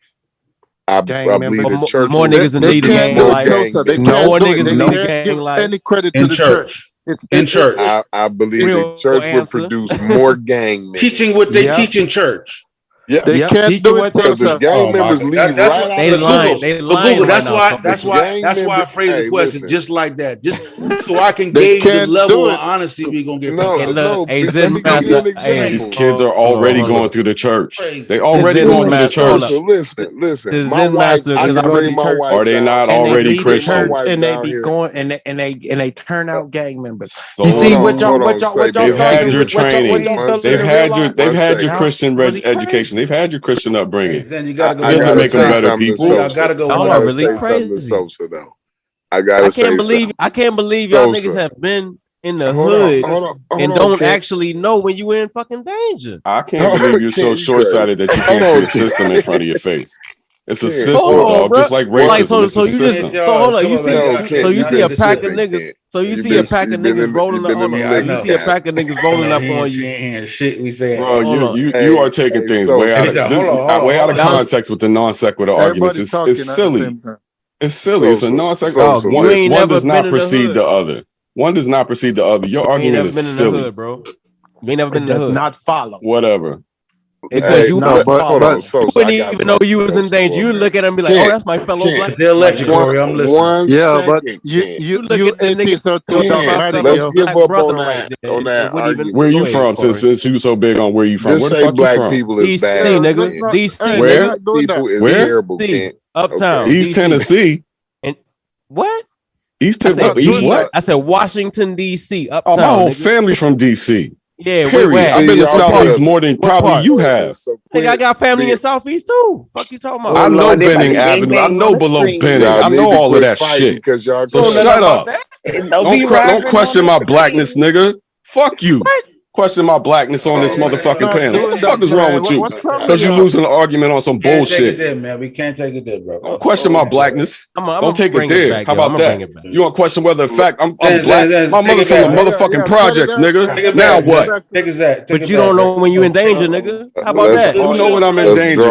I believe the church more niggas than lead the gang life. No more niggas than lead the gang life. Any credit to the church? In church, I believe the church would produce more gang members. Teaching what they teach in church. Yeah, they can't do it because the gang members leave right out. They lying. Google. That's why I phrased the question just like that, just so I can gauge the level of honesty we gonna get. These kids are already going through the church. They already going through the church. So listen. My wife, I can bring my wife. Are they not already Christians? And they be going and they turn out gang members. You see what y'all they've had your training. They've had your Christian education. They've had your Christian upbringing. Then you gotta go. Doesn't make them better people. I gotta go. Y'all are really crazy. I can't believe y'all niggas have been in the hood and don't actually know when you in fucking danger. I can't believe you're so short-sighted that you can't see a system in front of your face. It's a system, dog. Just like racism. It's a system. So hold on. You see a pack of niggas. So you see a pack of niggas rolling up on you. You see a pack of niggas rolling up on you. And shit, we say, bro, you are taking things way out of context with the non sequitur arguments. It's silly. It's silly. It's a non sequitur. One does not precede the other. One does not precede the other. Your argument is silly, bro. You ain't never been in the hood. It does not follow. Whatever. Because you but you wouldn't even know you was in danger. You look at him and be like, "Oh, that's my fellow black." They'll let you, Corey. I'm listening. Yeah, but you look at the niggas so dogmatic. Let's give up on that. On that argument. Where you from? Since you so big on where you from, just where say the fuck black you from? people is bad. DC, nigga. DC, where? People is Where? terrible. Uptown, East Tennessee. And what? East Tennessee. East what? I said Washington DC. Uptown. Oh, my whole family's from DC. Yeah, period. I've been to Southeast more than probably you have. Nigga, I got family in Southeast too. Fuck you talking about? I know Benning Avenue. I know below Benning. I know all of that shit. So shut up. Don't question my blackness, nigga. Fuck you. Question my blackness on this motherfucking panel. What the fuck is wrong with you? Because you losing an argument on some bullshit. We can't take it there, bro. Don't question my blackness. Don't take it there. How about that? You want to question whether in fact I'm black? My mother from the motherfucking projects, nigga. Now what? But you don't know when you in danger, nigga. How about that? You know when I'm in danger.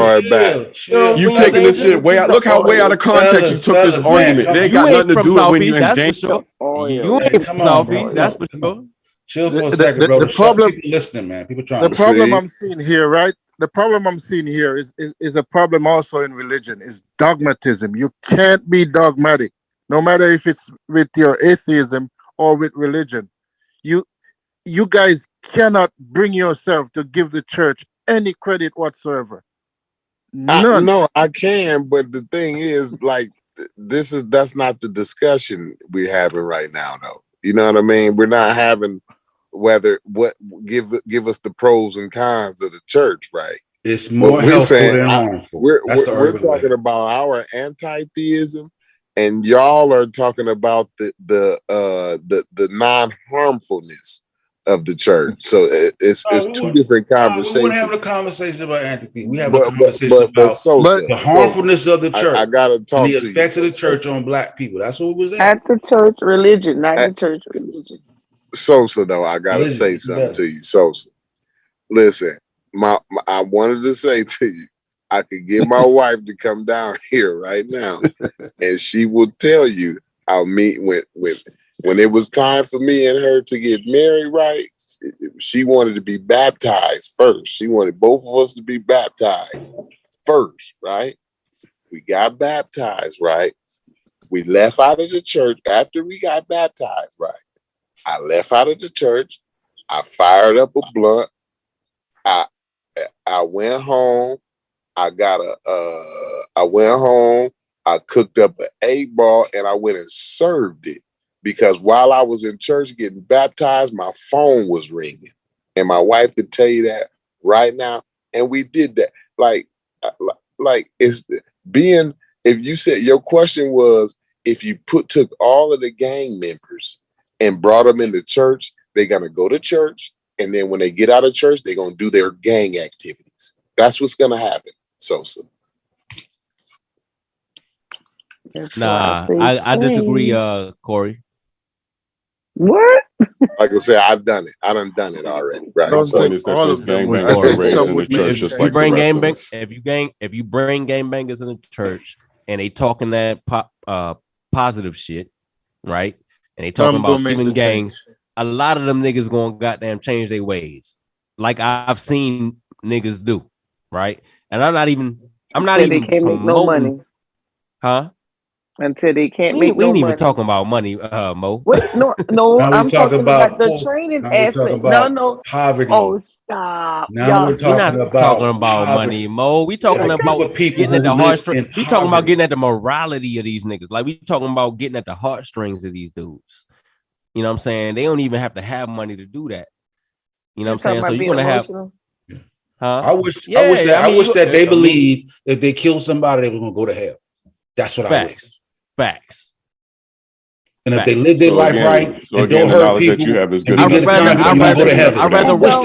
You taking this shit way out. Look how way out of context you took this argument. They ain't got nothing to do with when you in danger. You ain't from Southeast, that's for sure. Chill for a second, bro. The problem, people listening, man. People trying. The problem I'm seeing here, right? The problem I'm seeing here is a problem also in religion. Is dogmatism. You can't be dogmatic, no matter if it's with your atheism or with religion. You guys cannot bring yourself to give the church any credit whatsoever. None. No, I can, but the thing is, like, that's not the discussion we're having right now, though. You know what I mean? We're not having give us the pros and cons of the church, right? It's more helpful than harmful. We're talking about our anti-theism, and y'all are talking about the non-harmfulness of the church. So it's two different conversations. We want to have a conversation about anti-theism. We have a conversation about the harmfulness of the church. I gotta talk and the to you. effects of the church on black people. That's what we was at the church religion, not the church religion. Sosa, though, I gotta say something to you, Sosa. Listen, I wanted to say to you, I could get my wife to come down here right now, and she will tell you I'll meet when it was time for me and her to get married, right? She wanted to be baptized first. She wanted both of us to be baptized first, right? We got baptized, right? We left out of the church after we got baptized, right? I left out of the church. I fired up a blunt. I went home. I went home. I cooked up an 8-ball and I went and served it. Because while I was in church getting baptized, my phone was ringing. And my wife could tell you that right now. And we did that. Like it's being, if you said, your question was, if you took all of the gang members and brought them into church, they're going to go to church. And then when they get out of church, they're going to do their gang activities. That's what's going to happen, Sosa. Nah, I disagree, Corey. What? Like I said, I've done it. I done it already. Right. If you bring gangbangers in the church and they talking that positive shit, right? And they talking about even gangs, a lot of them niggas gonna goddamn change their ways. Like I've seen niggas do, right? And I'm not even they can't make no money. Huh? Until they can't make no money. We ain't even talking about money, Mo. What? No, I'm talking about the training aspect. No. Poverty. Oh, stop. Now we're talking about money, Mo. We talking about getting at the heartstrings. We talking about getting at the morality of these niggas. Like we talking about getting at the heartstrings of these dudes. You know what I'm saying? They don't even have to have money to do that. You know what I'm saying? So you're gonna have. Huh? I wish that they believe if they kill somebody, they were gonna go to hell. That's what I wish. Facts. And if they live their life right so and again, don't the hurt knowledge people, that you have is good. I'd rather walk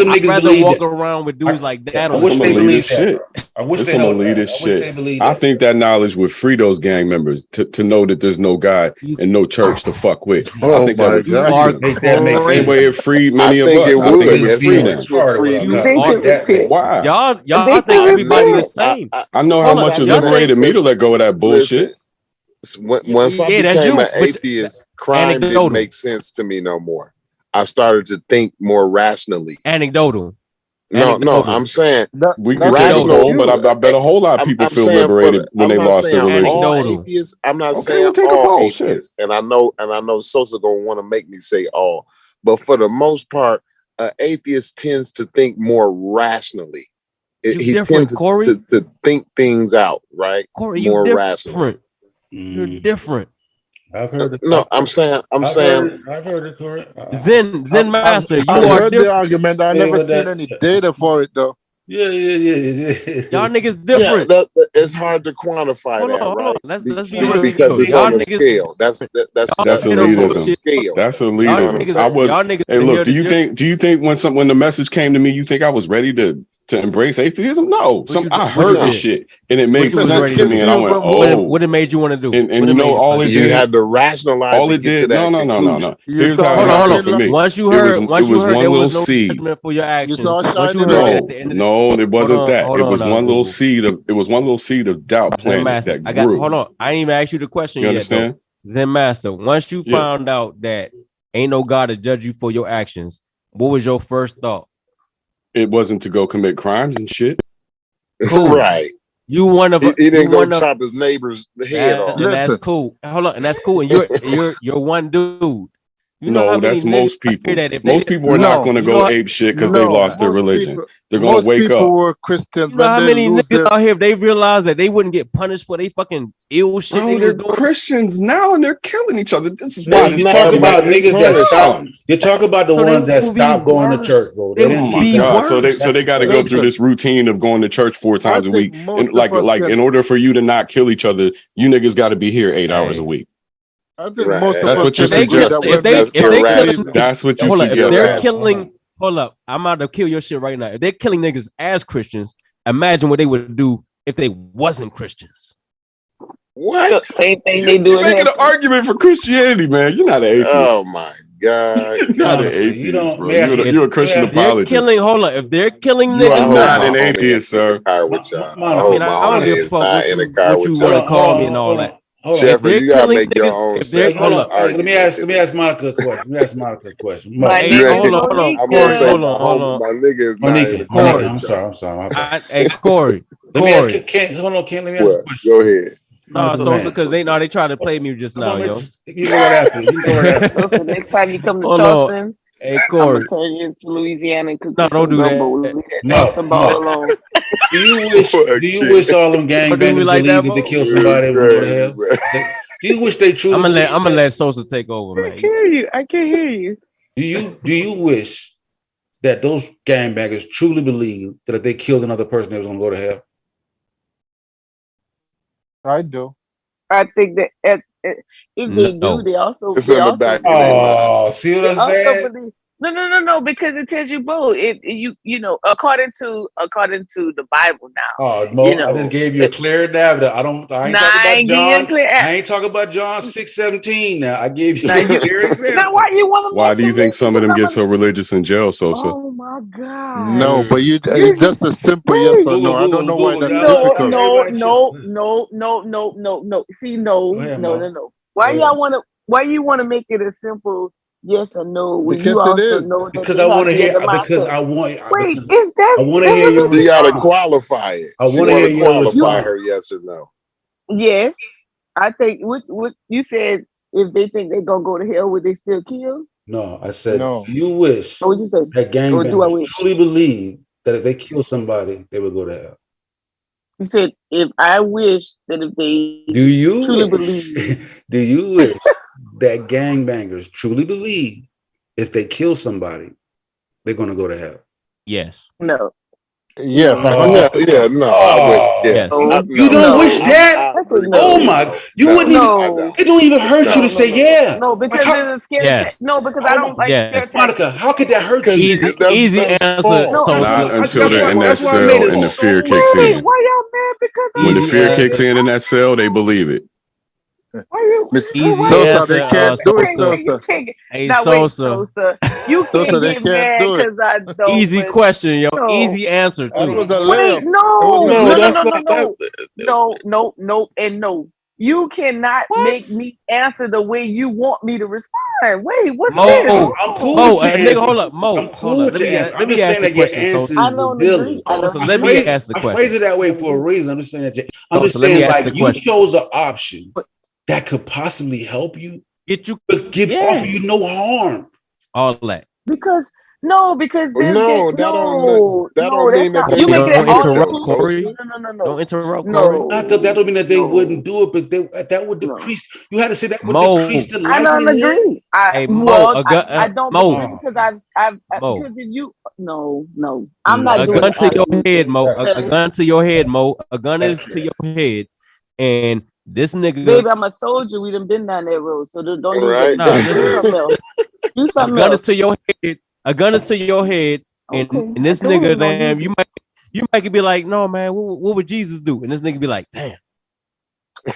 around with dudes like that. That's some elitist shit. It's some elitist shit. I think that knowledge would free those gang members to know that there's no God and no church to fuck with. I think that would free them. The same way it freed many of us. I think it would free them. Why? Y'all think everybody the same. I know how much it liberated me to let go of that bullshit. Once I became an atheist, crime didn't make sense to me no more. I started to think more rationally. Anecdotal. No, I'm saying we can take a poll, but I bet a whole lot of people feel liberated when they lost their religion. Atheists, I'm not saying all atheists, and I know Sosa gonna want to make me say all, but for the most part, an atheist tends to think more rationally. He tends to think things out, right? Corey, more you're rationally. different. You're different. I've heard it. No, I'm saying. I've heard it, Corey. Zen Master, you I are heard different. the argument. I never seen any data for it though. Yeah. Y'all niggas different. Yeah, it's hard to quantify that, right? Let's be real. Because it's on the scale. That's elitism. Scale. That's elitism. Hey, look. Do you think when the message came to me, you think I was ready to embrace atheism? No. I heard this shit and it made sense to me, and I went, "Oh." What it made you want to do? And you know, all it did, you had to rationalize. All it did. No. Here's how it happened for me. Once you heard, it was one little seed for your actions. No, it wasn't that. It was one little seed of. It was one little seed of doubt planted that grew. Hold on. I didn't even ask you the question yet. You understand? Zen Master, once you found out that ain't no God to judge you for your actions, what was your first thought? It wasn't to go commit crimes and shit. Cool. Right. You one of he didn't go chop his neighbor's head off. And that's cool. Hold on, and that's cool. And you're one dude. No, that's most people. Most people are not going to go ape shit because they lost their religion. They're going to wake up. Were Christians. You know how many niggas out here, if they realize that they wouldn't get punished for they fucking ill shit? Bro, they're doing Christians now and they're killing each other. This is why you talk about niggas that stop. You talk about the ones that stop going to church, bro. Oh my God! So they got to go through this routine of going to church 4 times a week, and like in order for you to not kill each other, you niggas got to be here 8 hours a week. I think most of that's what you're suggesting. That's what you suggest. If they're killing, hold up, I'm about to kill your shit right now. If they're killing niggas as Christians, imagine what they would do if they wasn't Christians. What? Same thing they do. You're making an argument for Christianity, man. You're not an atheist. Oh my God! You're not an atheist, bro. You're a Christian apologist. Hold on. If they're killing niggas, you're not an atheist, sir. I don't give a fuck what you want to call me and all that. Jeffrey, you gotta make your own. Let me ask Monica a question. Hold on. My nigga is Monica. Corey. I'm sorry. Hey, Corey. Let me ask a question. Go ahead. No, so because they tried to play me just now, yo. You go right after. So next time you come to Charleston, hey Corey, I'm gonna turn you into Louisiana and cook no, don't do that. Charleston ball alone. Do you wish all them gangbangers believe if they kill somebody would go to hell? Do you wish they truly? I'm gonna let Sosa take over, man. I can't hear you. Do you wish that those gangbangers truly believe that if they killed another person, they was gonna go to hell? I do. I think that if they do, they also. It's in the back. Oh, see what I'm saying? No, because it tells you both. You know, according to the Bible now. Oh, Mo, I just gave you a clear narrative. I ain't talking about John 6:17 now. I gave you a clear example. Now, why do you think some of them get so religious in jail, Sosa? Oh my God! No, but it's just a simple yes or no. I don't know why that's difficult. No. See, no. Why you want to make it a simple yes or no? Because you also it is. Know because I want to hear. Because I want. Wait, is that? I want to hear your. You got to qualify it. I want to hear you qualify her yes or no. Yes, I think. What you said? If they think they're gonna go to hell, would they still kill? No, I said. No. You wish. What would you say? That gangbangers truly believe that if they kill somebody, they will go to hell. You said if I wish that if they truly believe. Do you wish that gangbangers truly believe if they kill somebody, they're going to go to hell? Yes. No. Yes. No. You don't wish that? answer no. Oh my! You wouldn't even. It don't even hurt you to say yeah. No, because it's a scare. No, because I don't like scare tactics. Monica, how could that hurt you? Easy answer. Not until they're in that that's why I cell made it and the so fear kicks in. Why y'all mad? Because When the fear kicks in that cell, they believe it. Sosa, they can't do it, Sosa. Hey, now Sosa. wait, Sosa, you can't Sosa, they get can't mad do it. because I don't. Easy but- question, yo. No. Easy answer That too. was a Wait, layup. no, and no. You cannot make me answer the way you want me to respond. Wait, what's this? I'm cool Mo, with your nigga, answer. hold up, Mo. I'm cool hold up. with your answer. Let I'm me just ask saying the that your question. answer is I don't revealing. agree. So let me ask the I question. phrase it that way for a reason. I'm just saying that. I'm just So let me saying, ask the like, you question. chose an option that could possibly help you, Get you, but offer you no harm. All that. Because then No, that that no, don't mean that's that not. they You wouldn't making it do it, all though, too. Sosa. No. Don't interrupt, No. Corey. Not that don't mean that they wouldn't do it, but that would decrease. You had to say that would Mo. decrease the I don't likelihood. agree. Hey, Mo, I don't Mo. agree because I've Mo. because if you no, I'm not A doing gun the to your absolute head, thing. Mo. A gun to your head, Mo. A gun is to your head, and this nigga. Baby, I'm a soldier. We done been down that road, so don't do Right. that. Do something else. Do A something gun else. is to your head. A gun is to your head, and this I told nigga, him don't damn, use you might be like, no, man, what would Jesus do? And this nigga be like, damn.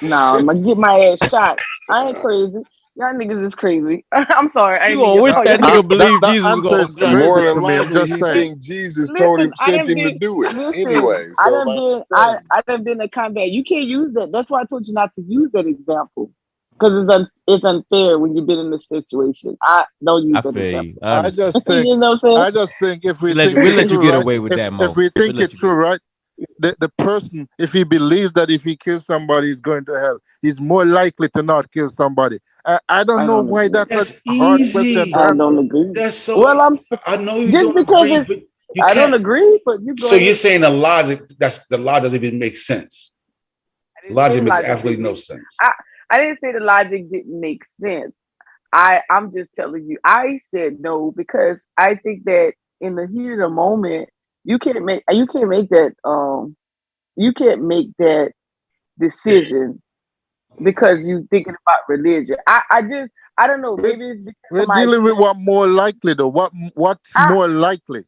No, I'm gonna get my ass shot. I ain't crazy. Y'all niggas is crazy. I'm sorry. I You ain't gonna mean wish to that nigga believe Jesus was answer gonna is die. More crazy than to me. I'm likely, just he saying. think Jesus told him, sent him to do it anyway. So I done been in combat. You can't use that. That's why I told you not to use that example because it's unfair when you've been in this situation. I don't use that example. I just think. You know what I'm saying? I just think if we think we'll it let you through get right, away with that, Mo. if we think We'll let it through right, the person, if he believes that if he kills somebody, he's going to hell, he's more likely to not kill somebody. I don't know why that's a hard question to I answer. don't agree. That's so. Well, I know you just don't because agree, it's. but you I don't can't. agree, but you go So ahead. you're saying the logic? That's the law doesn't even make sense. Logic makes absolutely no sense. I didn't say the logic didn't make sense. I'm just telling you. I said no because I think that in the heat of the moment, you can't make that decision because you thinking about religion. I don't know. Maybe it's because We're dealing with what more likely though. What's more likely?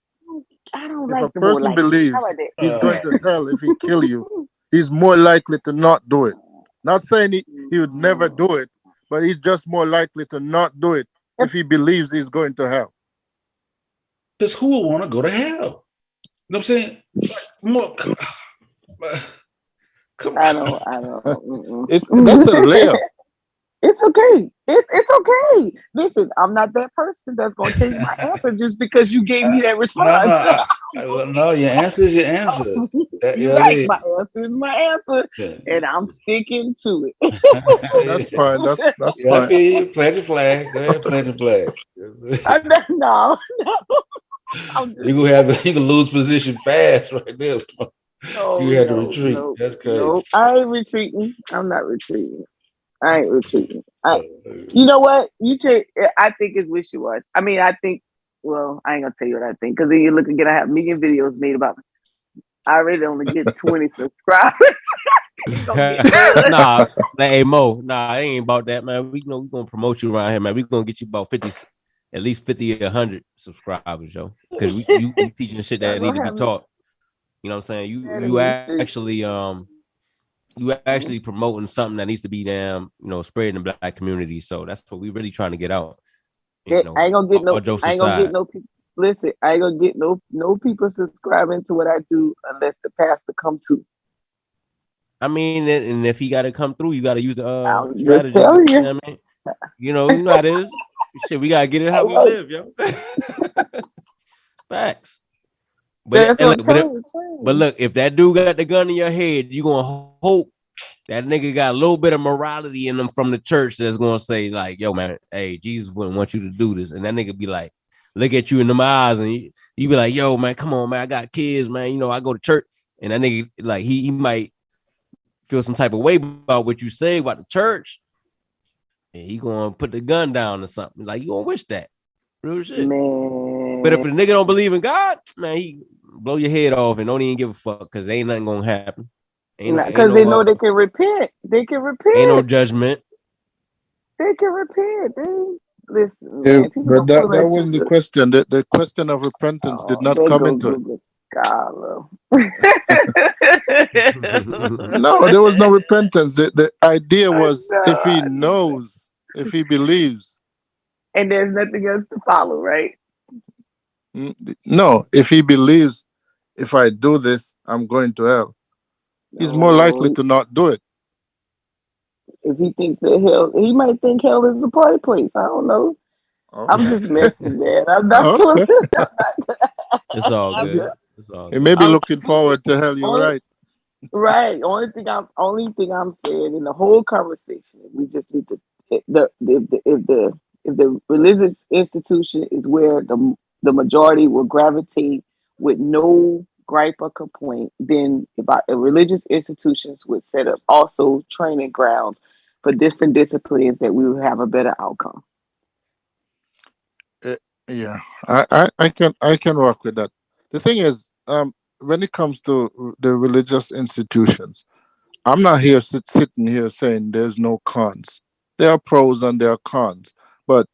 I don't If like a the more person likely. believes How about that? he's going to hell if he kill you, he's more likely to not do it. Not saying he would never do it, but he's just more likely to not do it if he believes he's going to hell. Because who would want to go to hell? You know what I'm saying? More, I don't. That's a layup. It's okay. It's okay. Listen, I'm not that person that's gonna change my answer just because you gave me that response. No, your answer is your answer. You're right. My answer is my answer, and I'm sticking to it. That's fine. That's Yeah, I fine. feel you. Plant the flag. Go ahead, plant the flag. No. You gonna lose position fast right there. You had to retreat. That's crazy. No, I ain't retreating. I'm not retreating. I ain't retreating. You know what? I think it's wishy-washy. I mean, I think. Well, I ain't gonna tell you what I think because then you look again. I have a million videos made about me. I really only get 20 subscribers. Nah, hey Mo, nah, it ain't about that, man. We gonna promote you around here, man. We gonna get you about 50, at least 50 or 100 subscribers, yo. Because you teaching shit that need to be taught. You know what I'm saying? You actually promoting something that needs to be spread in the black community. So that's what we really trying to get out. I ain't gonna get no people. Listen, I ain't gonna get no people subscribing to what I do unless the pastor come to. I mean, and if he got to come through, you got to use the strategy. Just tell you. You know what I mean? You know how it is. Shit, we gotta get it how we live, yo. Facts. But look, if that dude got the gun in your head, you gonna hope that nigga got a little bit of morality in them from the church that's gonna say like, "Yo, man, hey, Jesus wouldn't want you to do this," and that nigga be like, look at you in them eyes, and you be like, "Yo, man, come on, man, I got kids, man. You know, I go to church," and that nigga like he might feel some type of way about what you say about the church, and he gonna put the gun down or something. Like you gonna wish that, real shit. Man. But if the nigga don't believe in God, man, he blow your head off and don't even give a fuck because ain't nothing gonna happen. Because they know they can repent. They can repent. Ain't no judgment. They can repent. Listen, Yeah, man. People but don't that feel wasn't the question. The question of repentance did not they come go into it. Google Scholar. No, there was no repentance. The idea was if he knows, if he believes. And there's nothing else to follow, right? No, if he believes, if I do this, I'm going to hell. He's more likely to not do it. If he thinks that hell, he might think hell is a party place. I don't know. I'm just messing, man. I'm not. Okay. It's all good. It's all He good. may be looking forward to hell. You're right. Right. Only thing I'm saying in the whole conversation, we just need to if the religious institution is where the majority will gravitate with no gripe or complaint, then if religious institutions would set up also training grounds for different disciplines, that we will have a better outcome. Yeah, I can work with that. The thing is, when it comes to the religious institutions, I'm not here sitting here saying there's no cons. There are pros and there are cons, but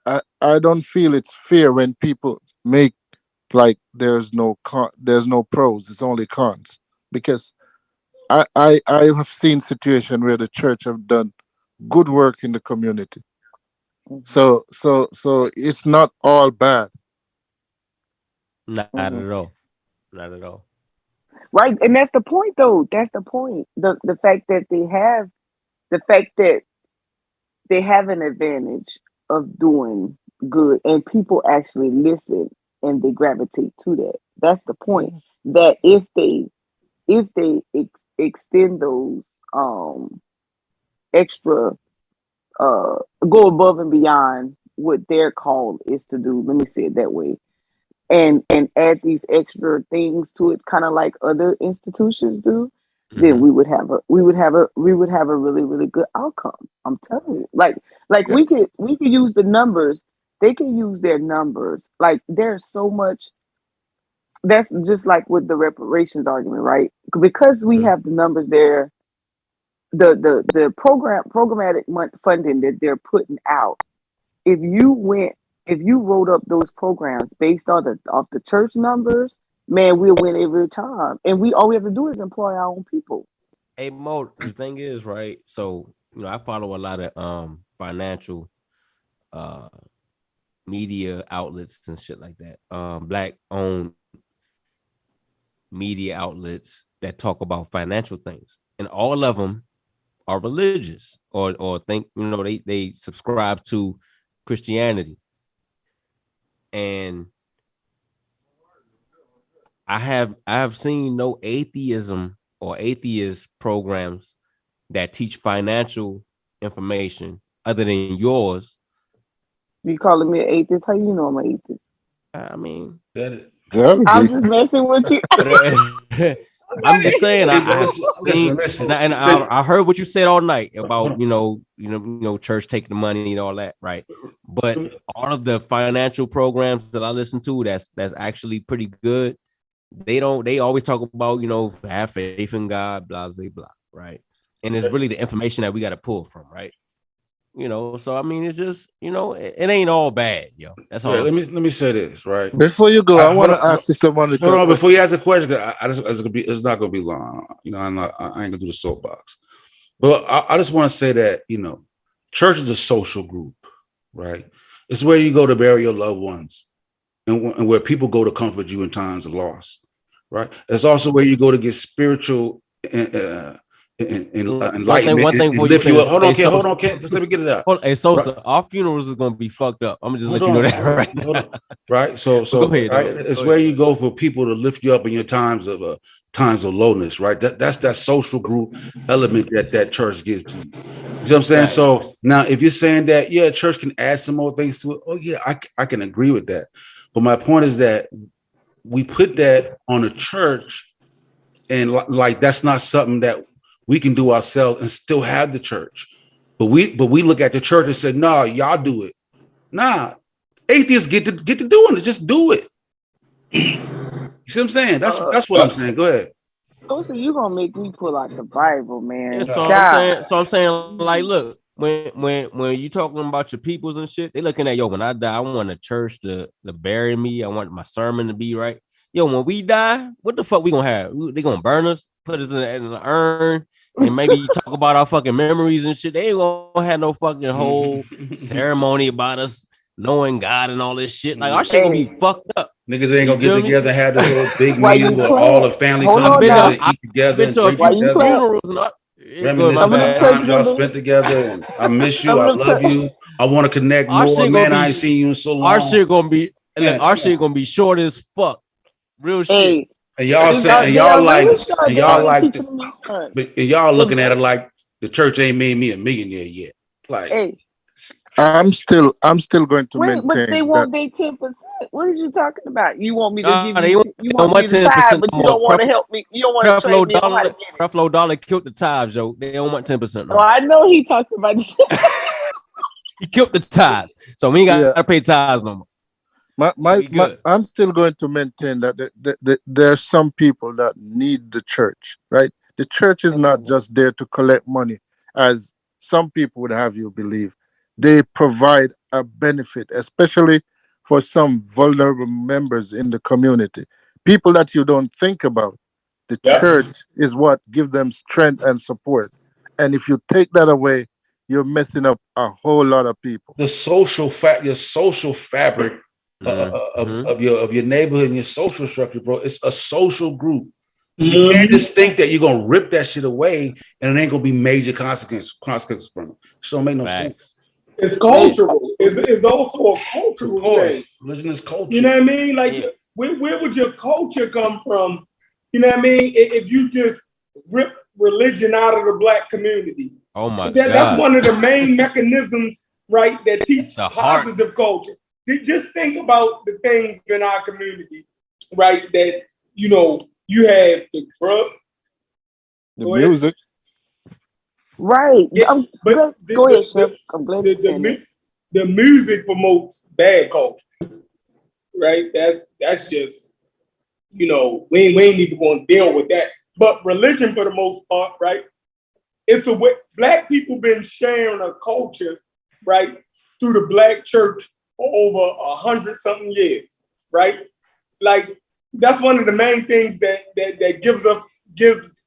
I don't feel it's fair when people make like there's no pros, it's only cons, because I have seen situations where the church have done good work in the community. So it's not all bad. Not at all. Not at all. Right, and that's the point, though. That's the point. The fact that they have an advantage of doing good, and people actually listen and they gravitate to that. That's the point. That if they extend those extra go above and beyond what their call is to do. Let me say it that way. And add these extra things to it, kind of like other institutions do, then we would have a really, really good outcome. I'm telling you. Like we could use the numbers, they can use their numbers. Like there's so much. That's just like with the reparations argument, right? Because we have the numbers there, the programmatic funding that they're putting out. If you wrote up those programs based on the church numbers, man, we'll win every time. And all we have to do is employ our own people. Hey Mo, the thing is, right? So, I follow a lot of financial media outlets and shit like that. Black owned media outlets that talk about financial things. And all of them are religious or think, they subscribe to Christianity. And I have seen no atheism or atheist programs that teach financial information other than yours. You calling me an atheist? How you know I'm an atheist? I mean, I'm just messing with you. I'm just saying. I heard what you said all night about church taking the money and all that, right? But all of the financial programs that I listen to, that's actually pretty good. They always talk about have faith in God, blah blah blah, right? And it's really the information that we got to pull from, right? So I mean, it's just it ain't all bad, yo. That's all. Let me say this, right? Before you go, I want to ask you someone. Hold on, before you ask a question, it's not gonna be long. I ain't gonna do the soapbox, but I just want to say that church is a social group, right? It's where you go to bury your loved ones, and where people go to comfort you in times of loss, right? It's also where you go to get spiritual enlightenment. One thing lift you up. Hold on, Ken. Just let me get it out. Hey, Sosa, our funerals is gonna be fucked up. I'm gonna just let you know that right now. Right. So go ahead, right? It's where you go for people to lift you up in your times of lowness, right? That's that social group element that church gives to you. You know what I'm saying? Right. So now, if you're saying that, yeah, church can add some more things to it. Oh yeah, I can agree with that. But my point is that we put that on a church, and like that's not something that we can do ourselves and still have the church. But we look at the church and say, "No, y'all do it." Nah, atheists get to doing it. Just do it. You see what I'm saying? That's what I'm saying. Go ahead. Oh, so you gonna make me pull out the Bible, man? Yeah, so I'm God. saying, like, look, when you talking about your peoples and shit, they looking at, yo, when I die, I want a church to bury me. I want my sermon to be right. Yo, when we die, what the fuck we gonna have? They gonna burn us, put us in an urn, and maybe talk about our fucking memories and shit. They ain't gonna have no fucking whole ceremony about us knowing God and all this shit. Like, our shit gonna be fucked up. Niggas ain't You gonna get feel me? together, have this little big Why you meal where playing? all the family Hold come on together, now. eat together, I've been and to a drink Why few you together, playing? funerals and reminisce Some of about them time churches y'all gonna spent be. together. And I miss you. Some I of them love you. I want to connect our more. shit gonna Man, I be ain't seen you in so our long. shit gonna be look, Man, our come shit on. gonna be short as fuck. Real shit. Hey, And y'all they saying, and they y'all already like, started. and They y'all already like, teaching them. and y'all looking at it like the church ain't made me a millionaire yet. Like, Hey, I'm still going to wait, but they maintain that. want their 10%. What are you talking about? You want me to give They you? don't, You they don't want me want to tithe, 10% but no you more. don't want to help me. You don't want to train me on how to get it. Creflo Dollar killed the tithes, yo. They don't want 10% no Oh, more. I know he talked about this. He killed the tithes. So we ain't gotta pay tithes no more. I'm still going to maintain that there are some people that need the church, right? The church is not just there to collect money, as some people would have you believe. They provide a benefit, especially for some vulnerable members in the community, people that you don't think about. The church is what gives them strength and support. And if you take that away, you're messing up a whole lot of people. your social fabric of your neighborhood and your social structure, bro. It's a social group. You can't just think that you're gonna rip that shit away and it ain't gonna be major consequences from it. It don't make no sense. It's cultural. It's also a cultural thing. Religion is culture. You know what I mean? Like, where would your culture come from? You know what I mean? If you just rip religion out of the black community. Oh my God. That's one of the main mechanisms, right, that teach the heart. positive culture. Just think about the things in our community, right, that, you know, you have the music. Right. Yeah, but go ahead, Chef. I'm glad you said that. the music promotes bad culture, right? That's just, you know, we ain't even going to deal with that. But religion, for the most part, right? It's a way black people been sharing a culture, right, through the black church for over 100-something years, right? Like, that's one of the main things that gives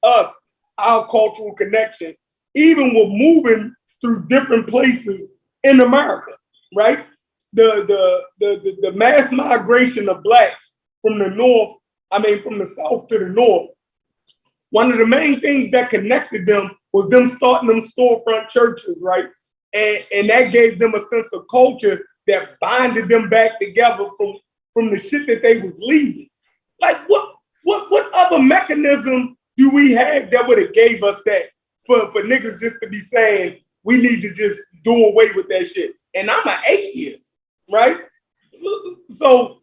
us our cultural connection, even with moving through different places in America, right? The mass migration of blacks from the north, from the south to the north. One of the main things that connected them was them starting them storefront churches, right? And that gave them a sense of culture that binded them back together from the shit that they was leaving. Like, what other mechanism do we have that would have gave us that for niggas just to be saying we need to just do away with that shit? And I'm an atheist, right? So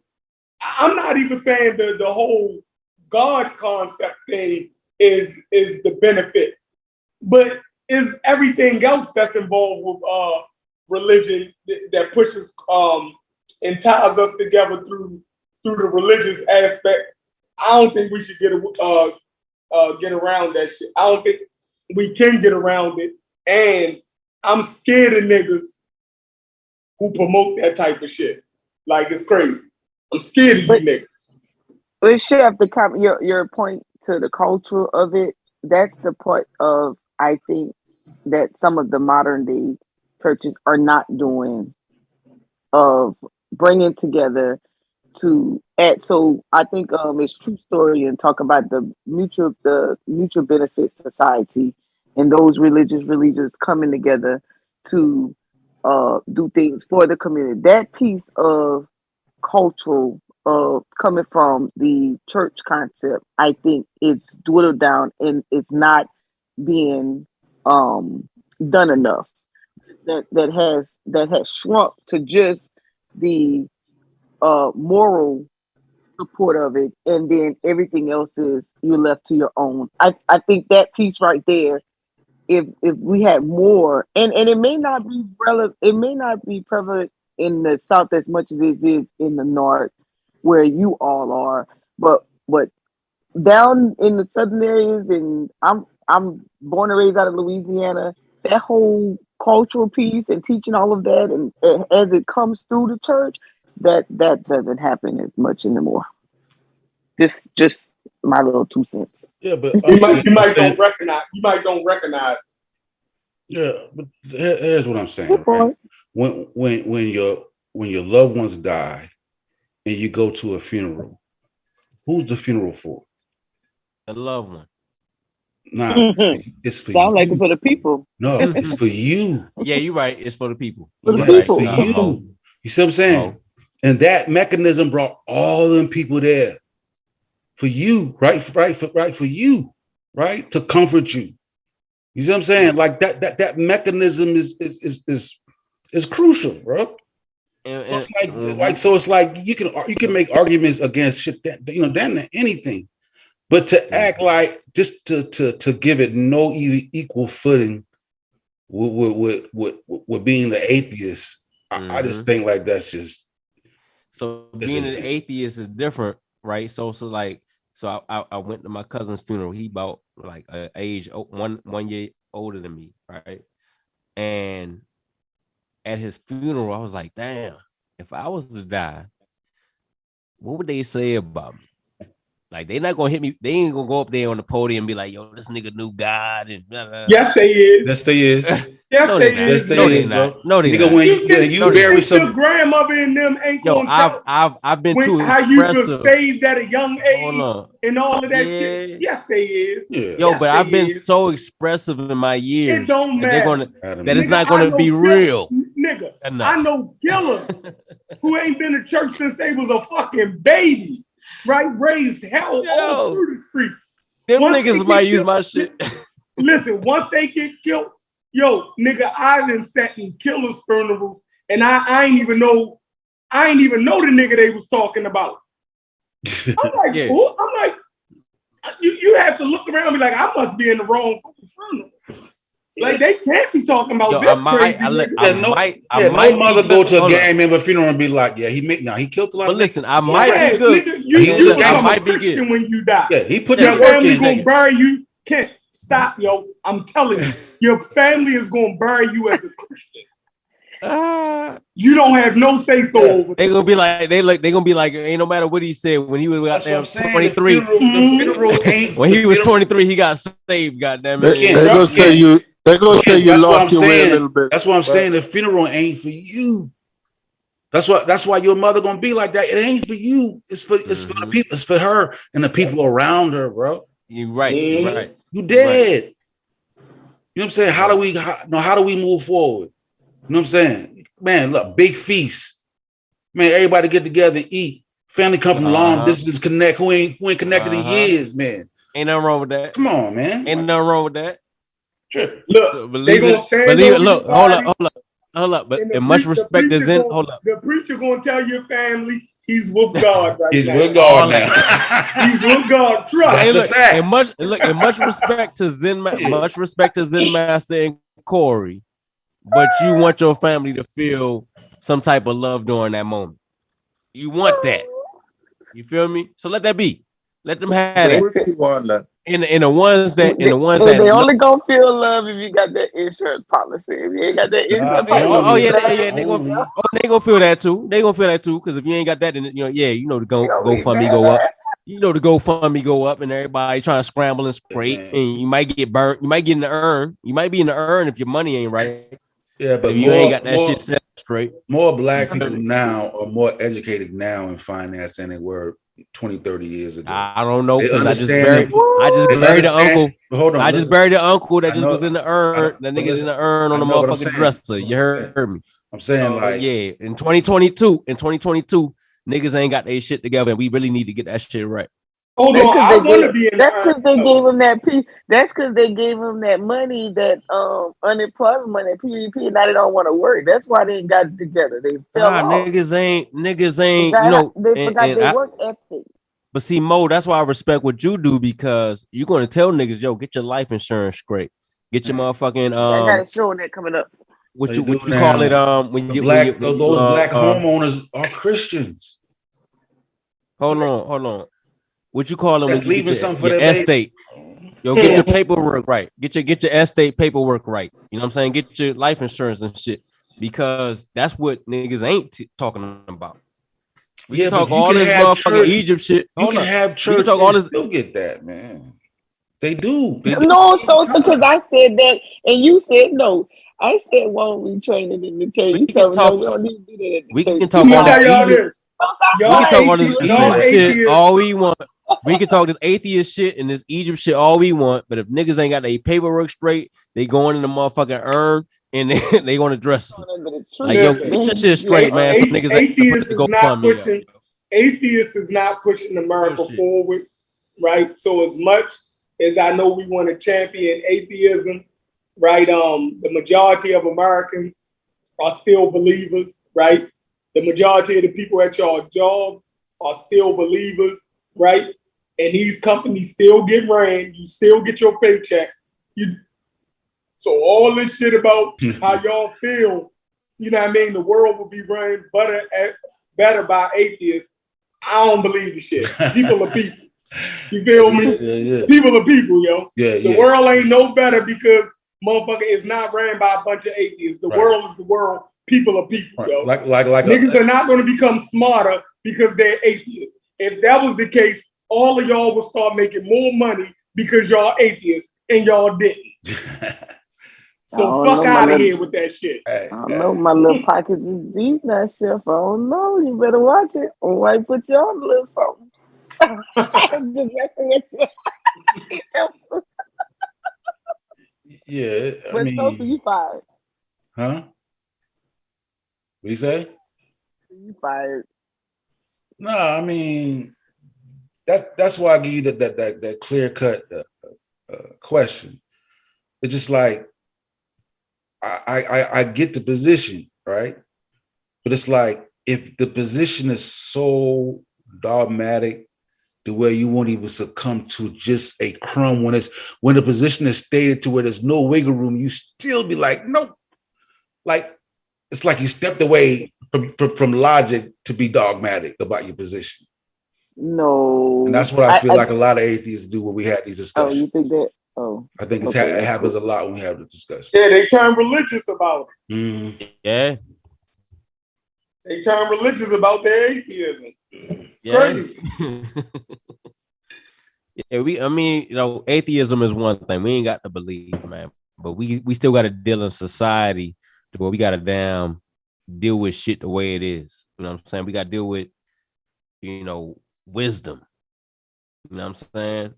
I'm not even saying the whole God concept thing is the benefit, but is everything else that's involved with religion that pushes and ties us together through the religious aspect. I don't think we should get around that shit. I don't think we can get around it, and I'm scared of niggas who promote that type of shit. Like, it's crazy. I'm scared of you niggas. But Chef, your point to the culture of it, that's the part of, I think, that some of the modern day churches are not doing, of bringing together to add. So I think it's True Story and talk about the mutual benefit society and those religious coming together to do things for the community. That piece of cultural coming from the church concept, I think it's dwindled down and it's not being done enough. That has shrunk to just the moral support of it, and then everything else is you're left to your own. I think that piece right there, if we had more, and it may not be relevant, it may not be prevalent in the South as much as it is in the North, where you all are, but down in the southern areas, and I'm born and raised out of Louisiana. That whole cultural piece and teaching all of that, and as it comes through the church, that doesn't happen as much anymore. Just my little 2 cents. Yeah, but you might don't recognize. Yeah, but here's what I'm saying. Right? When your loved ones die, and you go to a funeral, who's the funeral for? The loved one. Nah, it's for Sound you. like it's for the people. No, it's for you. Yeah, you're right. It's for the people. For the You're people. For you. You see what I'm saying? And that mechanism brought all them people there for you, right? For you, right? To comfort you. You see what I'm saying? Like that mechanism is crucial, bro. So it's like you can make arguments against shit that damn near anything. But to act like just to give it no equal footing with being the atheist, I just think like that's just. So being an atheist is different, right? So I went to my cousin's funeral. He about like age 1 year older than me, right? And at his funeral, I was like, damn, if I was to die, what would they say about me? Like, they not gonna hit me. They ain't gonna go up there on the podium and be like, "Yo, this nigga knew God." And blah, blah. Yes, they is. Yes, they is. Yes, No, they they is. not. No, they not. No, they Nigga, not. when you bury some, your grandmother and them ain't Yo, gonna tell I've been when, too how you expressive. were saved at a young age and all of that shit. Yes, they is. Yeah. Yo, yes, but I've been so expressive in my years. It don't that matter. That it's not gonna be real. Nigga, Enough. I know killers who ain't been to church since they was a fucking baby. Right? Raised hell all through the streets. Them niggas might use my shit. Listen, once they get killed, yo, nigga, I done sat in killers' funerals, and I ain't even know the nigga they was talking about. I'm like, who? I'm like, you have to look around and be like, I must be in the wrong funeral. Like, they can't be talking about this crazy nigga. No mother go to a gang member funeral and be like, yeah, he killed a lot but of listen, niggas. I might be good. Nigga, you become a Christian when you die. Yeah, he put your that work family in. gonna bury you. Can't stop, yo. I'm telling you, your family is gonna bury you as a Christian. You don't have no say so over. They gonna be like, they gonna be like, ain't no matter what he said when he was out there 23. The funeral ain't when he was 23, he got saved. Goddamn it! They gonna say you. They gonna say you lost your way a little bit. That's what I'm saying. The funeral ain't for you. That's why your mother gonna be like that. It ain't for you. It's for the people. It's for her and the people around her, bro. You right. You right. You dead. Right. You know what I'm saying? How do we move forward? You know what I'm saying? Man, look, big feast. Man, everybody get together and eat. Family come from long distance connect who ain't connected in years, man. Ain't nothing wrong with that. Come on, man. Ain't nothing wrong with that. Trip. Look, so they gonna stand over look, your hold body, up. But and much respect is in. Hold up. The preacher gonna tell your family he's with God right He's now. with God now. He's with God. Trust. Hey, look, and much respect to Zen Master and Corey, but you want your family to feel some type of love during that moment. You want that. You feel me? So let that be. Let them have it. In the ones that they only gonna feel love if you got that insurance policy. If you ain't got that insurance policy, they gonna feel that too. They gonna feel that too. Because if you ain't got that, then the GoFundMe go up. You know the GoFundMe go up, and everybody trying to scramble and scrape, and you might get burnt. You might get in the urn. You might be in the urn if your money ain't right. Yeah, but if you ain't got that shit set straight. More black people now are more educated now in finance than they were 20, 30 years ago. I don't know, because I just buried the uncle. Hold on, I just buried the uncle that just was in the urn. That nigga's in the urn on the motherfucking dresser. You heard me. I'm saying in 2022, niggas ain't got their shit together, and we really need to get that shit right. Hold on, I want to be in. That's because they gave him that That's because they gave him that money, that unemployment money, PPP. And now they don't want to work. That's why they ain't got it together. They fell off. Niggas ain't. They forgot their work ethics. But see, Mo, that's why I respect what you do, because you're gonna tell niggas, yo, get your life insurance straight, get your motherfucking. I got a show on that coming up. What you call it? Those black homeowners are Christians. Hold on. what you call them? That's leaving something for your their baby. estate. Yo, get your paperwork right. Get your estate paperwork right. You know what I'm saying? Get your life insurance and shit, because that's what niggas ain't talking about. We can talk all this motherfucking Egypt shit. You can have church talk all this. Still get that, man. They do. No, so because I said that and you said no. I said, won't we train it in the church? You told me, no, we don't need to do that in the We church. can talk all this Y'all shit all we want. We can talk this atheist shit and this Egypt shit all we want, but if niggas ain't got their paperwork straight, they going in the motherfucking urn and they gonna dress them. Like, yo, get your shit straight, man. Some niggas Atheists ain't is not pushing. Atheists is not pushing America forward, right? So as much as I know we want to champion atheism, right? The majority of Americans are still believers, right? The majority of the people at your jobs are still believers, right? And these companies still get ran. You still get your paycheck. So all this shit about how y'all feel, you know what I mean? The world will be run better by atheists. I don't believe the shit. People are people. You feel me? Yeah. People are people, yo. Yeah, the world ain't no better because motherfucker is not ran by a bunch of atheists. The world is the world. People are people, yo. Like niggas are not going to become smarter because they're atheists. If that was the case, all of y'all would start making more money because y'all atheists and y'all didn't. So fuck out of here with that shit. I don't know, my little pockets is deep now, Chef. I don't know. You better watch it. Or I put you on a little something. I'm just messing with you. Yeah, But Sosa, you fired. Huh? What you say? You fired. No, I mean that's why I give you that clear cut question. It's just like I get the position, right? But it's like if the position is so dogmatic, the way you won't even succumb to just a crumb when the position is stated to where there's no wiggle room, you still be like, nope. Like it's like you stepped away from logic to be dogmatic about your position. No. And that's what I feel like a lot of atheists do when we have these discussions. Oh, you think that? Oh. I think it happens a lot when we have the discussion. Yeah, they turn religious about it. Mm-hmm. Yeah. They turn religious about their atheism. It's crazy. Yeah, I mean, you know, atheism is one thing. We ain't got to believe, man. But we still got to deal in society to where we got to deal with shit the way it is. You know what I'm saying? We got to deal with, you know, wisdom. You know what I'm saying?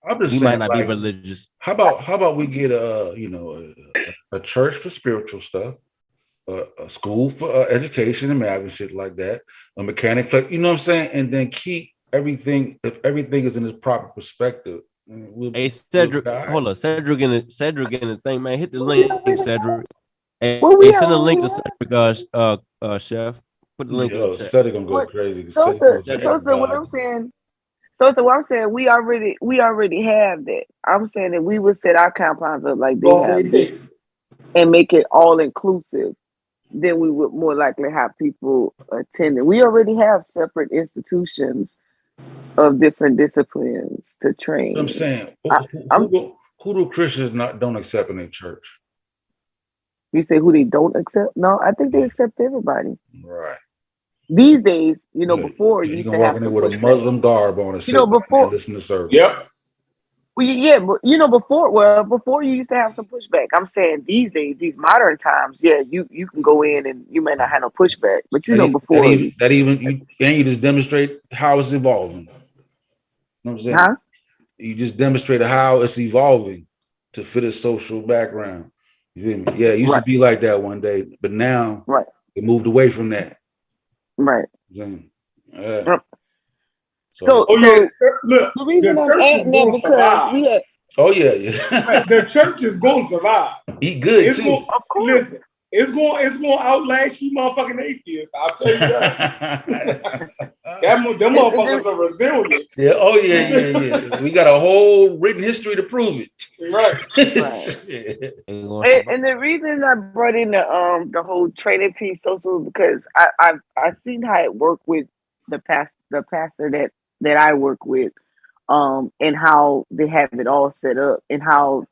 I'm just saying, might not be religious. How about we get a church for spiritual stuff, a school for education and math and shit like that, a mechanic, you know what I'm saying, and then keep everything. If everything is in its proper perspective. Hey Cedric, hold on, Cedric in the thing, man. Hit the link, Cedric. Hey, send a link to Cedric, Chef. Put the link in the chat. Cedric gonna go crazy. So what I'm saying. So what I'm saying, we already have that. I'm saying that we would set our compounds up like they have that and make it all inclusive. Then we would more likely have people attending. We already have separate institutions of different disciplines to train. I'm saying, who do Christians don't accept in their church? You say who they don't accept? No, I think they accept everybody. Right. These days, you know, before you used to have some with a Muslim garb on, before listen to service. Yep. Well, yeah, but you know, before you used to have some pushback. I'm saying these days, these modern times, yeah, you can go in and you may not have no pushback, but you know, before you just demonstrate how it's evolving. You know what I'm saying? Huh? You just demonstrate how it's evolving to fit a social background. You feel me? Yeah, it used to be like that one day, but now it moved away from that. Right. Yeah. So look, the reason I'm asking that because we had. Oh yeah. The church is gonna survive. Eat good too. Of course. Listen, it's gonna outlast you, motherfucking atheists. I'll tell you that. Them motherfuckers are resilient. Yeah. Oh yeah. We got a whole written history to prove it. Right. And the reason I brought in the whole training piece social because I seen how it worked with the pastor that that I work with, and how they have it all set up, and how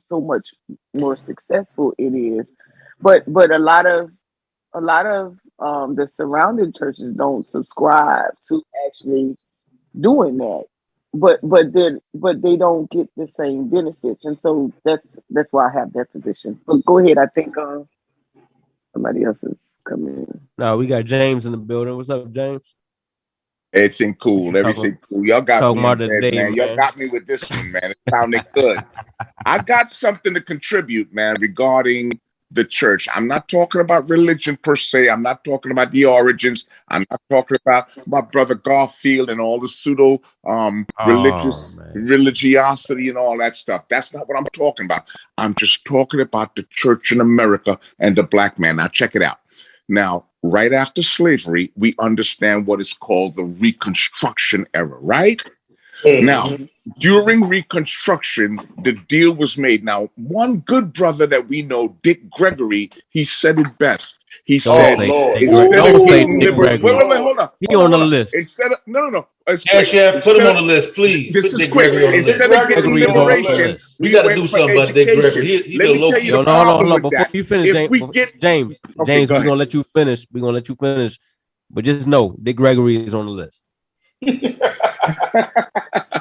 so much more successful it is. But a lot of the surrounding churches don't subscribe to actually doing that. But they don't get the same benefits, and so that's why I have that position. But go ahead. I think somebody else is coming in. No, we got James in the building. What's up, James? Everything cool. Everything cool. Y'all got me in bed, man. Y'all got me with this one, man. It sounded good. I got something to contribute, man, regarding the church. I'm not talking about religion per se. I'm not talking about the origins. I'm not talking about my brother Garfield and all the pseudo religiosity and all that stuff. That's not what I'm talking about. I'm just talking about the church in America and the black man. Now check it out. Now, right after slavery, we understand what is called the Reconstruction era, right? Now, during Reconstruction, the deal was made. Now, one good brother that we know, Dick Gregory, he said it best. He said, don't say Dick Gregory. Wait, hold on. He on the list. Instead of, no. Yes, Chef, put him on the list, please. This put is Dick quick. Gregory on the list. Instead of getting liberation, we got to do something about Dick Gregory. He Let me tell you the problem with Before that. you finish, James, Okay, we're gonna let you finish. We're gonna let you finish. But just know, Dick Gregory is on the list.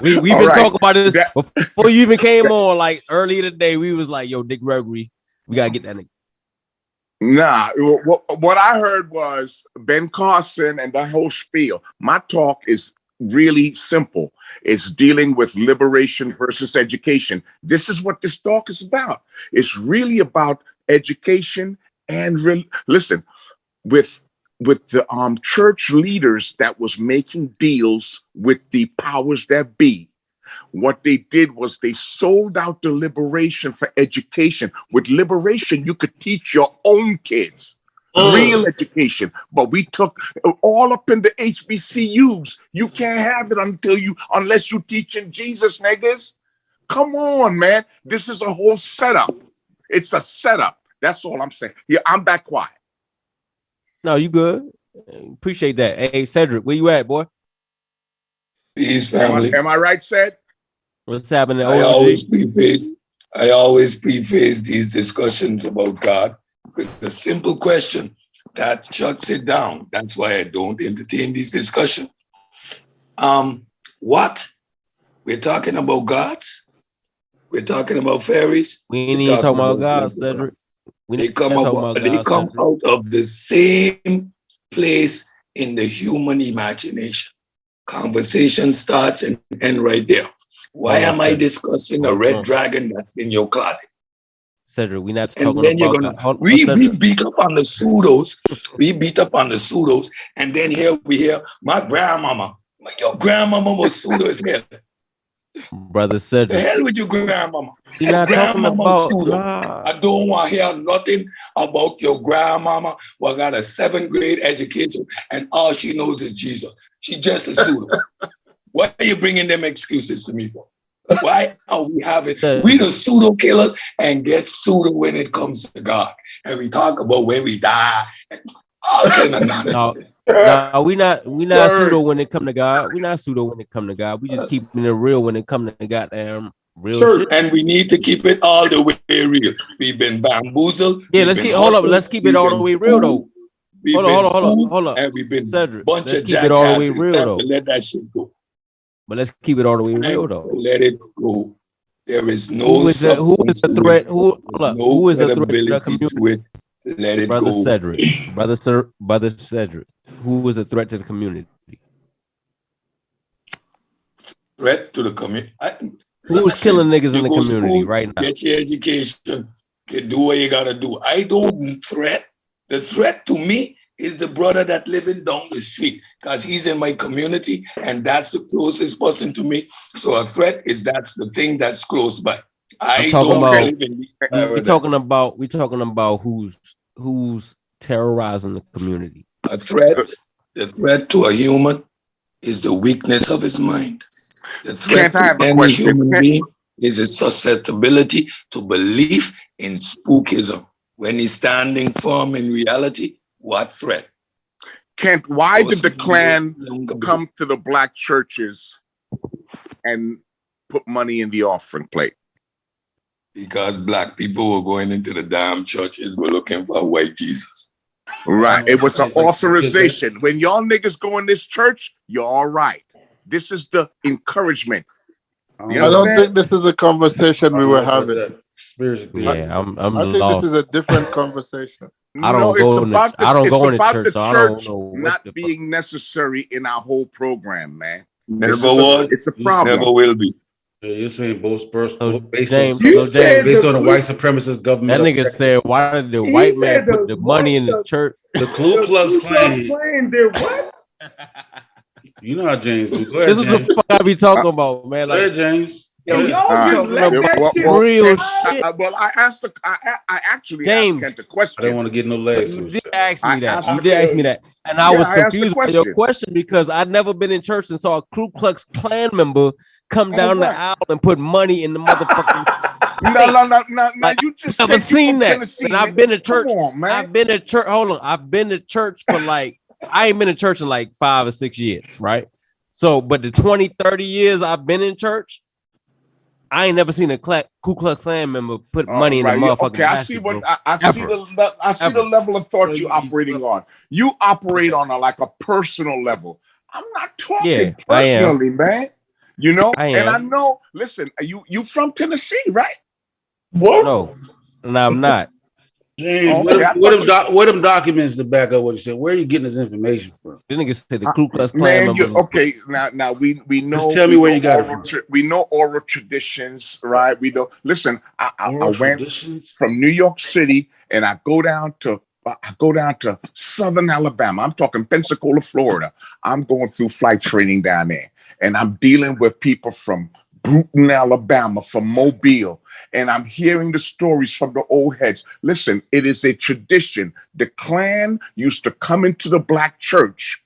We've been talking about this before you even came on. Like earlier today, we was like, "Yo, Dick Gregory, we gotta get that nigga." Nah, what I heard was Ben Carson and the whole spiel. My talk is really simple. It's dealing with liberation versus education. This is what this talk is about. It's really about education and listen, with the church leaders that was making deals with the powers that be. What they did was they sold out the liberation for education. With liberation, you could teach your own kids real education. But we took all up in the HBCUs. You can't have it unless you teaching Jesus, niggas. Come on, man. This is a whole setup. It's a setup. That's all I'm saying. Yeah, I'm back quiet. No, you good. Appreciate that. Hey, Cedric, where you at, boy? Peace, family. Am I right, Ced? What's happening? I always preface these discussions about God with a simple question that shuts it down. That's why I don't entertain these discussions. What? We're talking about gods? We're talking about fairies? We ain't even talking about gods, Cedric. They come out of the same place in the human imagination. Conversation starts and ends right there. Why am I discussing a red dragon that's in your closet? Cedric, we're not talking and then about you're gonna we beat up on the pseudos. We beat up on the pseudos, and then here we hear my grandmama. Your grandmama was pseudo as hell. Brother Cedric. The hell with your grandmama. You're not talking about I don't want to hear nothing about your grandmama who got a 7th grade education and all she knows is Jesus. She just a pseudo. Why are you bringing them excuses to me for? Why are we we the pseudo killers and get pseudo when it comes to God? And we talk about when we die. No, we not pseudo when it come to God. We not pseudo when it come to God. We just keeping it real when it come to goddamn real shit. And we need to keep it all the way real. We've been bamboozled. Yeah, let's keep it all the way real though. Hold up. And we've been Cedric, bunch let's of keep it all the way jackasses. real though. Let that shit go. But let's keep it all the way real though. Let it go. There is no who is the threat? Who is the threat to the community? Let it Brother go. Cedric. Brother Cedric. Who is a threat to the community? Threat to the community. Who's killing niggas in the community right now? Get your education. Do what you gotta do. I don't threat. The threat to me is the brother that living down the street because he's in my community and that's the closest person to me. So a threat is that's the thing that's close by. We talking about who's terrorizing the community. The threat to a human is the weakness of his mind. The threat to any human being is his susceptibility to belief in spookism. When he's standing firm in reality, what threat? Kent, why did the Klan come to the black churches and put money in the offering plate? Because black people were going into the damn churches, were looking for white Jesus. Right. It was an authorization. When y'all niggas go in this church, you're all right. This is the encouragement. I don't think this is a conversation we were having. Yeah, I'm I think lost. this is a different conversation. I don't go in the, I don't go in the church, so I don't church know not being necessary in our whole program, man. Never was. It's a problem. Never will be. Yeah, you're saying both personal based James, on the white supremacist government. That nigga said, "Why did the white man put the money in the church?" The Ku Klux Klan did what? You know how James do. Go ahead, This is James. the fuck I be talking about, man. Go ahead, Like, James. Yo, y'all just let that shit real shit. Well, I asked the, I actually James, asked Kent the question. I don't want to get no legs. You did ask me that. I You did ask me that, and I was I asked the confused by your question because I'd never been in church and saw a Ku Klux Klan member come down the aisle and put money in the motherfucking. No. You just never seen that. Tennessee, and I've been to church. Come on, man. I've been to church. Hold on. I've been to church for like, I ain't been to church in like 5 or 6 years, right? So, but the 20, 30 years I've been in church, I ain't never seen a Ku Klux Klan member put money in the motherfucking. Okay, I see what I see the level of thought you're operating on. You operate on like a personal level. I'm not talking personally, man. You know, and I know. Listen, you from Tennessee, right? What? No, I'm not. James, what them documents to back up what you said? Where are you getting this information from? The nigga said the Ku Klux Klan man. Okay, now we know. Just tell me where you got it from. We know oral traditions, right? We know. Listen, I went from New York City, and I go down to Southern Alabama. I'm talking Pensacola, Florida. I'm going through flight training down there, and I'm dealing with people from Brewton, Alabama, from Mobile, and I'm hearing the stories from the old heads. Listen, it is a tradition. The Klan used to come into the black church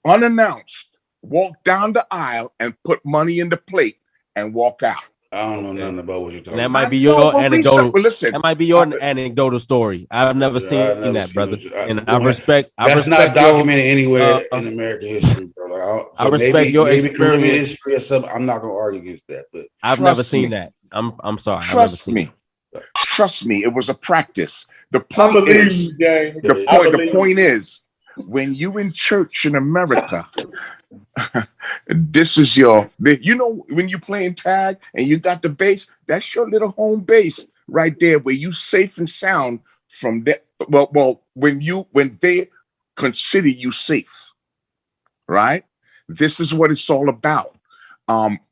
unannounced, walk down the aisle, and put money in the plate and walk out. I don't know nothing about what you're talking that about. might be your anecdotal. Listen, that might be your anecdotal story. I've never seen that, brother. And I respect. That's not documented anywhere in American history, bro. I respect your experience. History or something. I'm not gonna argue against that, but I've never seen that. I'm sorry. Trust me. Trust me. It was a practice. The point is, the point is, when you in church in America, this is you know, when you playing tag and you got the base, that's your little home base right there where you safe and sound from that. Well, when they consider you safe, right? This is what it's all about.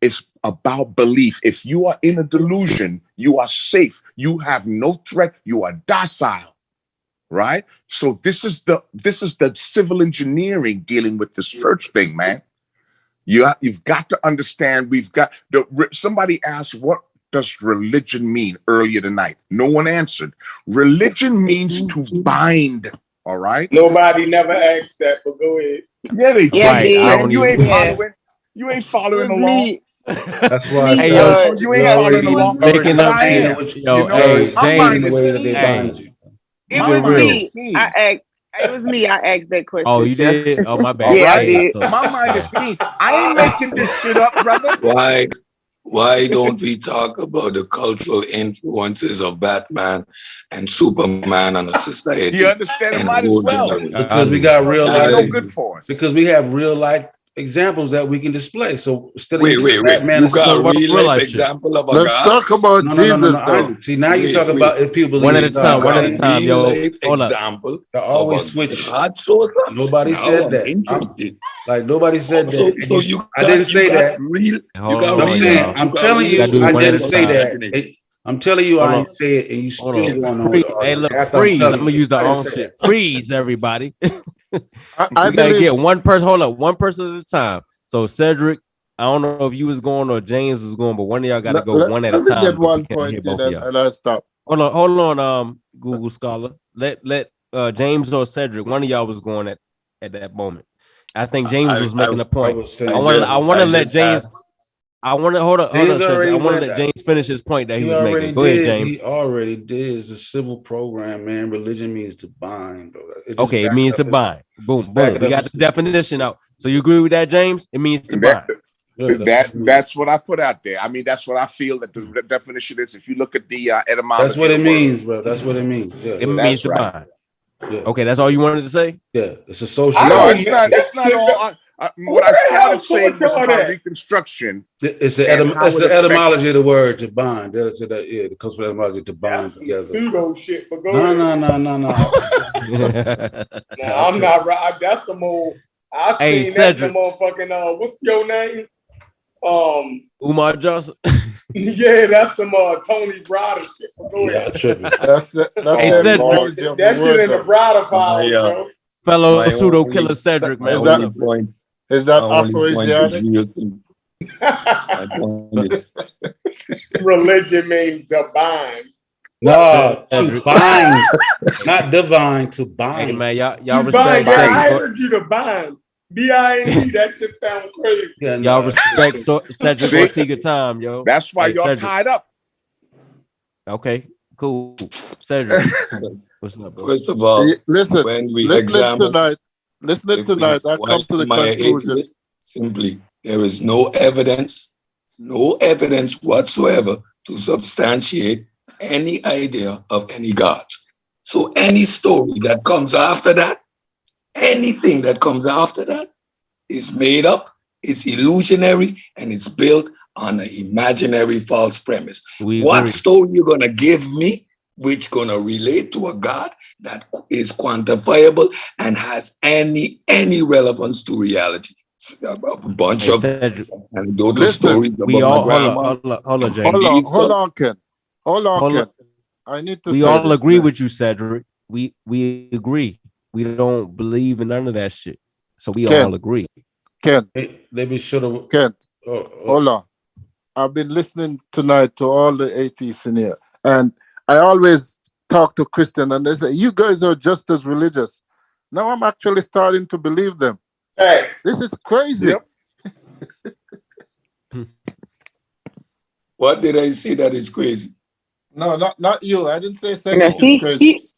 It's about belief. If you are in a delusion, you are safe. You have no threat. You are docile. Right. So this is the civil engineering dealing with this church thing, man. You've got to understand. Somebody asked, what does religion mean earlier tonight? No one answered. Religion means to bind. All right. Nobody never asked that, but go ahead. Yeah, they did. Right, you ain't following. You ain't following along. That's why you ain't following along. Making up shit. Hey, James. It was me. I asked that question. Oh, you did? Oh, my bad. Yeah, I did. My mind is clean. I ain't making this shit up, brother. Why don't we talk about the cultural influences of Batman and Superman on a society? You understand? It might as well. Because we got real life. No good for us. Because we have real life examples that we can display. So instead of wait. You got a real life example of a Let's God? talk about Jesus. No. See, now you talk about if people one at a time. One at a time, yo. Hold up. Example. They always switch. Nobody said that. Like nobody said that. So you I didn't say that. I'm telling you, I didn't say that. I'm telling you, I didn't say it, and you still going on. Hey, look, freeze. I'm gonna use the own shit. Freeze, everybody. I gotta get one person. Hold up, one person at a time. So Cedric, I don't know if you was going or James was going, but one of y'all got to go one at a time. Let me get one point in and I'll stop. Hold on, Google Scholar. Let James or Cedric, one of y'all was going at that moment. I think James was making a point. I want to let James. I want to hold on. James already I want to went let that. James finish his point that he was already making. Go ahead, did. James. He already did. It's a civil program, man. Religion means to bind, bro. Just Okay, it back means up to his- bind. Boom, just back boom. it We up got his- the definition out. So you agree with that, James? It means to bind. That's what I put out there. I mean, that's what I feel that the definition is. If you look at the etymology, That's what of it the word. means, bro. That's what it means. Yeah, It means to bind. Yeah. Okay, that's all you wanted to say? Yeah, it's a social. No, it's not. It's not all. What I started saying was about Reconstruction. It's and how the it affects- etymology of the word to bind. That's it. Yeah, it comes from the etymology to bind together. Pseudo shit, but go No, ahead. no. Nah, I'm not right. That's some old. I Hey, seen that in the Cedric. motherfucking what's your name? Umar Johnson. Yeah, that's some Tony Brada shit. But go ahead. That's the Hey, Cedric. etymology of That the shit word, in the though. Brada files, bro. Fellow My pseudo only- killer Cedric, man. Is What's that up? point. is that My only point is Afro-Asiatic? real simple. My point is Religion means to bind. No, to Cedric. bind, not divine. To Hey bind. man, y'all To respect bind, yeah, I Cedric. heard you to bind. B-I-N-D, that shit sound crazy. Yeah, Y'all respect Cedric See? Ortega time, yo. That's why Hey, y'all Cedric. tied up. Okay, cool. Cedric, what's up, bro? first of all, Listen, when we listening examine, tonight, I come to the am I an conclusion. atheist? Simply, there is no evidence whatsoever to substantiate any idea of any God. So any story that comes after that, anything that comes after that is made up, it's illusionary, and it's built on an imaginary false premise. We What agree. story you're gonna give me which gonna relate to a God that is quantifiable and has any relevance to reality? A bunch Hey, of Cedric. anecdotal Listen, stories We about my all grandma. hold on, James. Hold on, Ken. Hold on, Hold Ken. on. I need to We say all this, agree man. with you, Cedric. We agree. We don't believe in none of that shit. So we Ken. all agree. Ken, Maybe should have. Ken, hold on. I've been listening tonight to all the atheists in here, and I always talk to Christian, and they say, you guys are just as religious. Now I'm actually starting to believe them. Thanks. This is crazy. What did I say that is crazy? No, not you. I didn't say Cedric is crazy.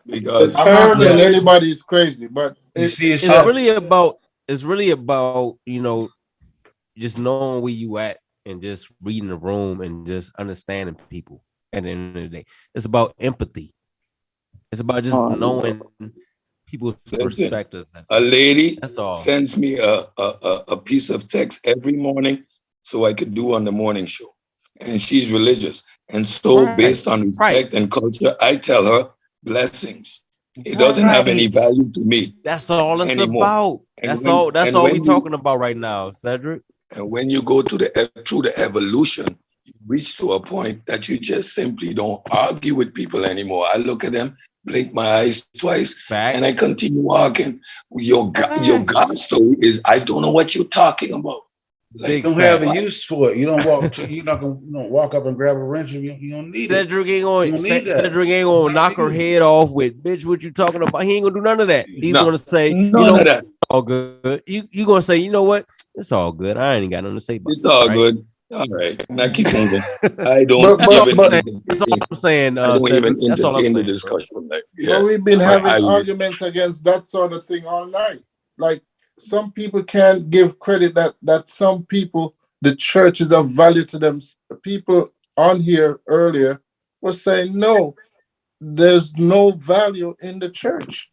Because I'm not saying anybody is crazy, but It's really about just knowing where you at and just reading the room and just understanding people at the end of the day. It's about empathy. It's about just knowing people's perspectives. A lady That's all. sends me a piece of text every morning so I could do on the morning show. And she's religious. And so based on respect and culture, I tell her blessings. It doesn't have any value to me. That's all it's anymore. about. And That's when- all. That's and all when we're you- talking about right now, Cedric. And when you go to through the evolution, you reach to a point that you just simply don't argue with people anymore. I look at them, blink my eyes twice, and I continue walking. Your God story is, I don't know what you're talking about. You don't have a use for it. You don't walk. You're not gonna walk up and grab a wrench. You don't need Cedric ain't You going. don't need that. Cedric ain't gonna knock her head off with bitch. What you talking about? He ain't gonna do none of that. He's No, gonna say, none of that. all good. You gonna say, you know what? It's all good. I ain't got nothing to say about It's all right? good. All right, now keep moving. I don't That's all even. I'm saying. That's all I'm saying. I don't even Cedric. That's all I'm entertain the saying, bro. discussion. Like, But we've been having I- arguments against that sort of thing all night. Like some people can't give credit that some people, the church is of value to them. People on here earlier were saying, no, there's no value in the church.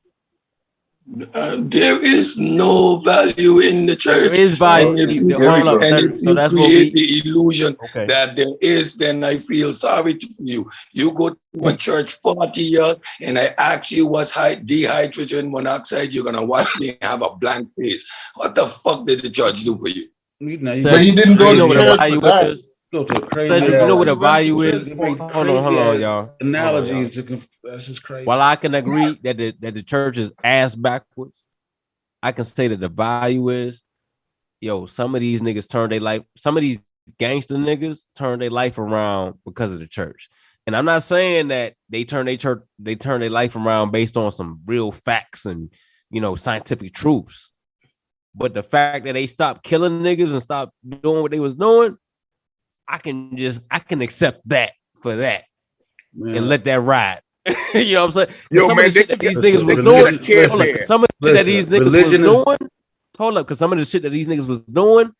There is no value in the church. There is value. And if you, Hold up, and Cedric. if So you that's what create we. the illusion Okay. that there is, then I feel sorry to you. You go to a church 40 years and I ask you what's dihydrogen monoxide, you're going to watch me have a blank face. What the fuck did the church do for you? But he didn't go to church for that. Go to a crazy. Cedric, you know what the value He is? went to Hold on, y'all. Analogies. That's just crazy. While I can agree that the church is ass backwards, I can say that the value is, some of these niggas turned their life, some of these gangster niggas turned their life around because of the church. And I'm not saying that they turn their life around based on some real facts and scientific truths. But the fact that they stopped killing niggas and stopped doing what they was doing, I can accept that for that and let that ride. You know what I'm saying? Yo, some man, of the shit that these niggas was doing. doing, some of the shit that these niggas was doing. Hold up, because some of the shit that these niggas was doing,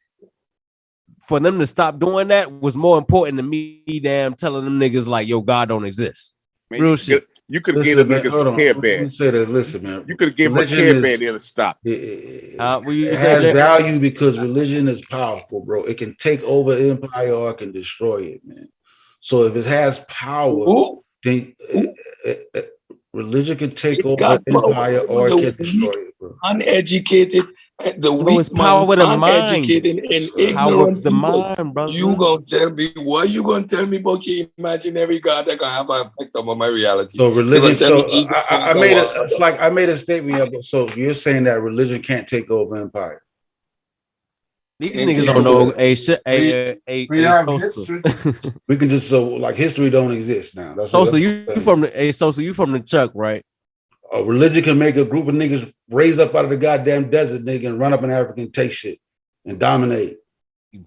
for them to stop doing that was more important than me damn telling them niggas like, yo, God don't exist. Man, Real shit. You could have gave them niggas a care bed. Let me say that. Listen, man. You could have given them a care bed and stop. It has value because religion is powerful, bro. It can take over an empire or it can destroy it, man. So if it has power, then religion can take over an empire or it can destroy it, bro. Uneducated, the weak power with the mind. uneducated and ignorant people. You gonna tell me what you gonna tell me about your imaginary God that can have an effect on my reality? So religion. So I made it. It's like I made a statement. So you're saying that religion can't take over empire? These niggas don't know We have history. We can just like history don't exist now. That's so you from the Chuck, right? A religion can make a group of niggas raise up out of the goddamn desert, nigga, and run up in Africa and take shit and dominate.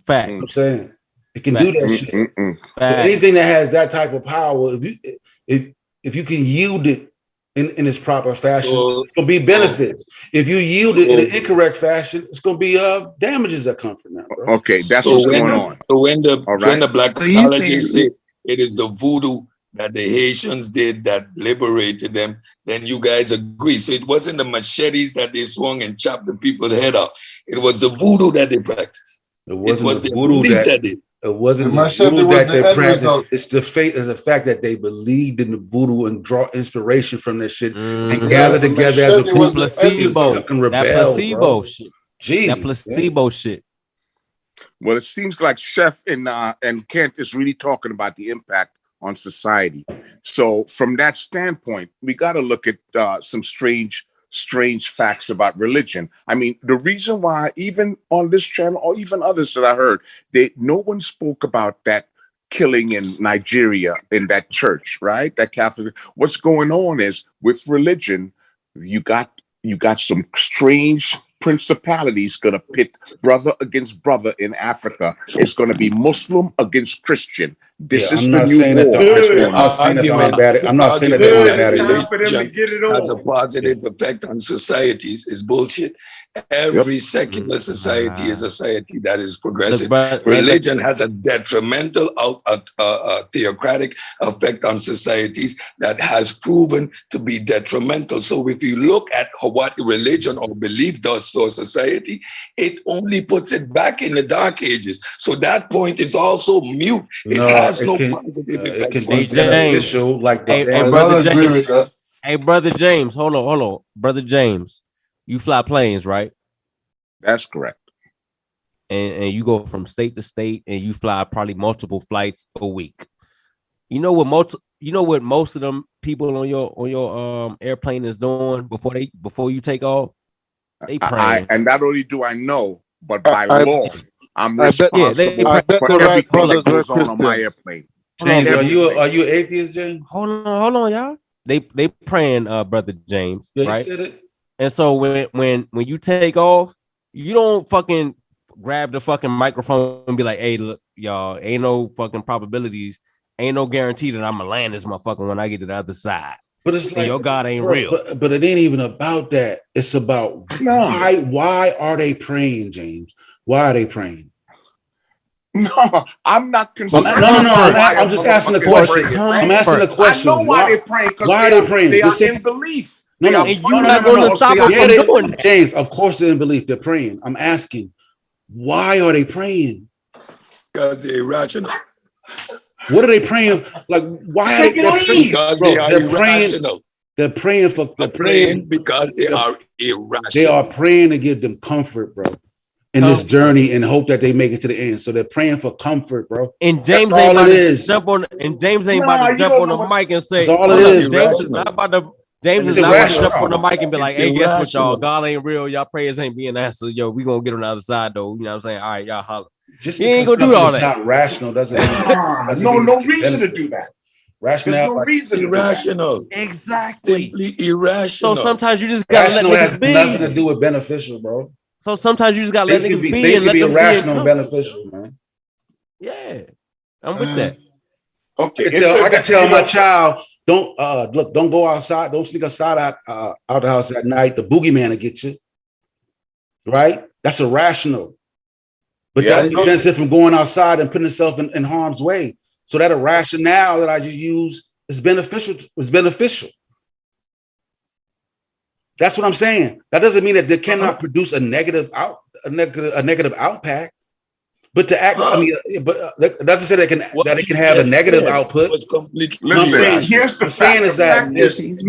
Fact. I'm saying it can do that shit. So anything that has that type of power, if you can yield it in its proper fashion, it's gonna be benefits. If you yield it in an incorrect fashion, it's gonna be damages that come from that, bro. Okay, that's what's going on. So when the black psychologists say it is the voodoo that the Haitians did that liberated them, then you guys agree. So it wasn't the machetes that they swung and chopped the people's head off. It was the voodoo that they practiced. It was the voodoo that did. It wasn't the voodoo that they practiced. It's the fact that they believed in the voodoo and draw inspiration from that shit and gather together as a group. Placebo. That placebo shit. Jesus, that placebo shit. Well, it seems like Chef and Kent is really talking about the impact on society. So from that standpoint, we got to look at some strange facts about religion. I mean, the reason why even on this channel or even others that I heard, no one spoke about that killing in Nigeria in that church, right? That Catholic. What's going on is with religion, you got some strange principalities going to pit brother against brother in Africa. It's going to be Muslim against Christian. This is the new war. I'm not saying that religion has a positive effect on societies. It's bullshit. Every secular society is a society that is progressive. Religion has a detrimental, theocratic effect on societies that has proven to be detrimental. So if you look at what religion or belief does to a society, it only puts it back in the dark ages. So that point is also mute. It has no positive effects. Hey, brother James, hold on. Brother James, you fly planes, right? That's correct. And you go from state to state and you fly probably multiple flights a week. You know what most of them people on your airplane is doing before you take off? They praying. And not only do I know, but by law, I'm responsible for everything that goes on my airplane. James, are you an atheist, James? Hold on, y'all. They praying, brother James, right? You said it. And so when you take off, you don't fucking grab the fucking microphone and be like, "Hey, look, y'all, ain't no fucking probabilities, ain't no guarantee that I'm gonna land this motherfucker when I get to the other side." But it's like your God ain't real. But it ain't even about that. It's about why are they praying, James? Why are they praying? No, I'm not concerned. No. I'm just asking a question. I'm asking a question. I know why they're praying. Why are they praying? They are in belief. And you're not going to stop them from doing that. James, of course they're in belief. They're praying. I'm asking, why are they praying? Because they're irrational. What are they praying? Like, why are they praying? Because they are irrational. They're praying because they are irrational. They are praying to give them comfort, bro, in this journey and hope that they make it to the end. So they're praying for comfort, bro. And James ain't about to jump on the mic and say, that's all it is. James is not about to jump on the mic and be like, "Hey, guess what, y'all? God ain't real. Y'all prayers ain't being answered. Yo, we gonna get on the other side, though." You know what I'm saying? All right, y'all holler. Just he ain't gonna do all that. Not rational doesn't. No reason to do that. Rational. There's no reason. Irrational. Exactly. Simply irrational. So sometimes you just gotta let niggas be. Nothing to do with beneficial, bro. So sometimes you just gotta let Things niggas be things and can let be them be irrational and and beneficial, man. yeah, I'm with that. Okay, I can tell my child, don't look, don't go outside, don't sneak outside out the house at night. The boogeyman will get you. Right? That's irrational. But that prevents it from going outside and putting itself in harm's way. So that rationale that I just use is beneficial. That's what I'm saying. That doesn't mean that they cannot produce a negative outpack. But to act, I mean, but that doesn't say that it can have a negative output. Was completely Listen, here's the I'm fact. saying is The that fact is,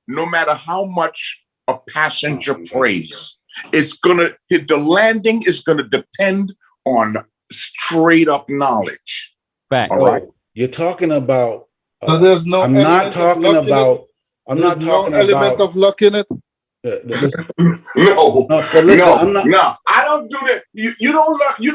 no matter how much a passenger prays, the landing is gonna depend on straight up knowledge. Fact. All right. You're talking about. So there's no. I'm not talking about. I'm not talking no element about of luck in it. Listen, no, but listen, I'm not. No, I don't do that. You don't learn. You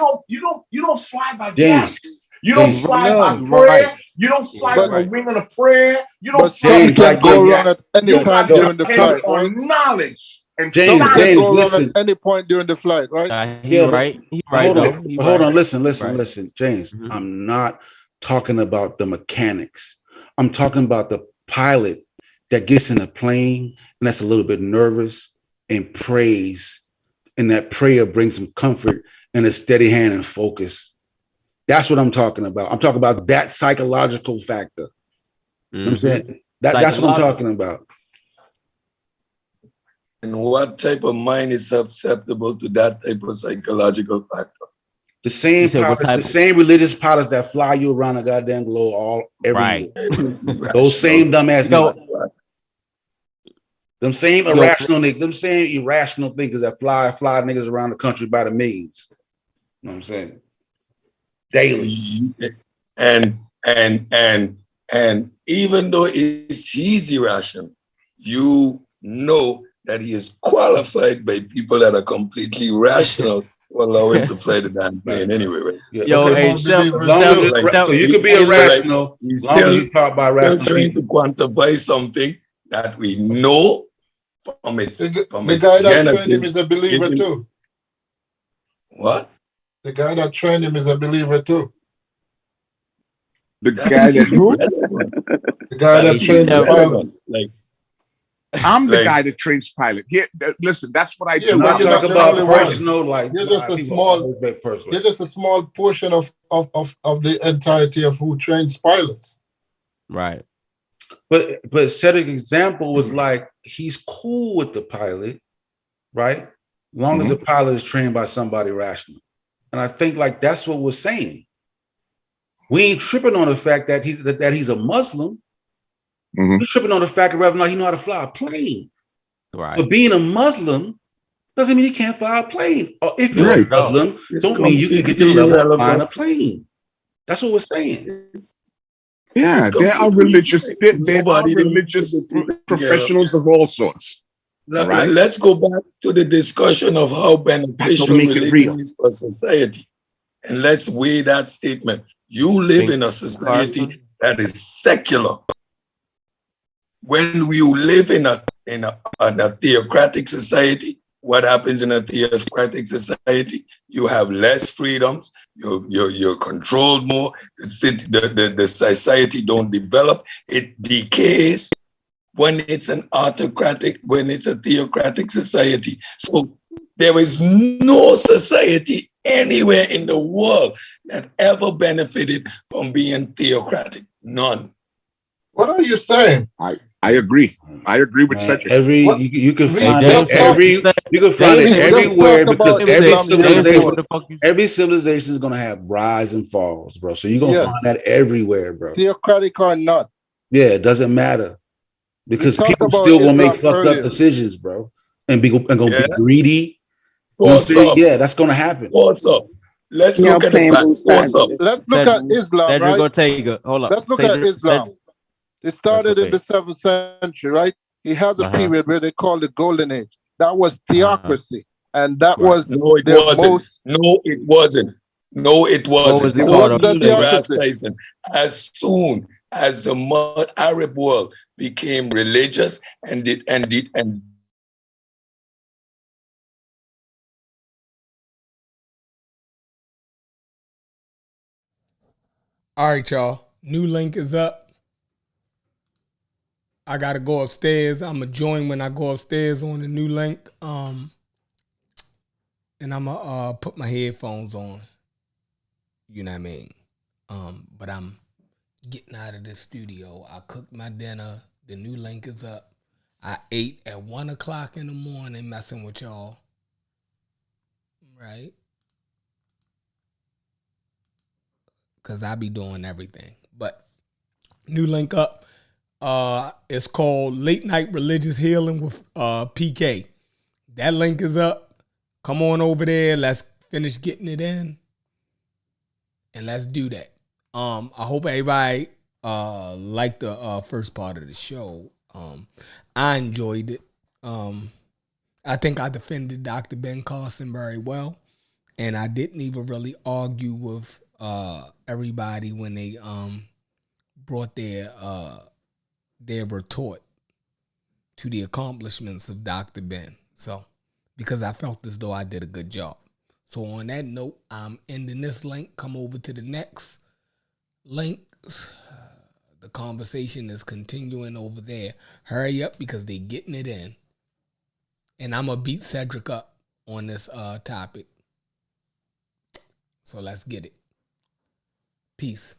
don't fly by James, gas. You don't fly by prayer. You don't fly on a wing on a prayer. You don't But fly something can go wrong at any you time got to during the depend flight, right? on knowledge and Something science. can go wrong at any point during the flight, right? He right. Hold though. on, He hold right. on. Listen, Right. James. I'm not talking about the mechanics. I'm talking about the pilot that gets in a plane and that's a little bit nervous and prays, and that prayer brings him comfort and a steady hand and focus. That's what I'm talking about. I'm talking about that psychological factor. You know what I'm saying? That's what I'm talking about. And what type of mind is susceptible to that type of psychological factor? The same pilots, the same religious pilots that fly you around the goddamn globe every year. Those same dumbass niggas. Them same irrational niggas, them same irrational thinkers that fly niggas around the country by the millions. You know what I'm saying? Daily. And even though he's irrational, you know that he is qualified by people that are completely rational to allow him to fly the damn plane anyway, right? So you could be irrational as long as you talk by rational trying to quantify something that we know from its the guy that trained him is a believer too. What? The guy that trained him is a believer too. The guy that who? The guy that trained the pilot. I'm the guy that trains pilot. Here, listen, that's what I do. But you're not about the personal, like you're just a small. You're just a small portion of the entirety of who trains pilots. Right. But set an example was like he's cool with the pilot, right? As long as the pilot is trained by somebody rational. And I think like that's what we're saying. We ain't tripping on the fact that he's a Muslim. We're tripping on the fact that whether or not he know how to fly a plane. Right. But being a Muslim doesn't mean he can't fly a plane. Or if you're a Muslim, don't mean you can get the level of flying a plane. That's what we're saying. Yeah, there are religious professionals of all sorts. Right? Let's go back to the discussion of how beneficial religion is for society. And let's weigh that statement. You live in a society that is secular. When you live in a theocratic society, what happens in a theocratic society? You have less freedoms. You're controlled more. The society don't develop. It decays when it's an autocratic, when it's a theocratic society. So there is no society anywhere in the world that ever benefited from being theocratic. None. What are you saying? I agree. I agree with Cedric. You can find it everywhere because every civilization is gonna have rise and falls, bro. So you're gonna find that everywhere, bro. Theocratic or not. Yeah, it doesn't matter. Because people still gonna make fucked up decisions, bro. And gonna be greedy. Yeah, that's gonna happen. Force up. Let's look at the facts. Force up. Let's look at Islam, right? Hold up. Let's look at Islam. It started in the 7th century, right? He had a period where they called it Golden Age. That was theocracy. And that was No, it wasn't. As soon as the Arab world became religious and All right, y'all. New link is up. I gotta go upstairs. I'ma join when I go upstairs on the new link. And I'ma put my headphones on. You know what I mean? But I'm getting out of the studio. I cooked my dinner. The new link is up. I ate at 1 o'clock in the morning messing with y'all. Right? Because I be doing everything. But new link up. It's called Late Night Religious Healing with PK. That link is up. Come on over there. Let's finish getting it in. And let's do that. I hope everybody liked the first part of the show. I enjoyed it. I think I defended Dr. Ben Carson very well. And I didn't even really argue with everybody when they brought their retort to the accomplishments of Dr. Ben. So, because I felt as though I did a good job. So on that note, I'm ending this link. Come over to the next link. The conversation is continuing over there. Hurry up because they getting it in. And I'm going to beat Cedric up on this topic. So let's get it. Peace.